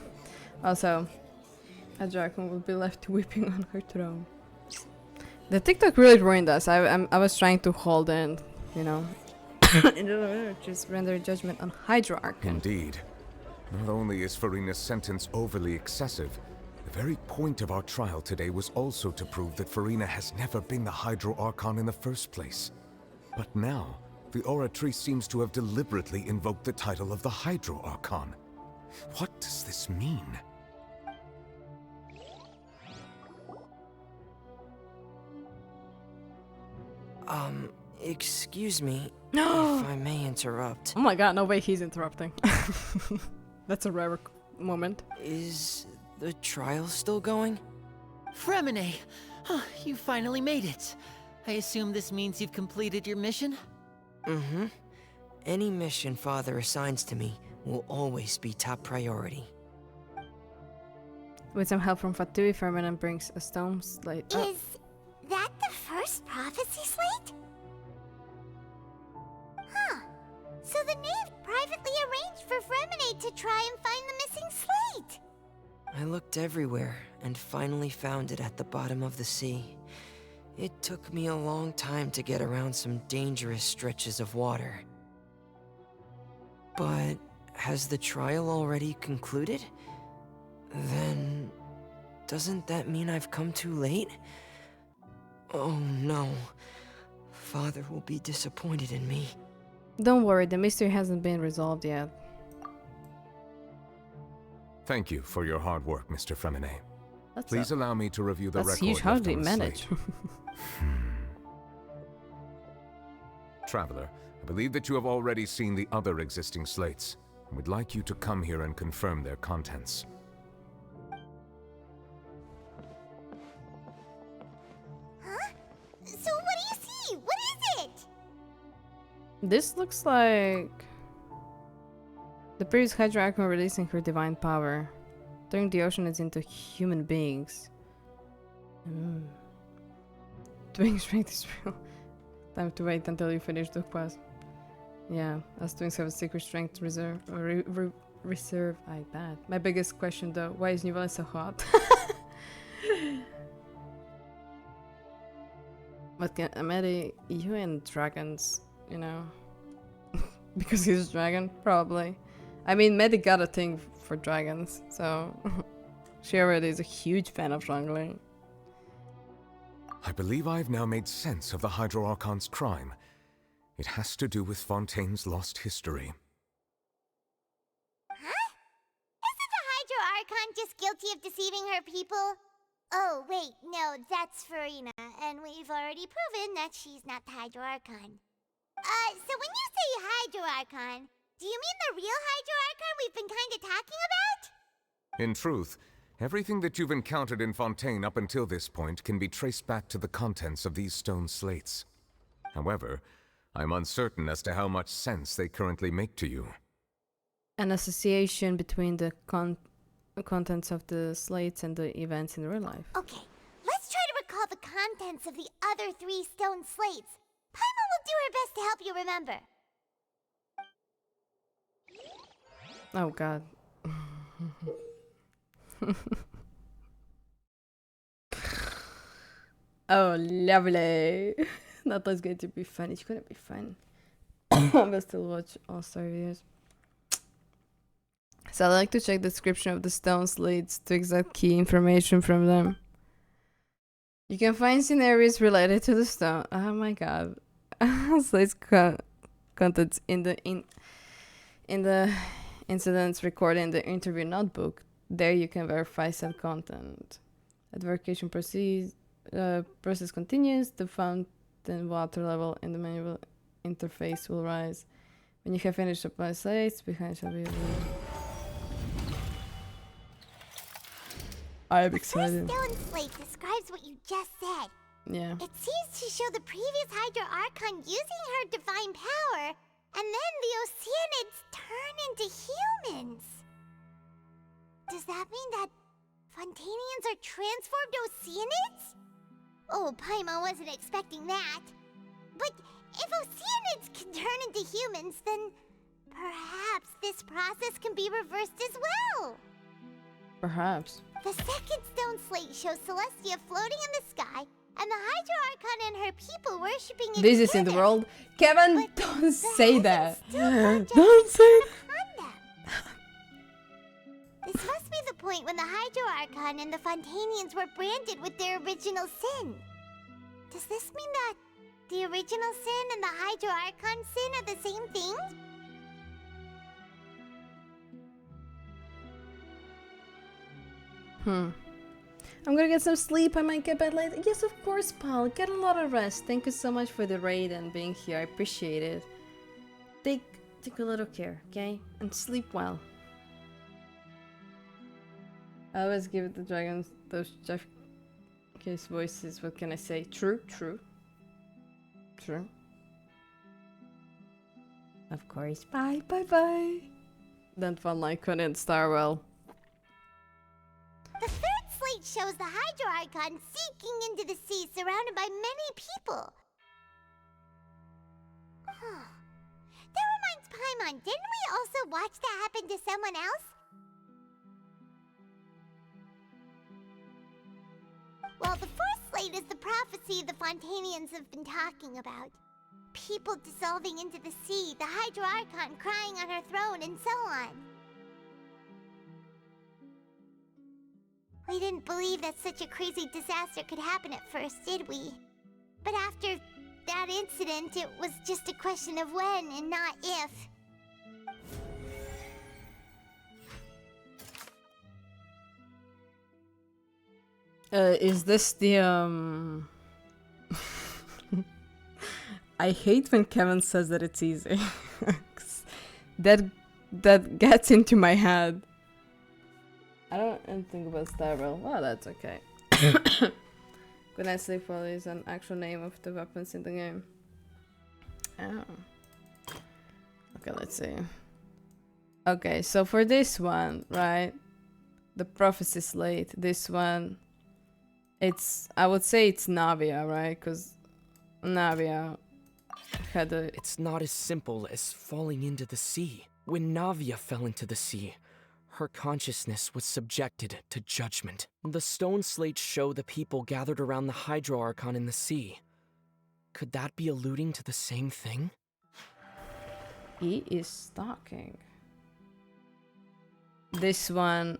S1: also, a dragon will be left weeping on her throne. The TikTok really ruined us. I was trying to hold in, you know, just render judgment on Hydra.
S7: Indeed. Not only is Furina's sentence overly excessive, the very point of our trial today was also to prove that Furina has never been the Hydro Archon in the first place. But now, the Oratory seems to have deliberately invoked the title of the Hydro Archon. What does this mean?
S5: Excuse me,
S1: No.
S5: if I may interrupt.
S1: Oh my god, no way he's interrupting. That's a rare moment.
S5: Is the trial still going?
S20: Fremine! You finally made it. I assume this means you've completed your mission?
S5: Mm-hmm. Any mission Father assigns to me will always be top priority.
S1: With some help from Fatui, Furina brings a stone slate.
S3: Is that the first prophecy slate? Huh. So the knave privately arranged for Fremine to try and find the missing slate.
S5: I looked everywhere and finally found it at the bottom of the sea. It took me a long time to get around some dangerous stretches of water. But has the trial already concluded? Then doesn't that mean I've come too late? Oh no. Father will be disappointed in me.
S1: Don't worry, the mystery hasn't been resolved yet.
S7: Thank you for your hard work, Mr. Fremine.
S1: That's
S7: Please allow me to review the record
S1: huge. How
S7: left
S1: did he
S7: on the
S1: manage?
S7: slate. Traveler, I believe that you have already seen the other existing slates, and would like you to come here and confirm their contents.
S3: Huh? So what do you see? What is it?
S1: This looks like the previous Hydra Archon releasing her divine power, turning the oceans into human beings. Doing strength is real. Time to wait until you finish the quest. Yeah, us twins have a secret strength reserve. Reserve, I bet. My biggest question though, why is Neuvillette so hot? But Amedi, you and dragons, you know. Because he's a dragon, probably. I mean, Medi got a thing for dragons, so she already is a huge fan of jungling.
S7: I believe I've now made sense of the Hydro Archon's crime. It has to do with Fontaine's lost history.
S3: Huh? Isn't the Hydro Archon just guilty of deceiving her people? Oh, wait, no, that's Furina, and we've already proven that she's not the Hydro Archon. So when you say Hydro Archon, do you mean the real Hydro Archon we've been kinda talking about?
S7: In truth, everything that you've encountered in Fontaine up until this point can be traced back to the contents of these stone slates. However, I'm uncertain as to how much sense they currently make to you.
S1: An association between the contents of the slates and the events in real life.
S3: Okay, let's try to recall the contents of the other 3 stone slates. Paimon will do her best to help you remember.
S1: Oh god. Oh, lovely. That was going to be fun. It's gonna be fun. I'll still watch all Star videos. So I like to check the description of the stone slates to exact key information from them. You can find scenarios related to the stone. Oh my god. Slates contents in the incidents recorded in the interview notebook. There you can verify said content. The verification process continues. The then water level in the manual interface will rise. When you have finished applying slates, behind shall be a I am excited.
S3: The first stone slate describes what you just said.
S1: Yeah.
S3: It seems to show the previous Hydro Archon using her divine power, and then the Oceanids turn into humans. Does that mean that Fontainians are transformed Oceanids? Oh, Paimon wasn't expecting that. But if Oceanids can turn into humans, then perhaps this process can be reversed as well.
S1: Perhaps.
S3: The second stone slate shows Celestia floating in the sky, and the Hydro Archon and her people worshipping it.
S1: This is in the world. Kevin, don't say that.
S3: Don't say that. This must be the point when the Hydro Archon and the Fontainians were branded with their original sin. Does this mean that the original sin and the Hydro Archon sin are the same thing?
S1: I'm gonna get some sleep. I might get bed late. Yes, of course, Paul. Get a lot of rest. Thank you so much for the raid and being here. I appreciate it. Take a little care, okay? And sleep well. I always give the dragons those Jeff Case voices. What can I say? True. Of course. Bye. Don't fall like on it, Starwell.
S3: The third slate shows the Hydro Archon sinking into the sea surrounded by many people. That reminds Paimon, didn't we also watch that happen to someone else? Well, the fourth slate is the prophecy the Fontainians have been talking about. People dissolving into the sea, the Hydro Archon crying on her throne, and so on. We didn't believe that such a crazy disaster could happen at first, did we? But after that incident, it was just a question of when and not if.
S1: Is this the I hate when Kevin says that it's easy. that gets into my head. I don't think about Starwell. Well, that's okay. Good night, sleep well is an actual name of the weapons in the game. Oh. Okay, let's see. Okay, so for this one, right? The prophecy slate, this one, I would say it's Navia, right? Because Navia had a...
S11: It's not as simple as falling into the sea. When Navia fell into the sea, her consciousness was subjected to judgment. The stone slates show the people gathered around the Hydro Archon in the sea. Could that be alluding to the same thing?
S1: He is stalking. This one,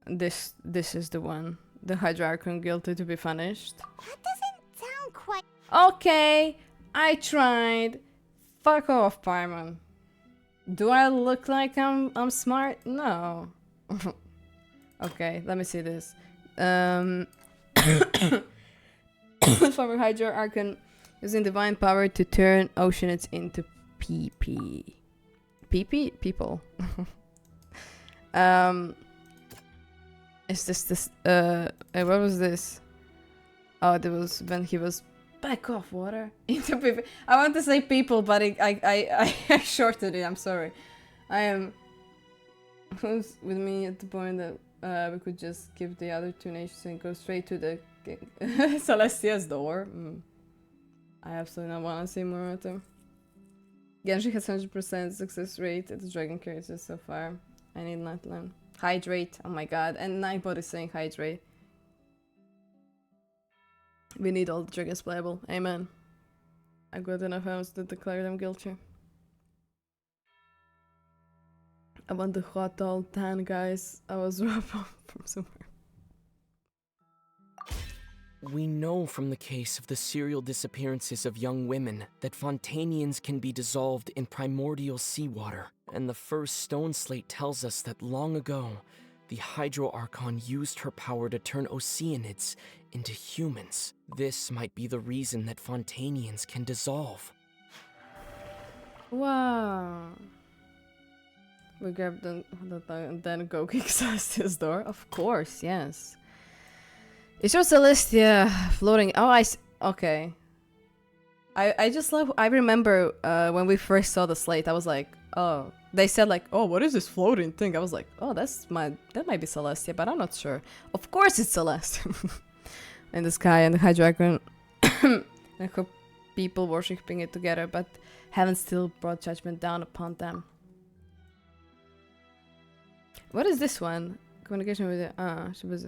S1: this is the one. The Hydro Archon guilty to be punished.
S3: That doesn't sound quite...
S1: Okay, I tried. Fuck off, Paimon. Do I look like I'm smart? No. Okay, let me see this. Former Hydro Archon using divine power to turn Oceanids into PP. PP? People. Is this what was this? Oh, there was when he was back off water into people. I want to say people, but I shorted it. I'm sorry. I am. Who's with me at the point that we could just give the other two nations and go straight to the Celestia's door. I absolutely not want to see more of them. Genshin has 100% success rate at the dragon characters so far. I need Nightland. Hydrate. Oh my god. And Nightbot is saying hydrate. We need all the dragons playable. Amen. I got enough hours to declare them guilty. I want the hot all tan, guys. I was robbed from somewhere.
S11: We know from the case of the serial disappearances of young women that Fontainians can be dissolved in primordial seawater. And the first stone slate tells us that long ago, The Hydro Archon used her power to turn Oceanids into humans. This might be the reason that Fontainians can dissolve.
S1: Wow. We grab the then go kick Celestia's door? Of course, yes. Is your Celestia floating? Oh, okay. I just love. I remember when we first saw the slate, I was like, oh. They said like, oh, what is this floating thing? I was like, oh, that might be Celestia, but I'm not sure. Of course it's Celestia. In the sky and the High Dragon. I hope people worshipping it together, but heaven still brought judgment down upon them. What is this one? Communication with the she was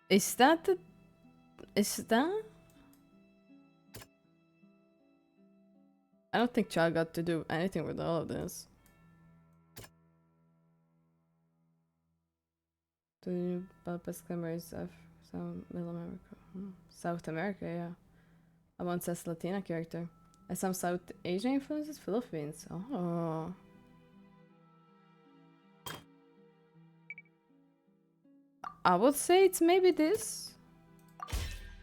S1: Is that the I don't think Child got to do anything with all of this. The best cameras of Middle America. South America, yeah. One says Latina character. And some South Asian influences, Philippines. Oh. I would say it's maybe this.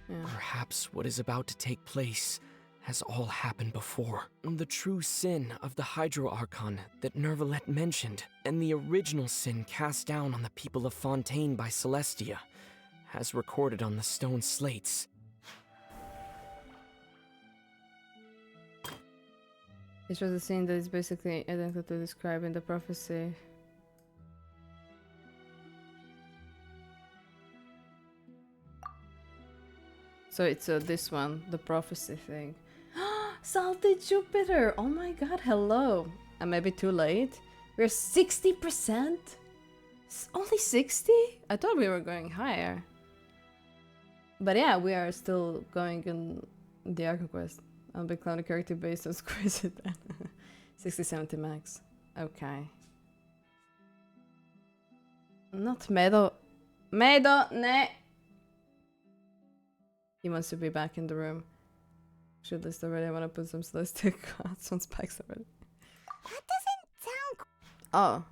S1: Yeah.
S11: Perhaps what is about to take place has all happened before. The true sin of the Hydro Archon that Neuvillette mentioned, and the original sin cast down on the people of Fontaine by Celestia, as recorded on the stone slates.
S1: It was a scene that is basically identical to described in the prophecy. So it's this one, the prophecy thing. Salty Jupiter! Oh my god, hello! I may be too late. We're 60%? Only 60? I thought we were going higher. But yeah, we are still going in the Archon Quest. I'll be clown character based on crazy then. 60-70 max. Okay. Not Meadow. Meadow, ne! He wants to be back in the room. Should list already. I want to put some Celestia cards on spikes already.
S3: That doesn't sound.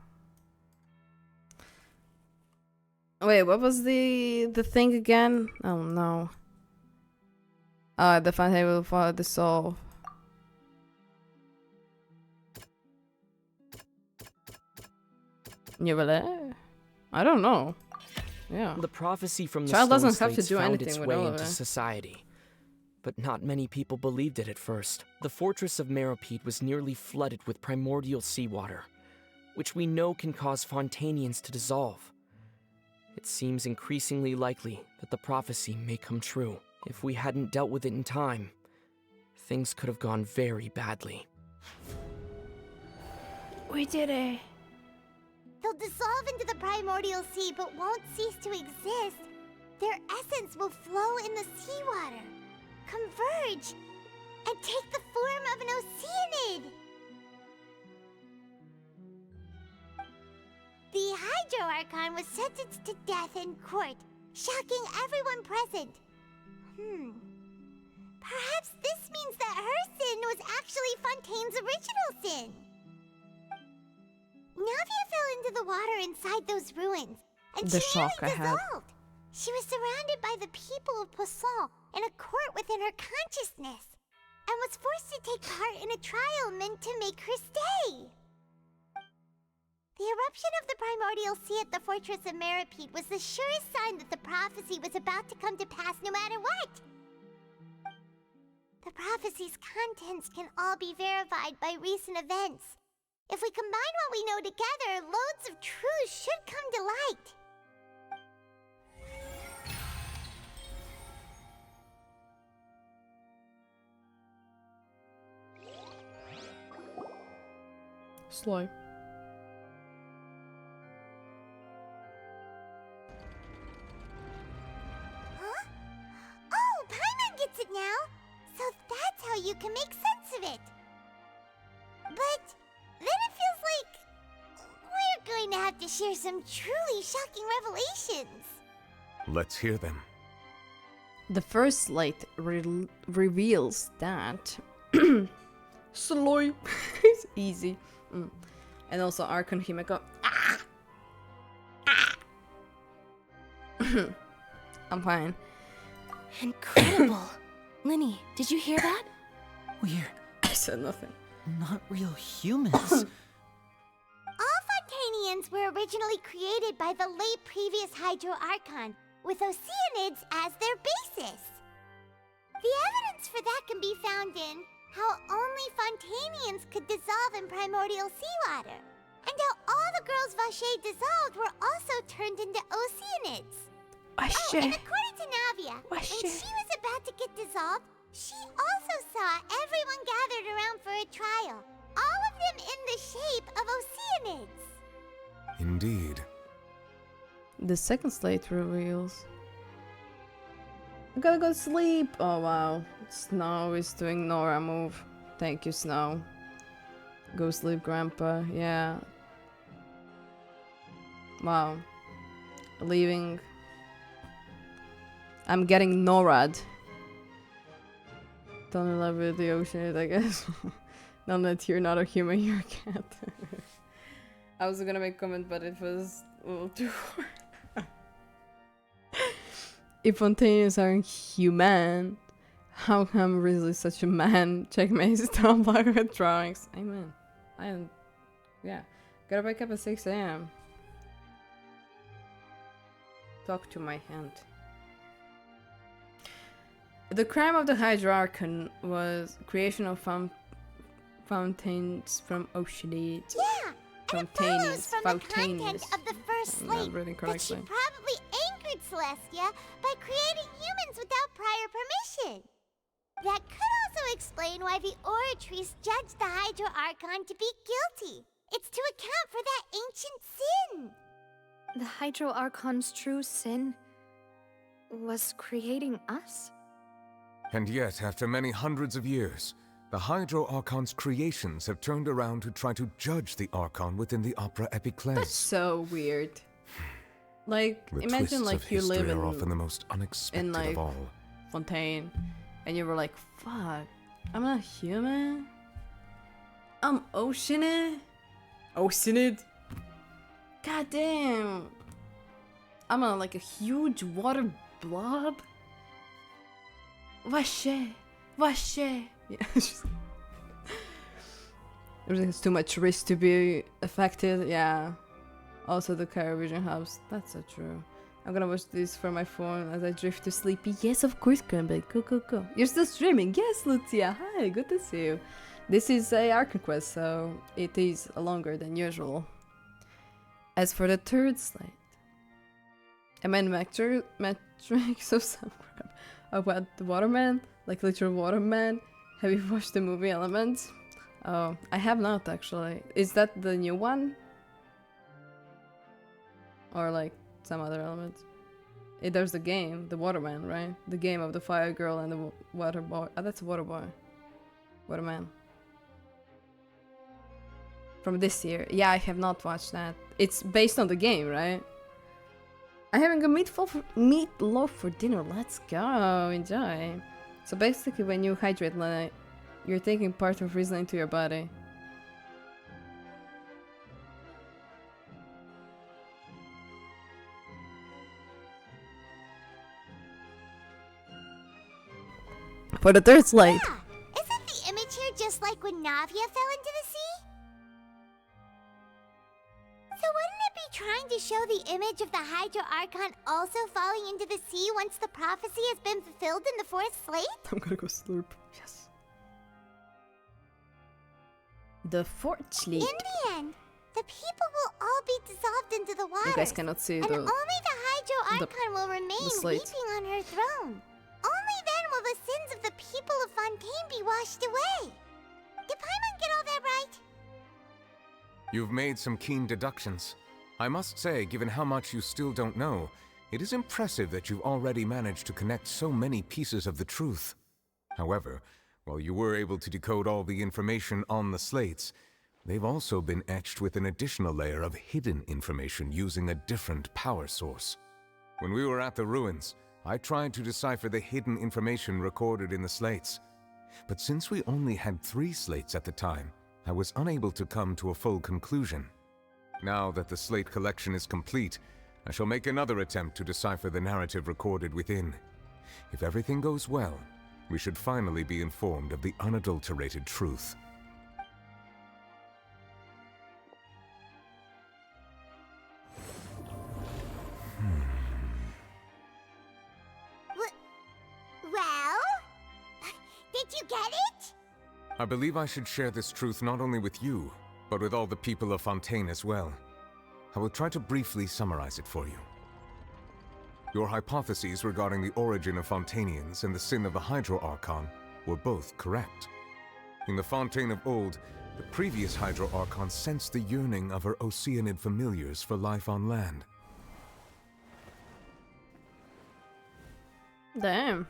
S1: Oh. Wait, what was the thing again? Oh no. The Fontaine will follow the soul. Neuvillette? I don't know. Yeah.
S11: The prophecy from the
S1: Child doesn't have to
S11: slates
S1: do
S11: found
S1: anything
S11: its
S1: with
S11: way
S1: all of
S11: into
S1: it.
S11: society. But not many people believed it at first. The fortress of Meropide was nearly flooded with primordial seawater, which we know can cause Fontainians to dissolve. It seems increasingly likely that the prophecy may come true. If we hadn't dealt with it in time, things could have gone very badly.
S1: We did it.
S3: They'll dissolve into the primordial sea but won't cease to exist. Their essence will flow in the seawater, converge, and take the form of an Oceanid. The Hydro Archon was sentenced to death in court, shocking everyone present. Perhaps this means that her sin was actually Fontaine's original sin. Navia fell into the water inside those ruins, and
S1: The
S3: she
S1: shock
S3: nearly
S1: I had.
S3: dissolved. She was surrounded by the people of Poisson in a court within her consciousness, and was forced to take part in a trial meant to make her stay. The eruption of the primordial sea at the fortress of Meropide was the surest sign that the prophecy was about to come to pass no matter what. The prophecy's contents can all be verified by recent events. If we combine what we know together, loads of truths should come to light.
S1: Slow.
S3: Huh? Oh, Paimon gets it now! So that's how you can make sense of it! But then it feels like we're going to have to share some truly shocking revelations.
S7: Let's hear them.
S1: The first slate reveals that Sloy. It's easy. And also Archon Himeko. I'm fine.
S2: Incredible. Linny, did you hear that?
S20: We're
S1: I said nothing.
S20: not real humans.
S3: All Fontainians were originally created by the late previous Hydro Archon, with Oceanids as their basis. The evidence for that can be found in how only Fontainians could dissolve in primordial seawater, and how all the girls Vache dissolved were also turned into Oceanids. Oh, and according to Navia, when she was about to get dissolved, she also saw everyone gathered around for a trial, all of them in the shape of Oceanids.
S7: Indeed.
S1: The second slate reveals. I gotta go to sleep. Oh wow. Snow is doing Nora move. Thank you, Snow. Go sleep, Grandpa. Yeah. Wow. Leaving. I'm getting NORAD. Don't in love with the ocean, I guess. Now that you're not a human, you're a cat. I was gonna make a comment, but it was a little too hard. If Fontainians aren't human, how come Wriothesley is such a man? Checkmate is down black with drawings. Amen. Yeah. Gotta wake up at 6 AM. Talk to my hand. The crime of the Hydro Archon was creation of fountains from Oceanids.
S3: Yeah, and it follows from the content of the first slate that she
S1: correctly.
S3: probably angered Celestia by creating humans without prior permission. That could also explain why the Oratries judged the Hydro Archon to be guilty. It's to account for that ancient sin.
S6: The Hydro Archon's true sin was creating us?
S7: And yet, after many hundreds of years, the Hydro Archon's creations have turned around to try to judge the Archon within the Opera Epiclese.
S1: That's so weird. Like,
S7: The
S1: imagine
S7: twists
S1: like
S7: of
S1: you live
S7: history
S1: in,
S7: are often the most unexpected
S1: like
S7: of all.
S1: Fontaine, and you were like, fuck, I'm not human? I'm Oceanid? Oceanid? God damn. I'm like a huge water blob? Vache. Yeah, there's too much risk to be affected. Yeah. Also the Caribbean hubs. That's so true. I'm gonna watch this from my phone as I drift to sleepy. Yes, of course, Grandpa. Go. You're still streaming. Yes, Lucia. Hi, good to see you. This is a Archon Quest, so it is longer than usual. As for the third slate, I meant metrics of some crap about the Waterman, like literal Waterman. Have you watched the movie Elements? Oh, I have not actually. Is that the new one? Or like some other Elements? There's the game, the Waterman, right? The game of the fire girl and the water boy. Oh, that's a water boy. Waterman. From this year. Yeah, I have not watched that. It's based on the game, right? I'm having a meatloaf for dinner. Let's go. Enjoy. So basically, when you hydrate, like, you're taking part of Riesling into your body. For the third slate.
S3: Yeah. Isn't the image here just like when Navia fell into the sea? So wouldn't it be trying to show the image of the Hydro Archon also falling into the sea once the prophecy has been fulfilled in the fourth slate?
S1: I'm gonna go slurp. Yes. The fourth slate.
S3: In the end, the people will all be dissolved into the water.
S1: You guys cannot see
S3: and
S1: the...
S3: only the Hydro Archon will remain weeping on her throne. Only then will the sins of the people of Fontaine be washed away. Did Paimon get all that right?
S7: You've made some keen deductions. I must say, given how much you still don't know, it is impressive that you've already managed to connect so many pieces of the truth. However, while you were able to decode all the information on the slates, they've also been etched with an additional layer of hidden information using a different power source. When we were at the ruins, I tried to decipher the hidden information recorded in the slates. But since we only had 3 slates at the time, I was unable to come to a full conclusion. Now that the slate collection is complete, I shall make another attempt to decipher the narrative recorded within. If everything goes well, we should finally be informed of the unadulterated truth.
S3: Well? Did you get it?
S7: I believe I should share this truth not only with you, but with all the people of Fontaine as well. I will try to briefly summarize it for you. Your hypotheses regarding the origin of Fontainians and the sin of the Hydro Archon were both correct. In the Fontaine of old, the previous Hydro Archon sensed the yearning of her Oceanid familiars for life on land.
S1: Damn.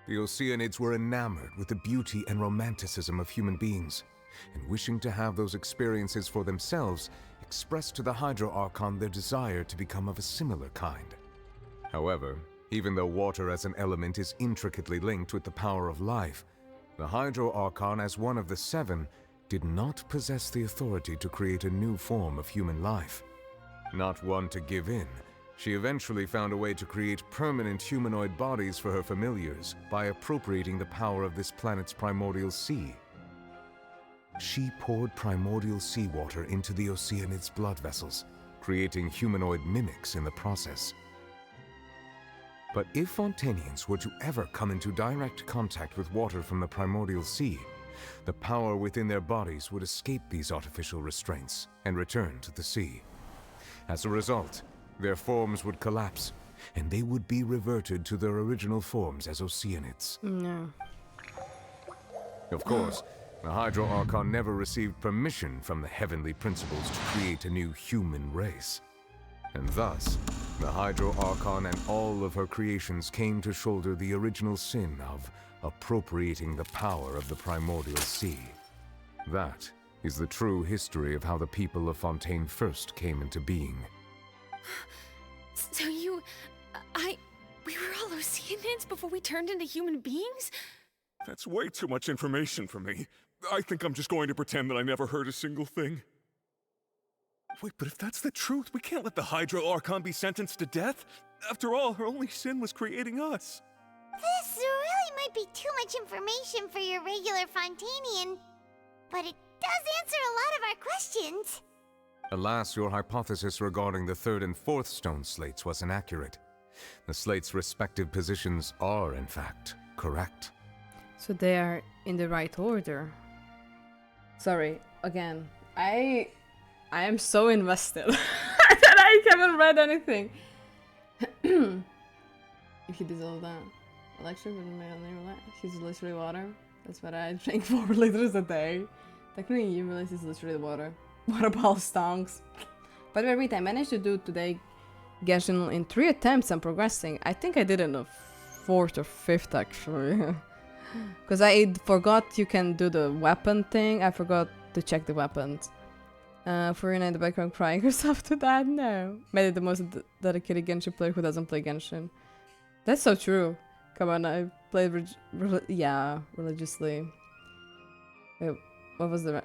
S7: The Oceanids were enamored with the beauty and romanticism of human beings, and wishing to have those experiences for themselves, expressed to the Hydro Archon their desire to become of a similar kind. However, even though water as an element is intricately linked with the power of life, the Hydro Archon, as one of the 7, did not possess the authority to create a new form of human life. Not one to give in, she eventually found a way to create permanent humanoid bodies for her familiars by appropriating the power of this planet's primordial sea. She poured primordial seawater into the Oceanids' blood vessels, creating humanoid mimics in the process. But if Fontainians were to ever come into direct contact with water from the primordial sea, the power within their bodies would escape these artificial restraints and return to the sea. As a result, their forms would collapse, and they would be reverted to their original forms as Oceanids.
S1: No.
S7: Of course, the Hydro Archon never received permission from the heavenly principles to create a new human race. And thus, the Hydro Archon and all of her creations came to shoulder the original sin of appropriating the power of the primordial sea. That is the true history of how the people of Fontaine first came into being.
S18: So we were all Oceanids before we turned into human beings?
S13: That's way too much information for me. I think I'm just going to pretend that I never heard a single thing. Wait, but if that's the truth, we can't let the Hydro Archon be sentenced to death. After all, her only sin was creating us.
S3: This really might be too much information for your regular Fontainian, but it does answer a lot of our questions.
S7: Alas, your hypothesis regarding the 3rd and 4th stone slates was inaccurate. The slates' respective positions are, in fact, correct.
S1: So they are in the right order. Sorry, again, I am so invested that I haven't read anything. If you dissolve that elixir with Neuvillette, she's literally water. That's what I drink 4 liters a day. Technically, Neuvillette is literally water. Water ball stonks. By the way, Rita, I managed to do today Genshin in 3 attempts. I'm progressing. I think I did it in the 4th or 5th actually. Because I forgot you can do the weapon thing. I forgot to check the weapons. Furina in the background crying herself to that? No. Made it the most dedicated Genshin player who doesn't play Genshin. That's so true. Come on, I played religiously. Wait, what was the...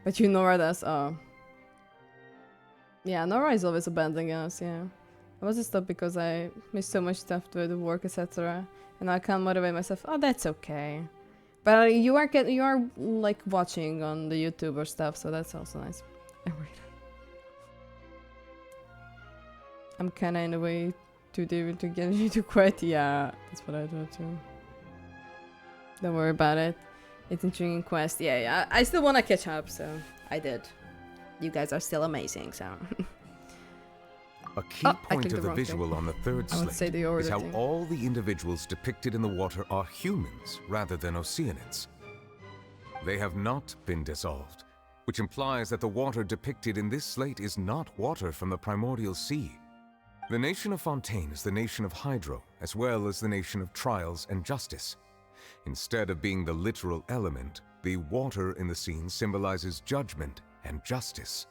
S1: but you Nora does. Oh. Yeah, Nora is always abandoning us, yeah. I was stuck because I missed so much stuff with the work, etc. And I can't motivate myself. Oh, that's okay. But you are like watching on the YouTube or stuff, so that's also nice. I'm kinda in a way too deep to get you to quit. Yeah, that's what I do too. Don't worry about it. It's intriguing quest. Yeah. I still want to catch up, so I did. You guys are still amazing, so.
S7: A key point of the visual on the 3rd slate is how all the individuals depicted in the water are humans rather than Oceanids. They have not been dissolved, which implies that the water depicted in this slate is not water from the primordial sea. The nation of Fontaine is the nation of Hydro, as well as the nation of trials and justice. Instead of being the literal element, the water in the scene symbolizes judgment and justice.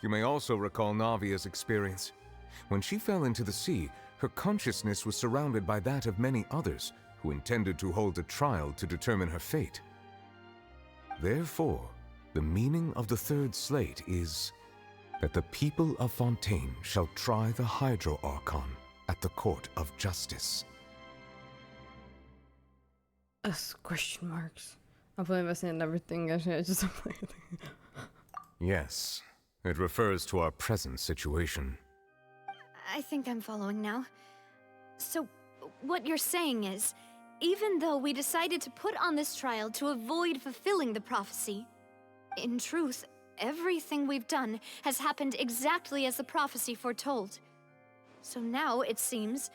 S7: You may also recall Navia's experience. When she fell into the sea, her consciousness was surrounded by that of many others, who intended to hold a trial to determine her fate. Therefore, the meaning of the third slate is that the people of Fontaine shall try the Hydro Archon at the Court of Justice.
S1: That's question marks. I'm fully invested in everything, actually. I just don't play it.
S7: Yes, it refers to our present situation.
S6: I think I'm following now. So, what you're saying is, even though we decided to put on this trial to avoid fulfilling the prophecy, in truth, everything we've done has happened exactly as the prophecy foretold. So now, it seems,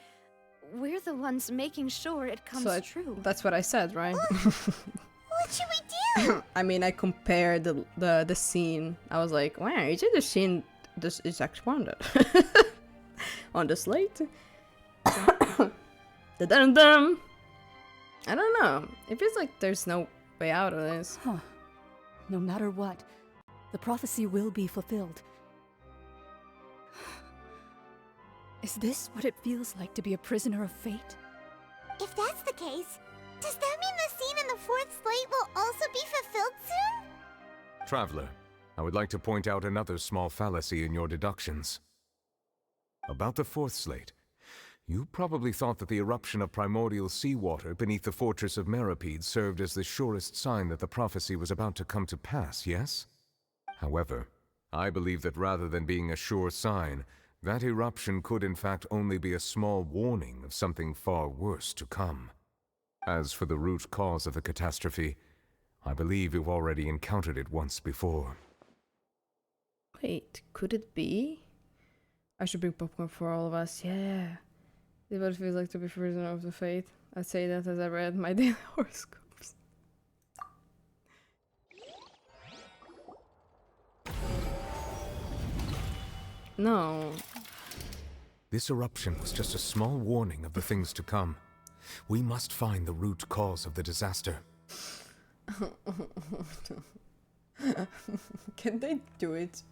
S6: we're the ones making sure it comes true.
S1: That's what I said, right?
S3: What should we do?
S1: I mean, I compared the scene. I was like, wow, is it the scene this is expanded on the slate? Da-dum-dum. I don't know. It feels like there's no way out of this.
S4: Huh. No matter what, the prophecy will be fulfilled. Is this what it feels like to be a prisoner of fate?
S3: If that's the case, does that mean the scene in the fourth slate will also be fulfilled soon?
S7: Traveler, I would like to point out another small fallacy in your deductions. About the fourth slate, you probably thought that the eruption of primordial seawater beneath the fortress of Meripede served as the surest sign that the prophecy was about to come to pass, yes? However, I believe that rather than being a sure sign, that eruption could in fact only be a small warning of something far worse to come. As for the root cause of the catastrophe, I believe you've already encountered it once before.
S1: Wait, could it be? I should bring popcorn for all of us, yeah. This is what it feels like to be prisoner of the fate. I say that as I read my daily horoscopes. No.
S7: This eruption was just a small warning of the things to come. We must find the root cause of the disaster.
S1: Can they do it?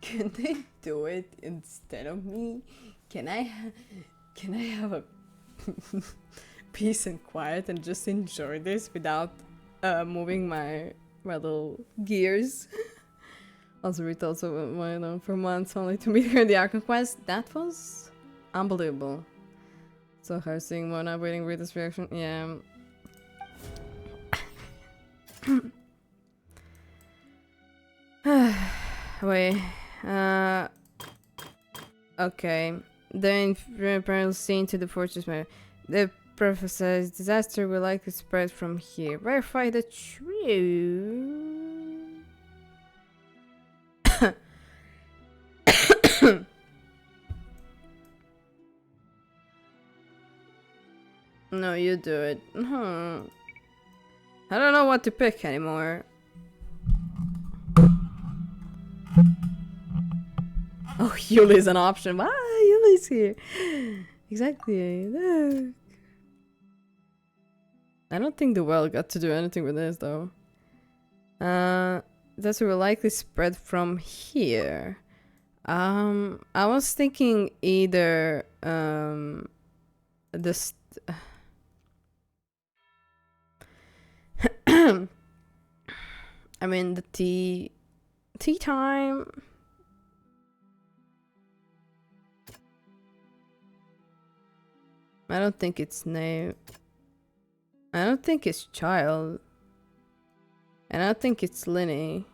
S1: Can they do it instead of me? Can I have a peace and quiet and just enjoy this without moving my little gears? Also, Rita also went on for months only to meet her in the Archon Quest. That was unbelievable. So her seeing one, I'm waiting Rita's reaction. Yeah. Wait. Okay. The infernal scene to the fortress. The prophesied disaster will likely spread from here. Verify the truth. No, you do it. I don't know what to pick anymore. Oh, Yuli's an option. Ah, Yuli's here. Exactly. Look. I don't think the well got to do anything with this, though. That will likely spread from here. I was thinking either this. I mean the tea time. I don't think it's name. I don't think it's child. And I don't think it's Linny.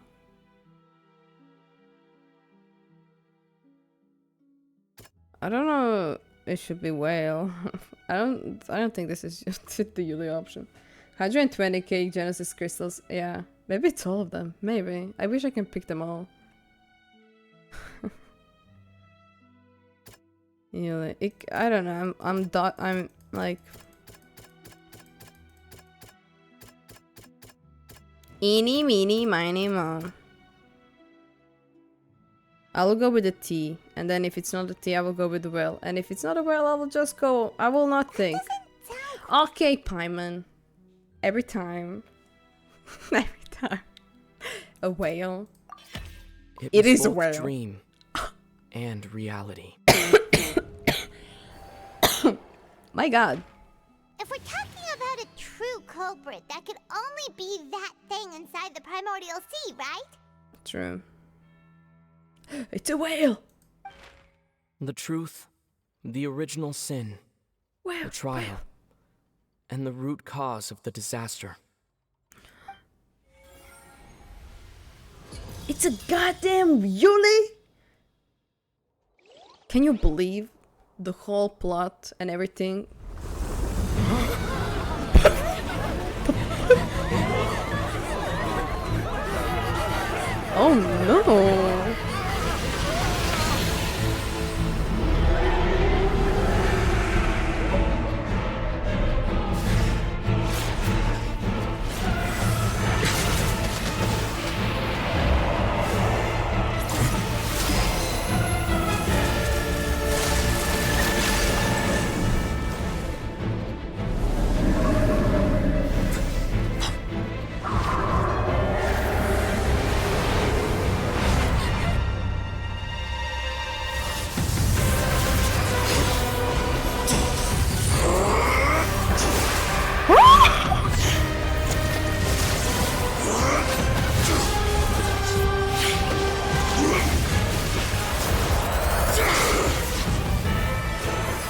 S1: I don't know. It should be whale. I don't think this is just the Yuli option. 120k Genesis crystals. Yeah, maybe it's all of them. Maybe. I wish I can pick them all. Yuli. I don't know. I'm like. Eeny, meeny, miny, moe. I will go with the T, and then if it's not a T, I will go with the whale. And if it's not a whale, I will just go. I will not think. Okay, Paimon. Every time. Every time. A whale.
S11: It
S1: is
S11: both
S1: a whale.
S11: Dream and reality.
S1: My God.
S3: If we're talking culprit, that could only be that thing inside the primordial sea, right?
S1: True. It's a whale!
S11: The truth, the original sin, the trial, and the root cause of the disaster.
S1: It's a goddamn Yuli! Can you believe the whole plot and everything? Oh no!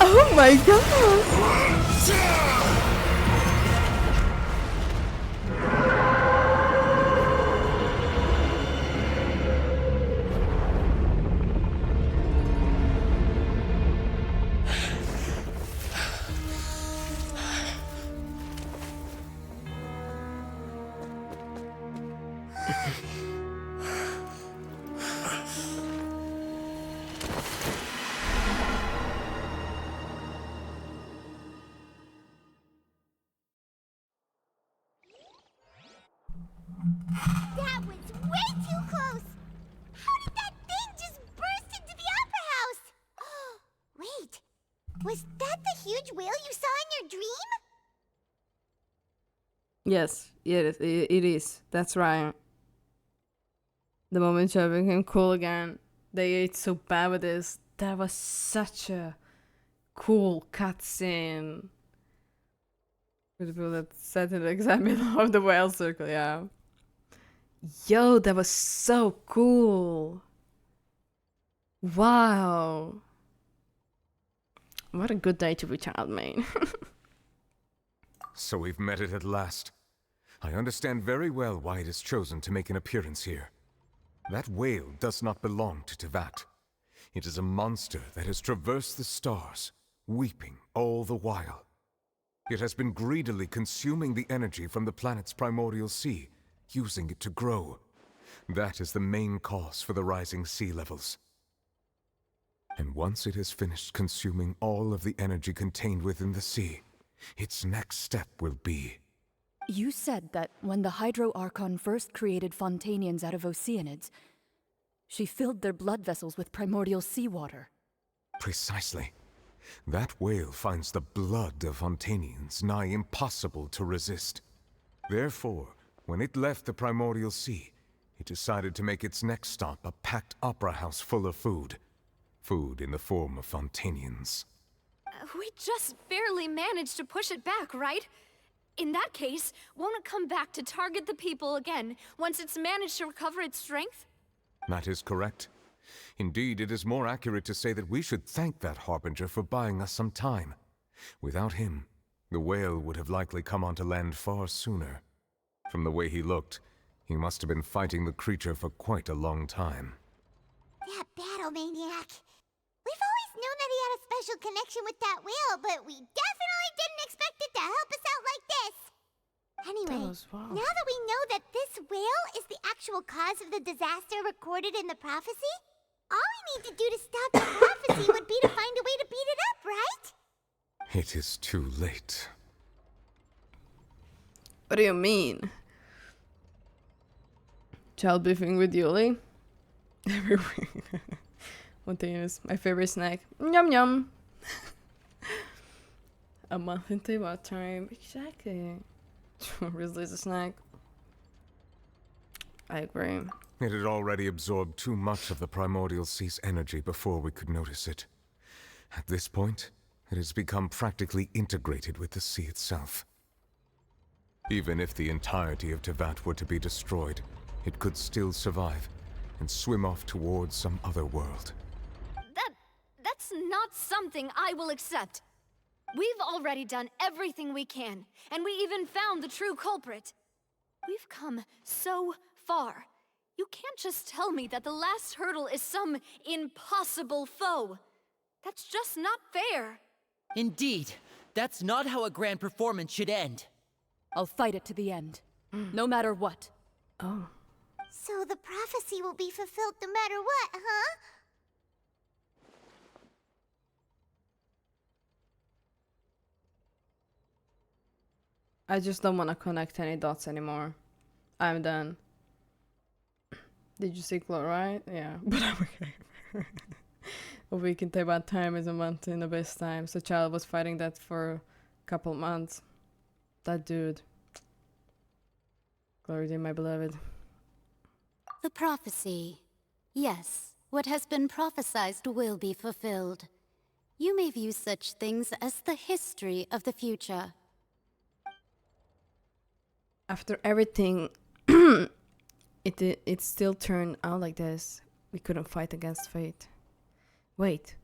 S1: Oh my god!
S3: That was way too close! How did that thing just burst into the opera house? Wait, was that the huge whale you saw in your dream?
S1: Yes, it is. That's right. The moment Joe became cool again, they ate so bad with this. That was such a cool cutscene. With the people that sat in the exact middle of the whale circle, yeah. Yo, that was so cool. Wow. What a good day to be child main.
S7: So we've met it at last. I understand very well why it has chosen to make an appearance here. That whale does not belong to Teyvat. It is a monster that has traversed the stars, weeping all the while. It has been greedily consuming the energy from the planet's primordial sea, using it to grow. That is the main cause for the rising sea levels. And once it has finished consuming all of the energy contained within the sea, its next step will be...
S4: You said that when the Hydro Archon first created Fontainians out of Oceanids, she filled their blood vessels with primordial seawater.
S7: Precisely. That whale finds the blood of Fontainians nigh impossible to resist. Therefore, when it left the primordial sea, it decided to make its next stop a packed opera house full of food. Food in the form of Fontainians.
S6: We just barely managed to push it back, right? In that case, won't it come back to target the people again once it's managed to recover its strength?
S7: That is correct. Indeed, it is more accurate to say that we should thank that Harbinger for buying us some time. Without him, the whale would have likely come onto land far sooner. From the way he looked, he must have been fighting the creature for quite a long time.
S3: That battle maniac. We've always known that he had a special connection with that whale, but we definitely didn't expect it to help us out like this. Anyway, now that we know that this whale is the actual cause of the disaster recorded in the prophecy, all we need to do to stop the prophecy would be to find a way to beat it up, right?
S7: It is too late.
S1: What do you mean? Child beefing with Yuli? Every week. Fontaine is my favorite snack. Yum yum. A month in Teyvat time. Exactly. Wriothesley's a snack. I agree.
S7: It had already absorbed too much of the primordial sea's energy before we could notice it. At this point, it has become practically integrated with the sea itself. Even if the entirety of Tevat were to be destroyed, it could still survive and swim off towards some other world.
S6: That's not something I will accept. We've already done everything we can, and we even found the true culprit. We've come so far. You can't just tell me that the last hurdle is some impossible foe. That's just not fair.
S20: Indeed, that's not how a grand performance should end.
S4: I'll fight it to the end, no matter what.
S1: Oh.
S3: So the prophecy will be fulfilled no matter what, huh?
S1: I just don't want to connect any dots anymore. I'm done. Did you see chloride? Yeah, but I'm okay. A week in Taiwan time is a month in Abyss time. So child was fighting that for a couple months. That dude. Glory to my beloved.
S10: The prophecy. Yes, what has been prophesied will be fulfilled. You may view such things as the history of the future.
S1: After everything, it still turned out like this. We couldn't fight against fate. Wait,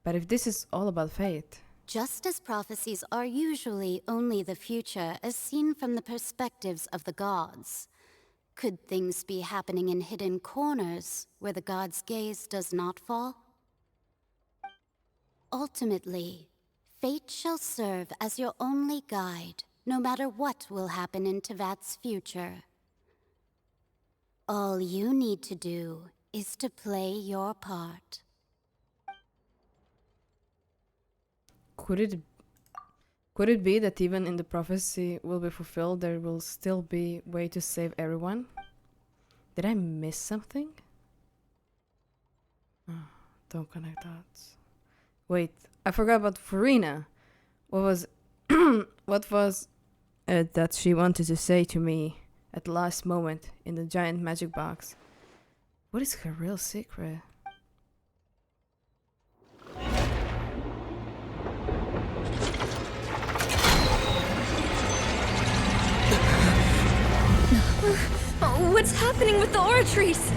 S1: but if this is all about fate...
S10: Just as prophecies are usually only the future as seen from the perspectives of the gods, could things be happening in hidden corners where the gods' gaze does not fall? Ultimately, fate shall serve as your only guide, no matter what will happen in Tevat's future. All you need to do is to play your part.
S1: Could it be that even in the prophecy will be fulfilled, there will still be way to save everyone? Did I miss something? Oh, don't connect dots. Wait, I forgot about Furina. What was it that she wanted to say to me at the last moment in the giant magic box? What is her real secret?
S6: What's happening with the oratories?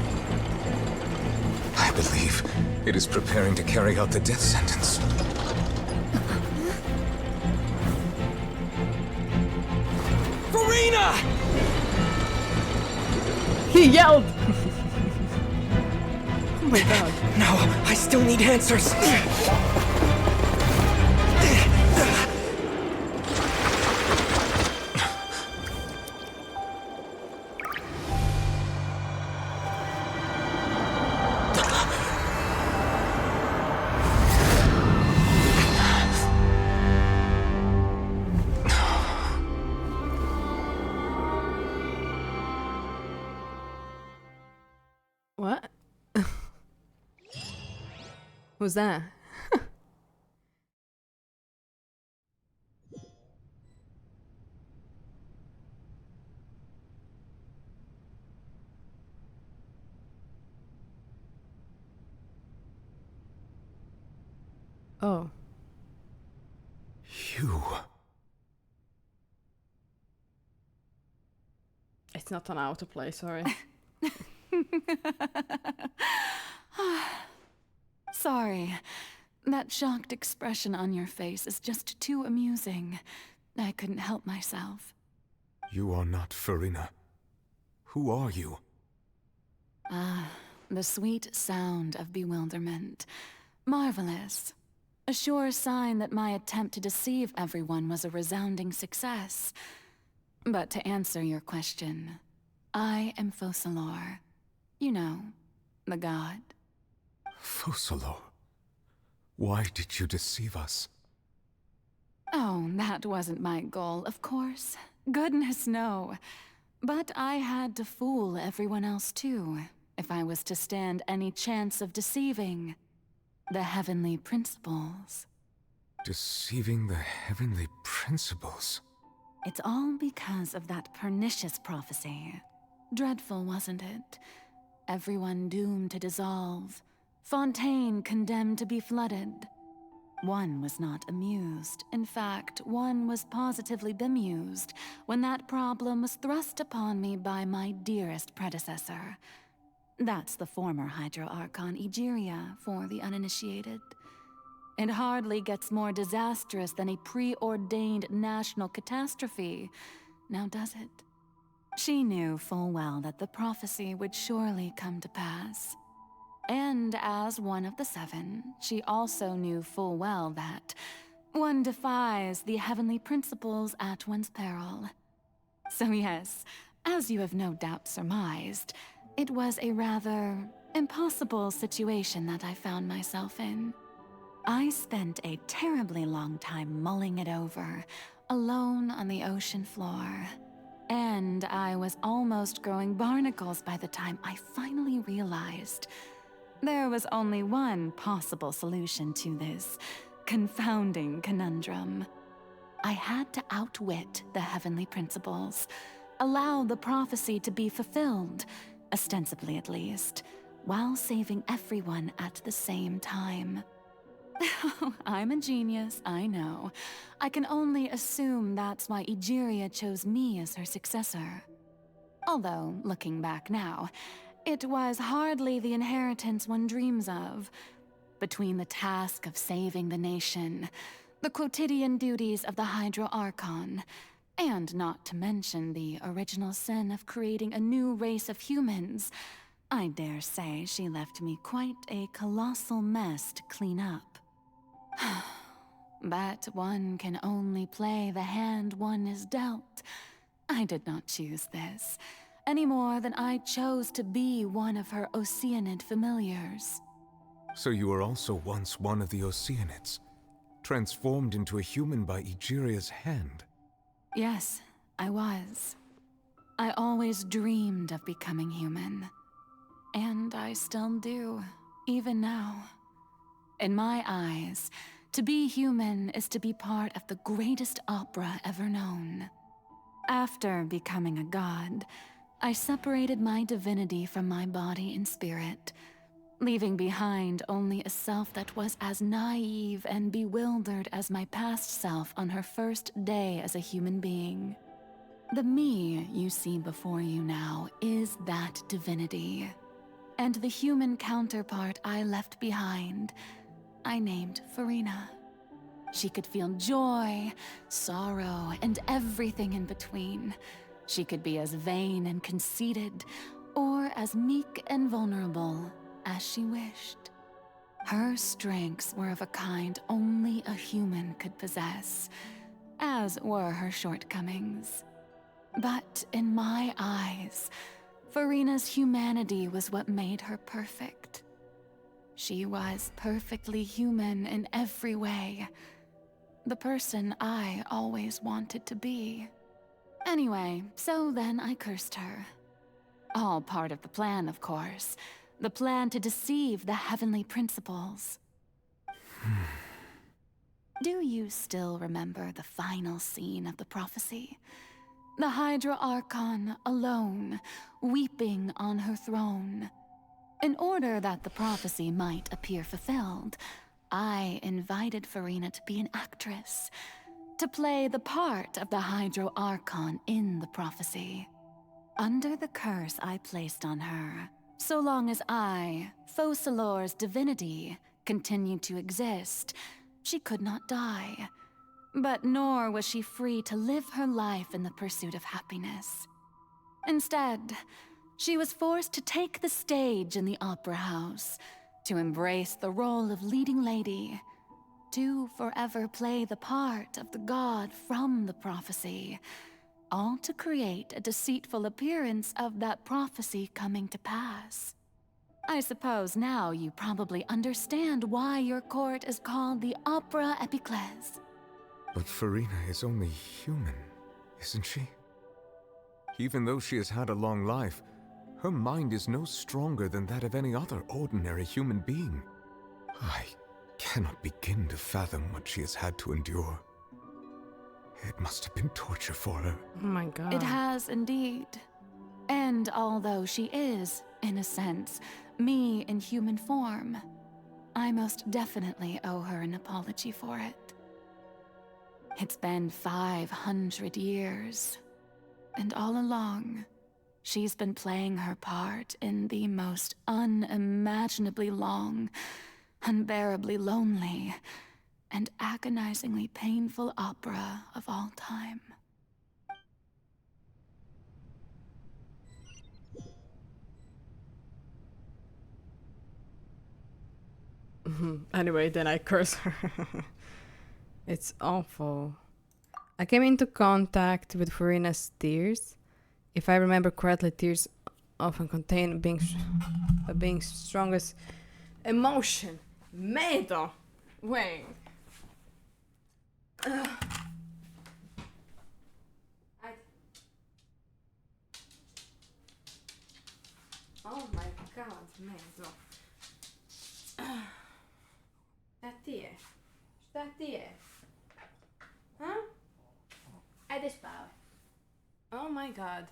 S7: I believe it is preparing to carry out the death sentence.
S11: Furina!
S1: He yelled! Oh my god.
S11: No, I still need answers.
S1: What? Who's that? Oh.
S7: You.
S1: It's not an autoplay, sorry.
S18: Sorry. That shocked expression on your face is just too amusing. I couldn't help myself.
S7: You are not Furina. Who are you?
S18: Ah, the sweet sound of bewilderment. Marvelous. A sure sign that my attempt to deceive everyone was a resounding success. But to answer your question, I am Focalor. You know, the god.
S7: Focalor. Why did you deceive us?
S18: Oh, that wasn't my goal, of course. Goodness, no. But I had to fool everyone else too, if I was to stand any chance of deceiving the heavenly principles.
S7: Deceiving the heavenly principles?
S18: It's all because of that pernicious prophecy. Dreadful, wasn't it? Everyone doomed to dissolve. Fontaine condemned to be flooded. One was not amused. In fact, one was positively bemused when that problem was thrust upon me by my dearest predecessor. That's the former Hydro Archon Egeria for the uninitiated. It hardly gets more disastrous than a preordained national catastrophe, now does it? She knew full well that the prophecy would surely come to pass. And as one of the seven, she also knew full well that one defies the heavenly principles at one's peril. So yes, as you have no doubt surmised, it was a rather impossible situation that I found myself in. I spent a terribly long time mulling it over, alone on the ocean floor. And I was almost growing barnacles by the time I finally realized there was only one possible solution to this confounding conundrum. I had to outwit the heavenly principles, allow the prophecy to be fulfilled, ostensibly at least, while saving everyone at the same time. I'm a genius, I know. I can only assume that's why Egeria chose me as her successor. Although, looking back now, it was hardly the inheritance one dreams of. Between the task of saving the nation, the quotidian duties of the Hydro Archon, and not to mention the original sin of creating a new race of humans, I dare say she left me quite a colossal mess to clean up. But one can only play the hand one is dealt. I did not choose this, any more than I chose to be one of her Oceanid familiars.
S7: So you were also once one of the Oceanids, transformed into a human by Egeria's hand?
S18: Yes, I was. I always dreamed of becoming human. And I still do, even now. In my eyes, to be human is to be part of the greatest opera ever known. After becoming a god, I separated my divinity from my body and spirit, leaving behind only a self that was as naive and bewildered as my past self on her first day as a human being. The me you see before you now is that divinity. And the human counterpart I left behind, I named Furina. She could feel joy, sorrow, and everything in between. She could be as vain and conceited, or as meek and vulnerable as she wished. Her strengths were of a kind only a human could possess, as were her shortcomings. But in my eyes, Furina's humanity was what made her perfect. She was perfectly human in every way. The person I always wanted to be. Anyway, so then I cursed her. All part of the plan, of course. The plan to deceive the heavenly principles. Do you still remember the final scene of the prophecy? The Hydra Archon alone, weeping on her throne. In order that the prophecy might appear fulfilled, I invited Furina to be an actress, to play the part of the Hydro Archon in the prophecy. Under the curse I placed on her, so long as I, Focalor's divinity, continued to exist, she could not die. But nor was she free to live her life in the pursuit of happiness. Instead, she was forced to take the stage in the opera house, to embrace the role of leading lady, to forever play the part of the god from the prophecy, all to create a deceitful appearance of that prophecy coming to pass. I suppose now you probably understand why your court is called the Opera Epiclese.
S7: But Furina is only human, isn't she? Even though she has had a long life, her mind is no stronger than that of any other ordinary human being. I cannot begin to fathom what she has had to endure. It must have been torture for her.
S1: Oh my god.
S18: It has indeed. And although she is, in a sense, me in human form, I most definitely owe her an apology for it. It's been 500 years, and all along, she's been playing her part in the most unimaginably long, unbearably lonely, and agonizingly painful opera of all time.
S1: Anyway, then I curse her. It's awful. I came into contact with Furina's tears. If I remember correctly, tears often contain being strongest emotion. Medo! Wait. Oh my god, Medo. Šta ti je? Huh? Ajde spavaj. Oh my god.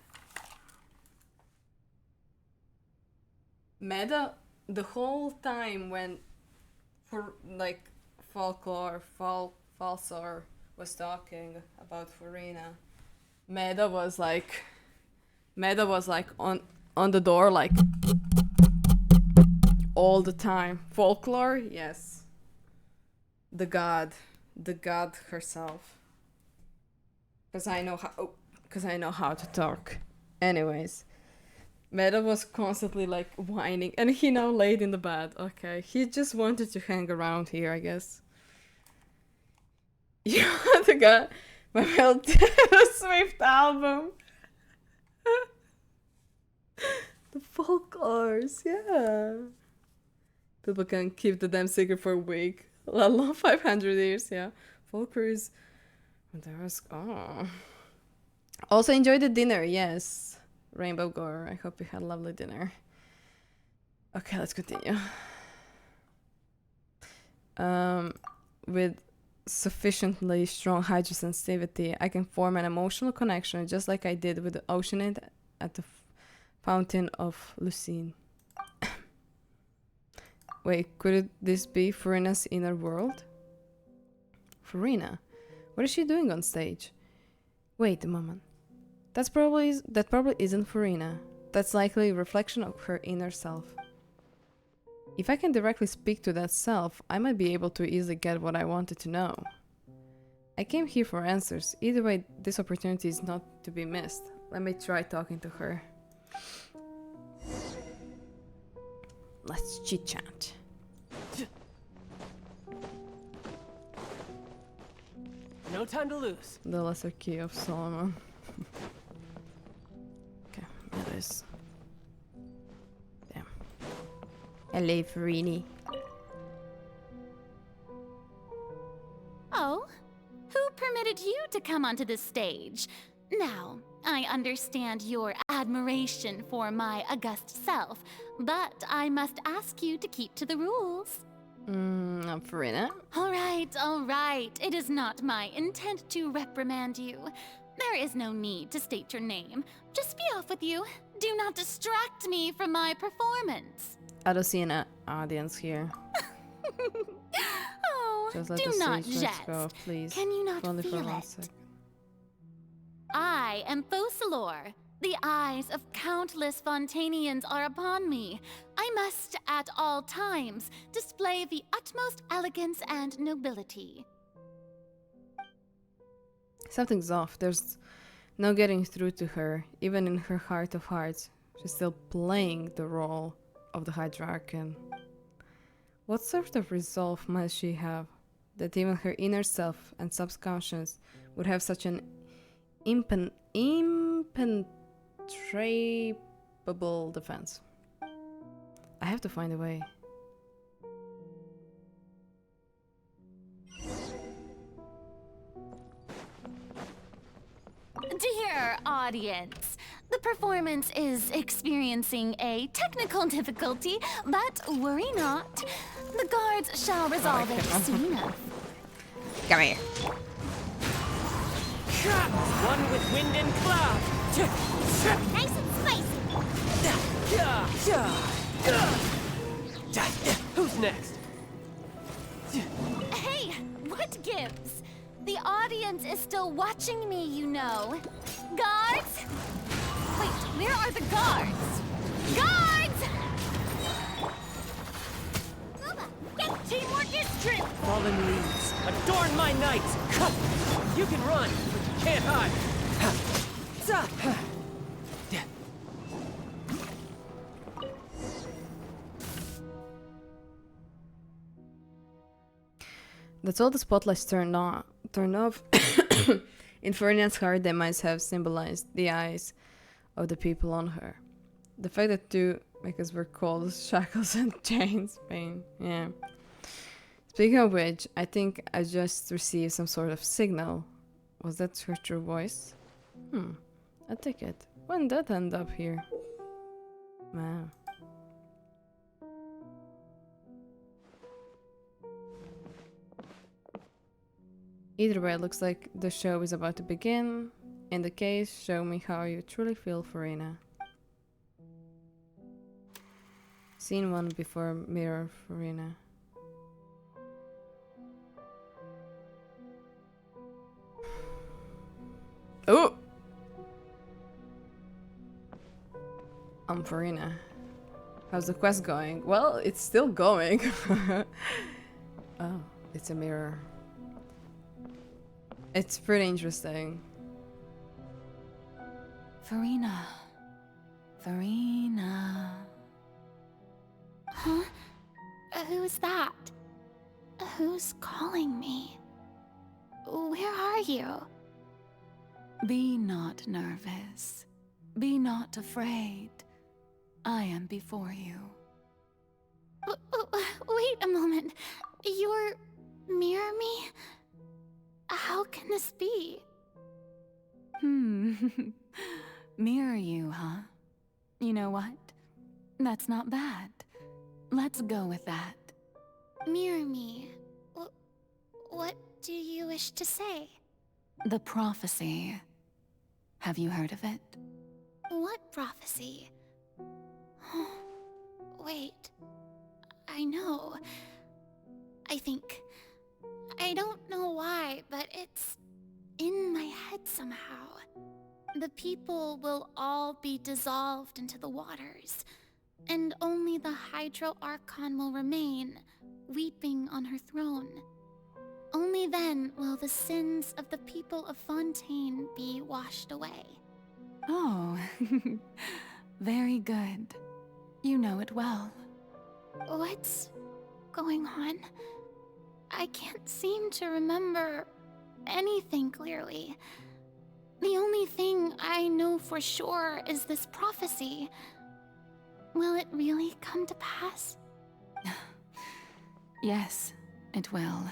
S1: Meda, the whole time when Falsor was talking about Furina, Meda was like on the door like all the time. Folklore, yes. The god herself. Cause I know how to talk. Anyways, Meda was constantly like whining, and he now laid in the bed. Okay, he just wanted to hang around here, I guess. You want to go my Taylor Swift album? The folklores, yeah. People can keep the damn secret for a week. Let alone 500 years, yeah. Folklores. There was. Oh. Also enjoy the dinner, yes. Rainbow Gore, I hope you had a lovely dinner. Okay, let's continue. With sufficiently strong hydrosensitivity, I can form an emotional connection just like I did with the Oceanid at the Fountain of Lucine. Wait, could this be Furina's inner world? Furina? What is she doing on stage? Wait a moment. That probably isn't Furina. That's likely a reflection of her inner self. If I can directly speak to that self, I might be able to easily get what I wanted to know. I came here for answers. Either way, this opportunity is not to be missed. Let me try talking to her. Let's chit-chat.
S8: No time to lose.
S1: The lesser key of Solomon. Okay, that is. Damn. Hello, Furini.
S10: Oh? Who permitted you to come onto the stage? Now, I understand your admiration for my august self, but I must ask you to keep to the rules.
S1: Furina?
S10: All right. It is not my intent to reprimand you. There is no need to state your name. Just be off with you. Do not distract me from my performance.
S1: I don't see an audience here.
S10: Oh,
S1: just let
S10: do
S1: the
S10: not
S1: stage
S10: jest.
S1: go, please.
S10: Can you not
S1: Only for
S10: feel
S1: 1
S10: it?
S1: second.
S10: I am Focalor. The eyes of countless Fontainians are upon me. I must, at all times, display the utmost elegance and nobility.
S1: Something's off. There's no getting through to her. Even in her heart of hearts, she's still playing the role of the Hydrarchan. What sort of resolve must she have that even her inner self and subconscious would have such an impenetrable defense? I have to find a way.
S10: Dear audience, the performance is experiencing a technical difficulty, but worry not. The guards shall resolve it soon enough.
S1: Come here.
S8: One with wind and cloud.
S3: Nice and spicy.
S8: Who's next?
S21: that gives? The audience is still watching me, you know. Guards? Wait, where are the guards? Guards!
S8: Teamwork is strength! Fallen leaves, adorn my nights! You can run, but you can't hide!
S1: That's all the spotlights turned off. In Furina's heart, they must have symbolized the eyes of the people on her. The fact that two makers were called shackles and chains, pain, yeah. Speaking of which, I think I just received some sort of signal. Was that her true voice? I take it. When did that end up here? Wow. Either way, it looks like the show is about to begin. In the case, show me how you truly feel, Furina. Scene 1 before mirror, Furina. Oh! I'm Furina. How's the quest going? Well, it's still going. Oh, it's a mirror. It's pretty interesting.
S18: Furina. Furina.
S10: Huh? Who's that? Who's calling me? Where are you?
S18: Be not nervous. Be not afraid. I am before you.
S10: Wait a moment. You're mirror me? How can this be?
S18: Mirror you, huh? You know what? That's not bad. Let's go with that.
S10: Mirror me. What do you wish to say?
S18: The prophecy. Have you heard of it?
S10: What prophecy? Wait. I know. I think... I don't know why, but it's in my head somehow. The people will all be dissolved into the waters, and only the Hydro Archon will remain, weeping on her throne. Only then will the sins of the people of Fontaine be washed away.
S18: Oh, very good. You know it well.
S10: What's going on? I can't seem to remember anything clearly. The only thing I know for sure is this prophecy. Will it really come to pass?
S18: Yes, it will.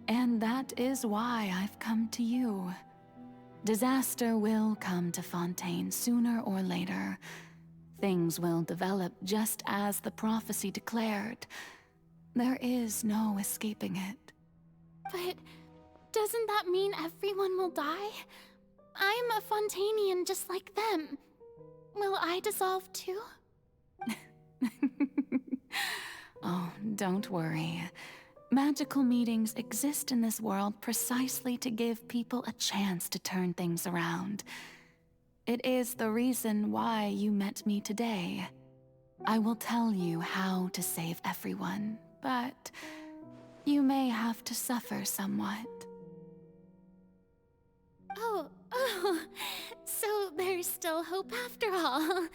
S18: And that is why I've come to you. Disaster will come to Fontaine sooner or later. Things will develop just as the prophecy declared. There is no escaping it.
S10: But doesn't that mean everyone will die? I'm a Fontainian just like them. Will I dissolve too?
S18: Oh, don't worry. Magical meetings exist in this world precisely to give people a chance to turn things around. It is the reason why you met me today. I will tell you how to save everyone, but you may have to suffer somewhat.
S10: Oh, so there's still hope after all.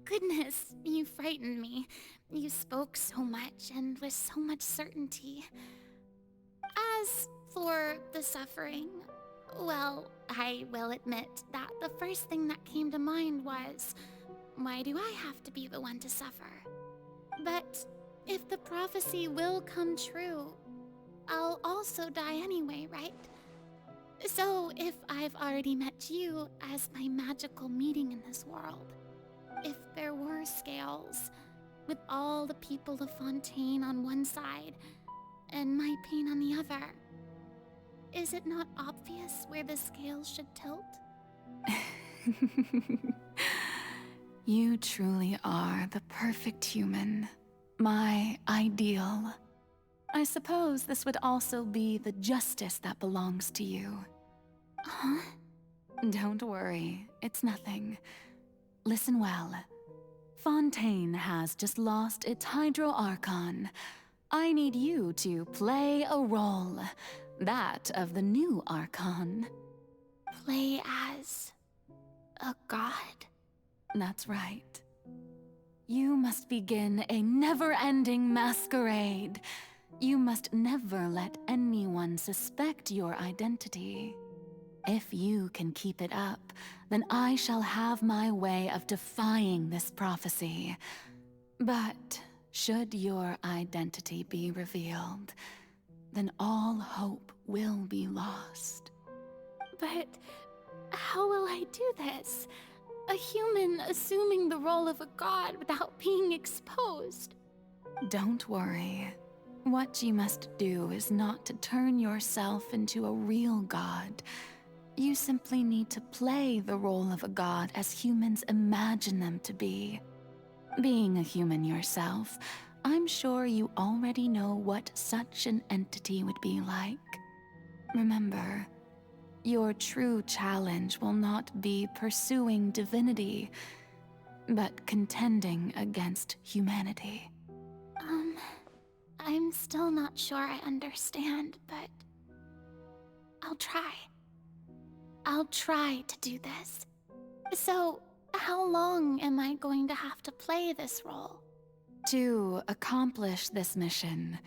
S10: Goodness, you frightened me. You spoke so much and with so much certainty. As for the suffering, well, I will admit that the first thing that came to mind was, why do I have to be the one to suffer? But if the prophecy will come true, I'll also die anyway, right? So if I've already met you as my magical meeting in this world, if there were scales, with all the people of Fontaine on one side, and my pain on the other, is it not obvious where the scales should tilt?
S18: You truly are the perfect human. My ideal. I suppose this would also be the justice that belongs to you.
S10: Huh?
S18: Don't worry, it's nothing. Listen well. Fontaine has just lost its Hydro Archon. I need you to play a role. That of the new Archon.
S10: Play as a god?
S18: That's right. You must begin a never-ending masquerade. You must never let anyone suspect your identity. If you can keep it up, then I shall have my way of defying this prophecy. But should your identity be revealed, then all hope will be lost.
S10: But how will I do this? A human assuming the role of a god without being exposed.
S18: Don't worry. What you must do is not to turn yourself into a real god. You simply need to play the role of a god as humans imagine them to be. Being a human yourself, I'm sure you already know what such an entity would be like. Remember, your true challenge will not be pursuing divinity, but contending against humanity.
S10: I'm still not sure I understand, but I'll try. I'll try to do this. So, how long am I going to have to play this role?
S18: To accomplish this mission,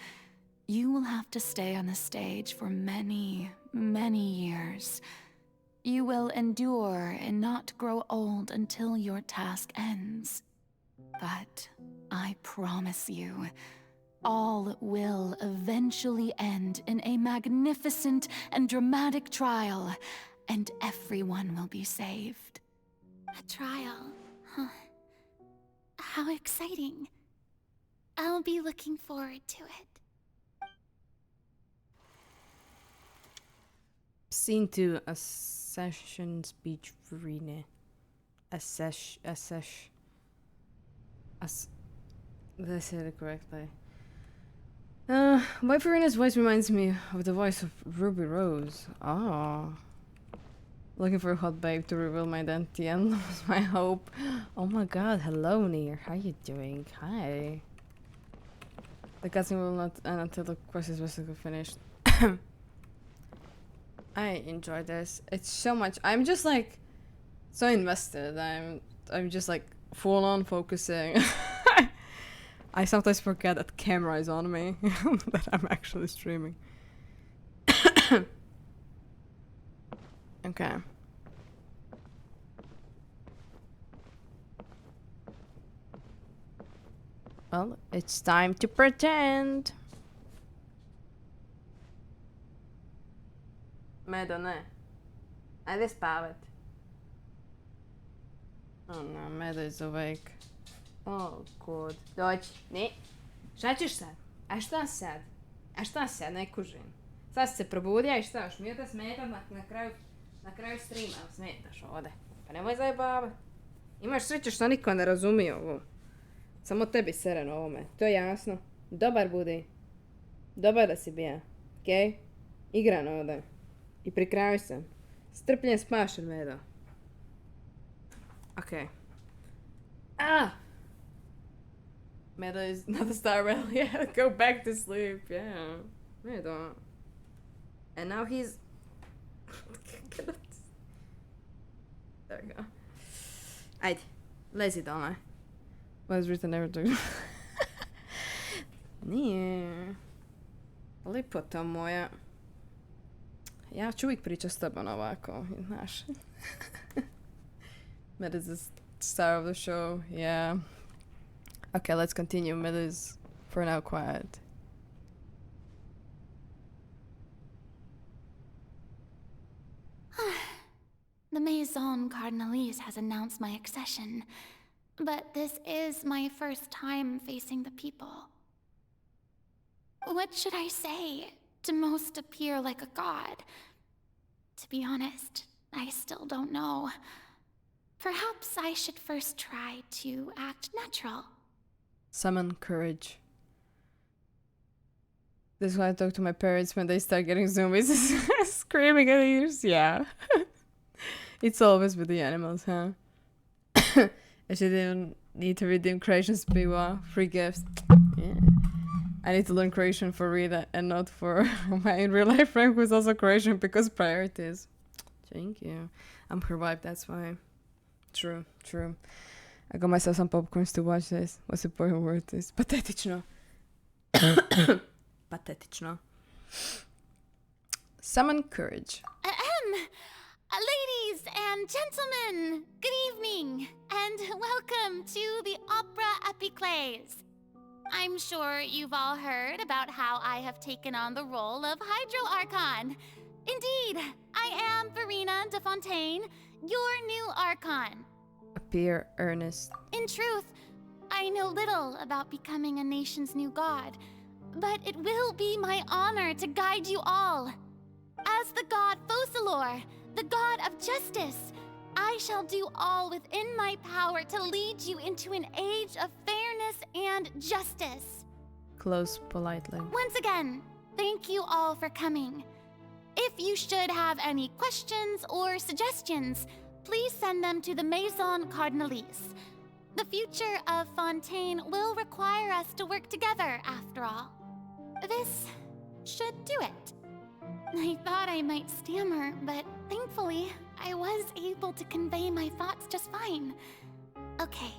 S18: you will have to stay on the stage for many, many years. You will endure and not grow old until your task ends. But I promise you, all will eventually end in a magnificent and dramatic trial, and everyone will be saved.
S10: A trial, huh? How exciting. I'll be looking forward to it.
S1: Scene 2, a session speech Furina. Did I say it correctly? Why Furina's voice reminds me of the voice of Ruby Rose. Oh. Looking for a hot babe to reveal my identity and lose my hope. Oh my god, hello Nier. How you doing? Hi. The cutscene will not end until the quest is basically finished. I enjoy this. It's so much. I'm just like so invested. I'm just like full on focusing. I sometimes forget that camera is on me, that I'm actually streaming. Okay. Well, it's time to pretend. Medo, ne. Ajde spavat. Oh no, Medo is awake. Oh god. Dođi. Ne. Šta ćeš sad? A šta sad? A šta sad? Ne kužim. Sad si se probudio i šta još? Mi te smetam na kraju streama. Smetaš ovdje. Pa nemoj zajebavat. Imaš sreće što niko ne razumije ovo. Samo tebi sere na ovome. To je jasno. Dobar budi. Dobar da si bija. Okej? Igran ovdje. I pri kraju sam. Strpljen spašen, Medo. Okej. Ah! Medo is not a star rail yet. Go back to sleep. Yeah. Medo. And now he's... There we go. Ajde. Lezi dole. Was written everything. Nije. Lipota moja. Ja ću uvijek pričati s tobom ovako, znaš. Med is the star of the show, yeah. Okay, let's continue. Med is for now quiet.
S10: The Maison Cardinalise has announced my accession, but this is my first time facing the people. What should I say to most appear like a god? To be honest, I still don't know. Perhaps I should first try to act natural.
S1: Summon courage. This is why I talk to my parents when they start getting zombies screaming at ears. Yeah. It's always with the animals, huh? I should even need to redeem creations Biwa. Free gifts. Yeah. I need to learn Croatian for Rita and not for my real life friend who's also Croatian because priorities. Thank you. I'm her wife, that's why. True, true. I got myself some popcorns to watch this. What's the point of word this? Patetično. Patetično. Summon courage.
S10: Ladies and gentlemen, good evening, and welcome to the Opera Epiclese. I'm sure you've all heard about how I have taken on the role of Hydro Archon. Indeed, I am Furina de Fontaine, your new Archon.
S1: Appear earnest.
S10: In truth, I know little about becoming a nation's new god, but it will be my honor to guide you all. As the god Focalor, the god of justice, I shall do all within my power to lead you into an age of fairness and justice.
S1: Close politely.
S10: Once again, thank you all for coming. If you should have any questions or suggestions, please send them to the Maison Cardinalise. The future of Fontaine will require us to work together, after all. This should do it. I thought I might stammer, but thankfully, I was able to convey my thoughts just fine. Okay,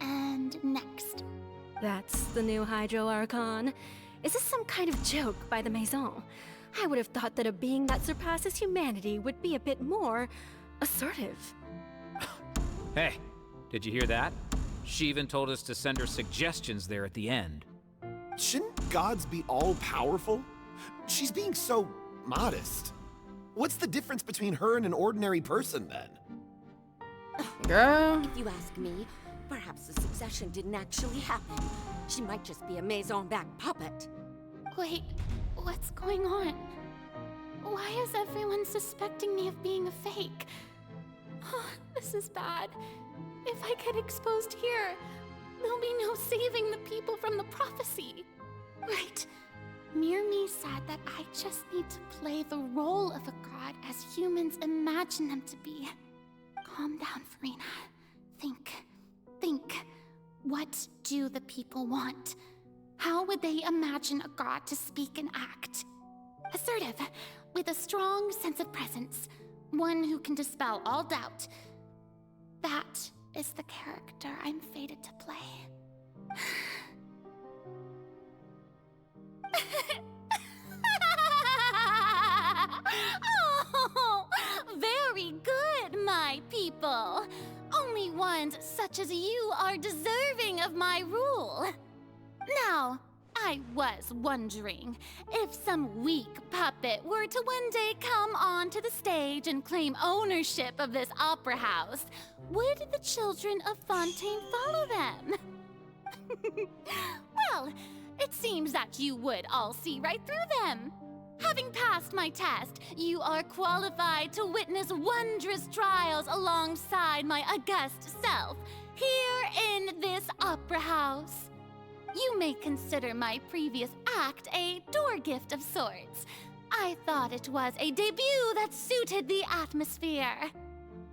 S10: and next.
S16: That's the new Hydro Archon. Is this some kind of joke by the Maison? I would have thought that a being that surpasses humanity would be a bit more assertive.
S17: Hey, did you hear that? She even told us to send her suggestions there at the end.
S22: Shouldn't gods be all-powerful? She's being so modest. What's the difference between her and an ordinary person, then?
S1: Girl.
S2: If you ask me, perhaps the succession didn't actually happen. She might just be a Maison-back puppet.
S10: Wait, what's going on? Why is everyone suspecting me of being a fake? Oh, this is bad. If I get exposed here, there'll be no saving the people from the prophecy. Right. Mirmi said that I just need to play the role of a god as humans imagine them to be. Calm down, Furina. Think. What do the people want? How would they imagine a god to speak and act? Assertive, with a strong sense of presence. One who can dispel all doubt. That is the character I'm fated to play. Oh, very good, my people. Only ones such as you are deserving of my rule. Now, I was wondering, if some weak puppet were to one day come onto the stage and claim ownership of this opera house, would the children of Fontaine follow them? Well, it seems that you would all see right through them. Having passed my test, you are qualified to witness wondrous trials alongside my august self, here in this opera house. You may consider my previous act a door gift of sorts. I thought it was a debut that suited the atmosphere.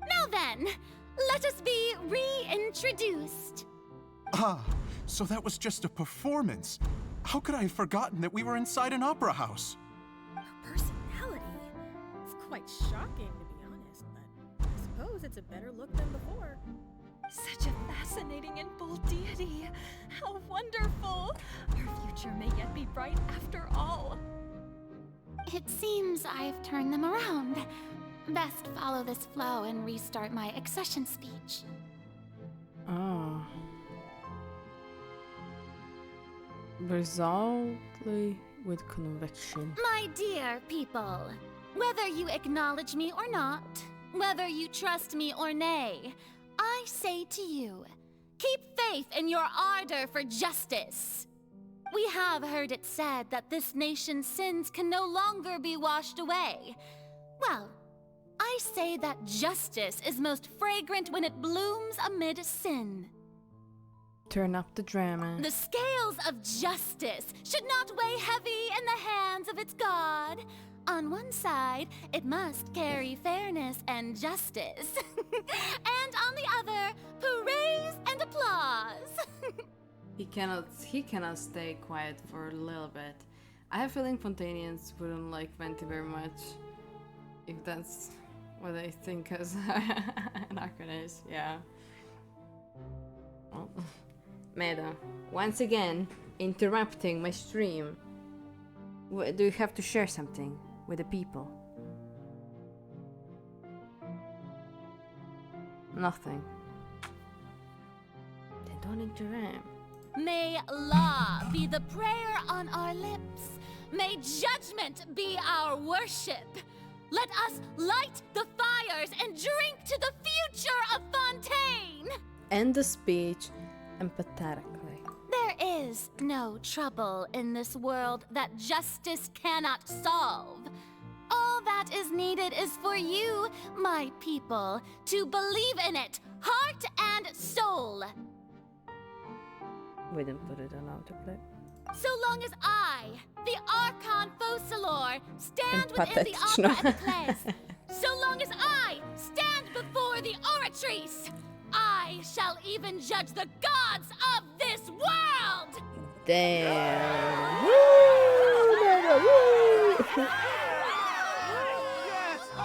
S10: Now then, let us be reintroduced.
S23: Ah, so that was just a performance. How could I have forgotten that we were inside an opera house?
S24: Personality? It's quite shocking, to be honest, but I suppose it's a better look than before.
S4: Such a fascinating and bold deity. How wonderful! Our future may yet be bright after all.
S10: It seems I've turned them around. Best follow this flow and restart my accession speech.
S1: Oh. Resolutely with conviction.
S10: My dear people, whether you acknowledge me or not, whether you trust me or nay, I say to you, keep faith in your ardor for justice. We have heard it said that this nation's sins can no longer be washed away. Well, I say that justice is most fragrant when it blooms amid sin.
S1: Turn up the drama.
S21: The scales of justice should not weigh heavy in the hands of its god. On one side, it must carry fairness and justice. And on the other, praise and applause.
S1: He cannot stay quiet for a little bit. I have a feeling Fontainians wouldn't like Venti very much. If that's what they think as an Archon is, yeah. Well, Meda, once again, interrupting my stream. Do you have to share something with the people? Nothing. Then don't interrupt.
S21: May law be the prayer on our lips. May judgment be our worship. Let us light the fires and drink to the future of Fontaine!
S1: End the speech empathetically.
S21: There is no trouble in this world that justice cannot solve. All that is needed is for you, my people, to believe in it, heart and soul.
S1: We didn't put it on autoplay.
S21: So long as I, the Archon Focalor, stand within the opera and the plays, so long as I stand before the oratrice, I shall even judge the gods of this world!
S1: Damn.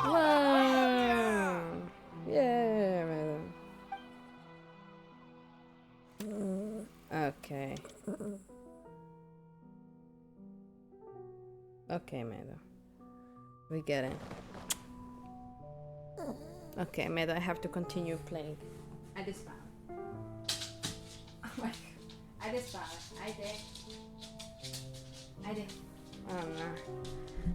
S1: Wow. Yeah, man. Okay. Okay, Meda. We get it. Okay, Meda, I have to continue playing. I just found it. Oh my god. I just found it. I did. Oh no.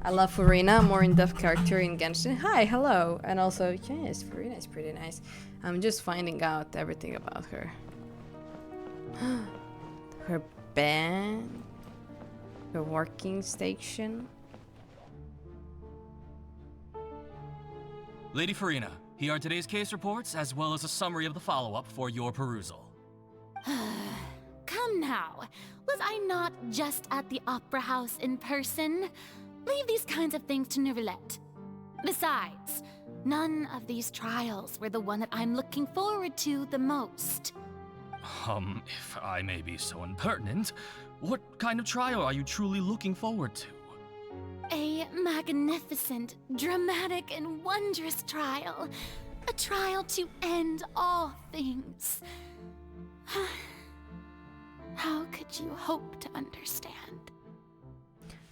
S1: I love Furina, more in-depth character in Genshin. Hi, hello. And also, yes, Furina is pretty nice. I'm just finding out everything about her. Her band. Her working station.
S9: Lady Furina, here are today's case reports, as well as a summary of the follow-up for your perusal.
S21: Come now, was I not just at the Opera House in person? Leave these kinds of things to Neuvillette. Besides, none of these trials were the one that I'm looking forward to the most.
S9: If I may be so impertinent, what kind of trial are you truly looking forward to?
S21: A magnificent, dramatic, and wondrous trial. A trial to end all things. How could you hope to understand?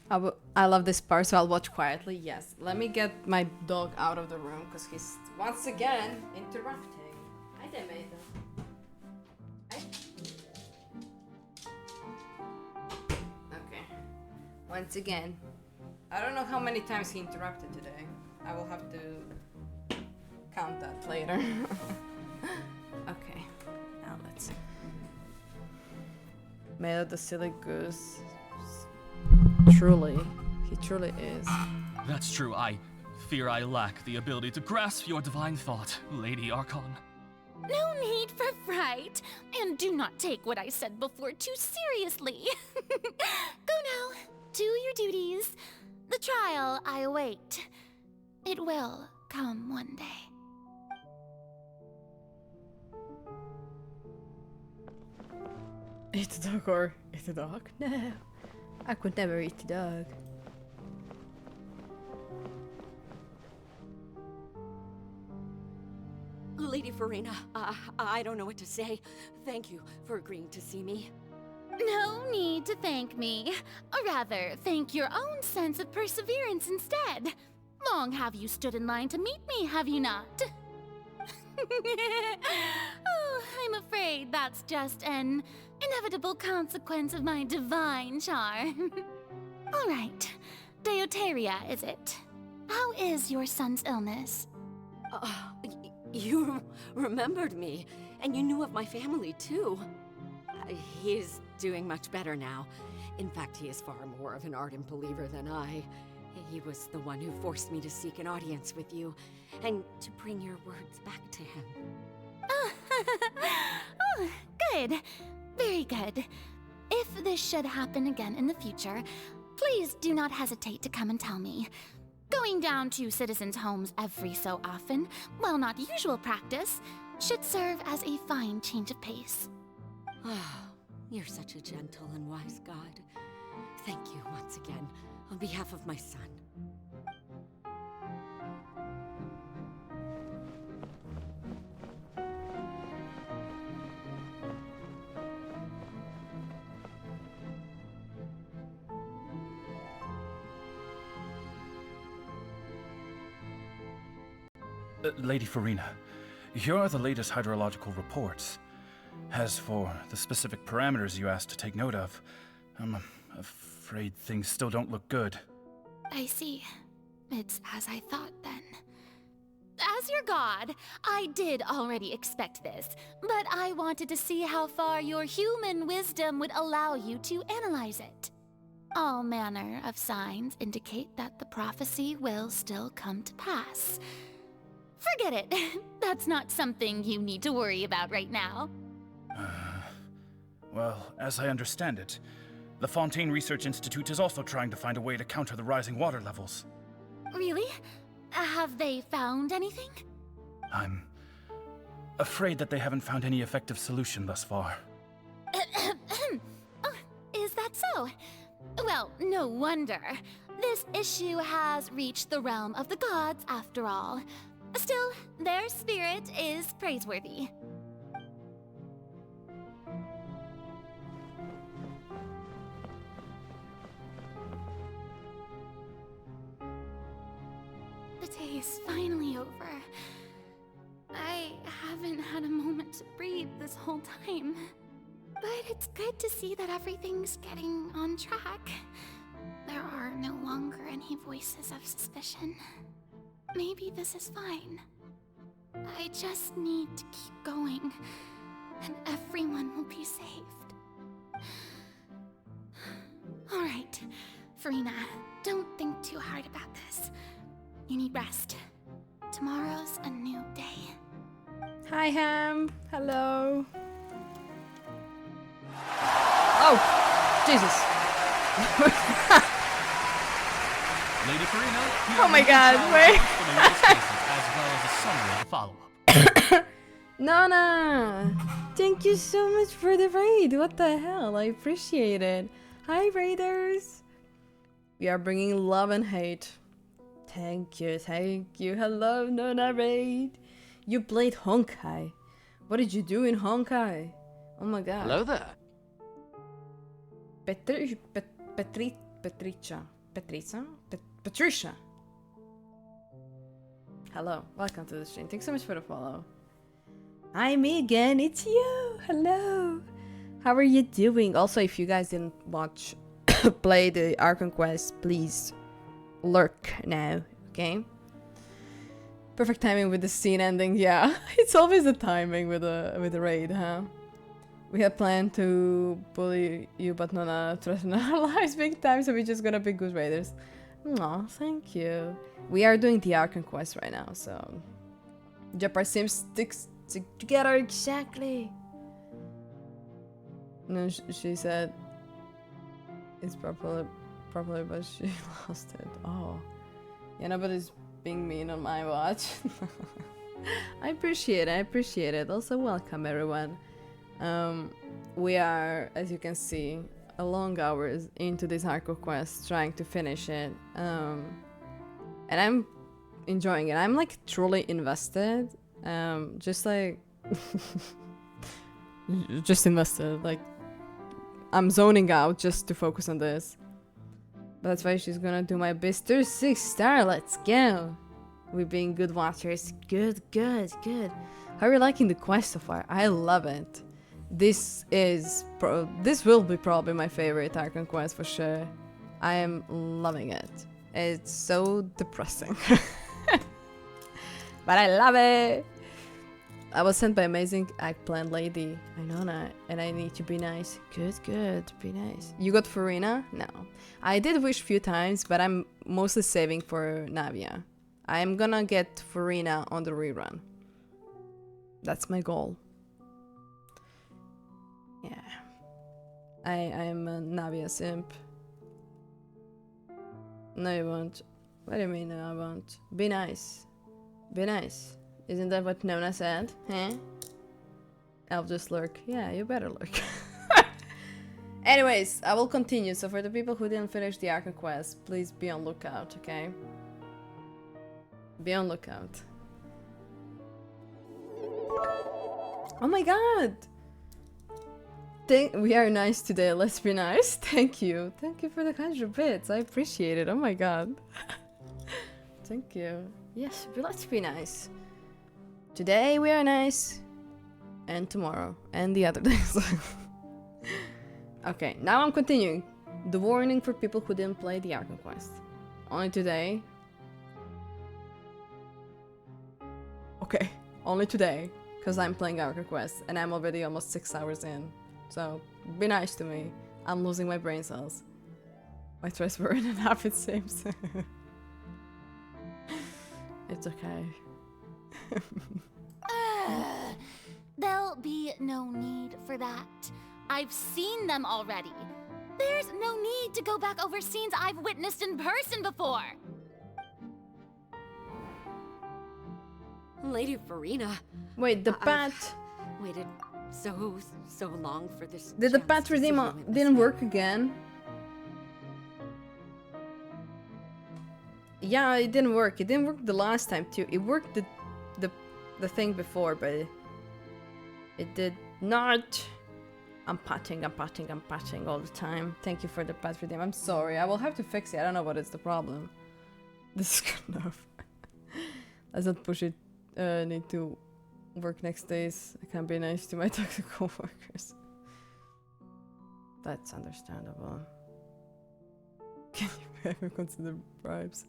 S1: I love this part, so I'll watch quietly. Yes, let me get my dog out of the room because he's once again interrupting. I did made them. Okay. Once again. I don't know how many times he interrupted today. I will have to count that later. Okay. Now let's... Made the silly goose. Truly. He truly is.
S9: That's true. I fear I lack the ability to grasp your divine thought, Lady Archon.
S21: No need for fright, and do not take what I said before too seriously. Go now, do your duties. The trial I await. It will come one day.
S1: Eat the dog or eat the dog? No, I could never eat the dog.
S12: Lady Furina, I don't know what to say. Thank you for agreeing to see me.
S21: No need to thank me. Or rather, thank your own sense of perseverance instead. Long have you stood in line to meet me, have you not? Oh, I'm afraid that's just an inevitable consequence of my divine charm. All right, Deuteria, is it? How is your son's illness?
S12: You remembered me, and you knew of my family, too. He is doing much better now. In fact, he is far more of an ardent believer than I. He was the one who forced me to seek an audience with you, and to bring your words back to him.
S21: Oh, good.
S10: Very good. If this should happen again in the future, please do not hesitate to come and tell me. Going down to citizens' homes every so often, while not usual practice, should serve as a fine change of pace.
S12: You're such a gentle and wise god. Thank you once again, on behalf of my son.
S5: Lady Furina, here are the latest hydrological reports. As for the specific parameters you asked to take note of, I'm afraid things still don't look good.
S10: I see. It's as I thought then. As your god, I did already expect this, but I wanted to see how far your human wisdom would allow you to analyze it. All manner of signs indicate that the prophecy will still come to pass. Forget it. That's not something you need to worry about right now.
S5: Well, as I understand it, the Fontaine Research Institute is also trying to find a way to counter the rising water levels.
S10: Really? Have they found anything?
S5: I'm afraid that they haven't found any effective solution thus far.
S10: Oh, is that so? Well, no wonder. This issue has reached the realm of the gods after all. Still, their spirit is praiseworthy. The day is finally over. I haven't had a moment to breathe this whole time. But it's good to see that everything's getting on track. There are no longer any voices of suspicion. Maybe this is fine. I just need to keep going, and everyone will be saved. Alright, Furina, don't think too hard about this. You need rest. Tomorrow's a new day.
S1: Hi, Ham. Hello. Oh, Jesus.
S9: Lady Furina, here
S1: Oh my God, wait.
S9: as well as a summary of the follow-up.
S1: Nana, thank you so much for the raid. What the hell? I appreciate it. Hi, raiders. We are bringing love and hate. Thank you, thank you. Hello, Nona raid. You played Honkai. What did you do in Honkai? Oh my God.
S14: Hello there.
S1: Patricia. Hello, welcome to the stream. Thanks so much for the follow. Hi, me again. It's you. Hello. How are you doing? Also, if you guys didn't watch play the Archon Quest, please lurk now, okay? Perfect timing with the scene ending. Yeah, it's always the timing with the raid, huh? We had planned to bully you, but Nona threatened our lives big time, so we're just gonna be good raiders. Aw, thank you. We are doing the Archon Quest right now, so Jep, our sims sticks together exactly. No, she said it's properly, but she lost it. Oh, yeah, nobody's being mean on my watch. I appreciate it. Also, welcome everyone. We are, as you can see, a long hours into this Archon Quest, trying to finish it. And I'm enjoying it. I'm like truly invested. Just like just invested. Like I'm zoning out just to focus on this. But that's why she's gonna do my best. There's 6 star. Let's go. We're being good watchers. Good. How are you liking the quest so far? I love it. This will be probably my favorite Archon Quest for sure. I am loving it. It's so depressing. But I love it! I was sent by amazing eggplant lady, Ainona, and I need to be nice. Good, be nice. You got Furina? No. I did wish few times, but I'm mostly saving for Navia. I'm gonna get Furina on the rerun. That's my goal. Yeah. I'm a Navia simp. No, you won't. What do you mean, no, I won't? Be nice. Be nice. Isn't that what Nona said? Huh? I'll just lurk. Yeah, you better lurk. Anyways, I will continue. So for the people who didn't finish the Archon Quest, please be on lookout, okay? Be on lookout. Oh my god! We are nice today, let's be nice. Thank you. Thank you for the 100 bits. I appreciate it. Oh my god. Thank you. Yes, let's be nice. Today we are nice. And tomorrow. And the other days. Okay, now I'm continuing. The warning for people who didn't play the Archon Quest. Only today. Okay, only today. Because I'm playing Archon Quest. And I'm already almost 6 hours in. So, be nice to me. I'm losing my brain cells. My stress were in and half, it seems. It's okay.
S21: There'll be no need for that. I've seen them already. There's no need to go back over scenes I've witnessed in person before.
S12: Lady Furina.
S1: Wait, the bat...
S12: waited so long for this.
S1: Did the bat redeem didn't work again? Yeah, it didn't work. It didn't work the last time too. It worked the thing before, but it did not. I'm patting all the time. Thank you for the pat redeem. I'm sorry. I will have to fix it. I don't know what is the problem. This is good enough. Let's not push it. Need to work next days. I can't be nice to my toxic coworkers. That's understandable. Can you ever consider bribes?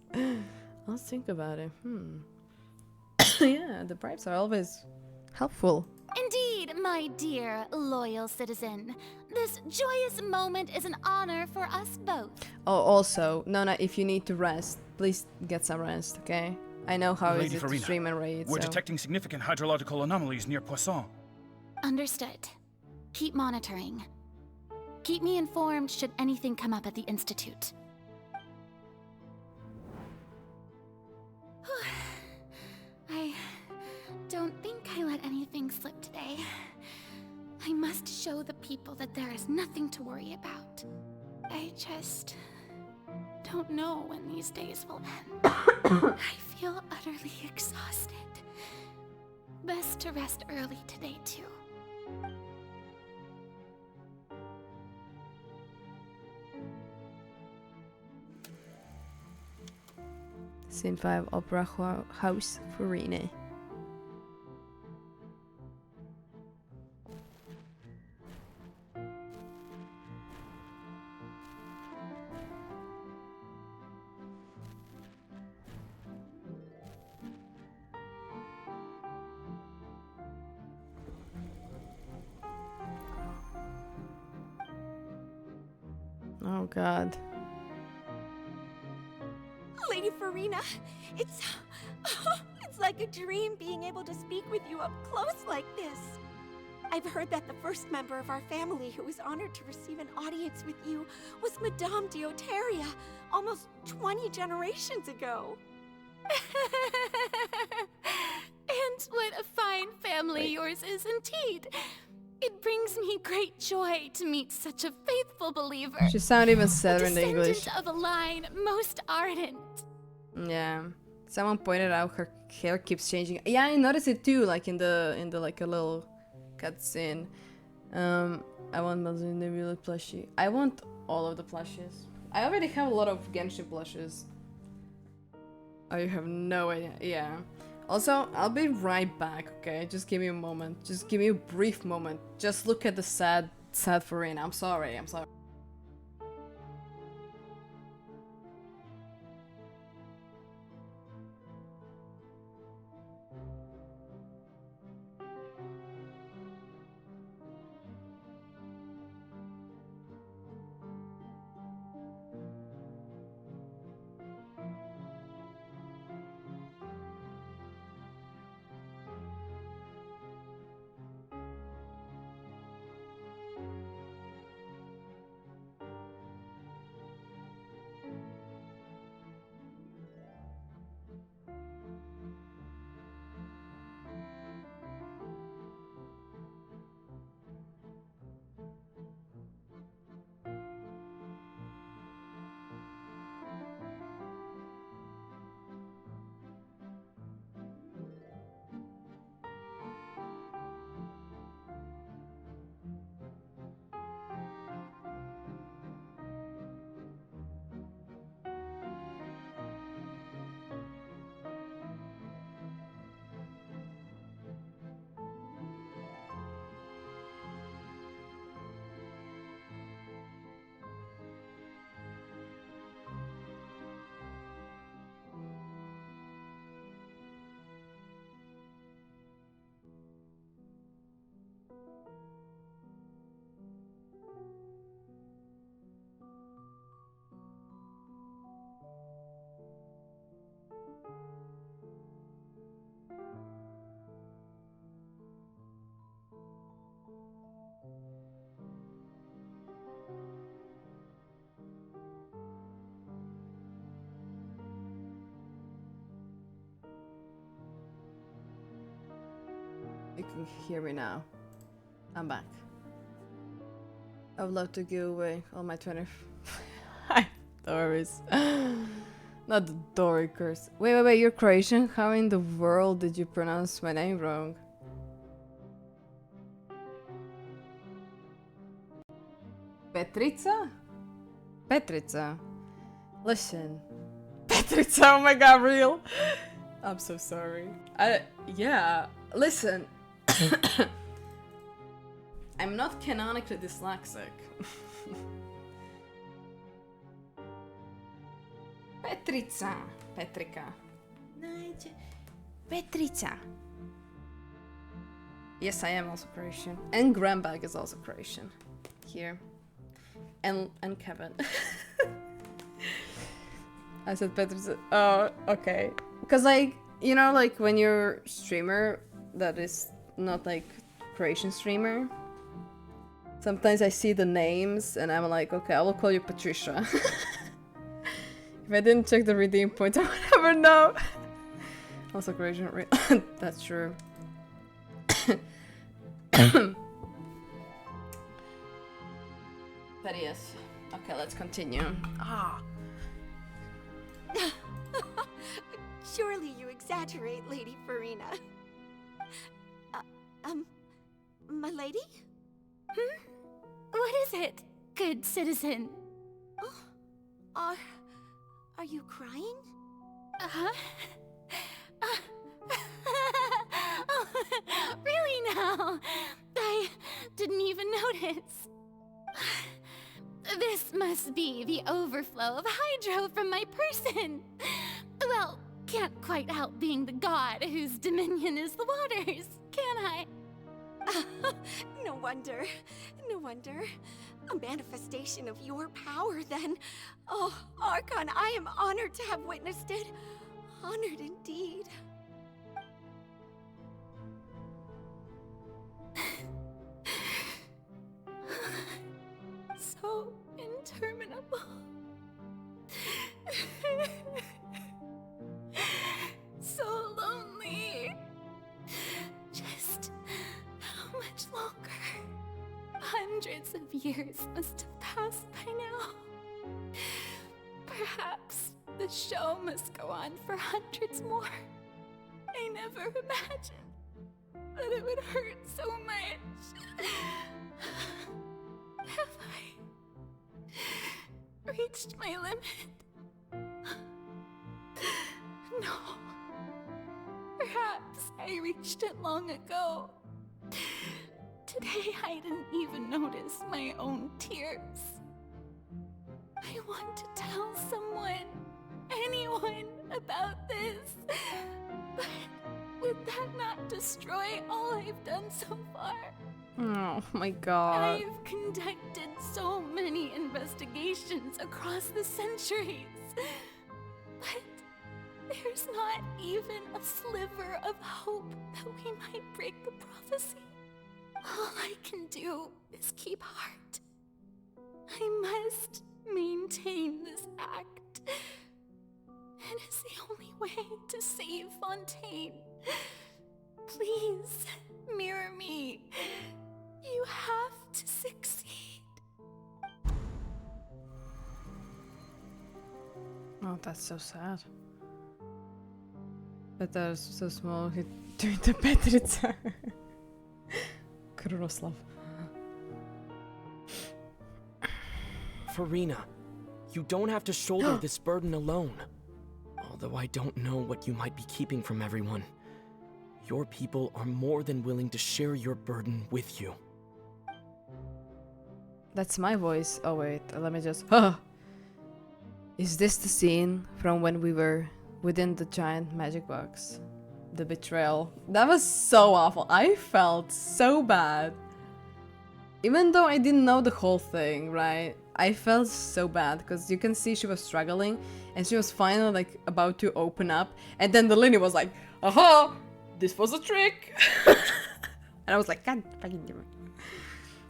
S1: I'll think about it. Yeah, the bribes are always helpful.
S21: Indeed, my dear, loyal citizen. This joyous moment is an honor for us both.
S1: Oh, also, Nona, if you need to rest, please get some rest, okay? I know how
S5: Lady
S1: easy to
S5: Furina,
S1: stream and raid,
S5: we're
S1: so...
S5: detecting significant hydrological anomalies near Poisson.
S10: Understood. Keep monitoring. Keep me informed should anything come up at the Institute. I don't think I let anything slip today. I must show the people that there is nothing to worry about. I just don't know when these days will end. I feel utterly exhausted. Best to rest early today, too.
S1: Scene 5, Opera House, Furina. Oh god.
S13: Lady Furina, it's like a dream being able to speak with you up close like this. I've heard that the first member of our family who was honored to receive an audience with you was Madame Dioteria, almost 20 generations ago.
S10: And what a fine family yours is indeed. It brings me great joy to meet such a faithful believer.
S1: She sounded even sadder in the
S10: descendant
S1: English.
S10: of a line most ardent.
S1: Yeah. Someone pointed out her hair keeps changing. Yeah, I noticed it too, like in the like a little cutscene. I want Neuvillette plushie. I want all of the plushies. I already have a lot of Genshin plushies. Oh, you have no idea. Yeah. Also, I'll be right back, okay? Just give me a moment. Just give me a brief moment. Just look at the sad Furina. I'm sorry. can hear me now. I'm back. I would love to give away all my 20 stories. Not the Dory curse. Wait, you're Croatian? How in the world did you pronounce my name wrong? Petrica? Petrica. Listen. Petrica, oh my god, real? I'm so sorry. Yeah, listen. I'm not canonically dyslexic. Petrica. Petrica. Yes, I am also Croatian. And Grambag is also Croatian. Here. And Kevin. I said Petrica. Oh, okay. Because, like, you know, like, when you're streamer that is not, like, Croatian streamer, sometimes I see the names and I'm like, okay, I will call you Patricia. If I didn't check the redeem point, I would never know. Also Croatian. That's true. But yes. Okay, let's continue. Ah.
S13: Surely you exaggerate, Lady Furina. My lady?
S21: What is it, good citizen?
S13: Oh, are you crying?
S21: Uh-huh. Oh, really now? I didn't even notice. This must be the overflow of hydro from my person. Well, can't quite help being the god whose dominion is the waters, can I?
S13: No wonder. No wonder. A manifestation of your power, then. Oh, Archon, I am honored to have witnessed it. Honored indeed.
S21: So interminable. So lonely. Just how much longer? Hundreds of years must have passed by now. Perhaps the show must go on for hundreds more. I never imagined that it would hurt so much. Have I reached my limit? No. Perhaps I reached it long ago. Today I didn't even notice my own tears. I want to tell someone, anyone, about this. But would that not destroy all I've done so far?
S1: Oh my god.
S21: I've conducted so many investigations across the centuries. But there's not even a sliver of hope that we might break the prophecy. All I can do is keep heart. I must maintain this act. It is the only way to save Fontaine. Please, mirror me. You have to succeed.
S1: Oh, that's so sad. But that was so small, he doing the Petrica. Kuroslav.
S11: Furina, you don't have to shoulder this burden alone. Although I don't know what you might be keeping from everyone. Your people are more than willing to share your burden with you.
S1: That's my voice. Oh wait, let me just... Is this the scene from when we were within the giant magic box? The betrayal. That was so awful. I felt so bad. Even though I didn't know the whole thing, right? I felt so bad because you can see she was struggling and she was finally like about to open up, and then the Linny was like, aha! This was a trick! And I was like, God fucking damn it.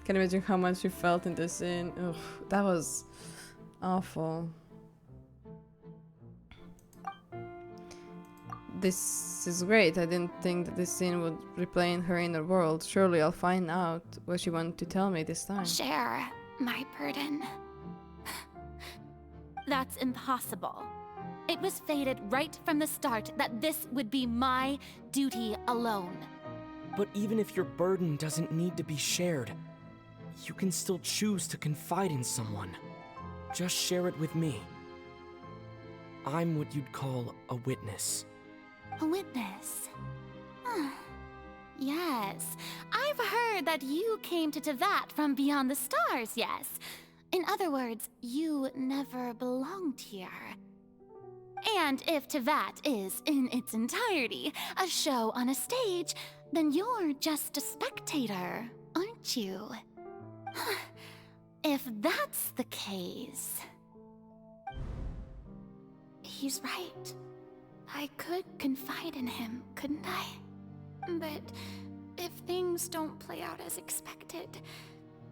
S1: Can you imagine how much you felt in this scene? Ugh, that was awful. this is great. I didn't think that this scene would replay in her inner world. Surely I'll find out what she wanted to tell me this time.
S10: Share my burden. That's impossible. It was fated right from the start that this would be my duty alone.
S11: But even if your burden doesn't need to be shared, you can still choose to confide in someone. Just share it with me. I'm what you'd call a witness.
S10: A witness? Yes, I've heard that you came to Teyvat from beyond the stars, yes. In other words, you never belonged here. And if Teyvat is, in its entirety, a show on a stage, then you're just a spectator, aren't you? If that's the case... He's right. I could confide in him, couldn't I? But if things don't play out as expected,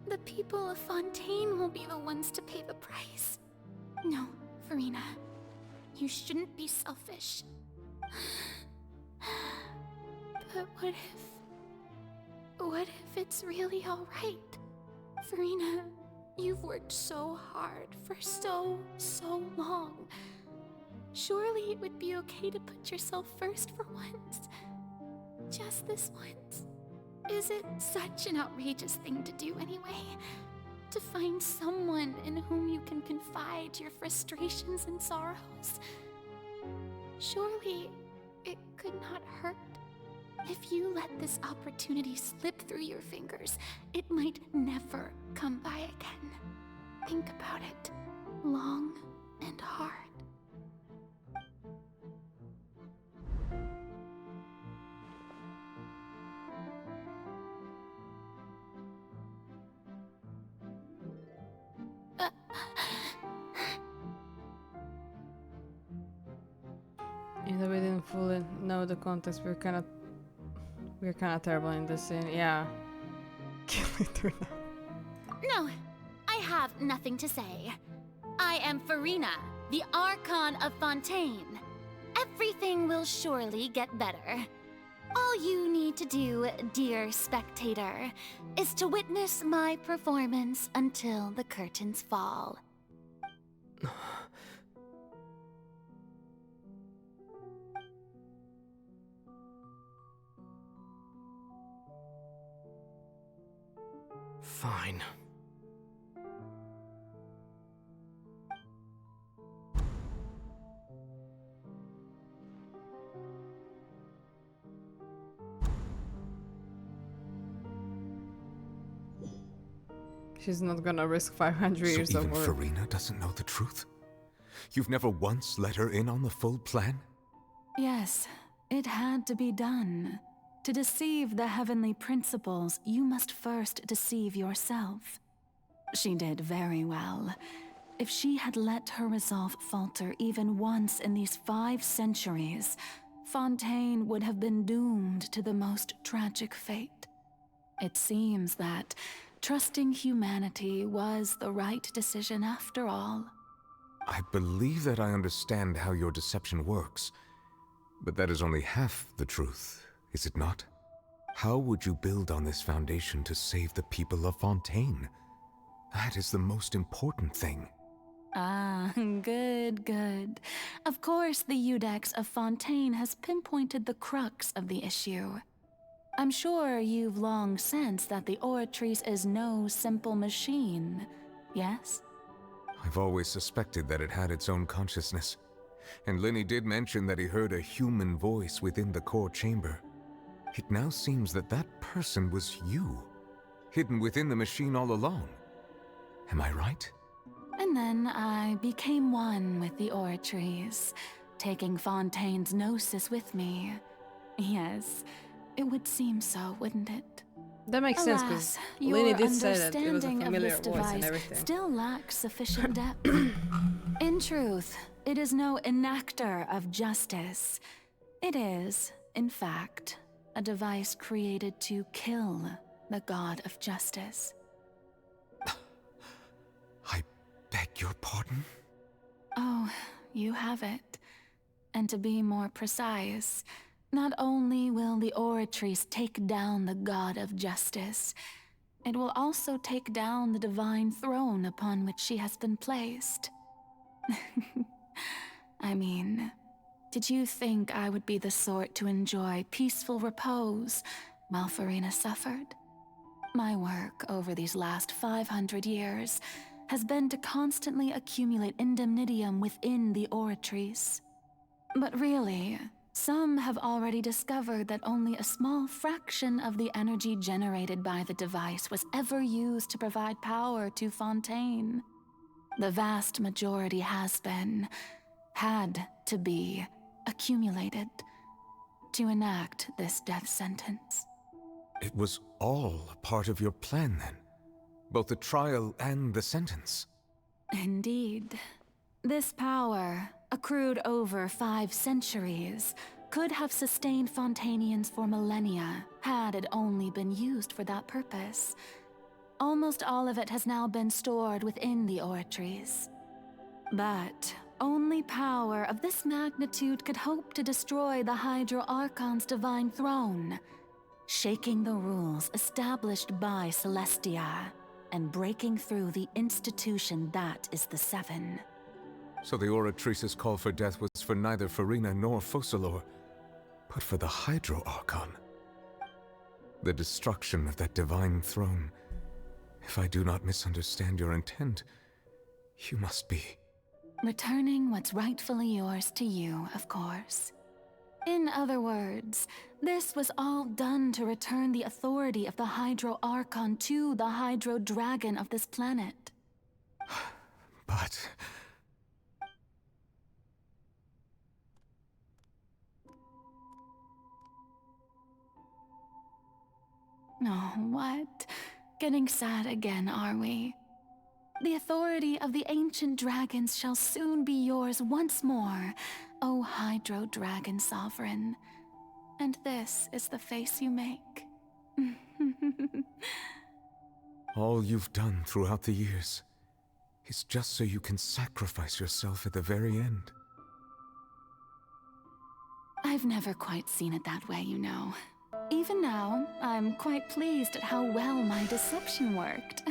S10: the people of Fontaine will be the ones to pay the price. No, Furina. You shouldn't be selfish. But what if it's really alright? Furina, you've worked so hard for so long. Surely it would be okay to put yourself first for once. Just this once. Is it such an outrageous thing to do anyway? To find someone in whom you can confide your frustrations and sorrows? Surely it could not hurt. If you let this opportunity slip through your fingers, it might never come by again. Think about it long and hard.
S1: Even though we didn't fully know the context, we're kind of terrible in this scene. Yeah. Kill it or not.
S10: No, I have nothing to say. I am Furina, the Archon of Fontaine. Everything will surely get better. All you need to do, dear spectator, is to witness my performance until the curtains fall.
S11: Fine.
S1: She's not gonna risk 500 years
S7: so
S1: of
S7: even
S1: work.
S7: Furina doesn't know the truth? You've never once let her in on the full plan?
S18: Yes, it had to be done. To deceive the heavenly principles, you must first deceive yourself. She did very well. If she had let her resolve falter even once in these 5 centuries, Fontaine would have been doomed to the most tragic fate. It seems that trusting humanity was the right decision after all.
S7: I believe that I understand how your deception works, but that is only half the truth, is it not? How would you build on this foundation to save the people of Fontaine? That is the most important thing.
S18: Ah, good. Of course, the Iudex of Fontaine has pinpointed the crux of the issue. I'm sure you've long sensed that the Oratrice is no simple machine, yes?
S7: I've always suspected that it had its own consciousness. And Lenny did mention that he heard a human voice within the core chamber. It now seems that that person was you, hidden within the machine all along. Am I right?
S18: And then I became one with the Oratrice, taking Fontaine's gnosis with me. Yes, it would seem so, wouldn't it?
S1: That makes sense, because Lenny did say that it was a familiar voice and everything.
S18: Still lacks sufficient depth. In truth, it is no enactor of justice. It is, in fact, a device created to kill the god of justice.
S7: I beg your pardon?
S18: Oh, you have it. and to be more precise, not only will the Oratrice take down the god of justice, it will also take down the divine throne upon which she has been placed. I mean, did you think I would be the sort to enjoy peaceful repose while Furina suffered? My work over these last 500 years has been to constantly accumulate indemnitium within the Oratrice. But really, some have already discovered that only a small fraction of the energy generated by the device was ever used to provide power to Fontaine. The vast majority had to be, accumulated to enact this death sentence.
S7: It was all a part of your plan, then? Both the trial and the sentence?
S18: Indeed. This power, accrued over 5 centuries, could have sustained Fontainians for millennia had it only been used for that purpose. Almost all of it has now been stored within the Oratrice. But only power of this magnitude could hope to destroy the Hydro Archon's divine throne, shaking the rules established by Celestia and breaking through the institution that is the Seven.
S7: So the Oratrice's call for death was for neither Furina nor Focalor, but for the Hydro Archon. The destruction of that divine throne. If I do not misunderstand your intent, you must be...
S18: Returning what's rightfully yours to you, of course. In other words, this was all done to return the authority of the Hydro Archon to the Hydro Dragon of this planet.
S7: But...
S18: Oh, what? Getting sad again, are we? The authority of the ancient dragons shall soon be yours once more, O Hydro Dragon Sovereign. And this is the face you make.
S7: All you've done throughout the years is just so you can sacrifice yourself at the very end.
S18: I've never quite seen it that way, you know. Even now, I'm quite pleased at how well my deception worked.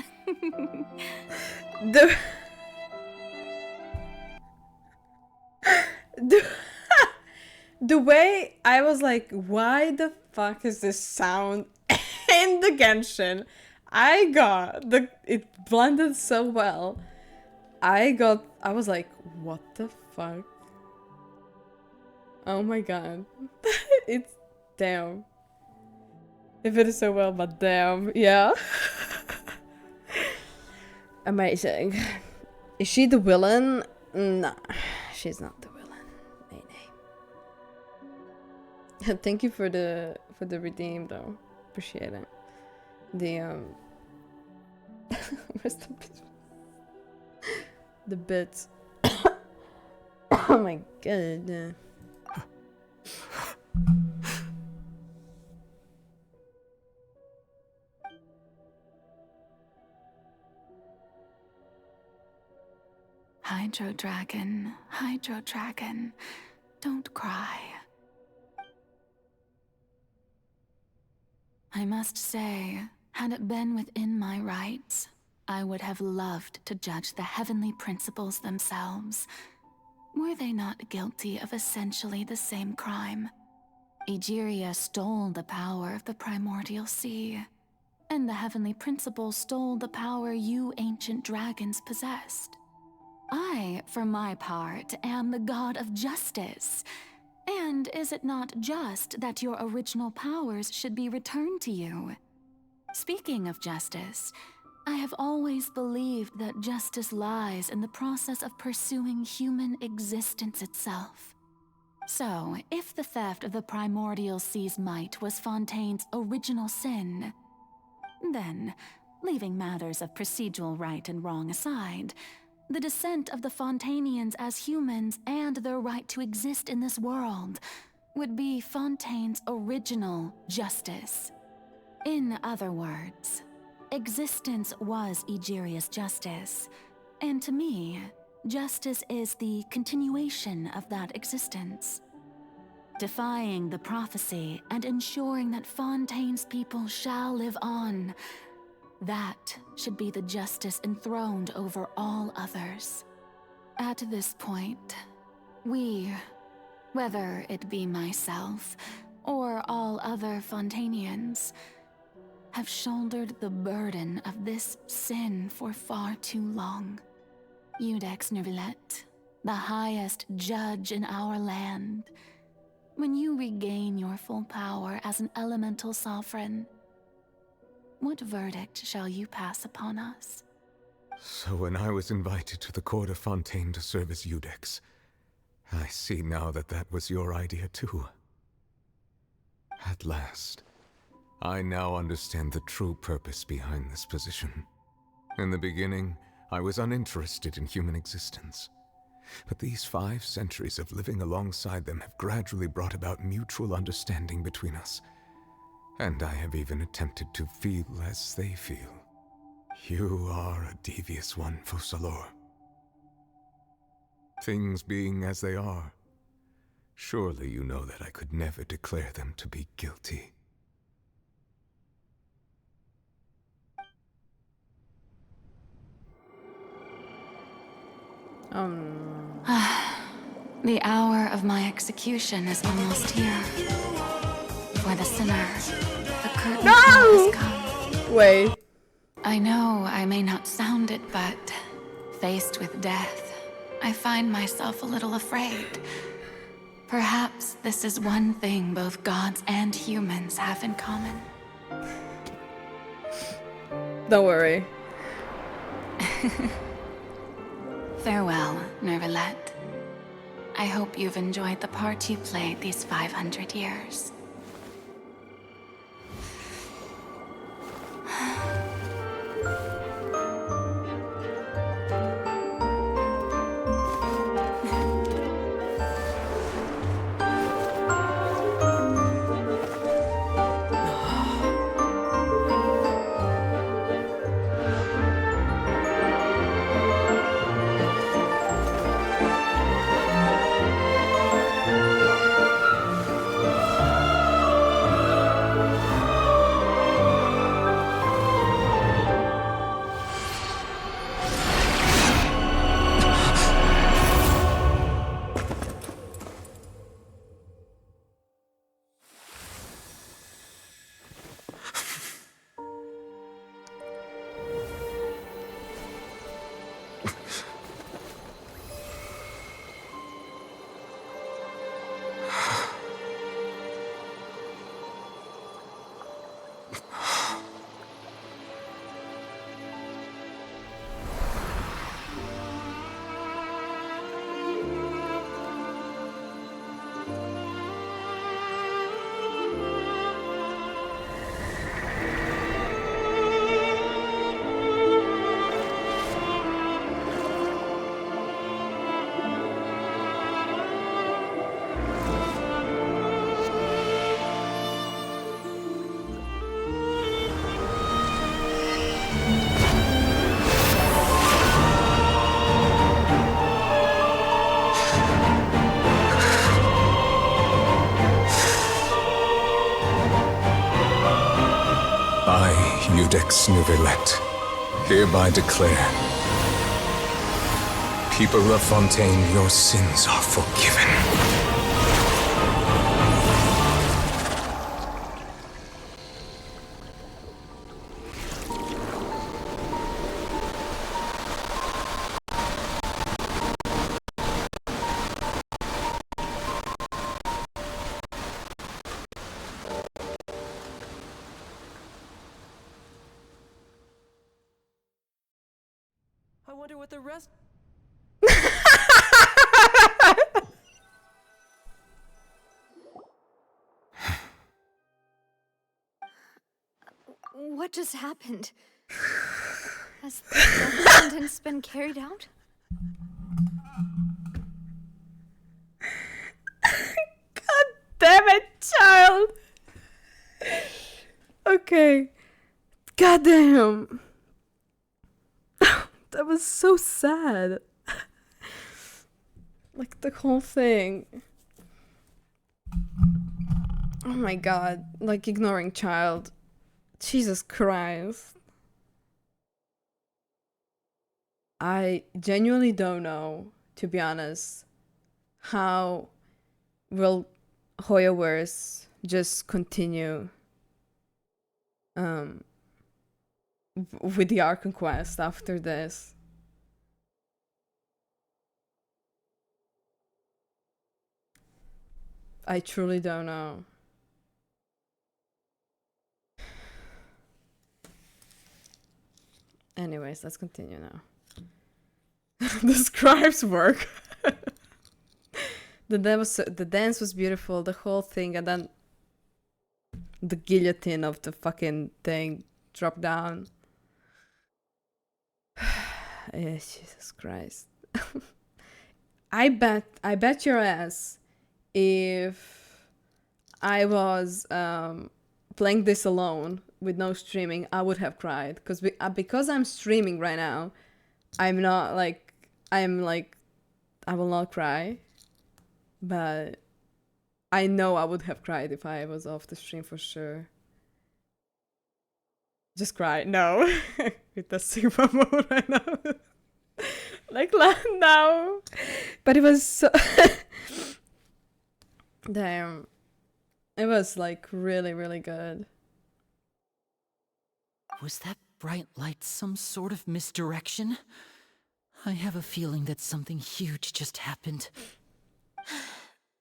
S1: The way I was like, why the fuck is this sound in the Genshin? It blended so well. I was like, what the fuck? Oh my god. It's, damn. If it is so well, but damn, yeah. Amazing. Is she the villain? Nah, she's not the villain. Nay. Thank you for the redeem though. Appreciate it. The rest in peace. The bits. Oh my god.
S18: Hydro Dragon, don't cry. I must say, had it been within my rights, I would have loved to judge the heavenly principles themselves. Were they not guilty of essentially the same crime? Egeria stole the power of the primordial sea, and the heavenly principles stole the power you ancient dragons possessed. I, for my part, am the god of justice. And is it not just that your original powers should be returned to you? Speaking of justice, I have always believed that justice lies in the process of pursuing human existence itself. So, if the theft of the primordial sea's might was Fontaine's original sin, then, leaving matters of procedural right and wrong aside, the descent of the Fontainians as humans and their right to exist in this world would be Fontaine's original justice. In other words, existence was Egeria's justice, and to me, Justice is the continuation of that existence. Defying the prophecy and ensuring that Fontaine's people shall live on. That should be the justice enthroned over all others. At this point, we, whether it be myself or all other Fontainians, have shouldered the burden of this sin for far too long. Iudex Neuvillette, the highest judge in our land, when you regain your full power as an elemental sovereign, what verdict shall you pass upon us?
S7: So when I was invited to the court of Fontaine to serve as Iudex, I see now that that was your idea too. At last, I now understand the true purpose behind this position. In the beginning, I was uninterested in human existence. But these 5 centuries of living alongside them have gradually brought about mutual understanding between us. And I have even attempted to feel as they feel. You are a devious one, Focalors. Things being as they are, surely you know that I could never declare them to be guilty.
S18: The hour of my execution is almost here. For the sinner, the curtain call has come.
S1: Wait.
S18: I know I may not sound it, but faced with death, I find myself a little afraid. Perhaps this is one thing both gods and humans have in common.
S1: Don't worry.
S18: Farewell, Neuvillette. I hope you've enjoyed the part you played these 500 years.
S7: Iudex Neuvillette, hereby declare, people of Fontaine, your sins are forgiven.
S8: I wonder what the rest...
S6: What just happened? Has the death sentence been carried out?
S1: God damn it, child! Okay. God damn. That was so sad. Like the whole thing. Oh my god. Like ignoring child. Jesus Christ. I genuinely don't know, to be honest, how will Hoyoverse just continue with the Archon Quest after this. I truly don't know. Anyways, let's continue now. The scribes work. The dance was beautiful, the whole thing, and then the guillotine of the fucking thing dropped down. Yes, Jesus Christ. I bet your ass if I was playing this alone with no streaming, I would have cried. Because I'm streaming right now, I will not cry. But I know I would have cried if I was off the stream for sure. Just cry. No. With the Sigma mode right now. Like now. But it was so... Damn. It was like really, really good.
S14: Was that bright light some sort of misdirection? I have a feeling that something huge just happened.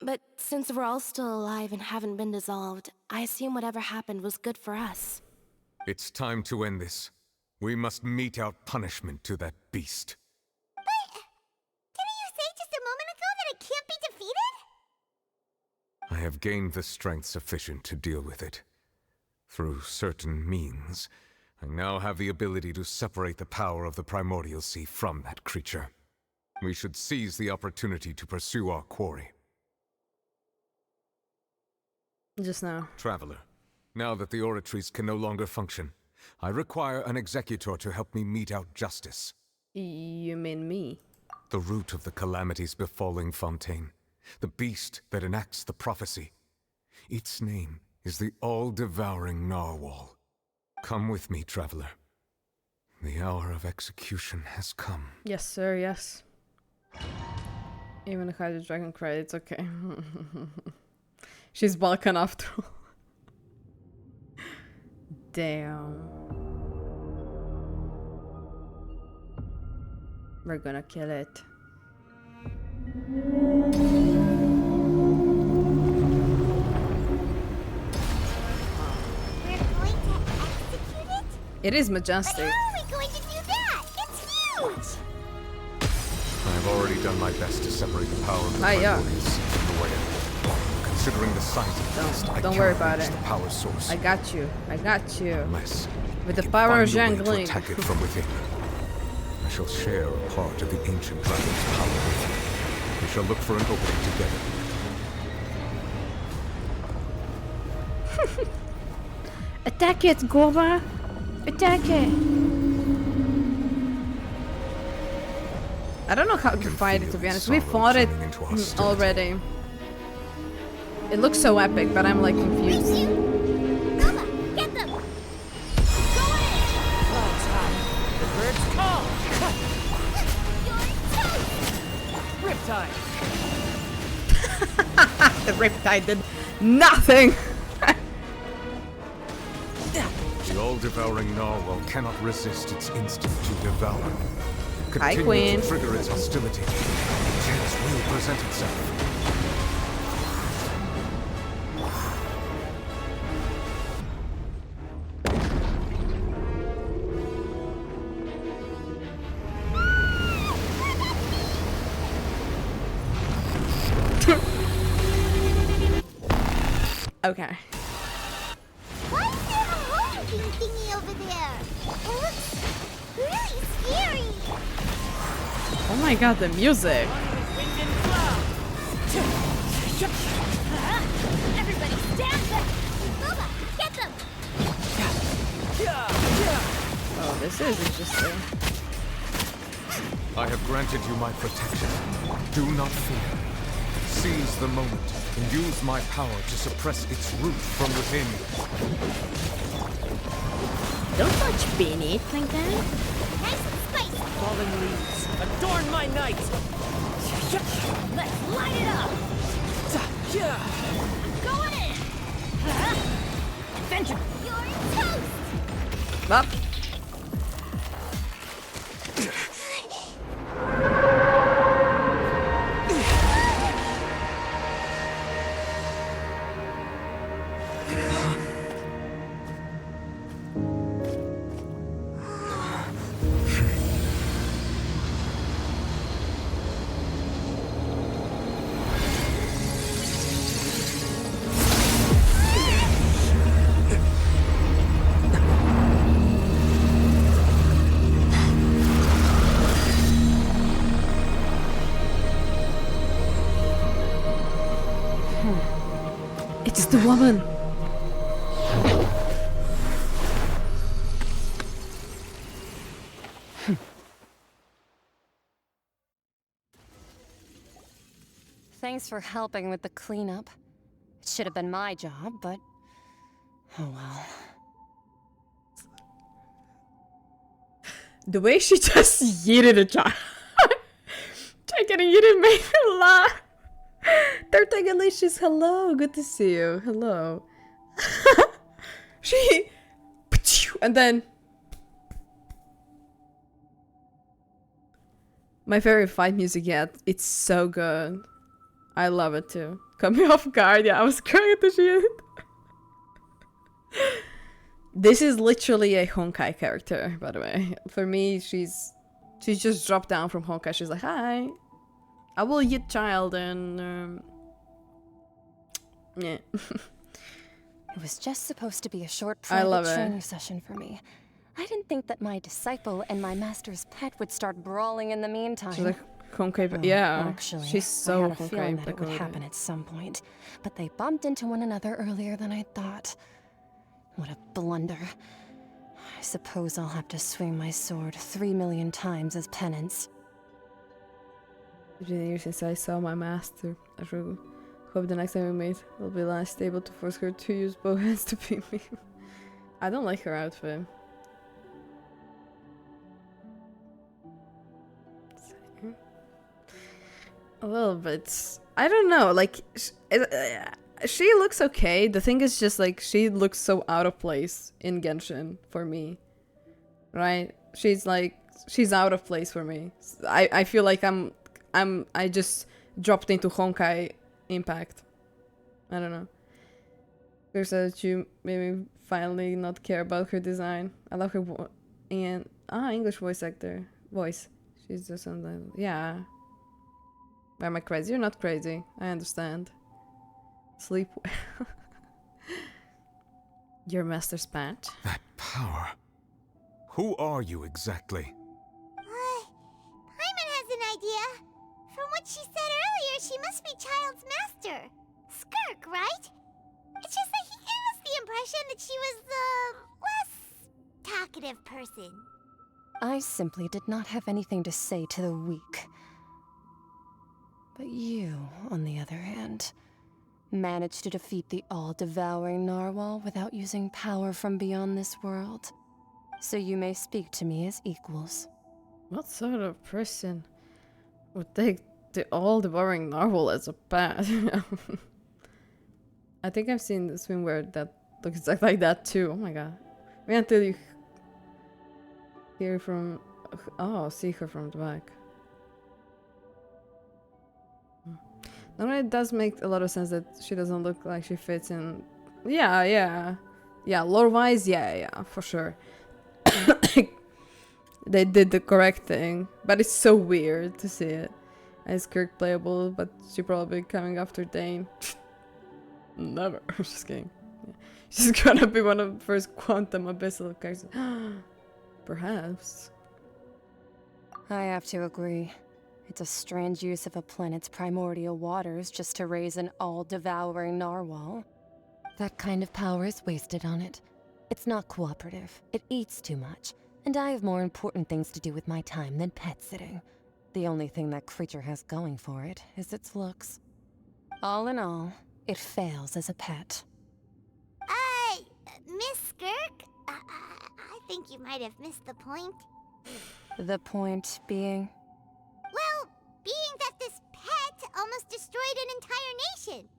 S15: But since we're all still alive and haven't been dissolved, I assume whatever happened was good for us.
S7: It's time to end this. We must mete out punishment to that beast.
S3: But didn't you say just a moment ago that it can't be defeated?
S7: I have gained the strength sufficient to deal with it. Through certain means, I now have the ability to separate the power of the Primordial Sea from that creature. We should seize the opportunity to pursue our quarry.
S1: Just now.
S7: Traveler, now that the oratories can no longer function, I require an executor to help me mete out justice.
S1: You mean me?
S7: The root of the calamities befalling Fontaine. The beast that enacts the prophecy. Its name is the all-devouring Narwhal. Come with me, traveler. The hour of execution has come.
S1: Yes, sir, yes. Even if I the dragon cried, it's okay. She's Balkan after all. Damn. We're gonna kill it. It is majestic.
S3: But how are we going to do that? It's huge!
S7: I've already done my best to separate the power of the Primordials from the Whale. Considering the size of the beast, I
S1: don't worry
S7: cannot
S1: about
S7: reach
S1: it.
S7: the power source.
S1: I got you. I got you.
S7: Unless
S1: with
S7: I
S1: the
S7: can
S1: power of
S7: find a way to
S1: Zhangling.
S7: attack it from within. I shall share a part of the ancient dragon's power with you. We shall look for an opening together.
S1: Attack it, Gorba! Attack it! I don't know how to fight it, to be honest. We fought it already. It looks so epic, but I'm like confused.
S3: Nova, get them! Go in!
S8: Flags high. The birds call!
S3: You're toast!
S8: Riptide!
S1: The Riptide did nothing!
S7: The all-devouring Narwhal cannot resist its instinct to devour.
S1: Hi,
S7: Continue
S1: Queen.
S7: to trigger its hostility. A chance will present itself.
S1: Okay.
S3: Why is there a homing thingy over there? It looks really scary!
S1: Oh my god, the music!
S3: Everybody stand back! Nova, get them!
S1: Oh, this is interesting.
S7: I have granted you my protection. Do not fear. Seize the moment and use my power to suppress its root from within.
S16: Don't touch beneath like that.
S3: Nice and spicy.
S8: Fallen leaves, adorn my night!
S16: Let's light it up!
S3: Going in!
S16: Adventure!
S3: You're toast!
S1: Up. It's the woman.
S17: Thanks for helping with the cleanup. It should have been my job, but oh well.
S1: The way she just yeeted a child. Taking a yeet made me laugh. Tartagalicious, hello, good to see you. Hello. She and then my favorite fight music yet. It's so good. I love it too. Caught me off guard. Yeah, I was crying at the shit. This is literally a Honkai character, by the way. For me, she's just dropped down from Honkai. She's like, hi, I will eat child and yeah.
S17: It was just supposed to be a short
S1: I love
S17: private
S1: it.
S17: training session for me. I didn't think that my disciple and my master's pet would start brawling in the meantime.
S1: She's like Honkai,
S17: Oh,
S1: yeah.
S17: actually,
S1: She's so
S17: I had a feeling
S1: Honkai.
S17: that it would happen at some point, but they bumped into one another earlier than I thought. What a blunder. I suppose I'll have to swing my sword 3 million times as penance.
S1: It's been years since I saw my master. I really hope the next time we meet will be less able to force her to use both hands to beat me. I don't like her outfit. A little bit. I don't know, like, she looks okay. The thing is just, like, she looks so out of place in Genshin for me. Right? She's, like, she's out of place for me. I feel like I just dropped into Honkai Impact. I don't know. There's that you maybe finally not care about her design. I love her and English voice actor. Voice. She's just something. Yeah. Am I crazy? You're not crazy. I understand. Sleep well. Your master's pet.
S7: That power. Who are you exactly?
S3: Paimon has an idea. From what she said earlier, she must be Child's master. Skirk, right? It's just that he gave us the impression that she was the less talkative person.
S17: I simply did not have anything to say to the weak. But you, on the other hand, managed to defeat the all-devouring narwhal without using power from beyond this world. So you may speak to me as equals.
S1: What sort of person would take the all-devouring narwhal as a pet? I think I've seen the swimwear that looks exactly like that too. Oh my god. Wait until you hear from... Oh, see her from the back. No, it does make a lot of sense that she doesn't look like she fits in. Yeah, lore-wise, yeah, for sure. They did the correct thing, but it's so weird to see it. Is Kirk playable, but she probably coming after Dane. Never. I'm just kidding. Yeah. She's gonna be one of the first quantum abyssal characters. Perhaps.
S17: I have to agree. It's a strange use of a planet's primordial waters just to raise an all-devouring narwhal. That kind of power is wasted on it. It's not cooperative. It eats too much. And I have more important things to do with my time than pet sitting. The only thing that creature has going for it is its looks. All in all, it fails as a pet.
S3: Miss Skirk? I think you might have missed the point.
S17: The point being?
S3: Well, being that this pet almost destroyed an entire nation.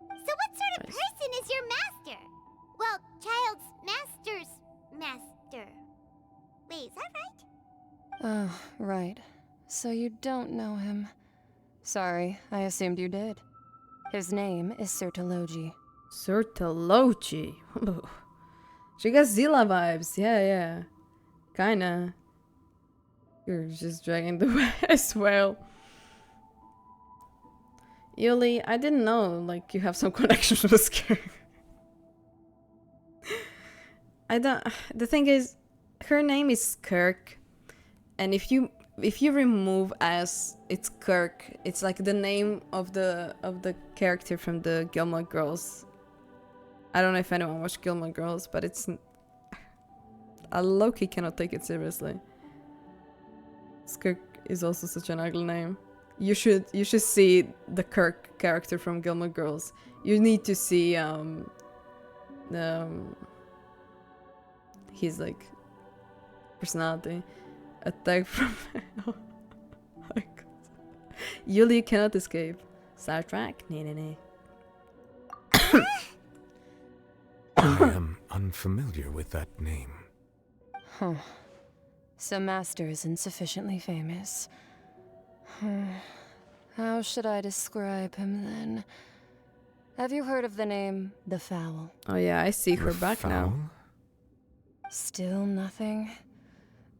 S3: So what sort of person is your master? Well, child's master's master. Wait, is that right?
S17: Oh, right. So you don't know him. Sorry, I assumed you did. His name is Sertologi.
S1: Sertologi. She got Zilla vibes. Yeah. Kinda. You're just dragging the West Whale. Yuli, I didn't know, like, you have some connection with Skirk. The thing is, her name is Skirk, and if you remove as it's Kirk, it's like the name of the character from the Gilmore Girls. I don't know if anyone watched Gilmore Girls, but it's a low-key cannot take it seriously. Skirk is also such an ugly name. You should see the Kirk character from Gilmore Girls. You need to see his like personality. Attack from hell. Oh my god. Yuli cannot escape. Star Trek? Nee.
S7: I am unfamiliar with that name.
S17: Huh. So Master isn't sufficiently famous. How should I describe him then? Have you heard of the name The Fowl?
S1: Oh yeah, I see her back now.
S17: Still nothing?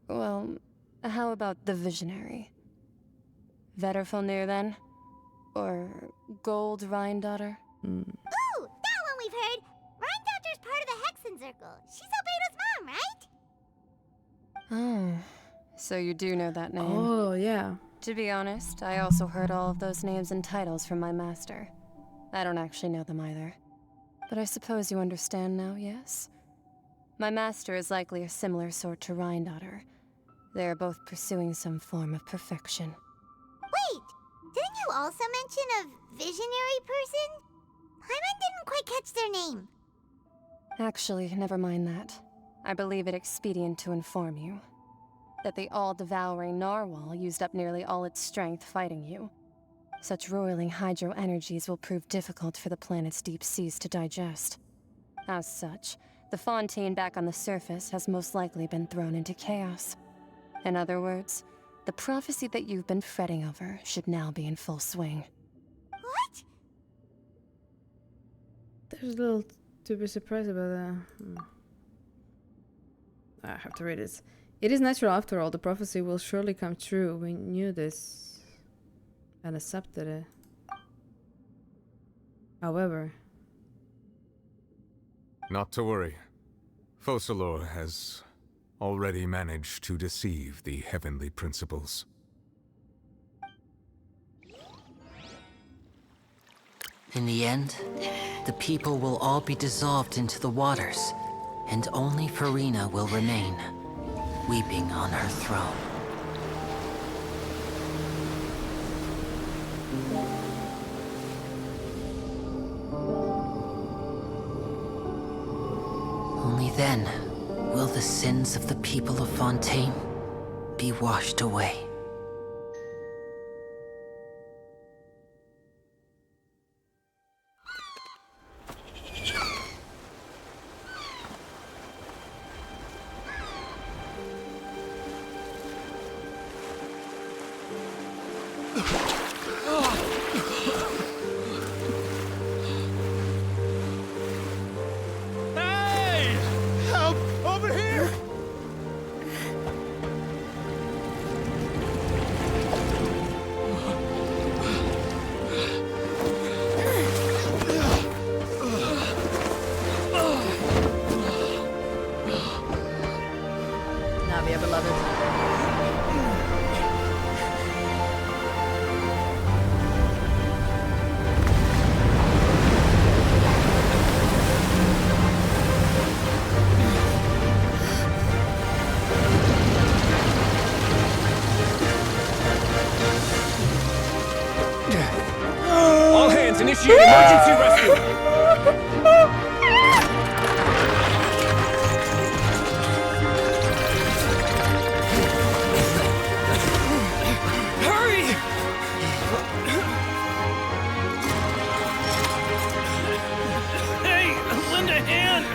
S17: Well, how about the Visionary? Vetterfulnir then? Or Gold Rhindaughter?
S3: Ooh, that one we've heard! Rhindaughter's part of the Hexen Circle. She's Albedo's mom, right?
S17: Oh, so you do know that name.
S1: Oh, yeah.
S17: To be honest, I also heard all of those names and titles from my master. I don't actually know them either. But I suppose you understand now, yes? My master is likely a similar sort to Rhindaughter. They are both pursuing some form of perfection.
S3: Wait! Didn't you also mention a visionary person? Paimon didn't quite catch their name.
S17: Actually, never mind that. I believe it expedient to inform you that the all-devouring narwhal used up nearly all its strength fighting you. Such roiling hydro energies will prove difficult for the planet's deep seas to digest. As such, the Fontaine back on the surface has most likely been thrown into chaos. In other words, the prophecy that you've been fretting over should now be in full swing.
S3: What?
S1: There's a little to be surprised about that. I have to read it. It is natural after all, the prophecy will surely come true. We knew this and accepted it. However...
S7: Not to worry. Focalor has already managed to deceive the heavenly principles.
S14: In the end, the people will all be dissolved into the waters, and only Furina will remain, weeping on her throne. Only then will the sins of the people of Fontaine be washed away.
S23: Hey! Help! Over here!
S1: Navia, beloved.
S11: Initiate emergency rescue! Hurry!
S9: Hey, lend a hand!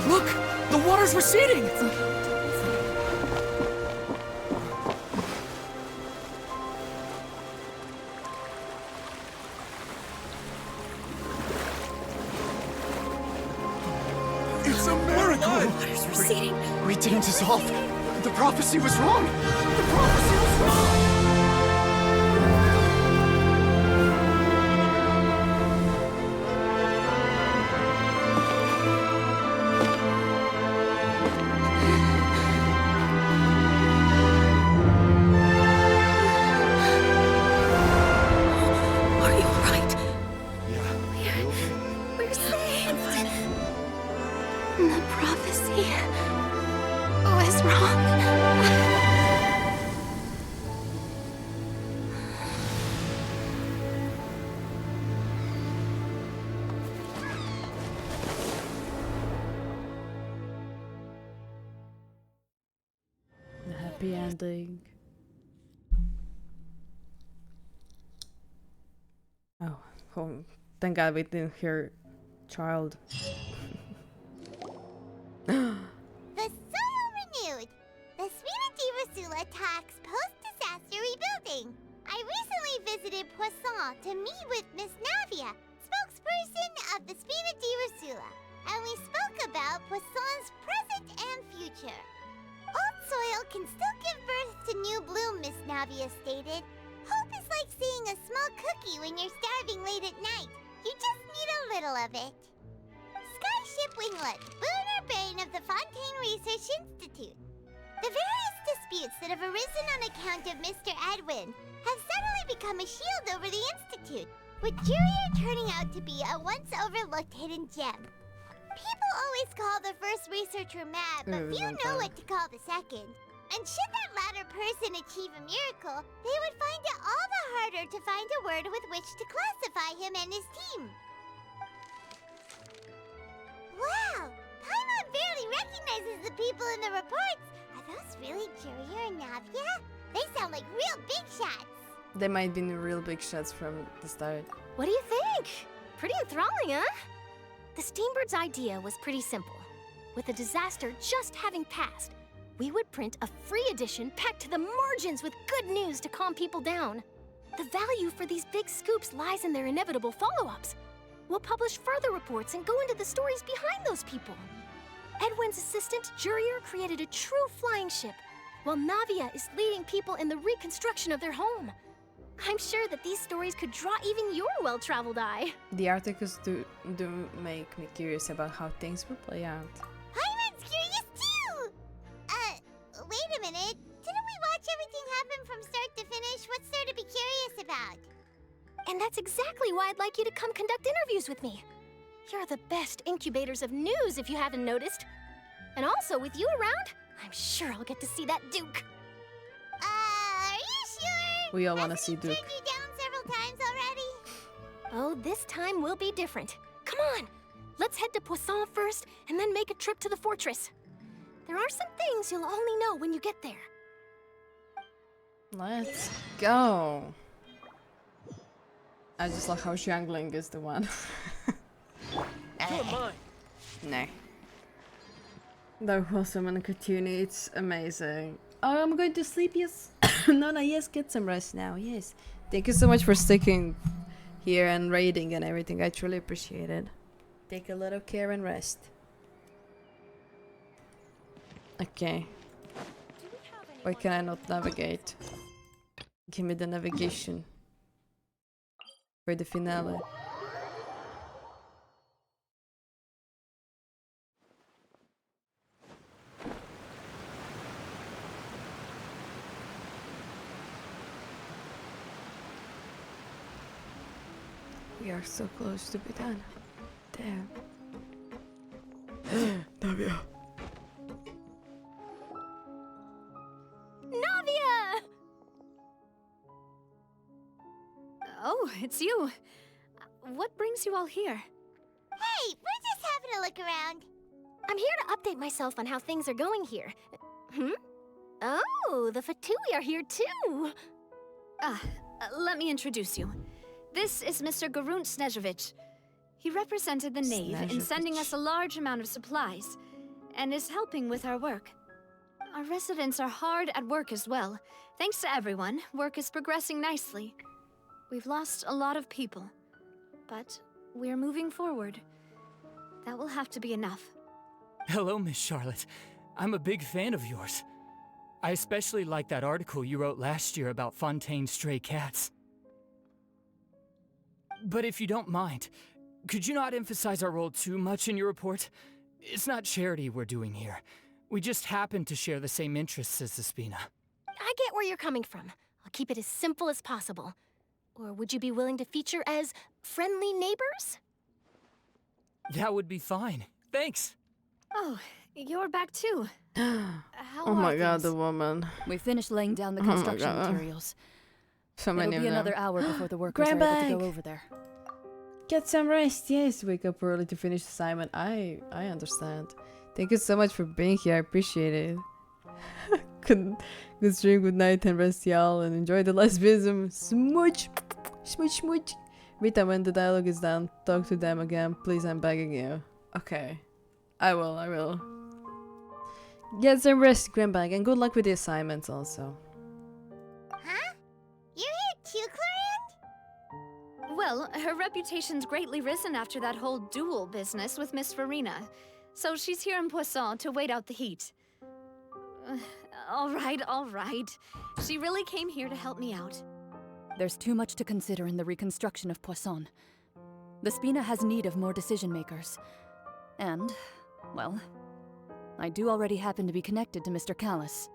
S11: Look! The water's receding!
S23: It's a miracle!
S11: Water's receding.
S23: We didn't dissolve. The prophecy was wrong. The prophecy was wrong.
S11: Are you alright?
S10: We're saved. The prophecy was wrong.
S1: The happy ending. Oh, thank God we didn't hear child.
S3: The soil renewed. The Furina di Rosula talks post-disaster rebuilding. I recently visited Poisson to meet with Miss Navia, spokesperson of the Furina di Rosula, and we spoke about Poisson's present and future. Old soil can still give birth to new bloom, Miss Navia stated. Hope is like seeing a small cookie when you're starving late at night. You just need a little of it. Skyship Winglet, boon or bane of the Fontaine Research Institute. The various disputes that have arisen on account of Mr. Edwin have suddenly become a shield over the Institute, with Jurier turning out to be a once overlooked hidden gem. People always call the first researcher mad, but few know what to call the second. And should that latter person achieve a miracle, they would find it all the harder to find a word with which to classify him and his team. Wow! Paimon barely recognizes the people in the reports. Are those really Jurier and Navia? They sound like real big shots.
S1: They might be real big shots from the start.
S2: What do you think? Pretty enthralling, huh? The Steambird's idea was pretty simple. With the disaster just having passed, we would print a free edition packed to the margins with good news to calm people down. The value for these big scoops lies in their inevitable follow-ups. We'll publish further reports and go into the stories behind those people. Edwin's assistant, Jurier, created a true flying ship, while Navia is leading people in the reconstruction of their home. I'm sure that these stories could draw even your well-traveled eye.
S1: The articles do make me curious about how things will play out.
S3: Paimon's curious too! Wait a minute. Didn't we watch everything happen from start to finish? What's there to be curious about?
S2: And that's exactly why I'd like you to come conduct interviews with me. You're the best incubators of news, if you haven't noticed. And also, with you around, I'm sure I'll get to see that Duke.
S3: Are you sure?
S1: We all want to see Duke.
S3: Turned you down several times already?
S2: Oh, this time will be different. Come on! Let's head to Poisson first, and then make a trip to the fortress. There are some things you'll only know when you get there.
S1: Let's go. I just like how Xiangling is the one. No. That was a cartoon. It's amazing. Oh, I'm going to sleep. Yes. No, yes. Get some rest now. Yes. Thank you so much for sticking here and raiding and everything. I truly appreciate it. Take a little care and rest. Okay. Why can I not navigate? Give me the navigation. for the finale. We are so close to be done. Damn. Navia.
S2: Navia!
S6: Oh, it's you. What brings you all here?
S3: Hey, we're just having a look around.
S2: I'm here to update myself on how things are going here. Oh, the Fatui are here too.
S6: Let me introduce you. This is Mr. Garunt Snežević. He represented the Knave in sending us a large amount of supplies, and is helping with our work. Our residents are hard at work as well. Thanks to everyone, work is progressing nicely. We've lost a lot of people, but we're moving forward. That will have to be enough.
S19: Hello, Miss Charlotte. I'm a big fan of yours. I especially like that article you wrote last year about Fontaine's stray cats. But if you don't mind, could you not emphasize our role too much in your report? It's not charity we're doing here. We just happen to share the same interests as the Spina.
S2: I get where you're coming from. I'll keep it as simple as possible. Or would you be willing to feature as friendly neighbors?
S19: That would be fine. Thanks.
S6: Oh, you're back too.
S1: Oh my god, the woman.
S4: We finished laying down the
S1: Oh my
S4: construction
S1: God.
S4: materials.
S1: So
S4: It'll
S1: many
S4: be
S1: of them.
S4: another hour before the workers are
S1: Grab
S4: able to
S1: bag.
S4: go over there.
S1: Get some rest. Yes, wake up early to finish the assignment. I understand. Thank you so much for being here. I appreciate it. Good stream, good night, and rest y'all, and enjoy the lesbianism. Smooch, smooch, smooch. Rita, when the dialogue is done, talk to them again, please. I'm begging you. Okay, I will. Get some rest, Grandbag, and good luck with the assignments also.
S3: Huh? You're here too, Clarence?
S6: Well, her reputation's greatly risen after that whole duel business with Miss Furina. So she's here in Poisson to wait out the heat. All right. She really came here to help me out.
S4: There's too much to consider in the reconstruction of Poisson. The Spina has need of more decision-makers. And, well, I do already happen to be connected to Mr. Callis.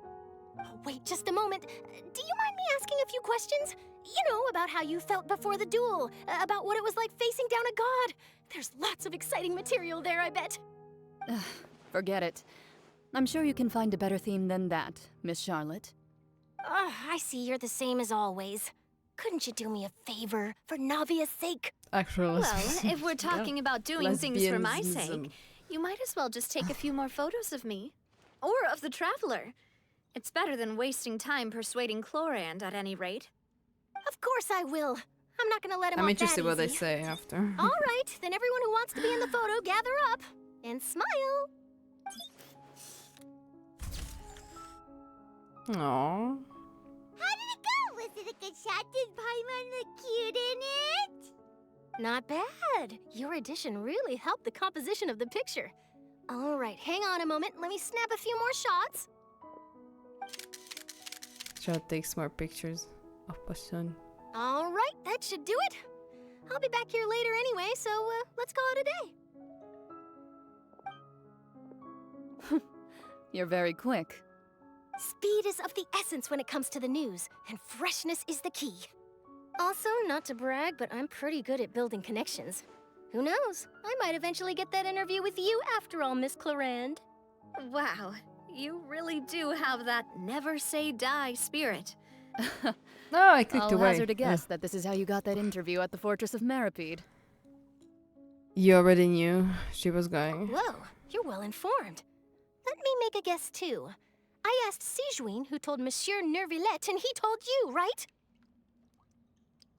S2: Oh, wait just a moment. Do you mind me asking a few questions? You know, about how you felt before the duel, about what it was like facing down a god. There's lots of exciting material there, I bet.
S4: Forget it. I'm sure you can find a better theme than that, Miss Charlotte.
S2: I see you're the same as always. Couldn't you do me a favor, for Navia's sake?
S1: Actually,
S6: Well, if we're talking about doing things for my sake, you might as well just take a few more photos of me. Or of the Traveler. It's better than wasting time persuading Chlorand, at any rate.
S2: Of course I will. I'm not gonna let him
S1: I'm
S2: off
S1: interested
S2: that
S1: what they
S2: easy.
S1: say after.
S2: All right, then everyone who wants to be in the photo, gather up. And smile.
S1: Aww.
S3: How did it go? Was it a good shot? Did Paimon look cute in it?
S2: Not bad. Your addition really helped the composition of the picture. All right, hang on a moment. Let me snap a few more shots.
S1: Try to take more pictures of Poisson.
S2: All right, that should do it. I'll be back here later anyway, so let's call it a day.
S4: You're very quick.
S2: Speed is of the essence when it comes to the news, and freshness is the key. Also, not to brag, but I'm pretty good at building connections. Who knows? I might eventually get that interview with you after all, Miss Chlorand.
S6: Wow, you really do have that never say die spirit.
S1: No, I clicked
S4: I'll
S1: away.
S4: hazard a guess that this is how you got that interview at the Fortress of Maripede.
S1: You already knew she was going.
S2: Whoa, you're well informed. Let me make a guess too. I asked Sijuin, who told Monsieur Neuvillette, and he told you, right?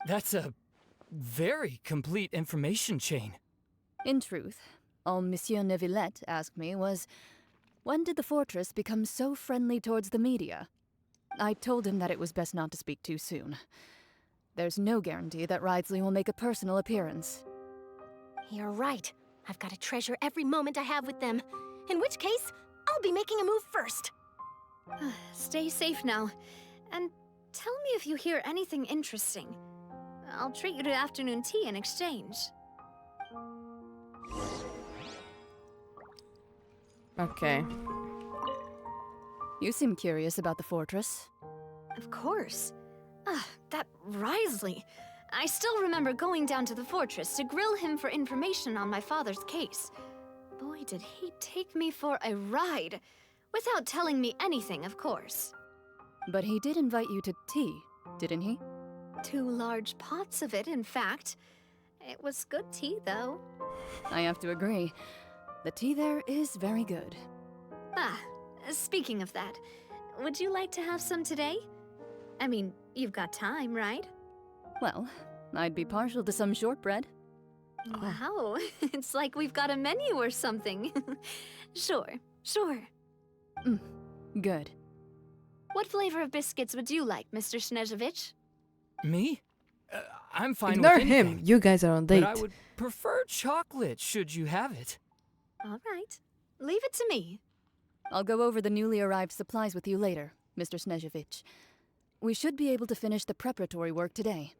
S19: That's a very complete information chain.
S4: In truth, all Monsieur Neuvillette asked me was, when did the fortress become so friendly towards the media? I told him that it was best not to speak too soon. There's no guarantee that Wriothesley will make a personal appearance.
S2: You're right. I've got to treasure every moment I have with them. In which case, I'll be making a move first.
S6: Stay safe now, and tell me if you hear anything interesting. I'll treat you to afternoon tea in exchange.
S1: Okay.
S4: You seem curious about the fortress.
S6: Of course. That Wriothesley. I still remember going down to the fortress to grill him for information on my father's case. Boy, did he take me for a ride. Without telling me anything, of course.
S4: But he did invite you to tea, didn't he?
S6: 2 large pots of it, in fact. It was good tea, though.
S4: I have to agree. The tea there is very good.
S6: Speaking of that, would you like to have some today? I mean, you've got time, right?
S4: Well, I'd be partial to some shortbread.
S6: Wow, it's like we've got a menu or something. Sure.
S4: Good.
S6: What flavor of biscuits would you like, Mr. Snezhevich?
S19: Me? I'm fine
S1: Ignore
S19: with anything.
S1: him. You guys are on date.
S19: But I would prefer chocolate, should you have it.
S6: All right. Leave it to me.
S4: I'll go over the newly arrived supplies with you later, Mr. Snezhevich. We should be able to finish the preparatory work today.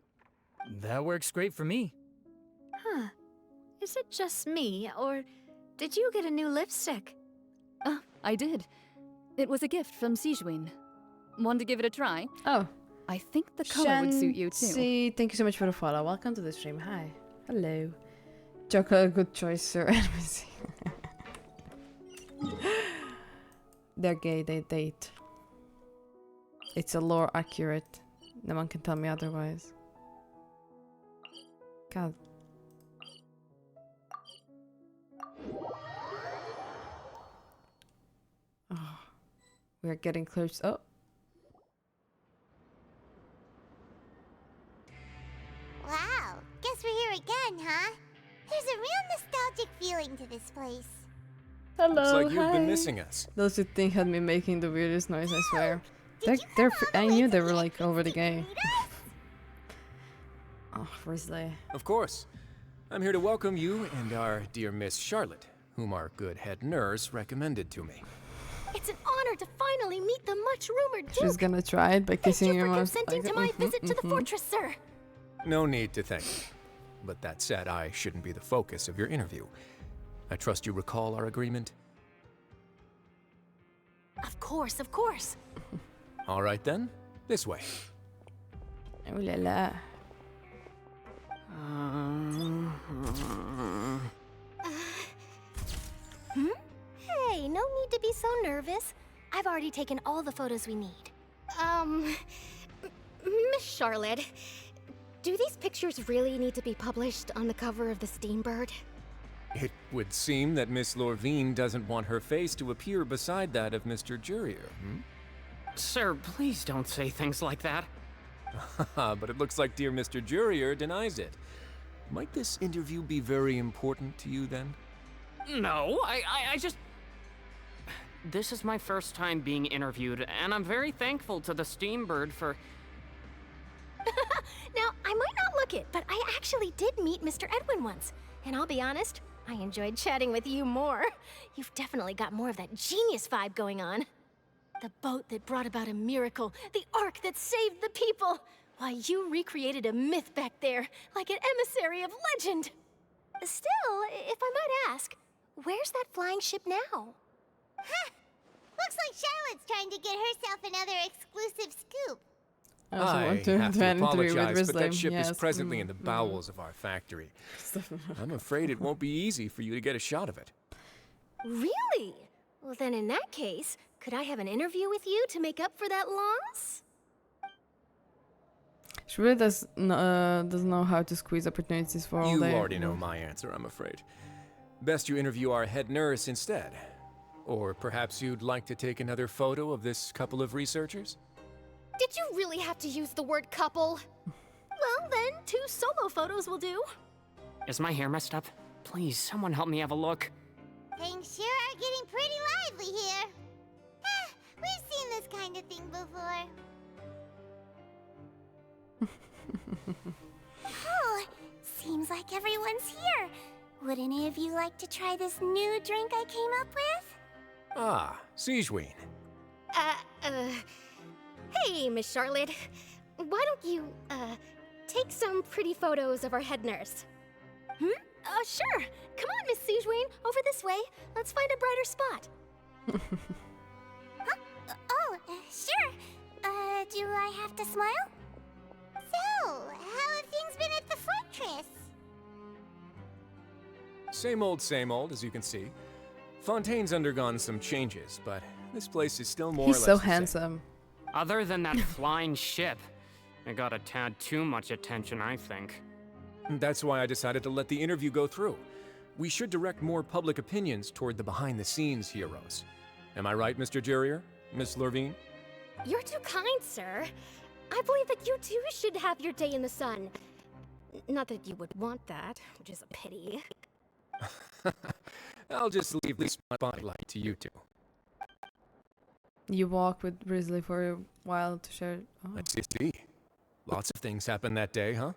S19: That works great for me.
S6: Huh. Is it just me, or did you get a new lipstick?
S4: I did. It was a gift from Sijuin. Want to give it a try?
S1: Oh.
S4: I think the color would suit you too.
S1: See, thank you so much for the follow. Welcome to the stream. Hi. Hello. Chocolate, good choice, sir. They're gay, they date. It's a lore accurate. No one can tell me otherwise. God. Oh, we're getting close. Oh.
S3: Wow, guess we're here again, huh? There's a real nostalgic feeling to this place.
S1: Hello,
S7: Looks like you've
S1: hi.
S7: been missing us.
S1: Those who think had me making the weirdest noise, I swear. I knew they were like already gay. Oh, Wriothesley.
S12: Of course. I'm here to welcome you and our dear Miss Charlotte, whom our good head nurse recommended to me.
S2: It's an honor to finally meet the much-rumored Duke.
S1: She's gonna try it by kissing your mouth.
S2: Consenting to my visit to the fortress, sir.
S12: No need to thank me. But that said, I shouldn't be the focus of your interview. I trust you recall our agreement?
S2: Of course, of course.
S12: All right then, this way.
S1: Oh la la.
S2: Hey, no need to be so nervous. I've already taken all the photos we need.
S20: Miss Charlotte, do these pictures really need to be published on the cover of the Steambird?
S12: It would seem that Miss Lorvine doesn't want her face to appear beside that of Mr. Jurier, hmm?
S8: Sir, please don't say things like that.
S12: But it looks like dear Mr. Jurier denies it. Might this interview be very important to you then?
S8: No, I just... This is my first time being interviewed, and I'm very thankful to the Steambird for...
S2: Now, I might not look it, but I actually did meet Mr. Edwin once. And I'll be honest, I enjoyed chatting with you more. You've definitely got more of that genius vibe going on. The boat that brought about a miracle, the ark that saved the people. Why, you recreated a myth back there, like an emissary of legend. Still, if I might ask, where's that flying ship now?
S3: Huh. Looks like Charlotte's trying to get herself another exclusive scoop.
S1: I also want to
S12: have to
S1: an interview with
S12: apologize, but that
S1: Wriothesley.
S12: ship
S1: Yes.
S12: is presently in the bowels of our factory. I'm afraid it won't be easy for you to get a shot of it.
S2: Really? Well, then in that case, could I have an interview with you to make up for that loss?
S1: She really does know how to squeeze opportunities for all
S12: You
S1: day.
S12: already know my answer, I'm afraid. Best you interview our head nurse instead. Or perhaps you'd like to take another photo of this couple of researchers?
S20: Did you really have to use the word couple?
S2: Well, then, 2 solo photos will do.
S8: Is my hair messed up? Please, someone help me have a look.
S3: Things sure are getting pretty lively here. We've seen this kind of thing before. Oh, seems like everyone's here. Would any of you like to try this new drink I came up with?
S12: Ah, Sijuin.
S20: Hey, Miss Charlotte. Why don't you, take some pretty photos of our head nurse? Sure. Come on, Miss Siegewayne, over this way. Let's find a brighter spot.
S3: Sure. Do I have to smile? So, how have things been at the fortress?
S12: Same old, as you can see. Fontaine's undergone some changes, but this place is still more or
S1: He's
S12: less
S1: so
S12: the same.
S1: handsome.
S5: Other than that flying ship, it got a tad too much attention, I think.
S12: That's why I decided to let the interview go through. We should direct more public opinions toward the behind-the-scenes heroes. Am I right, Mr. Jurrier? Miss Lurvine?
S20: You're too kind, sir. I believe that you too should have your day in the sun. Not that you would want that, which is a pity.
S12: I'll just leave the spotlight to you two.
S1: You walk with Wriothesley for a while to share. Oh.
S12: Let's see. Lots of things happened that day, huh?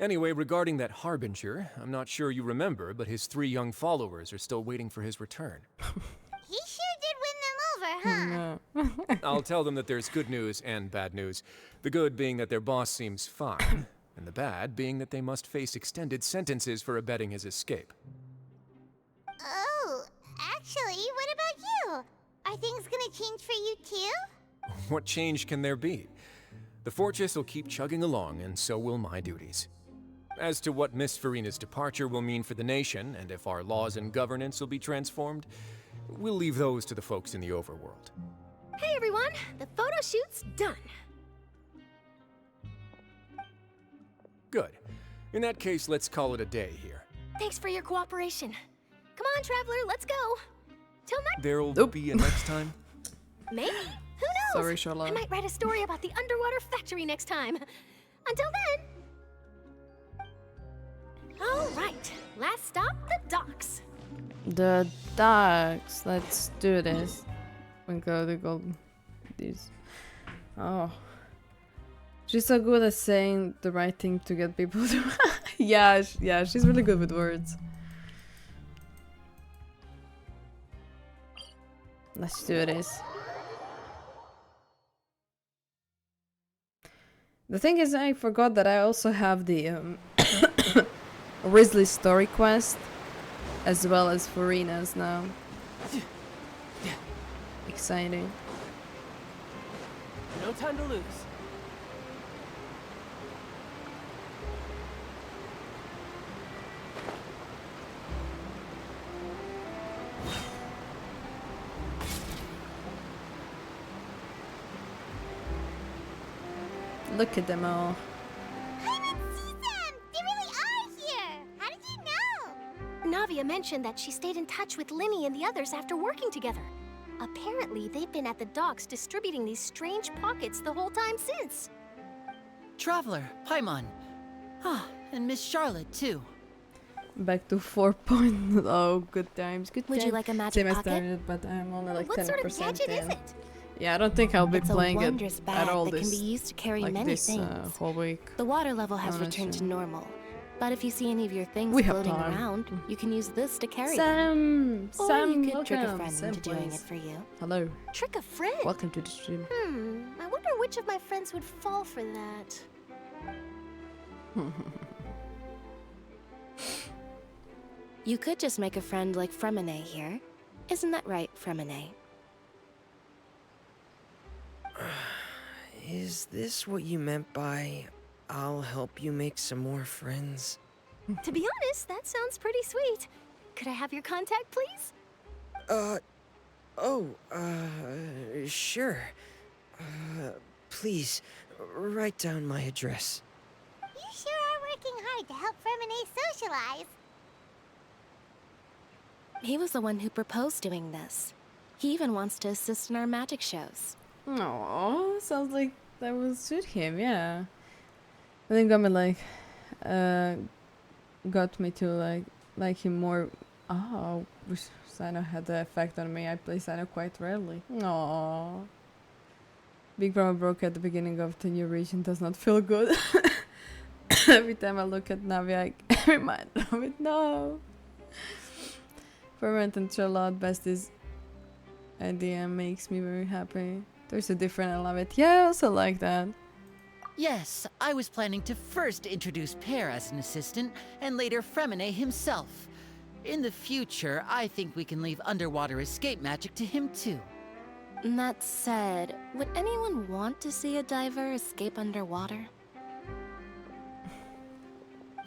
S12: Anyway, regarding that Harbinger, I'm not sure you remember, but his 3 young followers are still waiting for his return.
S3: He sure did win them over, huh?
S12: I'll tell them that there's good news and bad news. The good being that their boss seems fine, and the bad being that they must face extended sentences for abetting his escape.
S3: Oh, actually, what about you? Are things gonna change for you too?
S12: What change can there be? The fortress will keep chugging along, and so will my duties. As to what Miss Furina's departure will mean for the nation, and if our laws and governance will be transformed, we'll leave those to the folks in the overworld.
S20: Hey everyone, the photo shoot's done.
S12: Good. In that case, let's call it a day here.
S20: Thanks for your cooperation. Come on, Traveler, let's go. Till next.
S12: There'll be a next time?
S20: Maybe. Who knows?
S1: Sorry, Charlotte.
S20: I might write a story about the underwater factory next time. Until then. All right, last stop, the docks.
S1: The docks. Let's do this. We go to go. These. Oh. She's so good at saying the right thing to get people to. yeah, she's really good with words. Let's do this. The thing is, I forgot that I also have the Wriothesley story quest, as well as Furina's now. Exciting.
S8: No time to lose.
S1: Look at them all.
S3: I didn't see them! They really are here! How did you know?
S20: Navia mentioned that she stayed in touch with Linny and the others after working together. Apparently, they've been at the docks distributing these strange pockets the whole time since.
S14: Traveler, Paimon. Ah, and Miss Charlotte, too.
S1: Back to 4.0. Good times, good times.
S20: Would you like a magic
S1: Same as
S20: pocket?
S1: started, but I'm only like 10%
S20: What sort of gadget
S1: in.
S20: is it?
S1: Yeah, I don't think I'll be
S15: It's
S1: playing
S15: a
S1: it
S15: wondrous
S1: at
S15: bag
S1: all
S15: that
S1: this,
S15: can be used to carry
S1: like
S15: many
S1: this
S15: things.
S1: whole week.
S15: The water level has
S1: I'm not
S15: returned to
S1: sure.
S15: normal. But if you see any of your things
S1: We have
S15: floating
S1: time.
S15: around, you can use this to carry
S1: Sam!
S15: them. Or
S1: Sam,
S15: you could trick a
S1: welcome.
S15: friend
S1: Sam,
S15: into doing it
S1: please.
S15: for you.
S1: Hello.
S20: Trick a friend?
S1: Welcome to the stream.
S20: I wonder which of my friends would fall for that.
S15: You could just make a friend like Fremine here. Isn't that right, Fremine?
S13: Is this what you meant by, I'll help you make some more friends?
S20: To be honest, that sounds pretty sweet. Could I have your contact, please?
S13: Sure. Please, write down my address.
S3: You sure are working hard to help Fremine socialize.
S15: He was the one who proposed doing this. He even wants to assist in our magic shows.
S1: Aww, sounds like that would suit him, yeah. I think I'm like, got me to like him more. Oh, wish Sino had the effect on me. I play Sino quite rarely. Aww. Big Brother broke at the beginning of the new region does not feel good. Every time I look at Navi, I get reminded of it. No. Ferment and Charlotte Bestie's idea makes me very happy. There's a different, I love it. Yeah, I also like that.
S14: Yes, I was planning to first introduce Pear as an assistant, and later Fremine himself. In the future, I think we can leave underwater escape magic to him too.
S15: That said, would anyone want to see a diver escape underwater?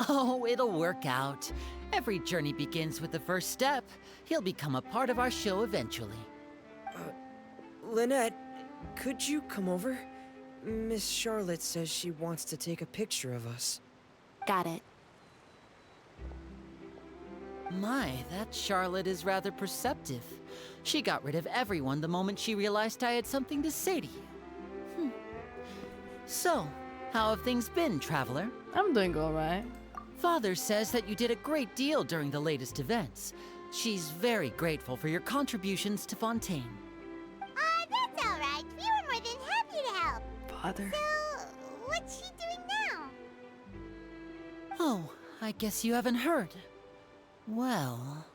S14: Oh, it'll work out. Every journey begins with the first step. He'll become a part of our show eventually.
S13: Lynette, could you come over? Miss Charlotte says she wants to take a picture of us.
S15: Got it.
S14: My, that Charlotte is rather perceptive. She got rid of everyone the moment she realized I had something to say to you. So, how have things been, Traveler?
S1: I'm doing alright.
S14: Father says that you did a great deal during the latest events. She's very grateful for your contributions to Fontaine.
S3: That's alright. We were more than happy to help.
S1: Father.
S3: So, what's she doing now?
S14: Oh, I guess you haven't heard. Well,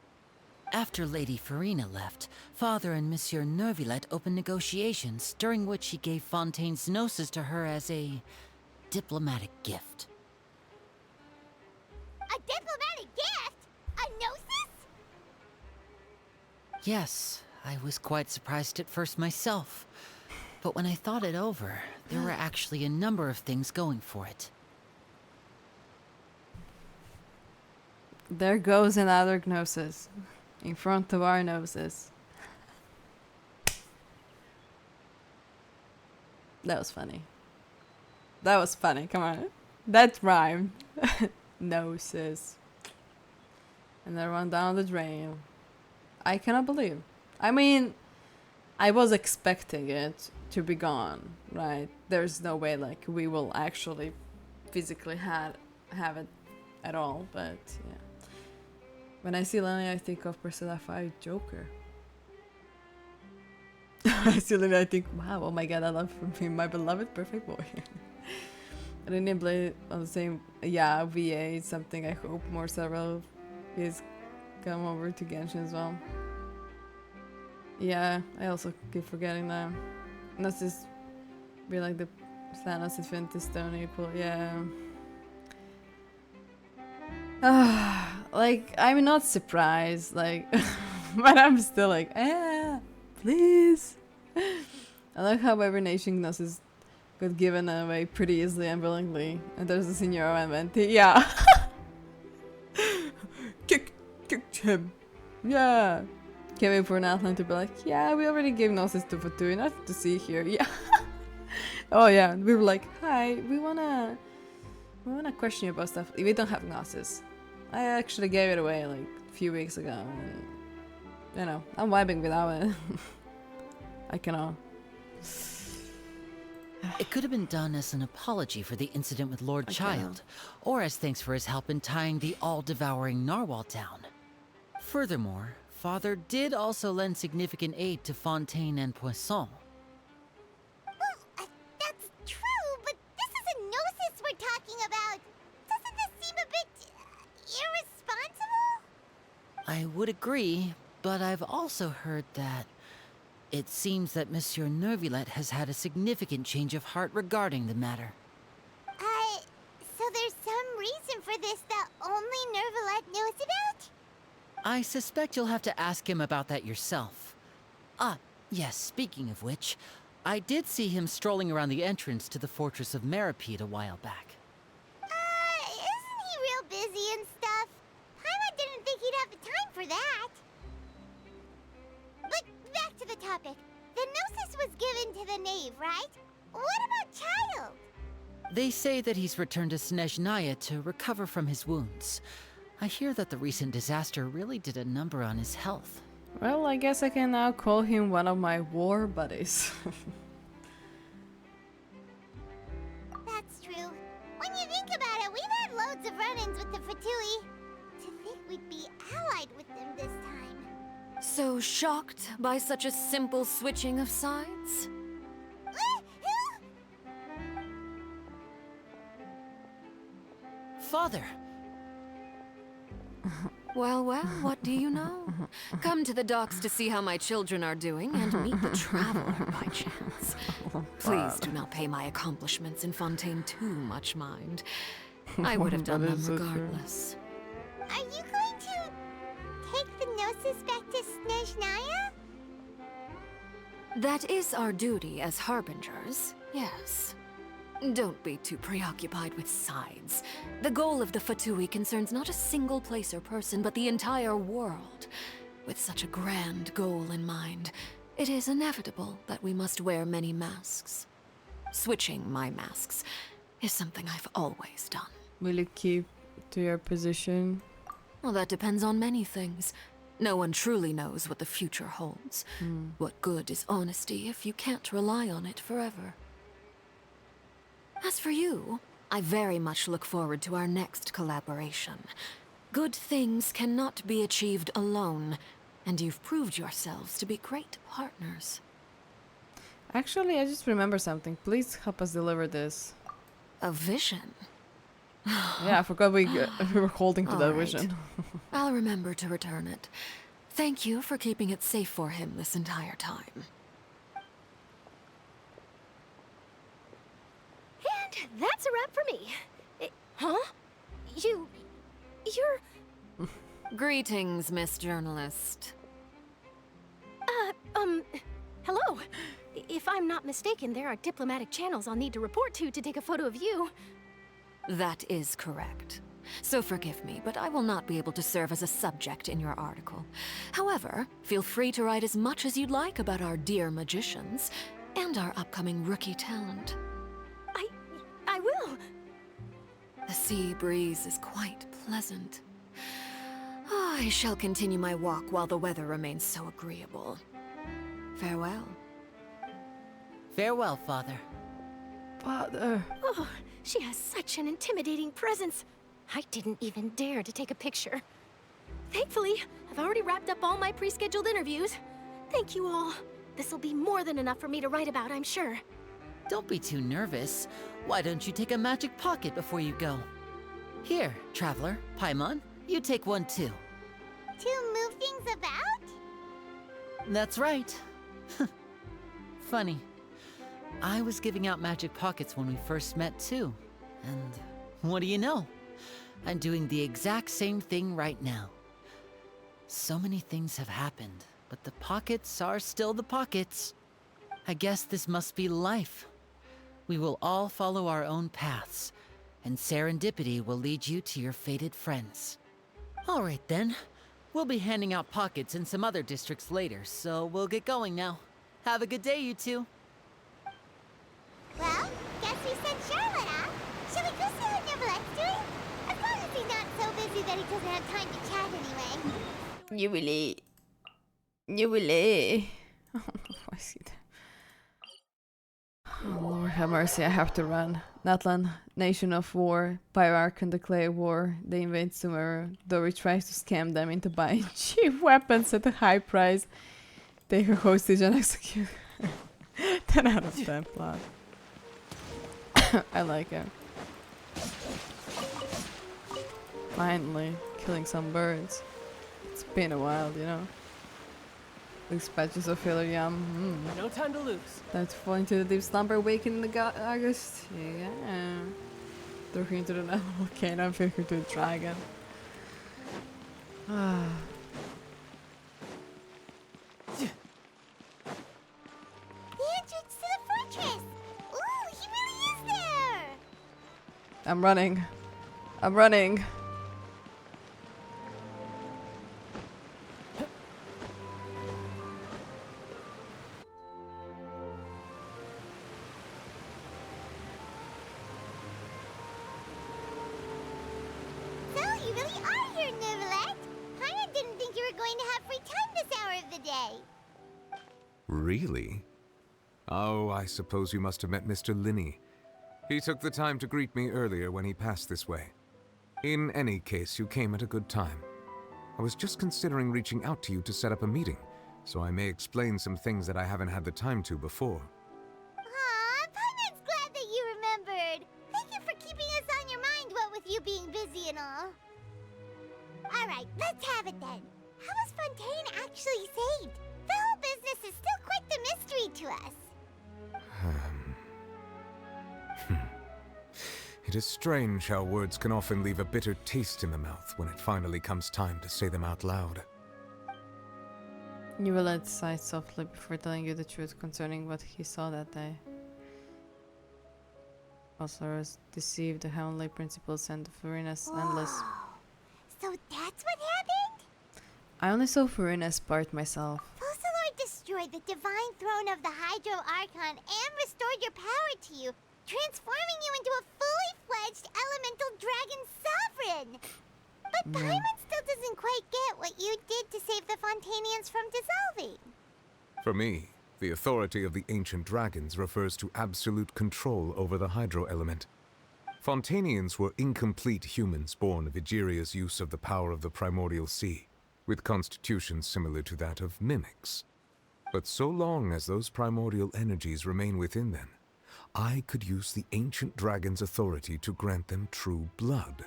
S14: after Lady Furina left, Father and Monsieur Neuvillette opened negotiations, during which he gave Fontaine's gnosis to her as a diplomatic gift.
S3: A diplomatic gift? A gnosis?
S14: Yes, I was quite surprised at first myself. But when I thought it over, there were actually a number of things going for it.
S1: There goes another gnosis. In front of our noses. That was funny. That was funny, come on. That rhymed. Gnosis. And then run down the drain. I cannot believe. I mean, I was expecting it to be gone, right? There's no way like we will actually physically have it at all, but yeah. When I see Lenny, I think of Persona 5 Joker. I see Lenny, I think, wow, oh my god, I love him, my beloved perfect boy. I didn't play on the same, yeah, VA, it's something I hope more several is come over to Genshin as well. Yeah, I also keep forgetting that. Let's just be like the Thanos Infinity Stone equal, yeah. Like, I'm not surprised, like, but I'm still like, please. I like how every nation gnosis got given away pretty easily and willingly. And there's a Signora and Venti, yeah. Kicked him. Yeah. Can't wait for an outline to be like, yeah, we already gave gnosis to Fatui, nothing to see here, yeah. Oh yeah, we were like, hi, we wanna question you about stuff. We don't have gnosis. I actually gave it away like a few weeks ago, and you know, I'm vibing without it. I cannot.
S14: It could have been done as an apology for the incident with Lord Child, or as thanks for his help in tying the all-devouring narwhal down. Furthermore, Father did also lend significant aid to Fontaine and Poisson.
S3: Well, that's true, but this is a gnosis we're talking about. Doesn't this seem a bit irresponsible?
S14: I would agree, but I've also heard that it seems that Monsieur Neuvillette has had a significant change of heart regarding the matter.
S3: So there's some reason for this that only Neuvillette knows about?
S14: I suspect you'll have to ask him about that yourself. Ah, yes, speaking of which, I did see him strolling around the entrance to the Fortress of Meripede a while back.
S3: Isn't he real busy and stuff? Paimon didn't think he'd have the time for that. But back to the topic. The gnosis was given to the knave, right? What about Child?
S14: They say that he's returned to Snezhnaya to recover from his wounds. I hear that the recent disaster really did a number on his health.
S1: Well, I guess I can now call him one of my war buddies.
S3: That's true. When you think about it, we've had loads of run-ins with the Fatui. To think we'd be allied with them this time.
S18: So shocked by such a simple switching of sides?
S14: Father!
S18: Well, what do you know? Come to the docks to see how my children are doing and meet the traveler by chance. Please do not pay my accomplishments in Fontaine too much mind. I would have done them regardless.
S3: Are you going to take the Gnosis back to Snezhnaya?
S18: That is our duty as harbingers, yes. Don't be too preoccupied with sides. The goal of the Fatui concerns not a single place or person, but the entire world. With such a grand goal in mind, it is inevitable that we must wear many masks. Switching my masks is something I've always done.
S1: Will you keep to your position?
S18: Well, that depends on many things. No one truly knows what the future holds. What good is honesty if you can't rely on it forever? As for you, I very much look forward to our next collaboration. Good things cannot be achieved alone, and you've proved yourselves to be great partners.
S1: Actually, I just remember something. Please help us deliver this.
S18: A vision?
S1: Yeah, I forgot we were holding to that vision.
S18: I'll remember to return it. Thank you for keeping it safe for him this entire time.
S2: And that's a wrap for me. Huh? You're...
S18: Greetings, Miss Journalist.
S2: Hello. If I'm not mistaken, there are diplomatic channels I'll need to report to take a photo of you.
S18: That is correct. So forgive me, but I will not be able to serve as a subject in your article. However, feel free to write as much as you'd like about our dear magicians and our upcoming rookie talent.
S2: I will.
S18: The sea breeze is quite pleasant. I shall continue my walk while the weather remains so agreeable. Farewell.
S14: Farewell, Father.
S1: Father.
S2: Oh, she has such an intimidating presence. I didn't even dare to take a picture. Thankfully, I've already wrapped up all my pre-scheduled interviews. Thank you all. This'll be more than enough for me to write about, I'm sure.
S14: Don't be too nervous. Why don't you take a magic pocket before you go? Here, Traveler, Paimon, you take one too.
S3: To move things about?
S14: That's right. Funny. I was giving out magic pockets when we first met too. And what do you know? I'm doing the exact same thing right now. So many things have happened, but the pockets are still the pockets. I guess this must be life. We will all follow our own paths, and serendipity will lead you to your fated friends. All right then. We'll be handing out pockets in some other districts later, so we'll get going now. Have a good day, you two.
S3: Well, guess we sent Charlotte off. Shall we go see how Neuvillette's doing? As long as he's not so busy that he doesn't have time to chat anyway.
S1: Neuvillette. I see that. Oh, Lord have mercy, I have to run. Natlan, nation of war. Pyrar can declare war. They invade Sumeru. Dori tries to scam them into buying cheap weapons at a high price. Take her hostage and execute. 10 out of 10 plot. I like it. Finally, killing some birds. It's been a while, you know. These patches of filler yum.
S8: No time to lose.
S1: Time to fall into the deep slumber, awaken in the August. Yeah. Throw her into the volcano and pick her to a dragon. Ah.
S3: The entrance to the fortress! Ooh, he really is there!
S1: I'm running. I'm running.
S3: So, you really are here, Neuvillette! Paimon didn't think you were going to have free time this hour of the day.
S7: Really? Oh, I suppose you must have met Mr. Linney. He took the time to greet me earlier when he passed this way. In any case, you came at a good time. I was just considering reaching out to you to set up a meeting, so I may explain some things that I haven't had the time to before.
S3: Aw, Paimon's glad that you remembered. Thank you for keeping us on your mind, what with you being busy and all. Alright, let's have it then. How was Fontaine actually saved? The whole business is still quite the mystery to us.
S7: It is strange how words can often leave a bitter taste in the mouth when it finally comes time to say them out loud.
S1: Neuvillette sighed softly before telling you the truth concerning what he saw that day. Fossilors deceived the heavenly principles and Furina's endless.
S3: So that's what happened?
S1: I only saw Furina's part myself.
S3: Fossilor destroyed the divine throne of the Hydro Archon and restored your power to you, transforming you into a fully fledged elemental dragon sovereign. But Paimon still doesn't quite get what you did to save the Fontainians from dissolving.
S7: For me, the authority of the ancient dragons refers to absolute control over the hydro element. Fontainians were incomplete humans born of Egeria's use of the power of the primordial sea, with constitutions similar to that of mimics. But so long as those primordial energies remain within them, I could use the ancient dragon's authority to grant them true blood,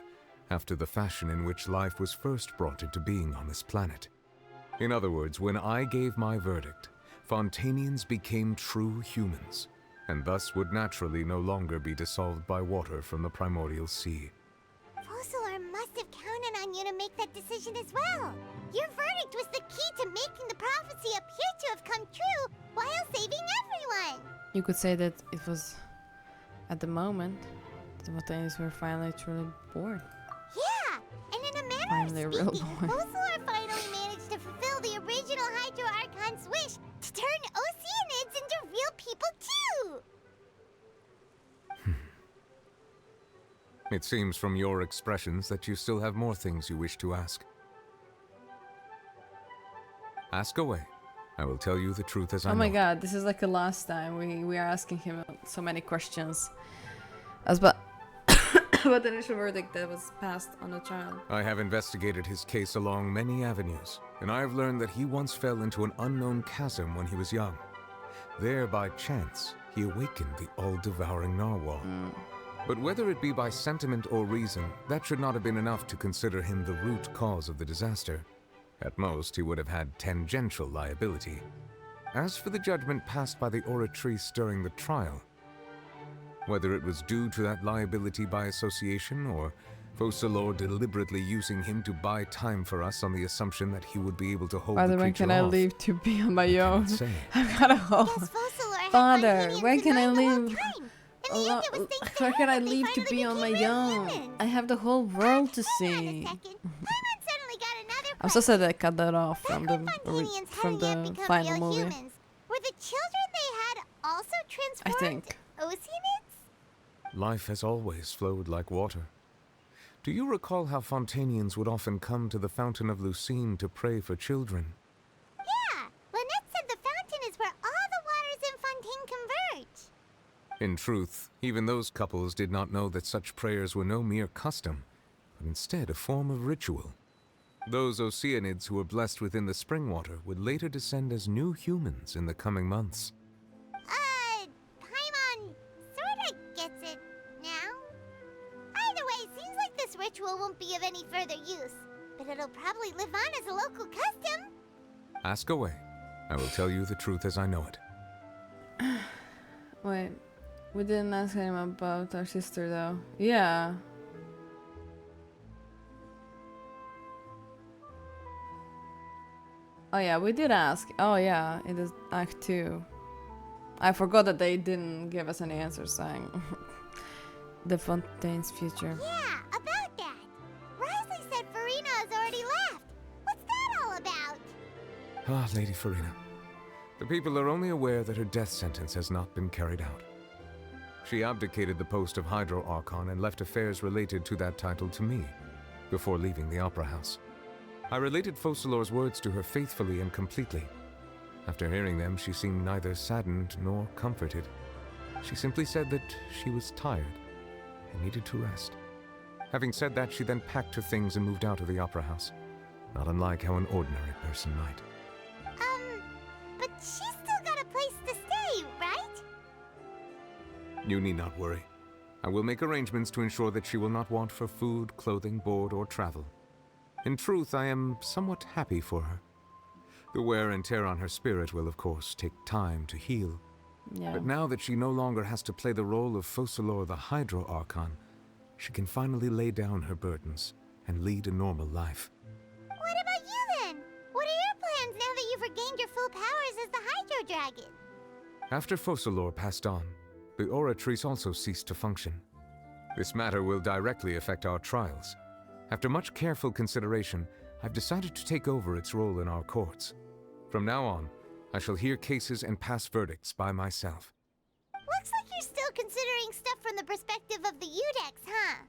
S7: after the fashion in which life was first brought into being on this planet. In other words, when I gave my verdict, Fontainians became true humans, and thus would naturally no longer be dissolved by water from the primordial sea.
S3: Fossilor must have counted on you to make that decision as well. Your verdict was the key to making the prophecy appear to have come true while saving everyone.
S1: You could say that it was, at the moment, the Fontainians were finally truly born.
S3: Yeah, and in a manner
S1: Finally a
S3: of
S1: real
S3: speaking,
S1: boy.
S3: Fossilor finally managed to fulfill the original Hydro Archon's wish to turn Oceanids into real people too!
S7: It seems from your expressions that you still have more things you wish to ask. Ask away. I will tell you the truth as I know.
S1: Oh my god, this is like the last time we are asking him so many questions. As about about the initial verdict that was passed on the child.
S7: I have investigated his case along many avenues, and I have learned that he once fell into an unknown chasm when he was young. There, by chance, he awakened the all-devouring narwhal. But whether it be by sentiment or reason, that should not have been enough to consider him the root cause of the disaster. At most, he would have had tangential liability. As for the judgment passed by the oratrice during the trial, whether it was due to that liability by association, or Fossilor deliberately using him to buy time for us on the assumption that he would be able to hold
S1: Father,
S7: the
S1: when
S7: creature
S1: can I
S7: off,
S1: leave to be on my own?
S7: say.
S1: I've got a whole... Father, when can I leave? Where can I leave to be on my own? I have the whole world to see. I'm so sad that I cut that off from the final movie.
S3: Were the children they had also
S1: I
S3: transformed
S1: think.
S3: Oceanids?
S7: Life has always flowed like water. Do you recall how Fontainians would often come to the Fountain of Lucine to pray for children?
S3: Yeah, Lynette said the fountain is where all the waters in Fontaine converge.
S7: In truth, even those couples did not know that such prayers were no mere custom, but instead a form of ritual. Those Oceanids who were blessed within the spring water would later descend as new humans in the coming months.
S3: Paimon sorta gets it now. Either way, seems like this ritual won't be of any further use, but it'll probably live on as a local custom.
S7: Ask away. I will tell you the truth as I know it.
S1: Wait, we didn't ask him about our sister though. Yeah. Oh yeah, we did ask. Oh yeah, it is Act 2. I forgot that they didn't give us any answers saying the Fontaine's future.
S3: Yeah, about that. Wriothesley said Furina has already left. What's that all about?
S7: Ah, Lady Furina. The people are only aware that her death sentence has not been carried out. She abdicated the post of Hydro Archon and left affairs related to that title to me, before leaving the Opera House. I related Fossilor's words to her faithfully and completely. After hearing them, she seemed neither saddened nor comforted. She simply said that she was tired and needed to rest. Having said that, she then packed her things and moved out of the Opera House, not unlike how an ordinary person might.
S3: But she's still got a place to stay, right?
S7: You need not worry. I will make arrangements to ensure that she will not want for food, clothing, board, or travel. In truth, I am somewhat happy for her. The wear and tear on her spirit will, of course, take time to heal.
S1: Yeah.
S7: But now that she no longer has to play the role of Fossilor the Hydro Archon, she can finally lay down her burdens and lead a normal life.
S3: What about you then? What are your plans now that you've regained your full powers as the Hydro Dragon?
S7: After Focalor passed on, the Oratrice also ceased to function. This matter will directly affect our trials. After much careful consideration, I've decided to take over its role in our courts. From now on, I shall hear cases and pass verdicts by myself.
S3: Looks like you're still considering stuff from the perspective of the Udex, huh?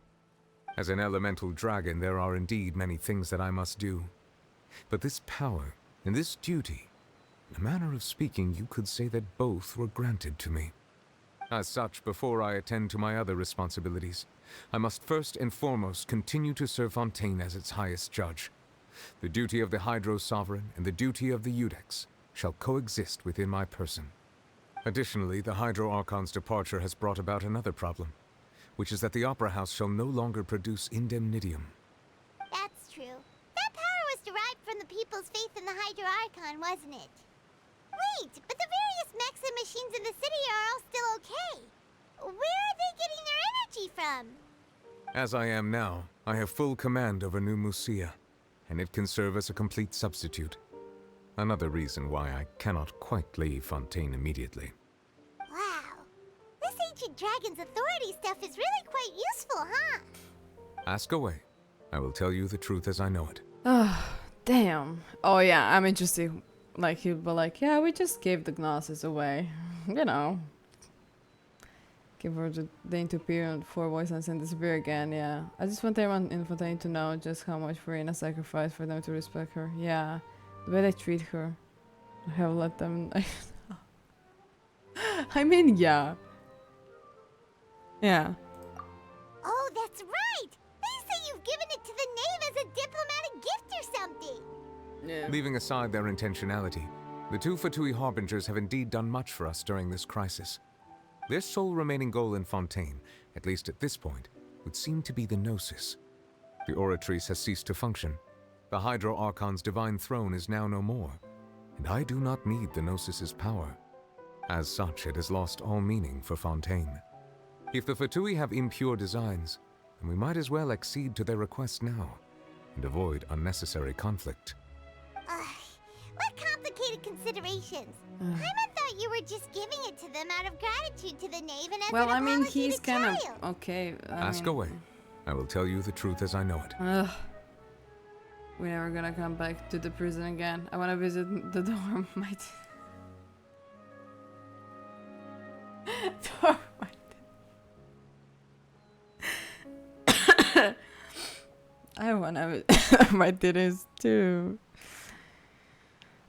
S7: As an elemental dragon, there are indeed many things that I must do. But this power and this duty, in a manner of speaking, you could say that both were granted to me. As such, before I attend to my other responsibilities, I must first and foremost continue to serve Fontaine as its highest judge. The duty of the Hydro Sovereign and the duty of the Udex shall coexist within my person. Additionally, the Hydro Archon's departure has brought about another problem, which is that the Opera House shall no longer produce indemnitium.
S3: That's true. That power was derived from the people's faith in the Hydro Archon, wasn't it? Wait, but the various mechs and machines in the city are all still okay. Where are they getting their energy from?
S7: As I am now, I have full command over New Musia, and it can serve as a complete substitute. Another reason why I cannot quite leave Fontaine immediately.
S3: Wow. This ancient dragon's authority stuff is really quite useful, huh?
S7: Ask away. I will tell you the truth as I know it.
S1: Oh, damn. Oh yeah, I'm interested. Like, he'll be like, yeah, we just gave the Gnosis away. You know. Give her the into period 4 voices and disappear again, yeah. I just want everyone in Fontaine to know just how much Furina sacrificed for them to respect her. Yeah. The way they treat her. I have let them... I mean, yeah. Yeah.
S3: Oh, that's right! They say you've given it to the Knave as a diplomatic gift or something!
S1: Yeah.
S7: Leaving aside their intentionality, the two Fatui Harbingers have indeed done much for us during this crisis. Their sole remaining goal in Fontaine, at least at this point, would seem to be the Gnosis. The Oratrice has ceased to function. The Hydro Archon's divine throne is now no more, and I do not need the Gnosis's power. As such, it has lost all meaning for Fontaine. If the Fatui have impure designs, then we might as well accede to their request now, and avoid unnecessary conflict.
S3: What complicated considerations. Paimon thought you were just giving it to them out of gratitude to the Knave and as
S1: well,
S3: an
S1: I mean,
S3: apology
S1: he's
S3: to
S1: kind
S3: child.
S1: of... Okay,
S7: Ask away. I will tell you the truth as I know it.
S1: We're never gonna come back to the prison again. I wanna visit the dorm. I wanna visit my titties too.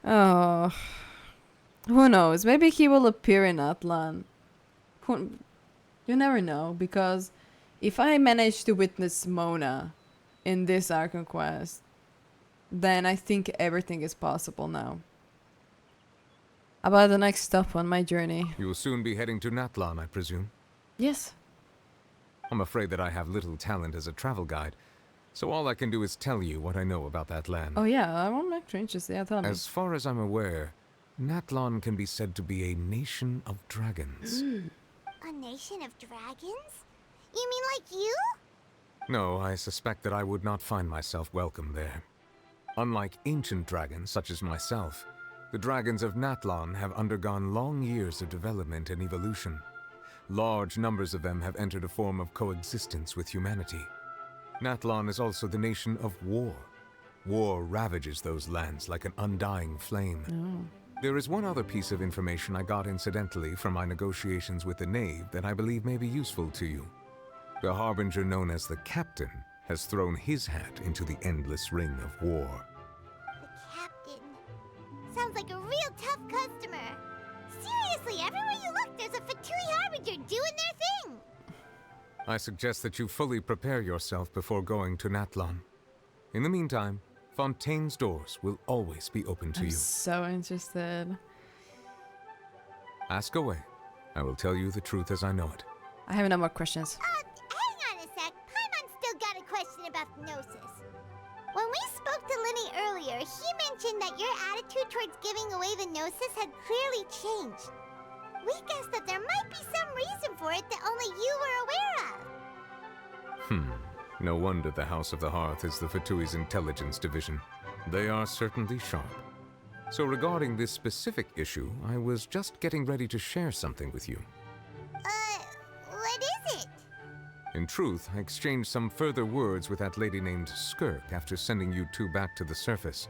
S1: Oh. Who knows? Maybe he will appear in Atlan. You never know, because if I manage to witness Mona in this Archon Quest, then I think everything is possible now. About the next stop on my journey.
S7: You will soon be heading to Natlan, I presume?
S1: Yes.
S7: I'm afraid that I have little talent as a travel guide, so all I can do is tell you what I know about that land.
S1: Oh yeah, I'm actually interested. Yeah, tell me.
S7: As far as I'm aware, Natlan can be said to be a nation of dragons.
S3: A nation of dragons? You mean like you?
S7: No, I suspect that I would not find myself welcome there. Unlike ancient dragons such as myself, the dragons of Natlan have undergone long years of development and evolution. Large numbers of them have entered a form of coexistence with humanity. Natlan is also the nation of war. War ravages those lands like an undying flame. There is one other piece of information I got incidentally from my negotiations with the Knave that I believe may be useful to you. The Harbinger known as the Captain has thrown his hat into the endless ring of war.
S3: The Captain. Sounds like a real tough customer. Seriously, everywhere you look, there's a Fatui Harbinger doing their thing.
S7: I suggest that you fully prepare yourself before going to Natlan. In the meantime, Fontaine's doors will always be open to
S1: I'm
S7: you.
S1: so interested.
S7: Ask away. I will tell you the truth as I know it.
S1: I have no more questions.
S3: Hang on a sec. Paimon's still got a question about Gnosis. When we spoke to Linny earlier, he mentioned that your attitude towards giving away the Gnosis had clearly changed. We guessed that there might be some reason for it that only you were aware of.
S7: No wonder the House of the Hearth is the Fatui's intelligence division. They are certainly sharp. So regarding this specific issue, I was just getting ready to share something with you.
S3: What is it?
S7: In truth, I exchanged some further words with that lady named Skirk after sending you two back to the surface.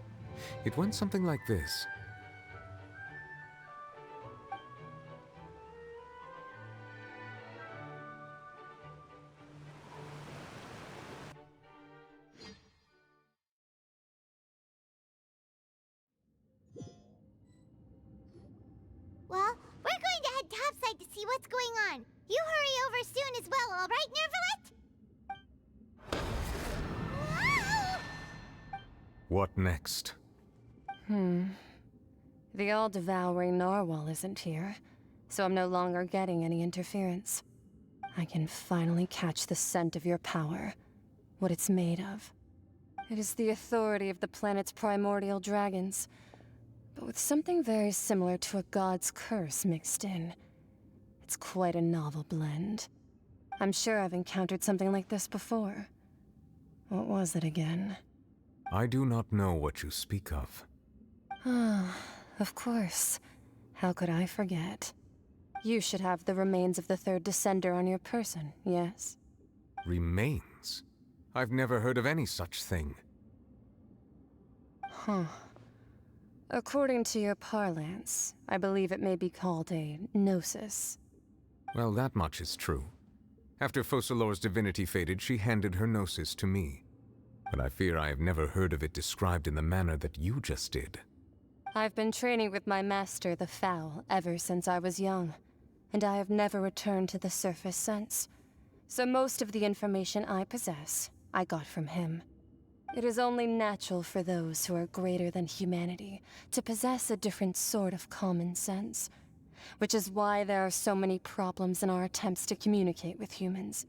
S7: It went something like this.
S3: Well, we're going to head topside to see what's going on. You hurry over soon as well, all right, Neuvillette?
S7: What next?
S17: The all-devouring narwhal isn't here, so I'm no longer getting any interference. I can finally catch the scent of your power, what it's made of. It is the authority of the planet's primordial dragons, but with something very similar to a god's curse mixed in. It's quite a novel blend. I'm sure I've encountered something like this before. What was it again?
S7: I do not know what you speak of.
S17: Ah, of course. How could I forget? You should have the remains of the third descender on your person, yes?
S7: Remains? I've never heard of any such thing.
S17: Huh. According to your parlance, I believe it may be called a gnosis.
S7: Well, that much is true. After Focalor's divinity faded, she handed her gnosis to me. But I fear I have never heard of it described in the manner that you just did.
S17: I've been training with my master, the Foul, ever since I was young, and I have never returned to the surface since. So most of the information I possess, I got from him. It is only natural for those who are greater than humanity to possess a different sort of common sense, which is why there are so many problems in our attempts to communicate with humans.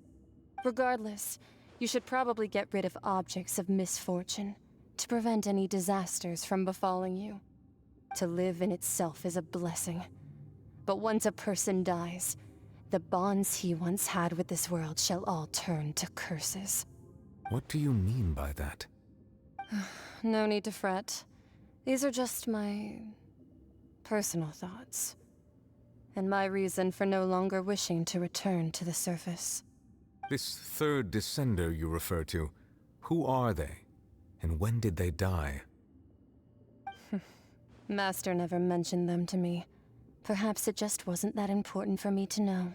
S17: Regardless, you should probably get rid of objects of misfortune to prevent any disasters from befalling you. To live in itself is a blessing. But once a person dies, the bonds he once had with this world shall all turn to curses.
S7: What do you mean by that?
S17: No need to fret. These are just my personal thoughts, and my reason for no longer wishing to return to the surface.
S7: This third descender you refer to, who are they? And when did they die?
S17: Master never mentioned them to me. Perhaps it just wasn't that important for me to know.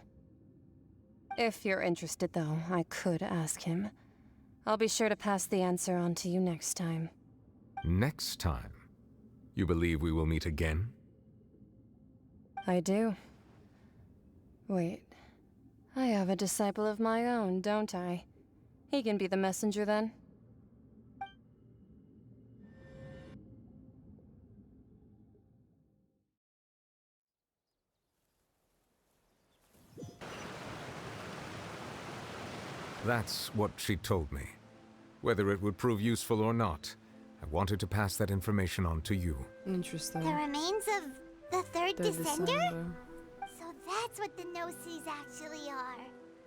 S17: If you're interested, though, I could ask him. I'll be sure to pass the answer on to you next time.
S7: Next time? You believe we will meet again?
S17: I do. Wait. I have a disciple of my own, don't I? He can be the messenger then.
S7: That's what she told me. Whether it would prove useful or not, I wanted to pass that information on to you.
S1: Interesting.
S3: The remains of the third descender?
S1: Descender.
S3: So that's what the Gnosis actually are.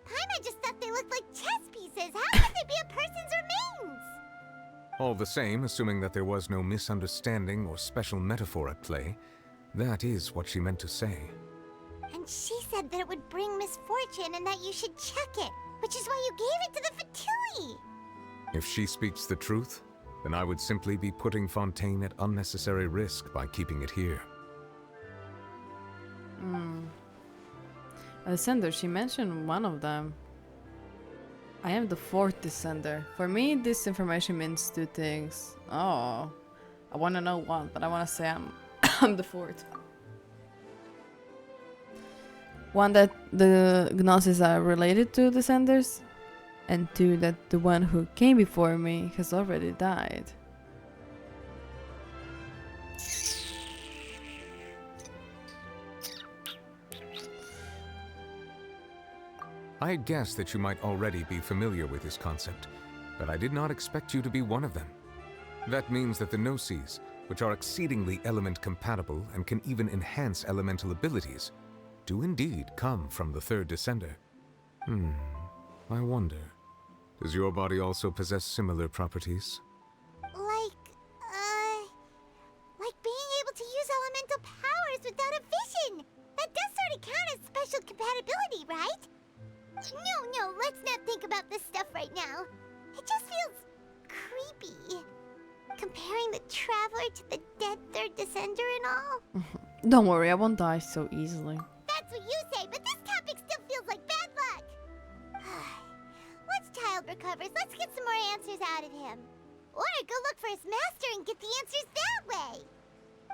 S3: Paimon just thought they looked like chess pieces. How could they be a person's remains?
S7: All the same, assuming that there was no misunderstanding or special metaphor at play, that is what she meant to say.
S3: And she said that it would bring misfortune and that you should check it, which is why you gave it to the Fatui.
S7: If she speaks the truth, then I would simply be putting Fontaine at unnecessary risk by keeping it here.
S1: A descender, she mentioned one of them. I am the fourth descender. For me, this information means two things. Oh, I want to know one, but I want to say I'm the fourth. One, that the Gnosis are related to descenders, and two, that the one who came before me has already died.
S7: I had guessed that you might already be familiar with this concept, but I did not expect you to be one of them. That means that the Gnosis, which are exceedingly element compatible and can even enhance elemental abilities, do indeed come from the third descender. I wonder. Does your body also possess similar properties?
S3: Like being able to use elemental powers without a vision. That does sort of count as special compatibility, right? No, let's not think about this stuff right now. It just feels creepy. Comparing the Traveler to the dead third descender and all.
S1: Don't worry, I won't die so easily.
S3: That's what you say, but this topic still feels like bad luck. Once Child recovers, let's get some more answers out of him. Or go look for his master and get the answers that way.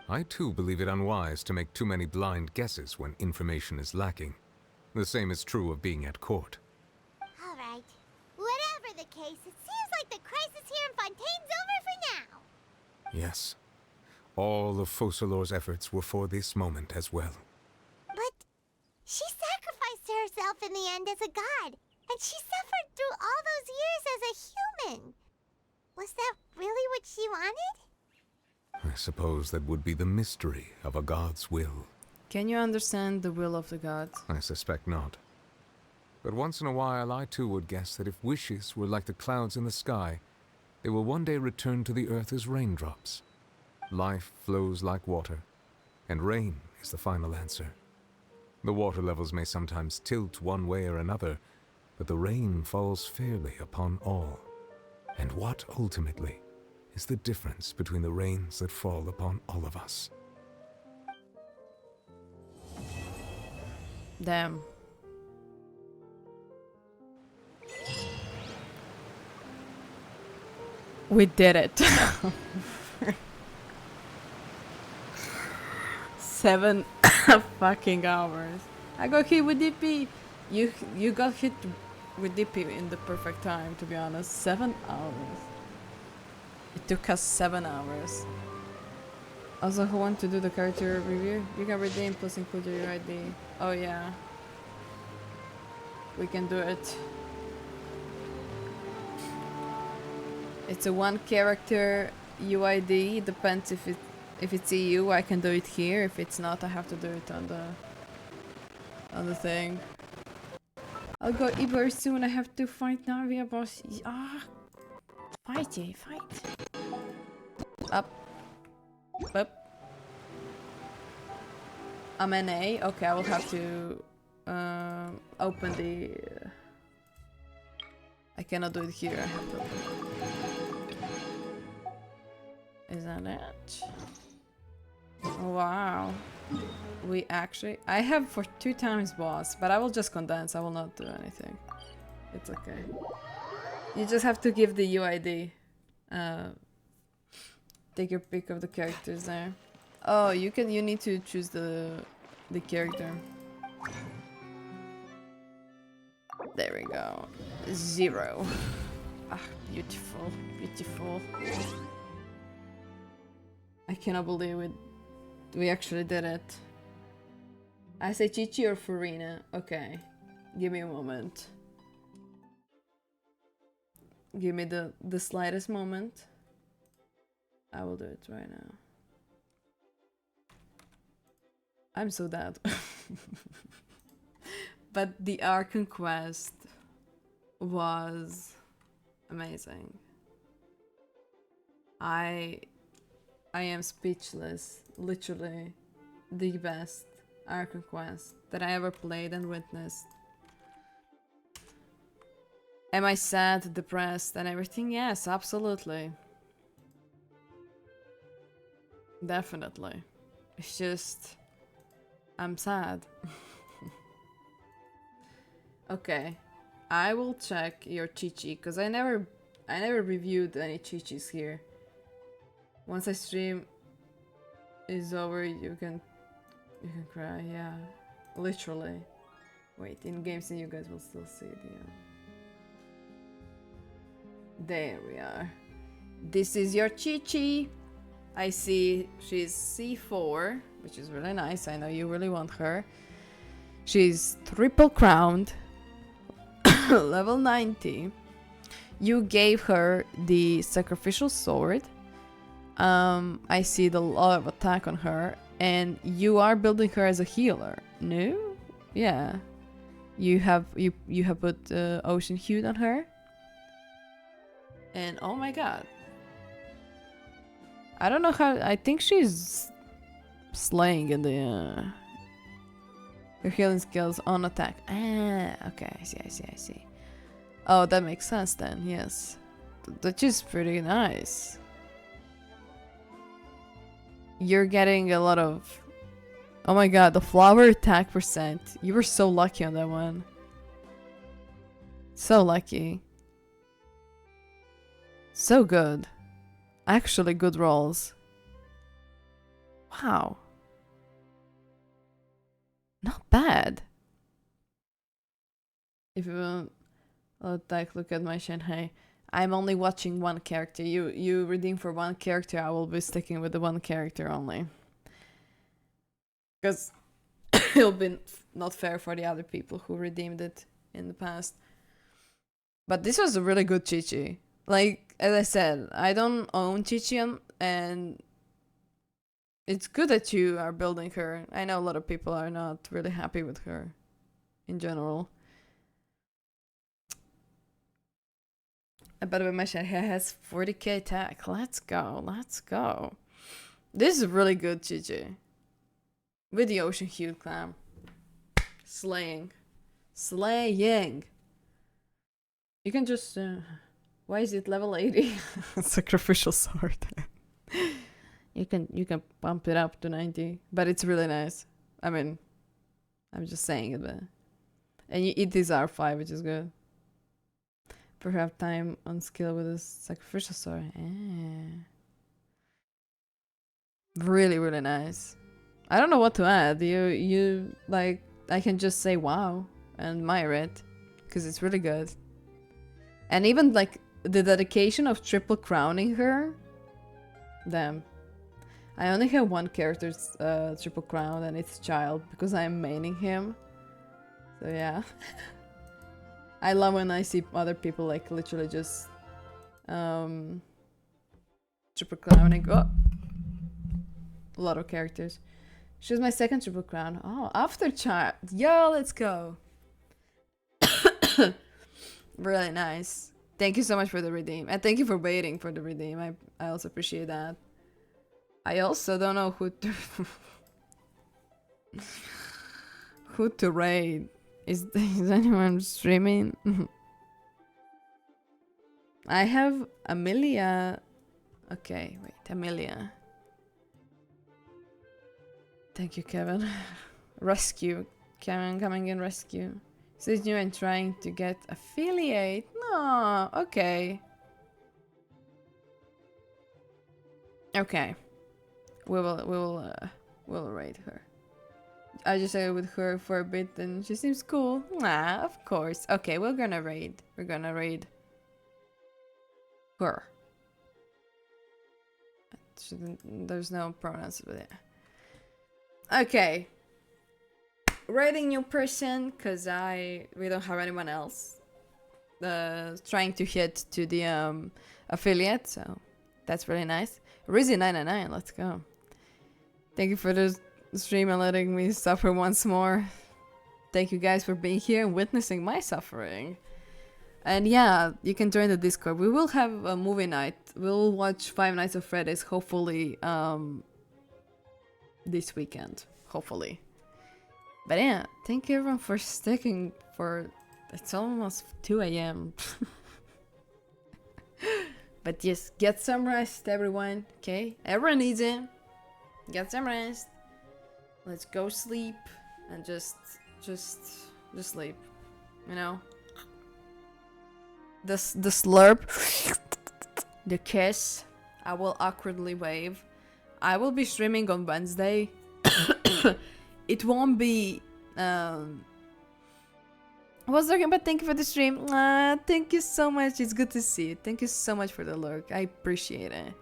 S7: I too believe it unwise to make too many blind guesses when information is lacking. The same is true of being at court.
S3: All right. Whatever the case, it seems like the crisis here in Fontaine's over for now.
S7: Yes. All of Focalor's efforts were for this moment as well.
S3: But she sacrificed herself in the end as a god, and she suffered through all those years as a human. Was that really what she wanted?
S7: I suppose that would be the mystery of a god's will.
S1: Can you understand the will of the gods?
S7: I suspect not. But once in a while I too would guess that if wishes were like the clouds in the sky, they will one day return to the earth as raindrops. Life flows like water, and rain is the final answer. The water levels may sometimes tilt one way or another, but the rain falls fairly upon all. And what, ultimately, is the difference between the rains that fall upon all of us?
S1: Damn. We did it. 7 fucking hours. I got hit with DP. You got hit with DP in the perfect time, to be honest. 7 hours. It took us 7 hours. Also, who want to do the character review? You can redeem plus include your ID. Oh yeah. We can do it. It's a one character UID. It depends if it's EU, I can do it here. If it's not, I have to do it on the thing. I'll go Iber soon. I have to fight Navia boss. Fight. Up. I'm an A. Okay, I will have to open the. I cannot do it here. I have to open it. Is that it? Wow. We actually... I have for 2 times boss, but I will just condense. I will not do anything. It's okay. You just have to give the UID. Take your pick of the characters there. Oh, you need to choose the character. There we go. 0. Ah, beautiful. I cannot believe it. We actually did it. I say Chichi or Furina. Okay. Give me a moment. Give me the slightest moment. I will do it right now. I'm so dead. But the Archon Quest was amazing. I am speechless. Literally the best Archon Quest that I ever played and witnessed. Am I sad, depressed and everything? Yes, absolutely. Definitely. It's just... I'm sad. Okay. I will check your Chi-Chi, because I never reviewed any Chi-Chis here. Once I stream is over, you can cry, yeah. Literally. Wait, in games and you guys will still see it, yeah. There we are. This is your Chi-Chi. I see she's C4, which is really nice. I know you really want her. She's triple crowned, level 90. You gave her the sacrificial sword. I see the lot of attack on her, and you are building her as a healer. No? Yeah. You have put ocean hue on her. And oh my god. I don't know how, I think she's slaying in the her healing skills on attack. Ah, okay, I see. Oh, that makes sense then, yes. That is pretty nice. You're getting a lot of... Oh my god, the flower attack percent. You were so lucky on that one. So lucky. So good. Actually good rolls. Wow. Not bad. If you want look at my Shanghai. I'm only watching one character. You redeem for one character, I will be sticking with the one character only. Because it'll be not fair for the other people who redeemed it in the past. But this was a really good Chi-Chi. Like, as I said, I don't own Chi-Chi, and it's good that you are building her. I know a lot of people are not really happy with her in general. By the way, my Shanghai has 40k attack. Let's go. This is really good Chi-Chi. With the Ocean Hued Clam. Slaying. You can just... why is it level 80? Sacrificial sword. You can bump it up to 90. But it's really nice. I mean, I'm just saying it, but... And you eat this R5, which is good. Perhaps time on skill with a sacrificial sword. Really, really nice. I don't know what to add. You like, I can just say wow and admire it, because it's really good. And even like the dedication of triple crowning her. Damn. I only have one character's triple crown, and it's Child, because I'm maining him. So yeah. I love when I see other people like literally just triple crowning. Oh, a lot of characters. She's my second triple crown. Oh, after Child. Yo, let's go. Really nice. Thank you so much for the redeem, and thank you for waiting for the redeem. I also appreciate that. I also don't know who to who to raid. Is anyone streaming? I have Amelia. Okay, wait, Amelia. Thank you, Kevin. Rescue. Kevin coming in rescue. Says new and trying to get affiliate. No, okay. Okay. We'll raid her. I just stayed with her for a bit and she seems cool. Nah, of course. Okay, we're gonna raid. We're gonna raid her. There's no pronouns with it. Okay. Raiding new person, cause we don't have anyone else. Trying to hit to the affiliate, so that's really nice. Rizzy999, let's go. Thank you for the stream and letting me suffer once more. Thank you guys for being here and witnessing my suffering. And yeah, you can join the Discord. We will have a movie night. We'll watch Five Nights at Freddy's, hopefully this weekend. Hopefully. But yeah, thank you everyone for sticking for... It's almost 2 AM. But yes, get some rest everyone, okay? Everyone needs it. Get some rest. Let's go sleep and just sleep, you know? The slurp, the kiss, I will awkwardly wave. I will be streaming on Wednesday. It won't be, I was talking about thank you for the stream. Thank you so much, it's good to see you. Thank you so much for the lurk, I appreciate it.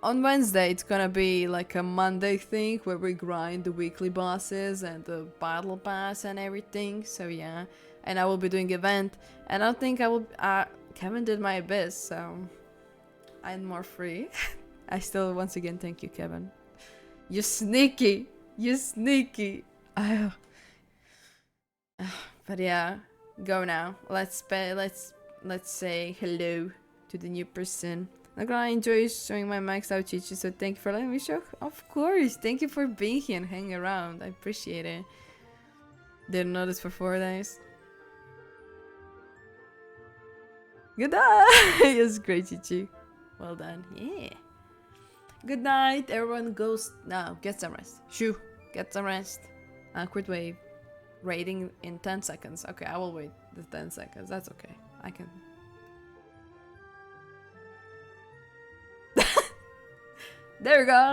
S1: On Wednesday, it's gonna be like a Monday thing where we grind the weekly bosses and the battle pass and everything. So yeah, and I will be doing event, and I think I will. Kevin did my abyss, so I'm more free. I still once again thank you, Kevin. You sneaky, you sneaky. But yeah, go now. Let's let's say hello to the new person. I'm gonna enjoy showing my maxed out Chichi, so thank you for letting me show. Of course, thank you for being here and hanging around. I appreciate it. Didn't notice for 4 days. Good night! It's great, Chichi. Well done. Yeah. Good night. Everyone goes now. Get some rest. Shoo. Get some rest. Awkward wave. Rating in 10 seconds. Okay, I will wait the 10 seconds. That's okay. I can. There we go.